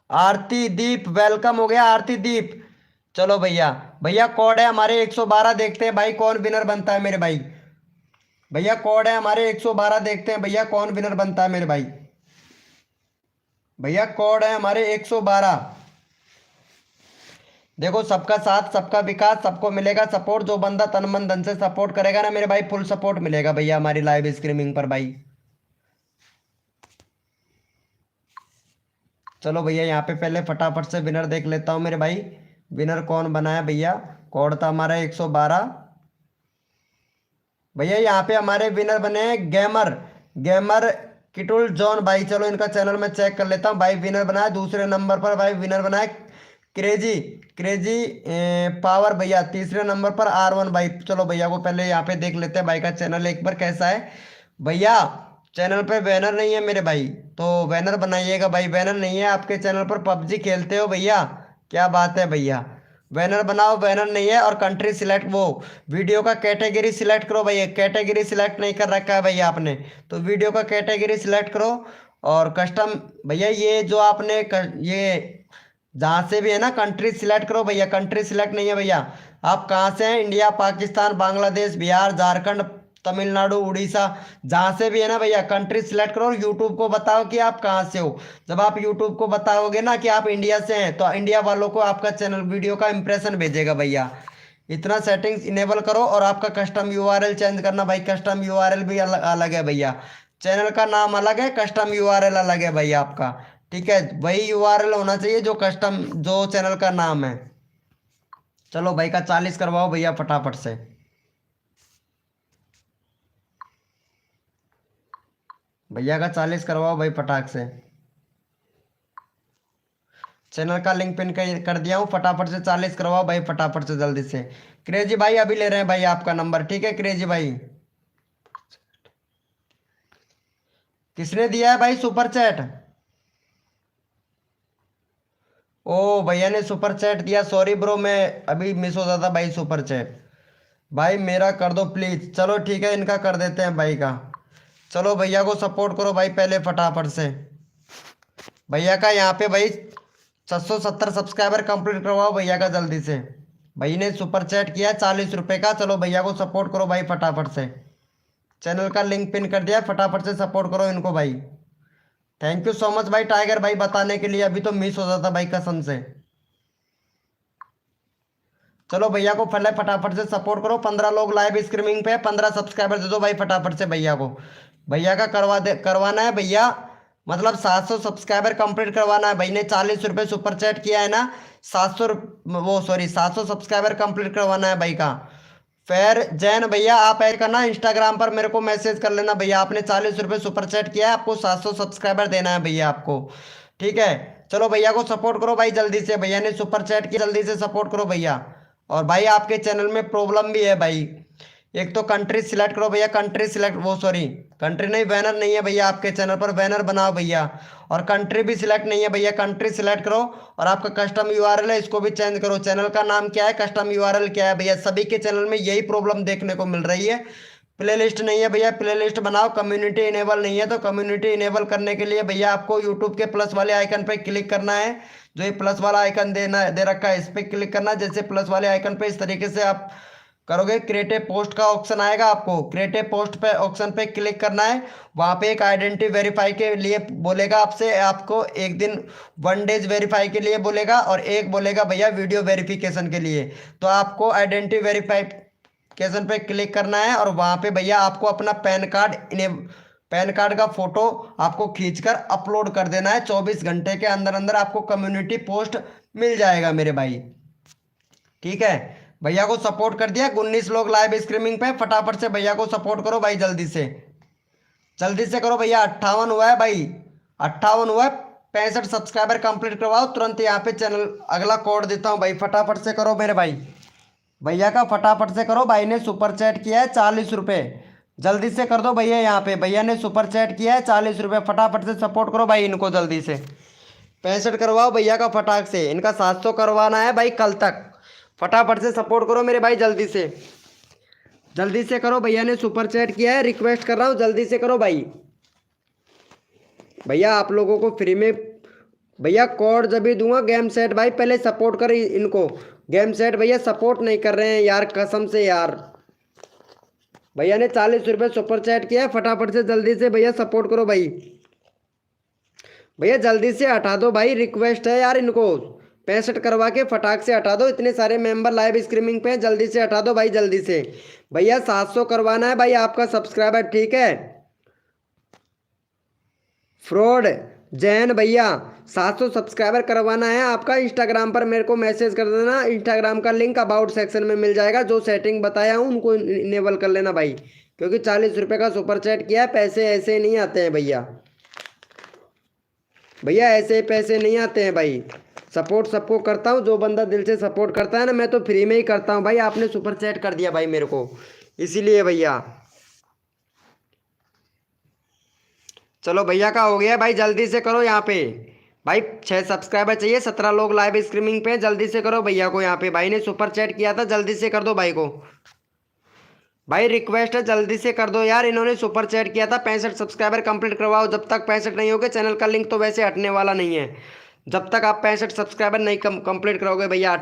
आरती दीप वेलकम हो गया, आरती दीप। चलो भैया, भैया कोड है हमारे 112, देखते हैं भाई कौन विनर बनता है मेरे भाई। भैया कोड है हमारे 112, देखते हैं भैया कौन विनर बनता है मेरे भाई। भैया कोड है हमारे 112। देखो सबका साथ सबका विकास, सबको मिलेगा सपोर्ट, जो बंदा तन मन धन से सपोर्ट करेगा ना मेरे भाई, फुल सपोर्ट मिलेगा भैया हमारी लाइव स्ट्रीमिंग पर भाई। चलो भैया यहाँ पे पहले फटाफट से विनर देख लेता हूँ मेरे भाई, विनर कौन बना है भैया। कोड था हमारा 112। भैया यहाँ पे हमारे विनर बने हैं गेमर, गेमर किटुल जॉन भाई। चलो इनका चैनल में चेक कर लेता हूँ भाई, विनर बना है दूसरे नंबर पर भाई, विनर बना है क्रेजी, क्रेजी पावर भैया तीसरे नंबर पर R1 भाई। चलो भैया को पहले यहाँ पे देख लेते हैं भाई का चैनल एक बार कैसा है। भैया चैनल पे बैनर नहीं है मेरे भाई, तो बैनर बनाइएगा भाई, बैनर नहीं है आपके चैनल पर, पबजी खेलते हो भैया, क्या बात है भैया, बैनर बनाओ, बैनर नहीं है। और कंट्री सिलेक्ट, वो वीडियो का कैटेगरी सिलेक्ट करो भैया, कैटेगरी सिलेक्ट नहीं कर रखा है भैया आपने, तो वीडियो का कैटेगरी सिलेक्ट करो। और कस्टम भैया ये जो आपने ये जहाँ से भी है ना कंट्री सिलेक्ट करो भैया, कंट्री सिलेक्ट नहीं है भैया, आप कहाँ से हैं, इंडिया पाकिस्तान बांग्लादेश बिहार झारखंड तमिलनाडु उड़ीसा, जहाँ से भी है ना भैया कंट्री सिलेक्ट करो और यूट्यूब को बताओ कि आप कहाँ से हो। जब आप यूट्यूब को बताओगे ना कि आप इंडिया से हैं, तो इंडिया वालों को आपका चैनल वीडियो का इंप्रेशन भेजेगा भैया। इतना सेटिंग्स इनेबल करो। और आपका कस्टम यूआरएल चेंज करना भाई, कस्टम यूआरएल भी अलग अलग है भैया, चैनल का नाम अलग है, कस्टम यूआरएल अलग है भैया आपका, ठीक है। वही यूआरएल होना चाहिए जो कस्टम, जो चैनल का नाम है। चलो भाई का 40 करवाओ भैया फटाफट से। भैया का 40 करवाओ भाई फटाक से। चैनल का लिंक पिन कर दिया हूँ, फटाफट से 40 करवाओ भाई फटाफट से जल्दी से। क्रेजी भाई अभी ले रहे हैं भाई आपका नंबर, ठीक है क्रेजी भाई। किसने दिया है भाई सुपर चैट, ओ भैया ने सुपर चैट दिया, सॉरी ब्रो मैं अभी मिस हो जाता भाई सुपर चैट, भाई मेरा कर दो प्लीज। चलो ठीक है इनका कर देते हैं भाई का। चलो भैया को सपोर्ट करो भाई पहले फटाफट से। भैया का यहाँ पे भाई 770 सब्सक्राइबर कंप्लीट करवाओ भैया का जल्दी से। भाई ने सुपर चैट किया 40 रुपये का, चलो भैया को सपोर्ट करो भाई फटाफट से। चैनल का लिंक पिन कर दिया, फटाफट से सपोर्ट करो इनको भाई। थैंक यू सो मच भाई टाइगर भाई बताने के लिए, अभी तो मिस हो जाता भाई कसम से। चलो भैया को पहले फटाफट से सपोर्ट करो, 15 लोग लाइव स्ट्रीमिंग पे, 15 सब्सक्राइबर दे दो भाई फटाफट से भैया को। भैया का करवाना है भैया, मतलब 700 सब्सक्राइबर कंप्लीट करवाना है। भाई ने 40 रुपये सुपर चैट किया है ना, 700 वो सॉरी 700 सब्सक्राइबर कंप्लीट करवाना है भाई का। फिर जैन भैया आप ऐड करना इंस्टाग्राम पर, मेरे को मैसेज कर लेना भैया। आपने 40 रुपये सुपर चैट किया है, आपको 700 सब्सक्राइबर देना है भैया आपको। ठीक है, चलो भैया को सपोर्ट करो भाई जल्दी से। भैया ने सुपर चैट किया, जल्दी से सपोर्ट करो भैया। और भाई आपके चैनल में प्रॉब्लम भी है भाई। एक तो कंट्री सिलेक्ट करो भैया, कंट्री सिलेक्ट, वो सॉरी कंट्री नहीं, बैनर नहीं है भैया आपके चैनल पर, बैनर बनाओ भैया। और कंट्री भी सिलेक्ट नहीं है भैया, कंट्री सिलेक्ट करो। और आपका कस्टम यूआरएल है, इसको भी चेंज करो। चैनल का नाम क्या है, कस्टम यूआरएल क्या है भैया। सभी के चैनल में यही प्रॉब्लम देखने को मिल रही है। प्ले लिस्ट नहीं है भैया, प्ले लिस्ट बनाओ। कम्युनिटी इनेबल नहीं है, तो कम्युनिटी इनेबल करने के लिए भैया आपको यूट्यूब के प्लस वाले आइकन पे क्लिक करना है। जो ये प्लस वाला आइकन दे रखा है, इस पर क्लिक करना है। जैसे प्लस वाले आइकन पे इस तरीके से आप करोगे, क्रिएटिव पोस्ट का ऑप्शन आएगा, आपको क्रिएटिव पोस्ट पे ऑप्शन पे क्लिक करना है। वहाँ पे एक आइडेंटिटी वेरीफाई के लिए बोलेगा आपसे, आपको एक दिन 1 डेज वेरीफाई के लिए बोलेगा, और एक बोलेगा भैया वीडियो वेरिफिकेशन के लिए। तो आपको आइडेंटिटी वेरीफिकेशन पे क्लिक करना है, और वहाँ पे भैया आपको अपना पैन कार्ड का फोटो आपको खींचकर अपलोड कर देना है। 24 घंटे के अंदर अंदर आपको कम्युनिटी पोस्ट मिल जाएगा मेरे भाई। ठीक है, भैया को सपोर्ट कर दिया। 19 लोग लाइव स्ट्रीमिंग पे, फटाफट से भैया को सपोर्ट करो भाई, जल्दी से करो भैया। 58 हुआ है भाई, 58 हुआ है। 65 सब्सक्राइबर कंप्लीट करवाओ तुरंत। यहाँ पे चैनल अगला कोड देता हूँ भाई, फटाफट से करो मेरे भाई। भैया का फटाफट से करो, भाई ने सुपर चैट किया है 40 रुपये, जल्दी से कर दो भैया। यहाँ पे भैया ने सुपर चैट किया है 40 रुपये, फटाफट से सपोर्ट करो भाई इनको जल्दी से। 65 करवाओ भैया का फटाक से, इनका 700 करवाना है भाई कल तक। फटाफट से सपोर्ट करो मेरे भाई, जल्दी से करो। भैया ने सुपर चैट किया है, रिक्वेस्ट कर रहा हूँ जल्दी से करो भाई। भैया आप लोगों को फ्री में भैया कोड जब भी दूंगा। गेम सेट भाई पहले सपोर्ट कर इनको। गेम सेट भैया सपोर्ट नहीं कर रहे हैं यार, कसम से यार। भैया ने 40 रुपये सुपर चैट किया है, फटाफट से जल्दी से भैया सपोर्ट करो भाई। भैया जल्दी से हटा दो भाई, रिक्वेस्ट है यार इनको। 65 करवा के फटाक से हटा दो। इतने सारे मेंबर लाइव स्ट्रीमिंग पे, जल्दी से हटा दो भाई जल्दी से। भैया 700 करवाना है भाई आपका सब्सक्राइबर, ठीक है। फ्रॉड जैन भैया 700 सब्सक्राइबर करवाना है आपका। इंस्टाग्राम पर मेरे को मैसेज कर देना, इंस्टाग्राम का लिंक अबाउट सेक्शन में मिल जाएगा। जो सेटिंग बताया हूँ उनको इनेबल कर लेना भाई, क्योंकि 40 रुपये का सुपर चैट किया है। पैसे ऐसे नहीं आते हैं भैया, भैया ऐसे पैसे नहीं आते हैं भाई। सपोर्ट सबको करता हूँ, जो बंदा दिल से सपोर्ट करता है ना, मैं तो फ्री में ही करता हूँ भाई। आपने सुपर चैट कर दिया भाई मेरे को, इसीलिए भैया। चलो भैया का हो गया भाई, जल्दी से करो यहाँ पे भाई। 6 सब्सक्राइबर चाहिए, 17 लोग लाइव स्ट्रीमिंग पे, जल्दी से करो भैया को। यहाँ पे भाई ने सुपर चैट किया था, जल्दी से कर दो भाई को। भाई रिक्वेस्ट है जल्दी से कर दो यार, इन्होंने सुपर चैट किया था। 65 सब्सक्राइबर कंप्लीट करवाओ। जब तक 65 नहीं होगे, चैनल का लिंक तो वैसे हटने वाला नहीं है, जब तक आप 65 सब्सक्राइबर नहीं कंप्लीट करोगे भैया।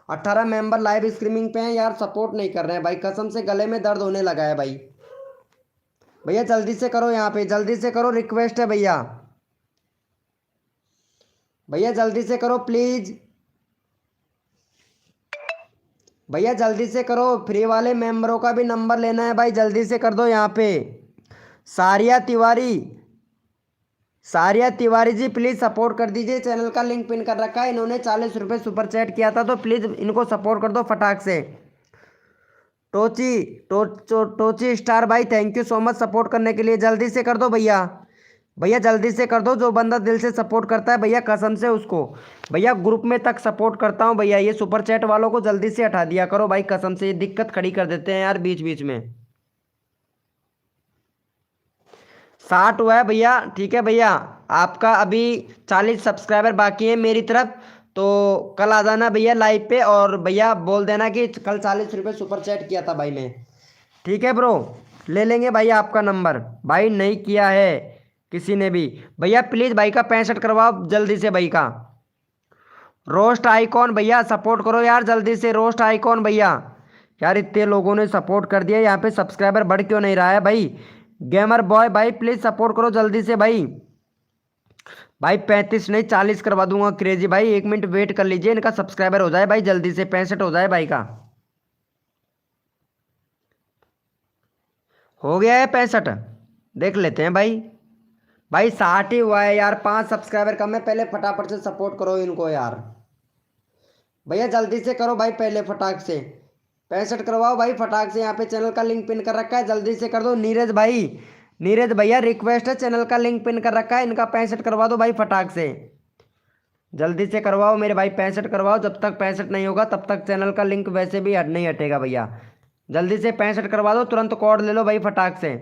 18 मेंबर लाइव स्ट्रीमिंग पे हैं यार, सपोर्ट नहीं कर रहे हैं भाई, कसम से गले में दर्द होने लगा है भाई। भैया जल्दी से करो यहाँ पे, जल्दी से करो, रिक्वेस्ट है भैया। भैया जल्दी से करो प्लीज, भैया जल्दी से करो। फ्री वाले मेंबरों का भी नंबर लेना है भाई, जल्दी से कर दो यहाँ पे। सारिया तिवारी, सारिया तिवारी जी प्लीज़ सपोर्ट कर दीजिए। चैनल का लिंक पिन कर रखा है, इन्होंने 40 रुपये सुपर चैट किया था, तो प्लीज़ इनको सपोर्ट कर दो फटाक से। टोची स्टार भाई thank you so much support करने के लिए, जल्दी से कर दो भैया। भैया जल्दी से कर दो, जो बंदा दिल से सपोर्ट करता है भैया, कसम से उसको भैया ग्रुप में तक सपोर्ट करता हूँ भैया। ये सुपर चैट वालों को जल्दी से हटा दिया करो भाई, कसम से ये दिक्कत खड़ी कर देते हैं यार बीच बीच में। 60 हुआ है भैया, ठीक है भैया। आपका अभी 40 सब्सक्राइबर बाकी है मेरी तरफ, तो कल आ जाना भैया लाइव पे, और भैया बोल देना कि कल 40 रुपये सुपर चैट किया था भाई मैं, ठीक है ब्रो। ले लेंगे भाई आपका नंबर, भाई नहीं किया है किसी ने भी। भैया प्लीज़ भाई का 65 करवाओ जल्दी से भाई का। रोस्ट आइकॉन भैया सपोर्ट करो यार जल्दी से, रोस्ट आइकॉन भैया। यार इतने लोगों ने सपोर्ट कर दिया, यहाँ पे सब्सक्राइबर बढ़ क्यों नहीं रहा है भाई। गेमर बॉय भाई प्लीज़ सपोर्ट करो जल्दी से भाई। भाई 35 नहीं 40 करवा दूंगा क्रेजी भाई, 1 मिनट वेट कर लीजिए, इनका सब्सक्राइबर हो जाए भाई जल्दी से, 65 हो जाए भाई का। हो गया है 65, देख लेते हैं भाई। भाई 60 ही हुआ है यार, 5 सब्सक्राइबर कम है, पहले फटाफट से सपोर्ट करो इनको यार। भैया जल्दी से करो भाई पहले फटाक से। 65 करवाओ भाई फटाक से। यहाँ पे चैनल का लिंक पिन कर रखा है, जल्दी से कर दो। नीरज भाई, नीरज भैया रिक्वेस्ट है, चैनल का लिंक पिन कर रखा है, इनका 65 करवा दो भाई फटाक से। जल्दी से करवाओ मेरे भाई, 65 करवाओ। जब तक 65 नहीं होगा तब तक चैनल का लिंक वैसे भी हट नहीं हटेगा भैया। जल्दी से 65 करवा दो, तुरंत कोड ले लो भाई फटाक से।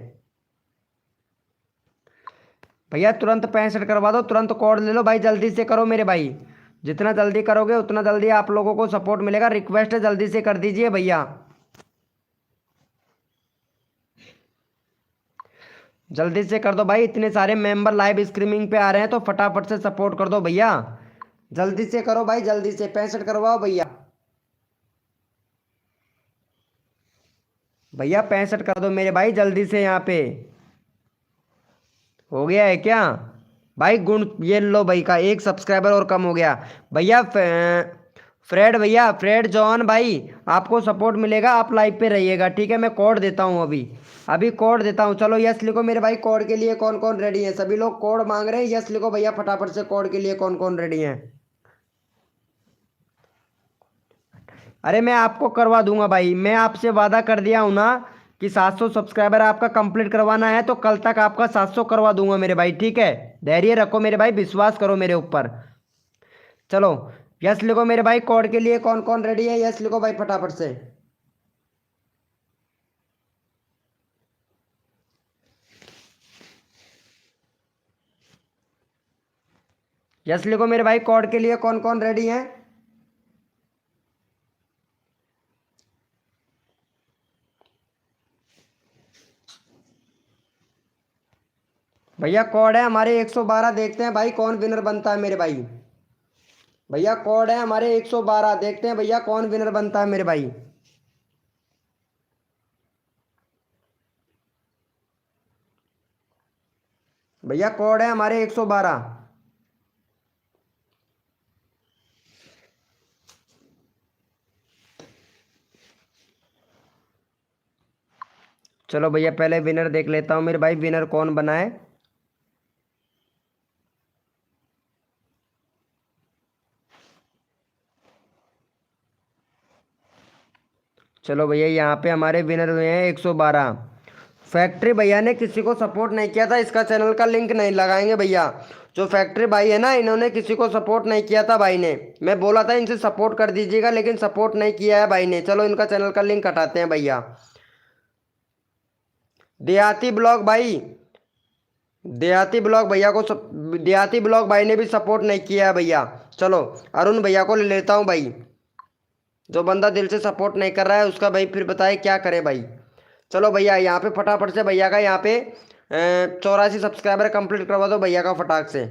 भैया तुरंत 65 करवा दो, तुरंत कोड ले लो भाई, जल्दी से करो मेरे भाई। जितना जल्दी करोगे उतना जल्दी आप लोगों को सपोर्ट मिलेगा। रिक्वेस्ट है, जल्दी से कर दीजिए भैया। जल्दी से कर दो भाई, इतने सारे मेंबर लाइव स्ट्रीमिंग पे आ रहे हैं तो फटाफट से सपोर्ट कर दो भैया। जल्दी से करो भाई, जल्दी से 65 करवाओ भैया। भैया 65 कर दो मेरे भाई जल्दी से। यहाँ पे हो गया है क्या भाई? गुण ये लो भाई का एक सब्सक्राइबर और कम हो गया भैया। फ्रेड भैया, फ्रेड जॉन भाई, आपको सपोर्ट मिलेगा, आप लाइव पे रहिएगा ठीक है। मैं कोड देता हूँ अभी, अभी कोड देता हूँ। चलो यस लिखो मेरे भाई। कोड के लिए कौन कौन रेडी है? सभी लोग कोड मांग रहे हैं, यस लिखो भैया फटाफट से। कोड के लिए कौन कौन रेडी है? अरे मैं आपको करवा दूंगा भाई, मैं आपसे वादा कर दिया हूं ना कि 700 सब्सक्राइबर आपका कंप्लीट करवाना है तो कल तक आपका 700 करवा दूंगा मेरे भाई ठीक है। धैर्य रखो मेरे भाई, विश्वास करो मेरे ऊपर। चलो यस लिखो मेरे भाई। कोड के लिए कौन कौन रेडी है? यस लिखो भाई फटाफट से। यस लिखो मेरे भाई। कोड के लिए कौन कौन रेडी है? भैया कोड है हमारे 112, देखते हैं भाई कौन विनर बनता है मेरे भाई। भैया कोड है हमारे 112, देखते हैं भैया कौन विनर बनता है मेरे भाई। भैया कोड है हमारे 112। चलो भैया पहले विनर देख लेता हूँ मेरे भाई, विनर कौन बना है। चलो भैया यहाँ पे हमारे विनर हुए हैं 112। फैक्ट्री भैया ने किसी को सपोर्ट नहीं किया था, इसका चैनल का लिंक नहीं लगाएंगे भैया। जो फैक्ट्री भाई है ना, इन्होंने किसी को सपोर्ट नहीं किया था भाई ने। मैं बोला था इनसे सपोर्ट कर दीजिएगा लेकिन सपोर्ट नहीं किया है भाई ने। चलो इनका चैनल का लिंक हटाते हैं भैया। देहाती ब्लॉग भाई, देहाती ब्लॉग भैया को देहाती ब्लॉग भाई ने भी सपोर्ट नहीं किया है भैया। चलो अरुण भैया को ले लेता हूँ भाई। जो बंदा दिल से सपोर्ट नहीं कर रहा है उसका भाई फिर बताए क्या करे भाई। चलो भैया यहाँ पे फटाफट से भैया का यहाँ पे 84 सब्सक्राइबर कंप्लीट करवा दो भैया का फटाक से।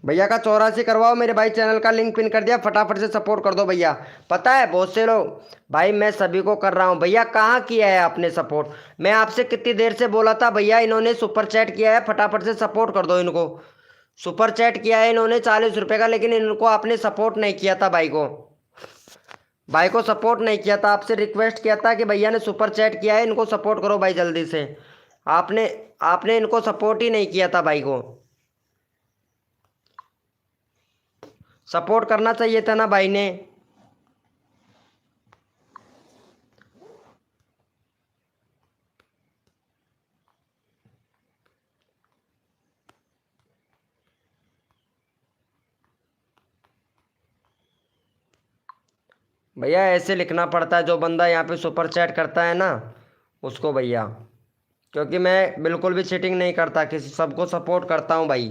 भैया का 84 करवाओ मेरे भाई, चैनल का लिंक पिन कर दिया, फटाफट से सपोर्ट कर दो भैया। पता है बहुत से लोग भाई, मैं सभी को कर रहा हूँ भैया। कहाँ किया है आपने सपोर्ट? मैं आपसे कितनी देर से बोला था भैया, इन्होंने सुपर चैट किया है, फटाफट से सपोर्ट कर दो इनको। सुपर चैट किया है इन्होंने 40 रुपये का, लेकिन इनको आपने सपोर्ट नहीं किया था भाई को। भाई को सपोर्ट नहीं किया था, आपसे रिक्वेस्ट किया था कि भैया ने सुपर चैट किया है, इनको सपोर्ट करो भाई जल्दी से। आपने आपने इनको सपोर्ट ही नहीं किया था भाई को। सपोर्ट करना चाहिए था ना भाई ने। भैया ऐसे लिखना पड़ता है, जो बंदा यहाँ पे सुपर चैट करता है ना उसको भैया। क्योंकि मैं बिल्कुल भी चीटिंग नहीं करता, किसी सबको सपोर्ट करता हूँ भाई।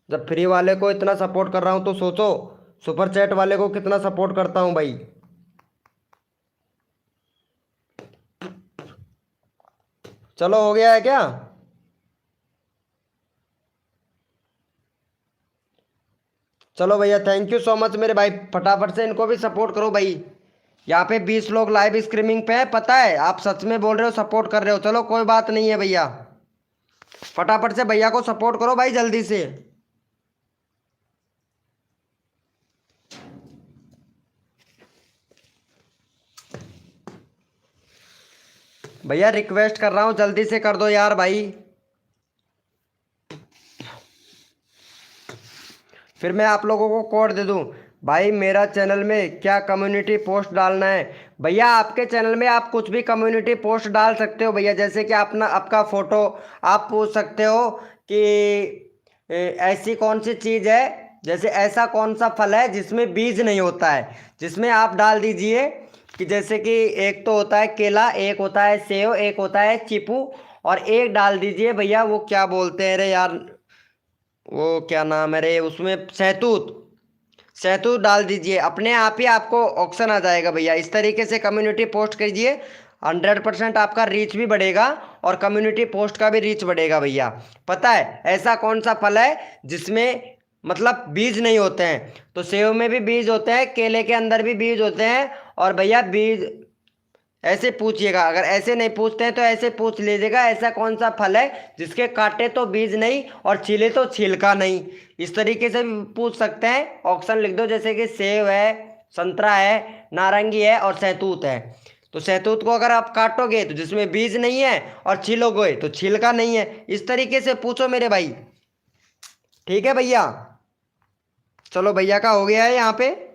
जब फ्री वाले को इतना सपोर्ट कर रहा हूँ तो सोचो सुपर चैट वाले को कितना सपोर्ट करता हूँ भाई। चलो हो गया है क्या? चलो भैया थैंक यू सो मच मेरे भाई, फटाफट से इनको भी सपोर्ट करो भाई। यहाँ पे 20 लोग लाइव स्ट्रीमिंग पे है, पता है आप सच में बोल रहे हो, सपोर्ट कर रहे हो। चलो कोई बात नहीं है भैया, फटाफट से भैया को सपोर्ट करो भाई जल्दी से। भैया रिक्वेस्ट कर रहा हूँ जल्दी से कर दो यार भाई। फिर मैं आप लोगों को कोड दे दूं। भाई मेरा चैनल में क्या कम्युनिटी पोस्ट डालना है भैया, आपके चैनल में आप कुछ भी कम्युनिटी पोस्ट डाल सकते हो भैया। जैसे कि अपना आपका फोटो आप पूछ सकते हो कि ऐसी कौन सी चीज़ है, जैसे ऐसा कौन सा फल है जिसमें बीज नहीं होता है, जिसमें आप डाल दीजिए कि जैसे कि एक तो होता है केला, एक होता है सेव, एक होता है चीकू, और एक डाल दीजिए भैया वो क्या बोलते हैं रे यार, वो क्या नाम है रे उसमें, सहतूत। सहतूत डाल दीजिए, अपने आप ही आपको ऑप्शन आ जाएगा भैया। इस तरीके से कम्युनिटी पोस्ट कीजिए, 100% आपका रीच भी बढ़ेगा और कम्युनिटी पोस्ट का भी रीच बढ़ेगा भैया। पता है ऐसा कौन सा फल है जिसमें मतलब बीज नहीं होते हैं? तो सेव में भी बीज होते हैं, केले के अंदर भी बीज होते हैं, और भैया बीज ऐसे पूछिएगा। अगर ऐसे नहीं पूछते हैं तो ऐसे पूछ लीजिएगा, ऐसा कौन सा फल है जिसके काटे तो बीज नहीं और छिले तो छिलका नहीं। इस तरीके से भी पूछ सकते हैं। ऑप्शन लिख दो, जैसे कि सेब है, संतरा है, नारंगी है और सहतूत है। तो सहतूत को अगर आप काटोगे तो जिसमें बीज नहीं है, और छीलोगे तो छिलका नहीं है। इस तरीके से पूछो मेरे भाई, ठीक है भैया। चलो भैया का हो गया है यहाँ पे।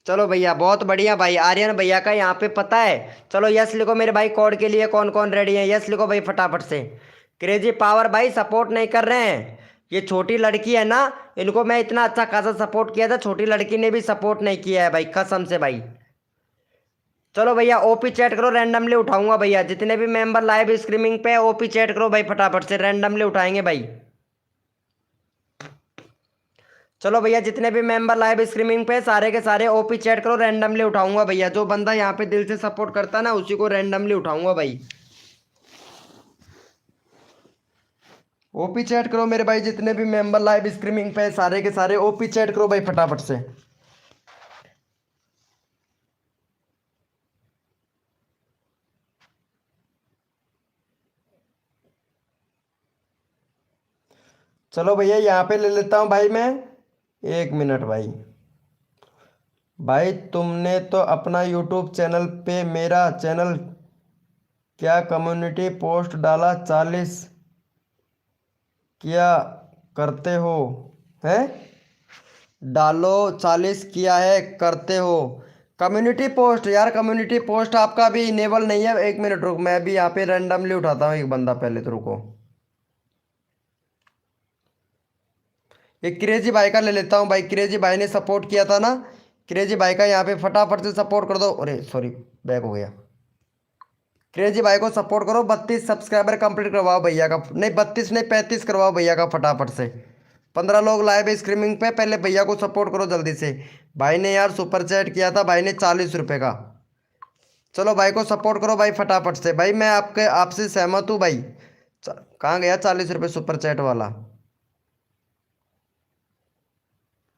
चलो भैया बहुत बढ़िया भाई, आर्यन भैया का यहाँ पे पता है। चलो यस लिखो मेरे भाई, कोड के लिए कौन कौन रेडी है, यस लिखो भाई फटाफट से। क्रेजी पावर भाई सपोर्ट नहीं कर रहे हैं, ये छोटी लड़की है ना, इनको मैं इतना अच्छा खासा सपोर्ट किया था, छोटी लड़की ने भी सपोर्ट नहीं किया है भाई, कसम से भाई। चलो भैया ओपी चैट करो, रैंडमली उठाऊंगा भैया। जितने भी मेंबर लाइव स्ट्रीमिंग पे ओपी चैट करो भाई फटाफट से, रैंडमली उठाएंगे भाई। चलो भैया जितने भी मेंबर लाइव स्ट्रीमिंग पे सारे के सारे ओपी चैट करो, रैंडमली उठाऊंगा भैया। जो बंदा यहाँ पे दिल से सपोर्ट करता है ना उसी को रैंडमली उठाऊंगा भाई। ओपी चैट करो मेरे भाई, जितने भी मेंबर लाइव स्ट्रीमिंग पे सारे के सारे ओपी चैट करो भाई फटाफट से। चलो भैया यहाँ पे ले लेता हूँ भाई मैं, 1 मिनट भाई। भाई तुमने तो अपना यूट्यूब चैनल पे मेरा चैनल क्या कम्युनिटी पोस्ट डाला, 40 क्या करते हो हैं? डालो 40 किया है करते हो कम्युनिटी पोस्ट। यार कम्युनिटी पोस्ट आपका भी इनेबल नहीं है, 1 मिनट रुक, मैं भी यहाँ पे रैंडमली उठाता हूँ एक बंदा, पहले तो रुको। एक क्रेजी भाई का ले लेता हूँ भाई, क्रेजी भाई ने सपोर्ट किया था ना, क्रेजी भाई का यहाँ पे फटाफट से सपोर्ट कर दो। अरे सॉरी बैक हो गया। क्रेजी भाई को सपोर्ट करो, 32 सब्सक्राइबर कंप्लीट करवाओ भैया का, नहीं 32 नहीं 35 करवाओ भैया का फटाफट से। 15 लोग लाइव स्ट्रीमिंग पे, पहले भैया को सपोर्ट करो जल्दी से। भाई ने यार सुपर चैट किया था, भाई ने 40 रुपये का। चलो भाई को सपोर्ट करो भाई फटाफट से। भाई मैं आपके आपसे सहमत हूँ भाई। कहाँ गया 40 रुपये सुपर चैट वाला?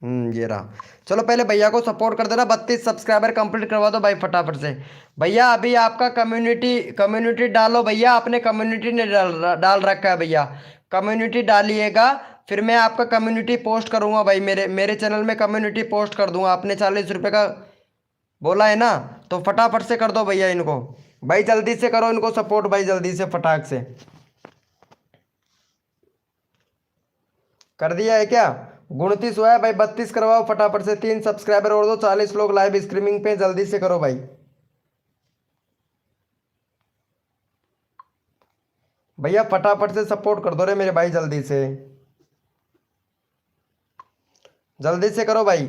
ये रहा। चलो पहले भैया को सपोर्ट कर देना, 32 सब्सक्राइबर कंप्लीट करवा दो भाई फटाफट से। भैया अभी आपका कम्युनिटी कम्युनिटी डालो भैया, आपने कम्युनिटी ने डाल रखा है भैया, कम्युनिटी डालिएगा। फिर मैं आपका कम्युनिटी पोस्ट करूंगा भाई, मेरे मेरे चैनल में कम्युनिटी पोस्ट कर दूंगा। आपने 40 रुपये का बोला है ना, तो फटाफट से कर दो भैया इनको। भाई जल्दी से करो इनको सपोर्ट भाई, जल्दी से फटाक से। कर दिया है क्या? 29 हुआ है भाई, 32 करवाओ फटाफट से। 3 सब्सक्राइबर और दो, 40 लोग लाइव स्ट्रीमिंग पे, जल्दी से करो भाई। भैया फटाफट से सपोर्ट कर दो रे मेरे भाई, जल्दी से जल्दी से करो भाई।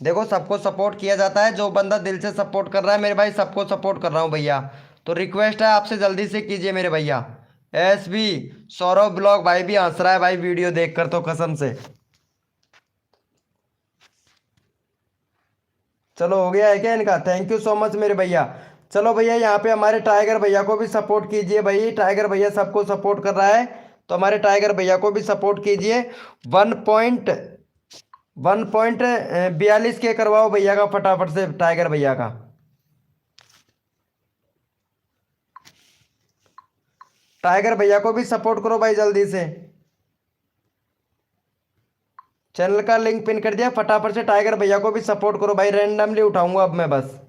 देखो सबको सपोर्ट किया जाता है, जो बंदा दिल से सपोर्ट कर रहा है मेरे भाई, सबको सपोर्ट कर रहा हूँ भैया। तो रिक्वेस्ट है आपसे जल्दी से कीजिए मेरे भैया। एस बी सौरभ ब्लॉग भाई भी हंस रहा है भाई वीडियो देखकर, तो कसम से। चलो हो गया है क्या इनका? थैंक यू सो मच मेरे भैया। चलो भैया यहाँ पे हमारे टाइगर भैया को भी सपोर्ट कीजिए भाई, टाइगर भैया सबको सपोर्ट कर रहा है, तो हमारे टाइगर भैया को भी सपोर्ट कीजिए। 1.42 के करवाओ भैया का फटाफट से, टाइगर भैया का। टाइगर भैया को भी सपोर्ट करो भाई जल्दी से। चैनल का लिंक पिन कर दिया, फटाफट से टाइगर भैया को भी सपोर्ट करो भाई। रैंडमली उठाऊंगा अब मैं बस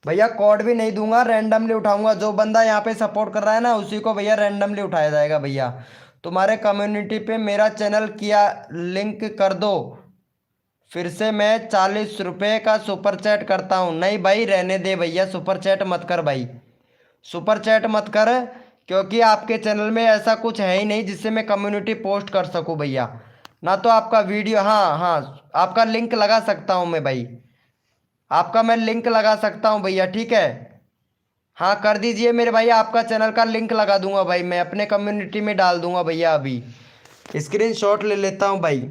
भैया, कोड भी नहीं दूंगा, रैंडमली उठाऊंगा। जो बंदा यहाँ पे सपोर्ट कर रहा है ना उसी को भैया रैंडमली उठाया जाएगा भैया। तुम्हारे कम्युनिटी पे मेरा चैनल किया, लिंक कर दो, फिर से मैं 40 रुपये का सुपर चैट करता हूँ। नहीं भाई रहने दे भैया, सुपर चैट मत कर भाई, सुपर चैट मत कर, क्योंकि आपके चैनल में ऐसा कुछ है ही नहीं जिससे मैं कम्युनिटी पोस्ट कर सकूं भैया। ना तो आपका वीडियो, हाँ हाँ, आपका लिंक लगा सकता हूँ मैं भाई, आपका मैं लिंक लगा सकता हूँ भैया, ठीक है। हाँ कर दीजिए मेरे भाई, आपका चैनल का लिंक लगा दूंगा भाई, मैं अपने कम्युनिटी में डाल दूंगा भैया। अभी स्क्रीनशॉट ले लेता हूँ भाई।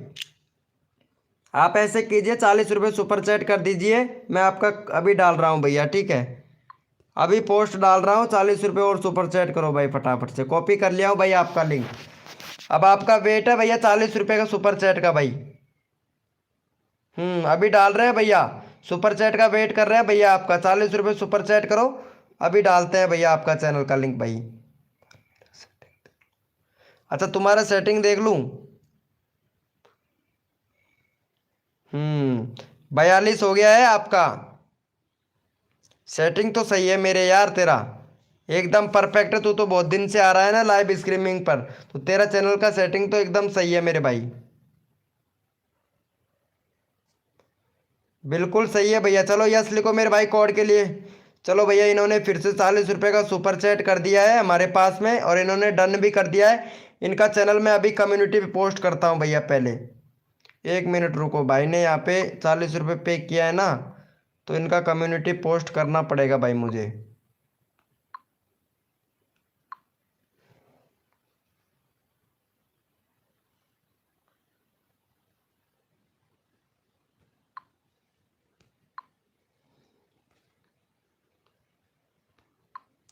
आप ऐसे कीजिए, 40 रुपये सुपर चैट कर दीजिए, मैं आपका अभी डाल रहा हूँ भैया, ठीक है। अभी पोस्ट डाल रहा हूँ, 40 रुपये और सुपर चैट करो भाई फटाफट से। कॉपी कर लिया हूँ भाई आपका लिंक। अब आपका वेट है भैया 40 रुपये का सुपर चैट का भाई। अभी डाल रहे हैं भैया, सुपर चैट का वेट कर रहे हैं भैया आपका। 40 रुपये सुपर चैट करो, अभी डालते हैं भैया आपका चैनल का लिंक भाई। अच्छा तुम्हारा सेटिंग देख लूँ। 42 हो गया है आपका। सेटिंग तो सही है मेरे यार, तेरा एकदम परफेक्ट है। तू तो बहुत दिन से आ रहा है ना लाइव स्ट्रीमिंग पर, तो तेरा चैनल का सेटिंग तो एकदम सही है मेरे भाई, बिल्कुल सही है भैया। चलो यस लिखो मेरे भाई कोड के लिए। चलो भैया, इन्होंने फिर से 40 रुपये का सुपर चैट कर दिया है हमारे पास में, और इन्होंने डन भी कर दिया है। इनका चैनल मैं अभी कम्युनिटी पे पोस्ट करता हूँ भैया। पहले 1 मिनट रुको, भाई ने यहाँ पे 40 रुपये पे किया है ना, तो इनका कम्युनिटी पोस्ट करना पड़ेगा भाई मुझे।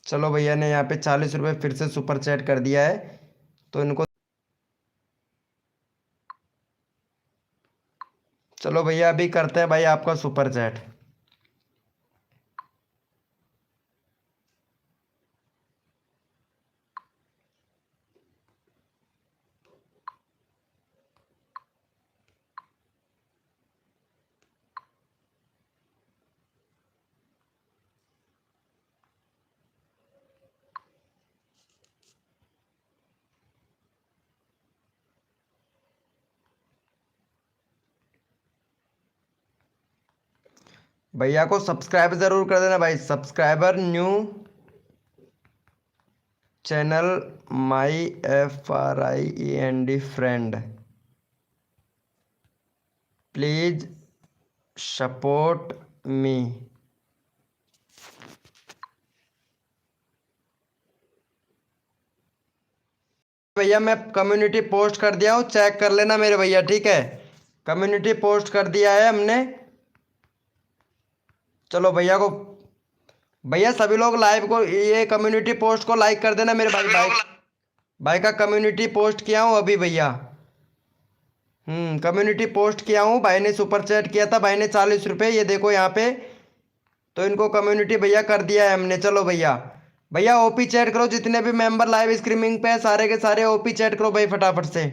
चलो भैया ने यहाँ पे 40 रुपये फिर से सुपर चैट कर दिया है, तो इनको चलो भैया अभी करते हैं भाई आपका सुपर चैट। भैया को सब्सक्राइब जरूर कर देना भाई, subscriber new channel my FRIEND friend, please support me. भैया मैं कम्युनिटी पोस्ट कर दिया हूँ, चेक कर लेना मेरे भैया, ठीक है। कम्युनिटी पोस्ट कर दिया है हमने। चलो भैया को, भैया सभी लोग लाइव को, ये कम्युनिटी पोस्ट को लाइक कर देना मेरे भाई। भाई का कम्युनिटी पोस्ट किया हूँ अभी भैया। कम्युनिटी पोस्ट किया हूँ, भाई ने सुपर चैट किया था, भाई ने 40 रुपये, ये देखो यहाँ पे। तो इनको कम्युनिटी भैया कर दिया है हमने। चलो भैया, भैया ओपी चैट करो, जितने भी मेंबर लाइव स्ट्रीमिंग पे है सारे के सारे ओपी चैट करो भाई फटाफट से।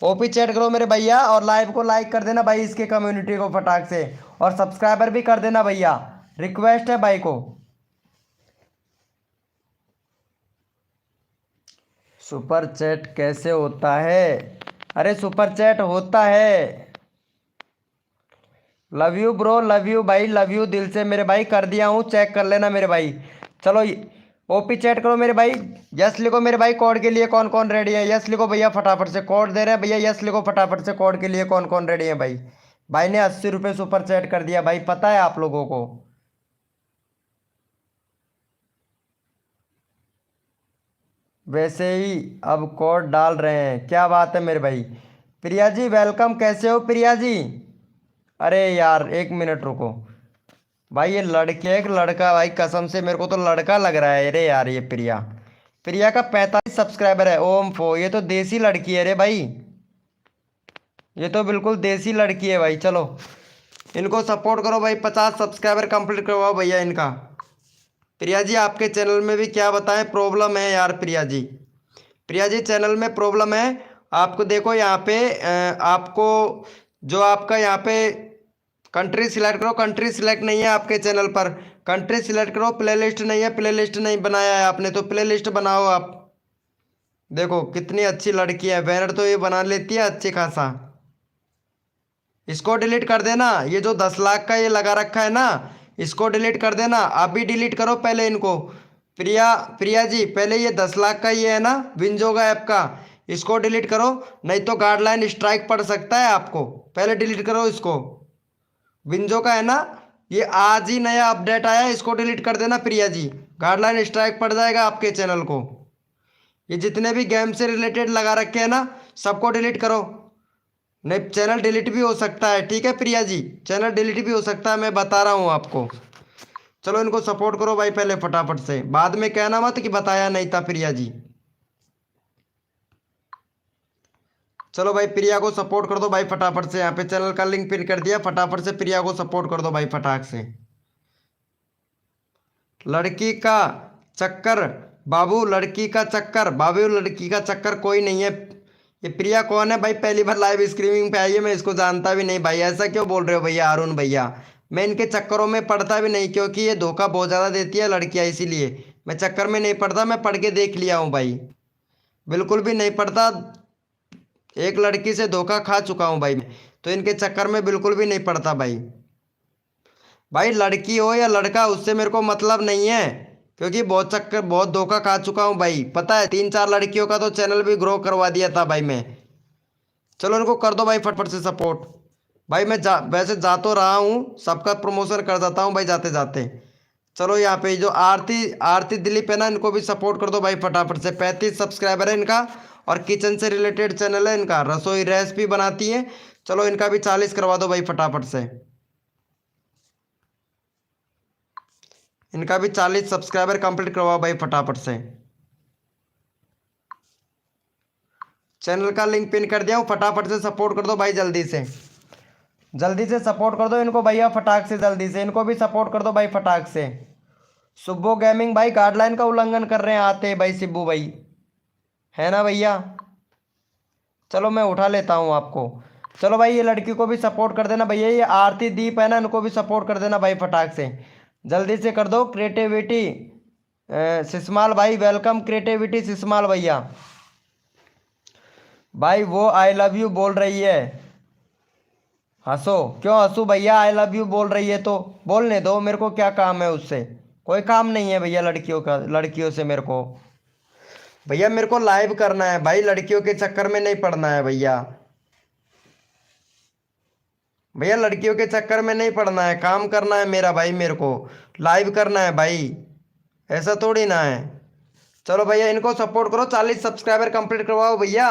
ओपी चैट करो मेरे भैया, और लाइव को लाइक कर देना भाई, इसके कम्युनिटी को फटाक से, और सब्सक्राइबर भी कर देना भैया, रिक्वेस्ट है भाई को। सुपर चैट कैसे होता है? अरे सुपर चैट होता है। Love you bro, love you भाई, लव यू दिल से मेरे भाई, कर दिया हूँ, चेक कर लेना मेरे भाई। चलो ओपी चैट करो मेरे भाई, यस लिखो मेरे भाई। कोड के लिए कौन कौन रेडी है? यस लिखो भैया फटाफट से, कोड दे रहे हैं भैया, यस लिखो फटाफट से। कोड के लिए कौन कौन रेडी है भाई? भाई ने 80 रुपये सुपर चैट कर दिया भाई, पता है आप लोगों को। वैसे ही अब कोड डाल रहे हैं, क्या बात है मेरे भाई। प्रिया जी वेलकम, कैसे हो प्रिया जी? अरे यार 1 मिनट रुको भाई, ये लड़के एक लड़का भाई, कसम से मेरे को तो लड़का लग रहा है। अरे यार ये प्रिया, प्रिया का 45 सब्सक्राइबर है। ओम फो, ये तो देसी लड़की है रे भाई, ये तो बिल्कुल देसी लड़की है भाई। चलो इनको सपोर्ट करो भाई, 50 सब्सक्राइबर कंप्लीट करवाओ भैया इनका। प्रिया जी आपके चैनल में भी क्या बताएं प्रॉब्लम है यार प्रिया जी। प्रिया जी चैनल में प्रॉब्लम है, आपको देखो यहाँ पे आपको जो आपका यहाँ पे कंट्री सिलेक्ट करो, कंट्री सिलेक्ट नहीं है आपके चैनल पर। कंट्री सिलेक्ट करो, प्लेलिस्ट नहीं है, प्लेलिस्ट नहीं बनाया है आपने, तो प्लेलिस्ट बनाओ आप। देखो कितनी अच्छी लड़की है, बैनर तो ये बना लेती है अच्छी खासा। इसको डिलीट कर देना, ये जो 10 लाख का ये लगा रखा है ना, इसको डिलीट कर देना। अभी डिलीट करो पहले इनको। प्रिया, प्रिया जी पहले ये 10 लाख का ये है ना विंजोगा ऐप का, इसको डिलीट करो, नहीं तो गाइडलाइन स्ट्राइक पड़ सकता है आपको। पहले डिलीट करो इसको। विंजो का है ना, ये आज ही नया अपडेट आया है, इसको डिलीट कर देना प्रिया जी, गाइडलाइन स्ट्राइक पड़ जाएगा आपके चैनल को। ये जितने भी गेम से रिलेटेड लगा रखे हैं ना, सबको डिलीट करो, नहीं चैनल डिलीट भी हो सकता है। ठीक है प्रिया जी, चैनल डिलीट भी हो सकता है, मैं बता रहा हूँ आपको। चलो इनको सपोर्ट करो भाई पहले फटाफट से, बाद में कहना मत कि बताया नहीं था प्रिया जी। चलो भाई प्रिया को सपोर्ट कर दो भाई फटाफट से, यहाँ पे चैनल का लिंक पिन कर दिया, फटाफट से प्रिया को सपोर्ट कर दो भाई फटाक से। लड़की का चक्कर बाबू, लड़की का चक्कर बाबू, लड़की का चक्कर कोई नहीं है। ये प्रिया कौन है भाई, पहली बार लाइव स्ट्रीमिंग पे आई है, मैं इसको जानता भी नहीं भाई। ऐसा क्यों बोल रहे हो भैया अरुण भैया, मैं इनके चक्करों में पड़ता भी नहीं, क्योंकि ये धोखा बहुत ज़्यादा देती है लड़कियाँ, इसीलिए मैं चक्कर में नहीं पड़ता। मैं पढ़ के देख लिया हूँ भाई, बिल्कुल भी नहीं पड़ता। एक लड़की से धोखा खा चुका हूँ भाई, तो इनके चक्कर में बिल्कुल भी नहीं पड़ता भाई। भाई लड़की हो या लड़का, उससे मेरे को मतलब नहीं है, क्योंकि बहुत चक्कर बहुत धोखा खा चुका हूँ भाई। पता है 3-4 लड़कियों का तो चैनल भी ग्रो करवा दिया था भाई मैं। चलो इनको कर दो भाई फटफट से सपोर्ट। भाई मैं वैसे जा तो रहा हूँ, सबका प्रमोशन कर देता हूँ भाई जाते जाते। चलो यहाँ पे जो आरती आरती दिलीप है ना, इनको भी सपोर्ट कर दो भाई फटाफट से। 35 सब्सक्राइबर है इनका, और किचन से रिलेटेड चैनल है इनका, रसोई रेसिपी बनाती है। चलो इनका भी 40 करवा दो भाई फटाफट से, इनका भी 40 सब्सक्राइबर कंप्लीट करवाओ भाई फटाफट से। चैनल का लिंक पिन कर दिया हूँ, फटाफट से सपोर्ट कर दो भाई, जल्दी से जल्दी से सपोर्ट कर दो इनको भैया फटाक से, जल्दी से इनको भी सपोर्ट कर दो भाई फटाक से। सुब्बो गेमिंग भाई गाइडलाइन का उल्लंघन कर रहे हैं आते भाई सिब्बू भाई, है ना भैया। चलो मैं उठा लेता हूँ आपको। चलो भाई ये लड़की को भी सपोर्ट कर देना भैया, ये आरती दीप है ना, इनको भी सपोर्ट कर देना भाई फटाक से, जल्दी से कर दो। क्रिएटिविटी सिस्माल भाई वेलकम, क्रिएटिविटी सिस्माल भैया। भाई वो आई लव यू बोल रही है, हंसो क्यों हंसू भैया, आई लव यू बोल रही है तो बोलने दो, मेरे को क्या काम है उससे, कोई काम नहीं है भैया लड़कियों का, लड़कियों से मेरे को। भैया मेरे को लाइव करना है भाई, लड़कियों के चक्कर में नहीं पड़ना है भैया। भैया लड़कियों के चक्कर में नहीं पड़ना है, काम करना है मेरा भाई, मेरे को लाइव करना है भाई, ऐसा थोड़ी ना है। चलो भैया इनको सपोर्ट करो, 40 सब्सक्राइबर कंप्लीट करवाओ भैया,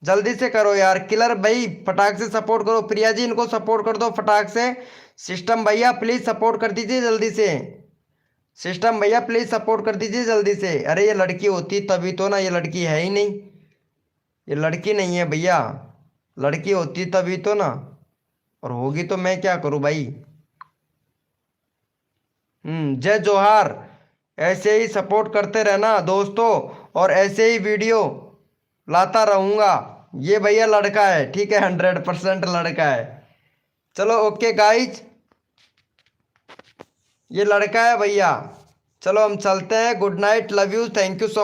जल्दी से करो यार। किलर भाई फटाक से सपोर्ट करो, प्रिया जी इनको सपोर्ट कर दो फटाक से। सिस्टम भैया प्लीज़ सपोर्ट कर दीजिए जल्दी से, सिस्टम भैया प्लीज़ सपोर्ट कर दीजिए जल्दी से। अरे ये लड़की होती तभी तो ना, ये लड़की है ही नहीं, ये लड़की नहीं है भैया, लड़की होती तभी तो ना, और होगी तो मैं क्या करूं भाई। जय जोहार, ऐसे ही सपोर्ट करते रहना दोस्तों, और ऐसे ही वीडियो लाता रहूँगा। ये भैया लड़का है, ठीक है, 100% लड़का है। चलो ओके गाइज, ये लड़का है भैया। चलो हम चलते हैं, good night, love you, thank you so